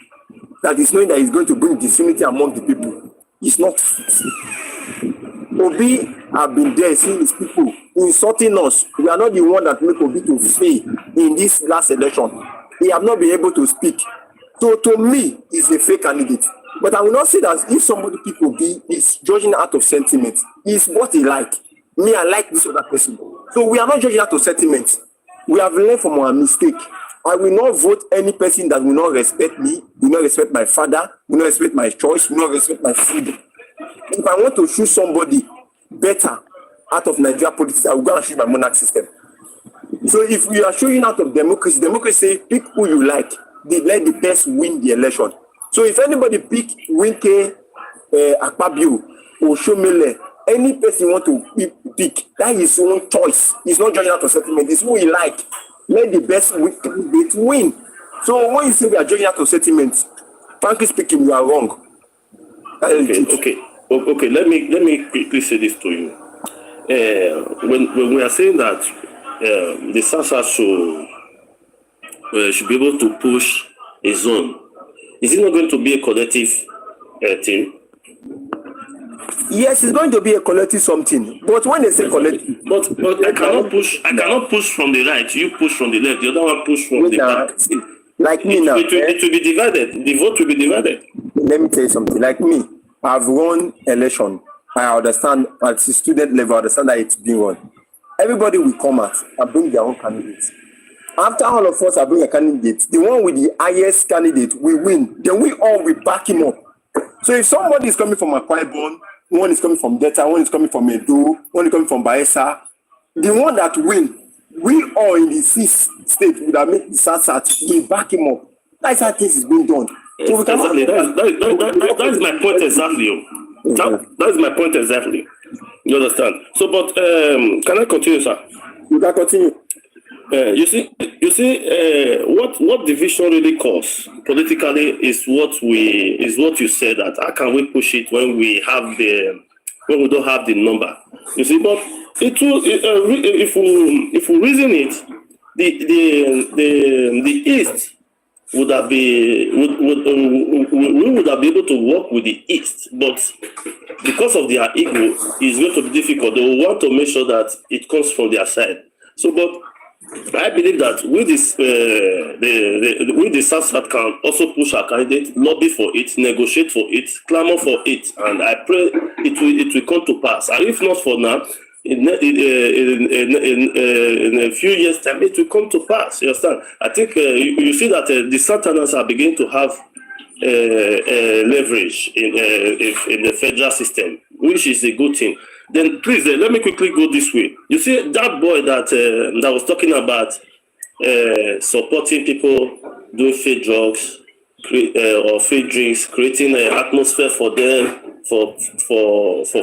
S10: that is knowing that he's going to bring disunity among the people, is not fit. Obi have been there seeing his people insulting us. We are not the one that make Obi to fail in this last election. He have not been able to speak. So to me, he's a fake candidate. But I will not say that if somebody people be is judging out of sentiment, is what he like. Me, I like this other person. So we are not judging out of sentiment. We have learned from our mistake. I will not vote any person that will not respect me, will not respect my father, will not respect my choice, will not respect my freedom. If I want to choose somebody better out of Nigeria politics, I will go and choose my monarch system. So if we are showing out of democracy, democracy say pick who you like. They let the best win the election. So if anybody pick Winke, Akpabio, or Shomele, any person want to pick, that is his own choice. It's not judging out of settlement. It's who he like. Let the best win. So when you say we are judging out of settlement, frankly speaking, you are wrong.
S12: Okay. Let me quickly say this to you. When we are saying that the SASA should be able to push a zone, is it not going to be a collective team?
S10: Yes, it's going to be a collective something. But when they say collective,
S12: but I cannot push from the right. You push from the left. The other one push from the back.
S10: Like me now,
S12: it will be divided. The vote will be divided.
S10: Let me tell you something. Like me, I've won election. I understand at the student level. I understand that it's being won. Everybody will come out and bring their own candidates. After all of us are bring a candidate, the one with the highest candidate will win. Then we all will back him up. So if somebody is coming from Akwa, one is coming from Delta, one is coming from Edo, one is coming from Bayelsa, the one that win, we all in the sixth state would have made the SASAT, we back him up. That's how things is being done. So
S12: exactly. That is my point exactly. That is my point exactly. You understand? So, but can I continue, sir?
S10: You can continue.
S12: You see, what division really causes politically is what you said, that how can we push it when we don't have the number? You see, but it will if we reason it, the East would have we would have been able to work with the East, but because of their ego, it's going to be difficult. They will want to make sure that it comes from their side. So, but I believe that with this, with the SASAT can also push our candidate, lobby for it, negotiate for it, clamor for it, and I pray it will come to pass. And if not for now, in a few years' time, it will come to pass. You understand? I think you see that the Southerners are beginning to have leverage in the federal system, which is a good thing. Then please let me quickly go this way. You see that boy that was talking about supporting people doing fake drugs or fake drinks, creating an atmosphere for them for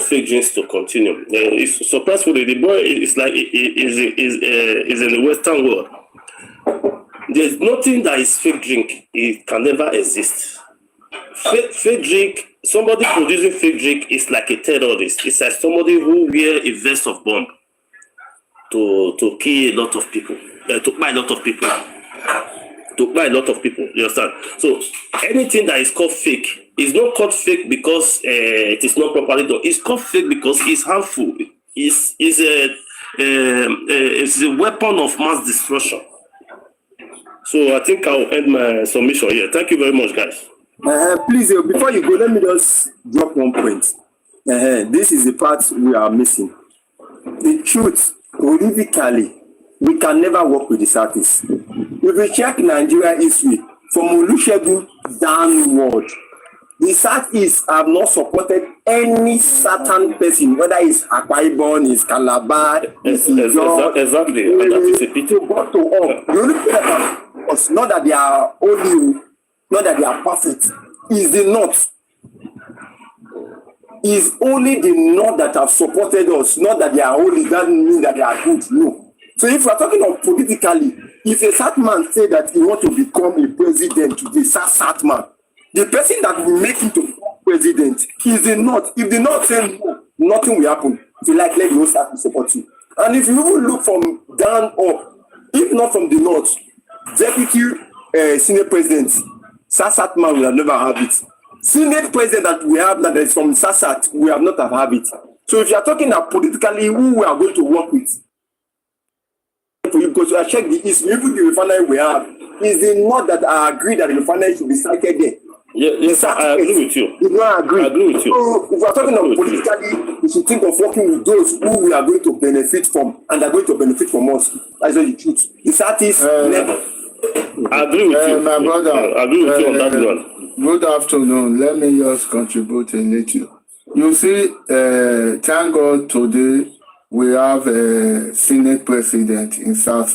S12: fake drinks to continue. It's surprisingly the boy is like is in the Western world. There's nothing that is fake drink. It can never exist. Fake drink. Somebody producing fake drink is like a terrorist. It's like somebody who wear a vest of bomb to kill a lot of people, to buy a lot of people, You understand? So anything that is called fake is not called fake because it is not properly done. It's called fake because it's harmful. It's a weapon of mass destruction. So I think I'll end my submission here. Thank you very much, guys.
S10: Please, before you go, let me just drop one point. This is the part we are missing. The truth, politically, we can never work with the Southeast. If we check Nigeria history, from Olusegun downward, the Southeast have not supported any certain person, whether it's Akwa Ibom, it's Calabar, it's
S12: exactly.
S10: To go to all. The only thing that was not that they are only, not that they are perfect, is the North. Is only the North that have supported us, not that they are only, that means that they are good. No. So if we are talking of politically, if a South man say that he want to become a president today, South man, the person that will make him to become president is the North. If the North say no, nothing will happen. If you like, let the whole South support you. And if you even look from down up, if not from the North, deputy senior president, South man will never have it. Senate president that we have that is from SASAT, we have not have it. So if you are talking about politically who we are going to work with, because I check the East, even the refinery we have, is the north that I agree that the refinery should be sited there.
S12: Yes, I agree with you.
S10: Did not agree.
S12: I agree with you.
S10: So if we are talking of politically, we should think of working with those who we are going to benefit from and are going to benefit from us. That's the truth. The South is never.
S12: I agree with you.
S11: My brother,
S12: I agree with you on that one.
S11: Good afternoon. Let me just contribute a little. You see, thank God today we have a Senate president in South.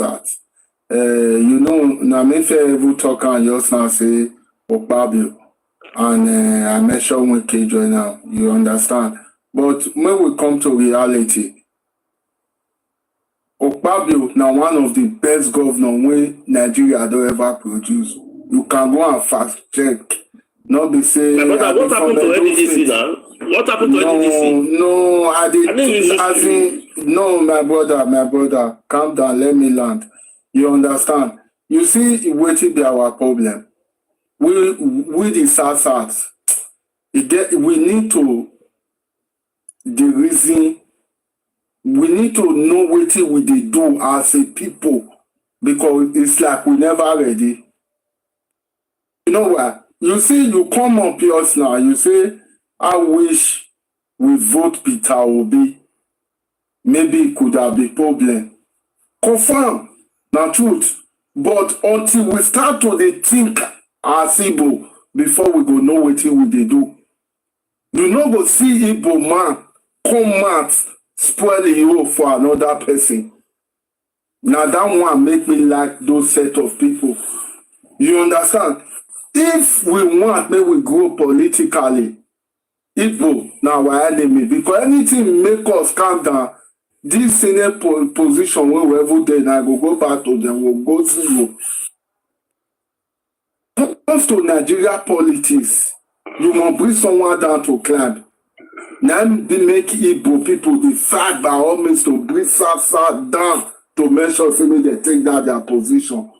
S11: You know, Namefe ever talk and just now say Okpabio. And I mentioned when KJ now, you understand. But when we come to reality, Okpabio now one of the best governors when Nigeria don't ever produce. You can go and fast check. Not be say.
S12: What happened to NDDC now? What happened to NDDC?
S11: No, I did. No, my brother, calm down. Let me land. You understand? You see, what be our problem? We the South, we need to the reason. We need to know what we do as a people because it's like we never ready. You know what? You see, you come up here now, you say, I wish we vote Peter Obi. Maybe it could have been problem. Confirm, not truth. But until we start to think as Igbo before we go know what we do. You know go see Igbo man come out spoil the hero for another person. Now that one make me like those set of people. You understand? If we want, may we grow politically, Igbo now our enemy. Because anything make us calm down, this senior position when we ever there, now go back to them, we'll go zero. When it comes to Nigeria politics, you must bring someone down to climb. Now they make Igbo people the fight by all means to bring South down to make sure they take down their position.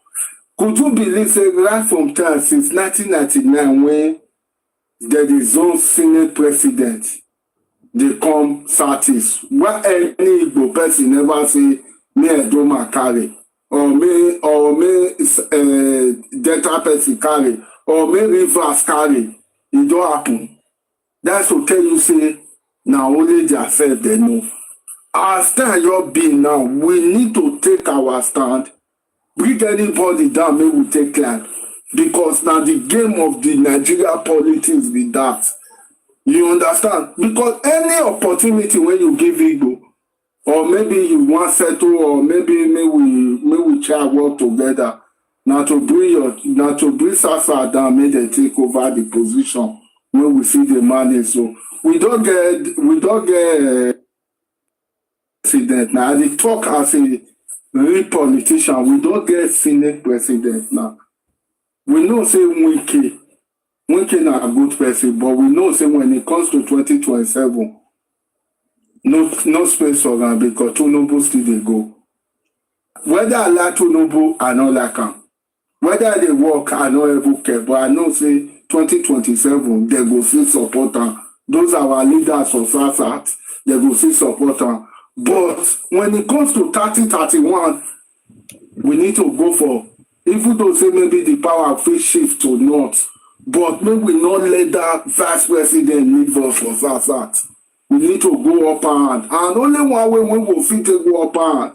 S11: Could you believe say right from time since 1999 when there is own Senate president, they come Southeast. Where any Igbo person never say me Edoma carry or me Delta person carry or me Rivers carry. It don't happen. That's to tell you say now only themselves they know. Our stand your being now, we need to take our stand. Bring anybody down, may we take land. Because now the game of the Nigeria politics be that. You understand? Because any opportunity when you give Igbo, or maybe you want settle, or maybe we try work together. Now to bring Sasa down, may they take over the position when we see the money. So we don't get president now. They talk as a real politician. We don't get Senate president now. We know say Wike na a good person, but we know say when it comes to 2027, no space for them because Tinubu still they go. Whether I like Tinubu, I not like him. Whether they work, I not ever care. But I know say 2027, they go see support them. Those are our leaders for South. They go see support them. But when it comes to 3031, we need to go for, even though say maybe the power will shift to north, but maybe we not let that vice president leave us for South. We need to go up and only one way we will fit to go up and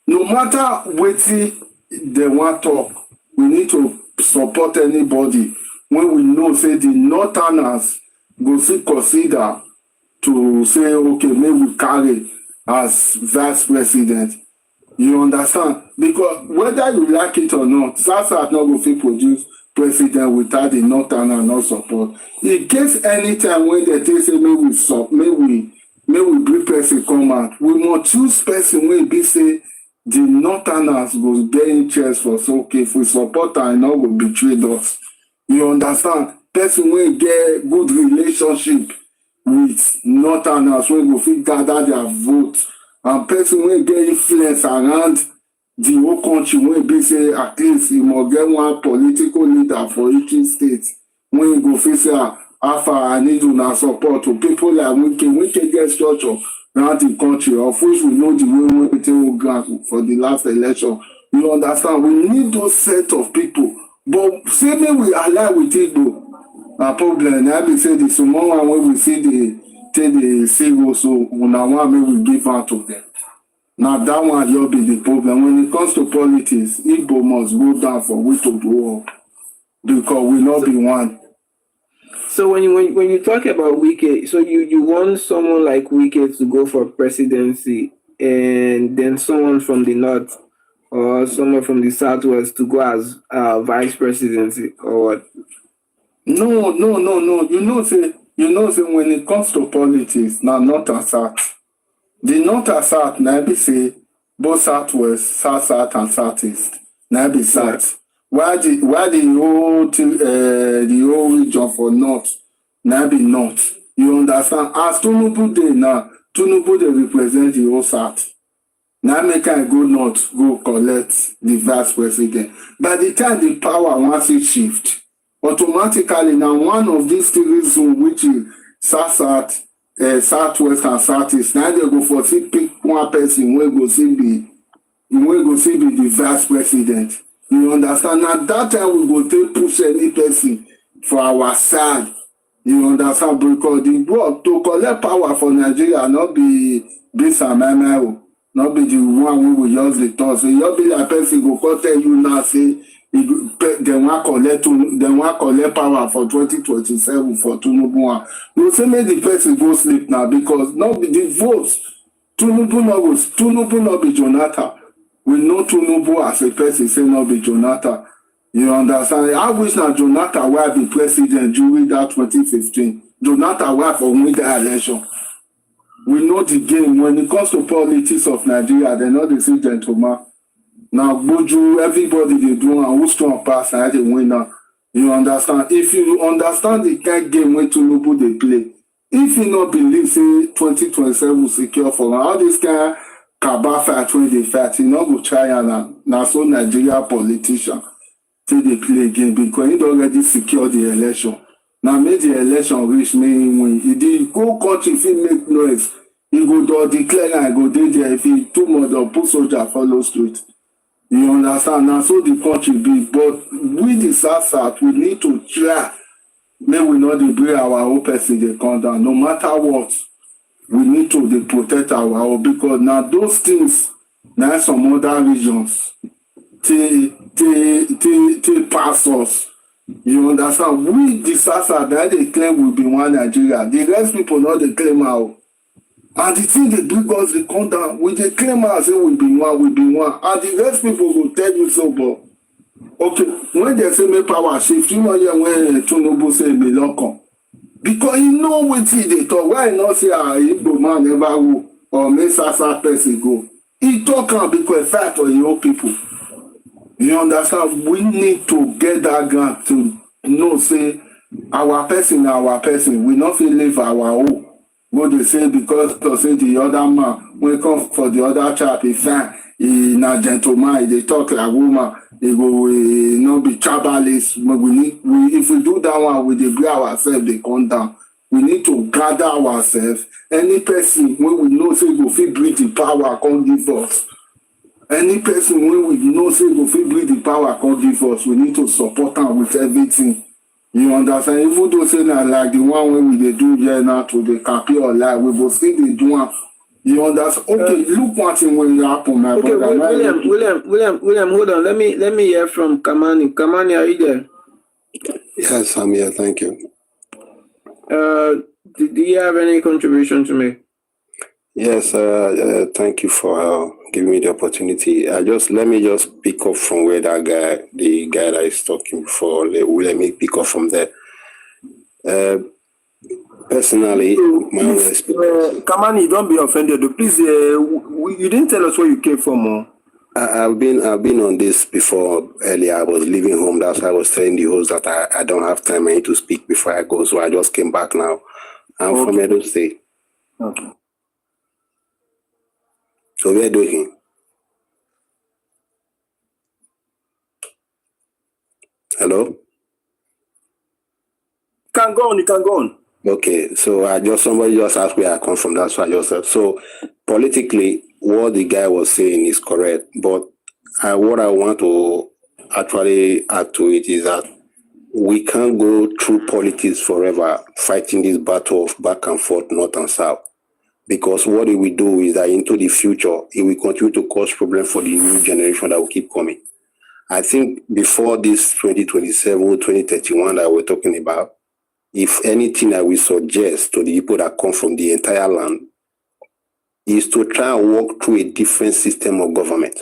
S11: no matter what they want to talk, we need to support anybody when we know say the northerners go see consider to say okay, maybe we carry as vice president. You understand? Because whether you like it or not, South not going to produce president without the northerner not support. In case anytime when they say maybe bring person come out, we must choose person when be say the northerners go get interest for so okay, if we support and not go betray us. You understand? Person when get good relationship with northerners when go fit gather their votes, and person when get influence around the whole country when be say at least you must get one political leader for each state when you go fit say how far I need una support to people like we can get structure around the country, of which we know the way we grant for the last election You understand? We need those set of people. But say me we align with Igbo. A problem. I be say the small one when we see the take the zero, so una one may we give out to them. Now that one just be the problem. When it comes to politics, Igbo must go down for we to grow up. Because we not be one.
S4: So when you talk about Wike, so you want someone like Wike to go for presidency, and then someone from the north or someone from the southwest to go as vice presidency, or what?
S11: No. You know say when it comes to politics, now not as south. The north and south now be say both southwest, south and southeast. Now be south. Why the whole region for north now be north. You understand? As Tinubu dey now, Tinubu dey represent the whole south. Now make I go north, go collect the vice president. By the time the power wants to shift, automatically now one of these three zones, which is southwest and southeast, now they go for see pick one person wey go see be the vice president. You understand? Now that time we go take push any person for our side. You understand? Because the work to collect power for Nigeria not be this amount, not be the one we will just the talk. So you be like person go come tell you now say they want collect power for 2027 for Tinubu. You say make the person go sleep now because not be the votes. Tinubu not be Jonathan. We know Tinubu as a person say not be Jonathan. You understand? I wish that Jonathan will be president during that 2015. Jonathan will for win the election. We know the game. When it comes to politics of Nigeria, they're not the same gentleman. Now, Boju, everybody they do and who strong pass and they win now. You understand? If you understand the kind of game when Tinubu they play, if you not believe say 2027 will secure for all this kind cabal fight when they fight, you not go try and now so Nigeria politician till they play again because he already secure the election. Now make the election reach me win. If the whole country if he make noise, he go do declare and go there. If he too much or put soldier follow street. You understand? Now so the country be, but we the South, we need to try. May we not bring our own person they come down. No matter what, we need to protect our own because now those things now some other regions they pass us. You understand? We the South that they claim will be one Nigeria. The rest people not they claim out. And the thing they bring us they come down. We they claim out say we be one. And the rest people will tell you so, but okay, when they say make power shift, you know when Tinubu say me don't come. Because you know what they talk. Why not say Igbo man never go or make Sasa person go? He talk because fight for your people. You understand? We need to get that ground to know say our person. We not feel live our own. What they say because to say the other man when come for the other chap, he fine. He na gentleman. They talk like woman. They go not be tribalist. If we do that one, we bring ourselves. They come down. We need to gather ourselves. Any person when we know say go fit breathe the power, can't give us. Any person when we know say go fit breathe the power, can't give us. We need to support them with everything. You understand? Even though say na like the one when we they do here now to the campaign or life, we go still they do one. You understand? Okay, look what thing when it happen, my
S4: okay,
S11: brother.
S4: William, hold on. Let me hear from Kamani. Kamani, are you there?
S13: Yes, I'm here. Thank you.
S4: Do you have any contribution to make?
S13: Yes, thank you for giving me the opportunity. Let me just pick up from where the guy that is talking before, let me pick up from there. Personally, my own experience.
S10: Kamani, don't be offended. Please, you didn't tell us where you came from. Oh.
S13: I've been on this before earlier. I was leaving home. That's why I was telling the host that I don't have time. I need to speak before I go. So I just came back now. I'm from Edo State.
S10: Okay.
S13: So we are doing. Hello?
S10: You can go on.
S13: Okay, so somebody just asked where I come from. That's why I just said. So politically, what the guy was saying is correct, but what I want to actually add to it is that we can't go through politics forever fighting this battle of back and forth, north and south. Because what it will do is that into the future, it will continue to cause problems for the new generation that will keep coming. I think before this 2027, 2031 that we're talking about, if anything I will suggest to the people that come from the entire land is to try and walk through a different system of government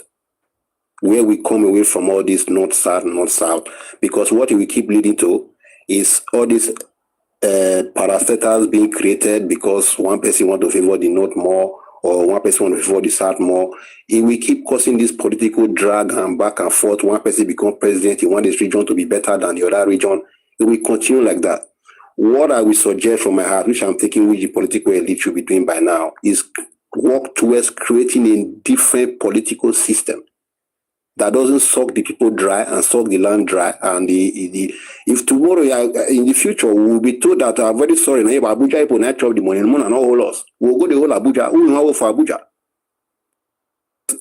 S13: where we come away from all this north-south, because what it will keep leading to is all these parastatals being created because one person wants to favor the north more or one person wants to favor the south more. It will keep causing this political drag and back and forth. One person becomes president, you want this region to be better than the other region. It will continue like that. What I will suggest from my heart, which I'm taking, which the political elite should be doing by now, is work towards creating a different political system that doesn't suck the people dry and suck the land dry. And if tomorrow, in the future, we'll be told that I'm very sorry, Abuja people not chop the money and not all us. We'll go the whole Abuja. Who know for Abuja?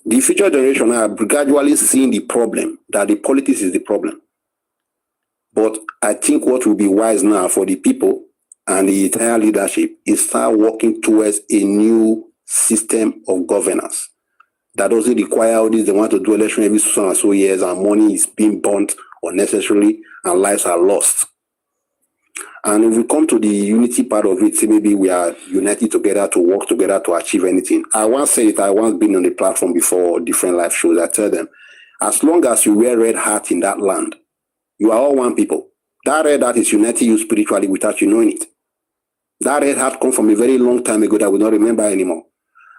S13: The future generation are gradually seeing the problem, that the politics is the problem. But I think what will be wise now for the people and the entire leadership is start working towards a new system of governance that doesn't require all this. They want to do election every so and so years and money is being burnt unnecessarily and lives are lost. And if we come to the unity part of it, say maybe we are united together to work together to achieve anything. I once said it, I once been on the platform before different live shows. I tell them, as long as you wear red hat in that land, you are all one people. That red hat is uniting you spiritually without you knowing it. That red hat come from a very long time ago that we don't remember anymore.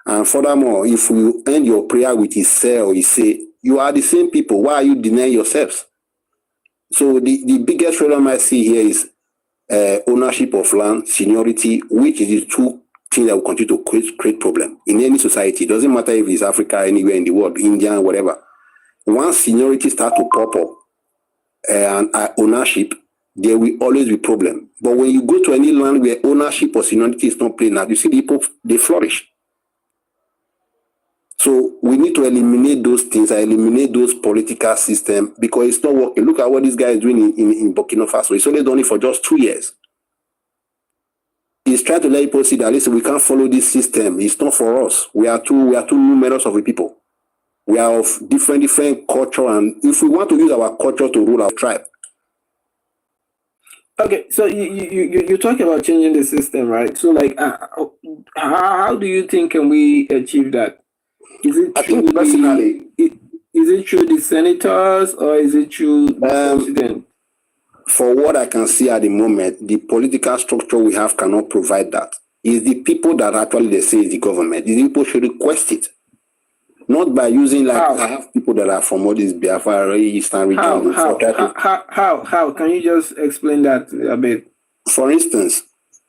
S13: And furthermore, if you end your prayer with his say or he say, you are the same people, why are you denying yourselves? So the biggest problem I see here is ownership of land, seniority, which is the two things that will continue to create problem in any society. It doesn't matter if it's Africa, anywhere in the world, India, whatever. Once seniority starts to pop up and ownership, there will always be problem. But when you go to any land where ownership or seniority is not playing out, you see the people, they flourish. So we need to eliminate those things, eliminate those political systems because it's not working. Look at what this guy is doing in Burkina Faso. He's only done it for just 2 years. He's trying to let people see that, listen, we can't follow this system. It's not for us. We are too numerous of a people. We are of different culture, and if we want to use our culture to rule our tribe.
S4: Okay, so you talk about changing the system, right? So like, how do you think can we achieve that? Is it through personally? Is it through the senators or is it through the president?
S13: For what I can see at the moment, the political structure we have cannot provide that. It's the people that actually they say is the government. The people should request it. Not by using like I have people that are from all this Biafra Eastern region.
S4: How? Can you just explain that a bit?
S13: For instance,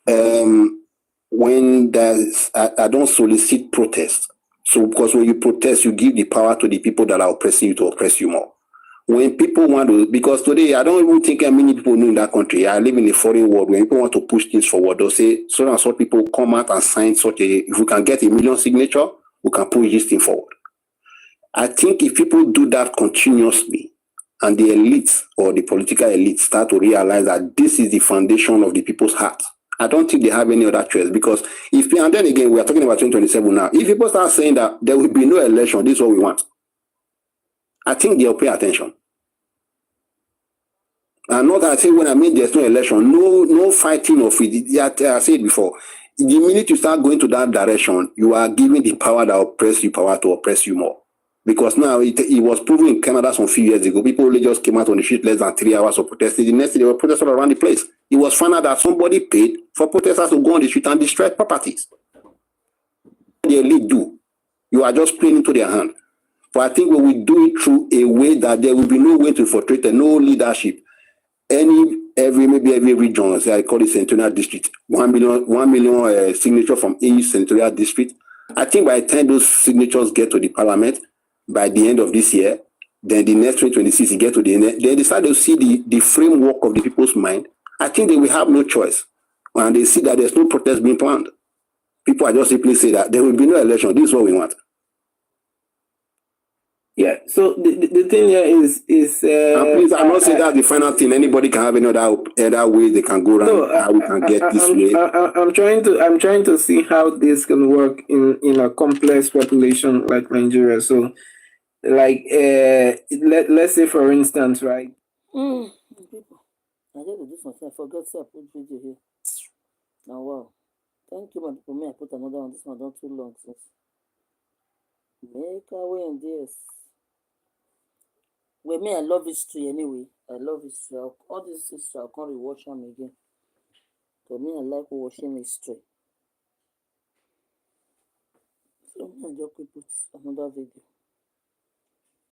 S13: when there's I don't solicit protest. So because when you protest, you give the power to the people that are oppressing you to oppress you more. When people want to, because today I don't even think many people know in that country. I live in a foreign world. When people want to push things forward, they'll say so and so people come out and sign such a. If we can get 1 million signature, we can push this thing forward. I think if people do that continuously and the elites or the political elites start to realize that this is the foundation of the people's heart, I don't think they have any other choice because and then again, we are talking about 2027 now. If people start saying that there will be no election, this is what we want, I think they'll pay attention. And not that I say when I mean there's no election, no fighting of it. I said before, the minute you start going to that direction, you are giving the power that oppress you power to oppress you more. Because now it was proven in Canada some few years ago. People only just came out on the street less than 3 hours of protesting. The next day they were protesting around the place. It was found out that somebody paid for protesters to go on the street and destroy properties. The elite do. You are just playing into their hand. But I think when we do it through a way that there will be no way to infiltrate and no leadership. Maybe every region, say I call it senatorial district, 1 million signature from each senatorial district. I think by the time those signatures get to the parliament, by the end of this year, then the next 2026 you get to the end, then they start to see the framework of the people's mind. I think they will have no choice. And they see that there's no protest being planned. People are just simply say that there will be no election. This is what we want.
S4: Yeah. So the thing here is
S13: and please, I'm not saying that's the final thing. Anybody can have any other way they can go around
S4: no.
S13: how we can get this way.
S4: I'm trying to see how this can work in a complex population like Nigeria. So, like, let's say for instance, right?
S6: People, I get to do something. I forgot to put video here. Now, wow. Thank you, my people. May I put another one? This one not too long since. Make our way in this. Well, me, I love history anyway. I love history. All this history, I can't rewatch them again. For me, I like watching history. So, I'm just put another video.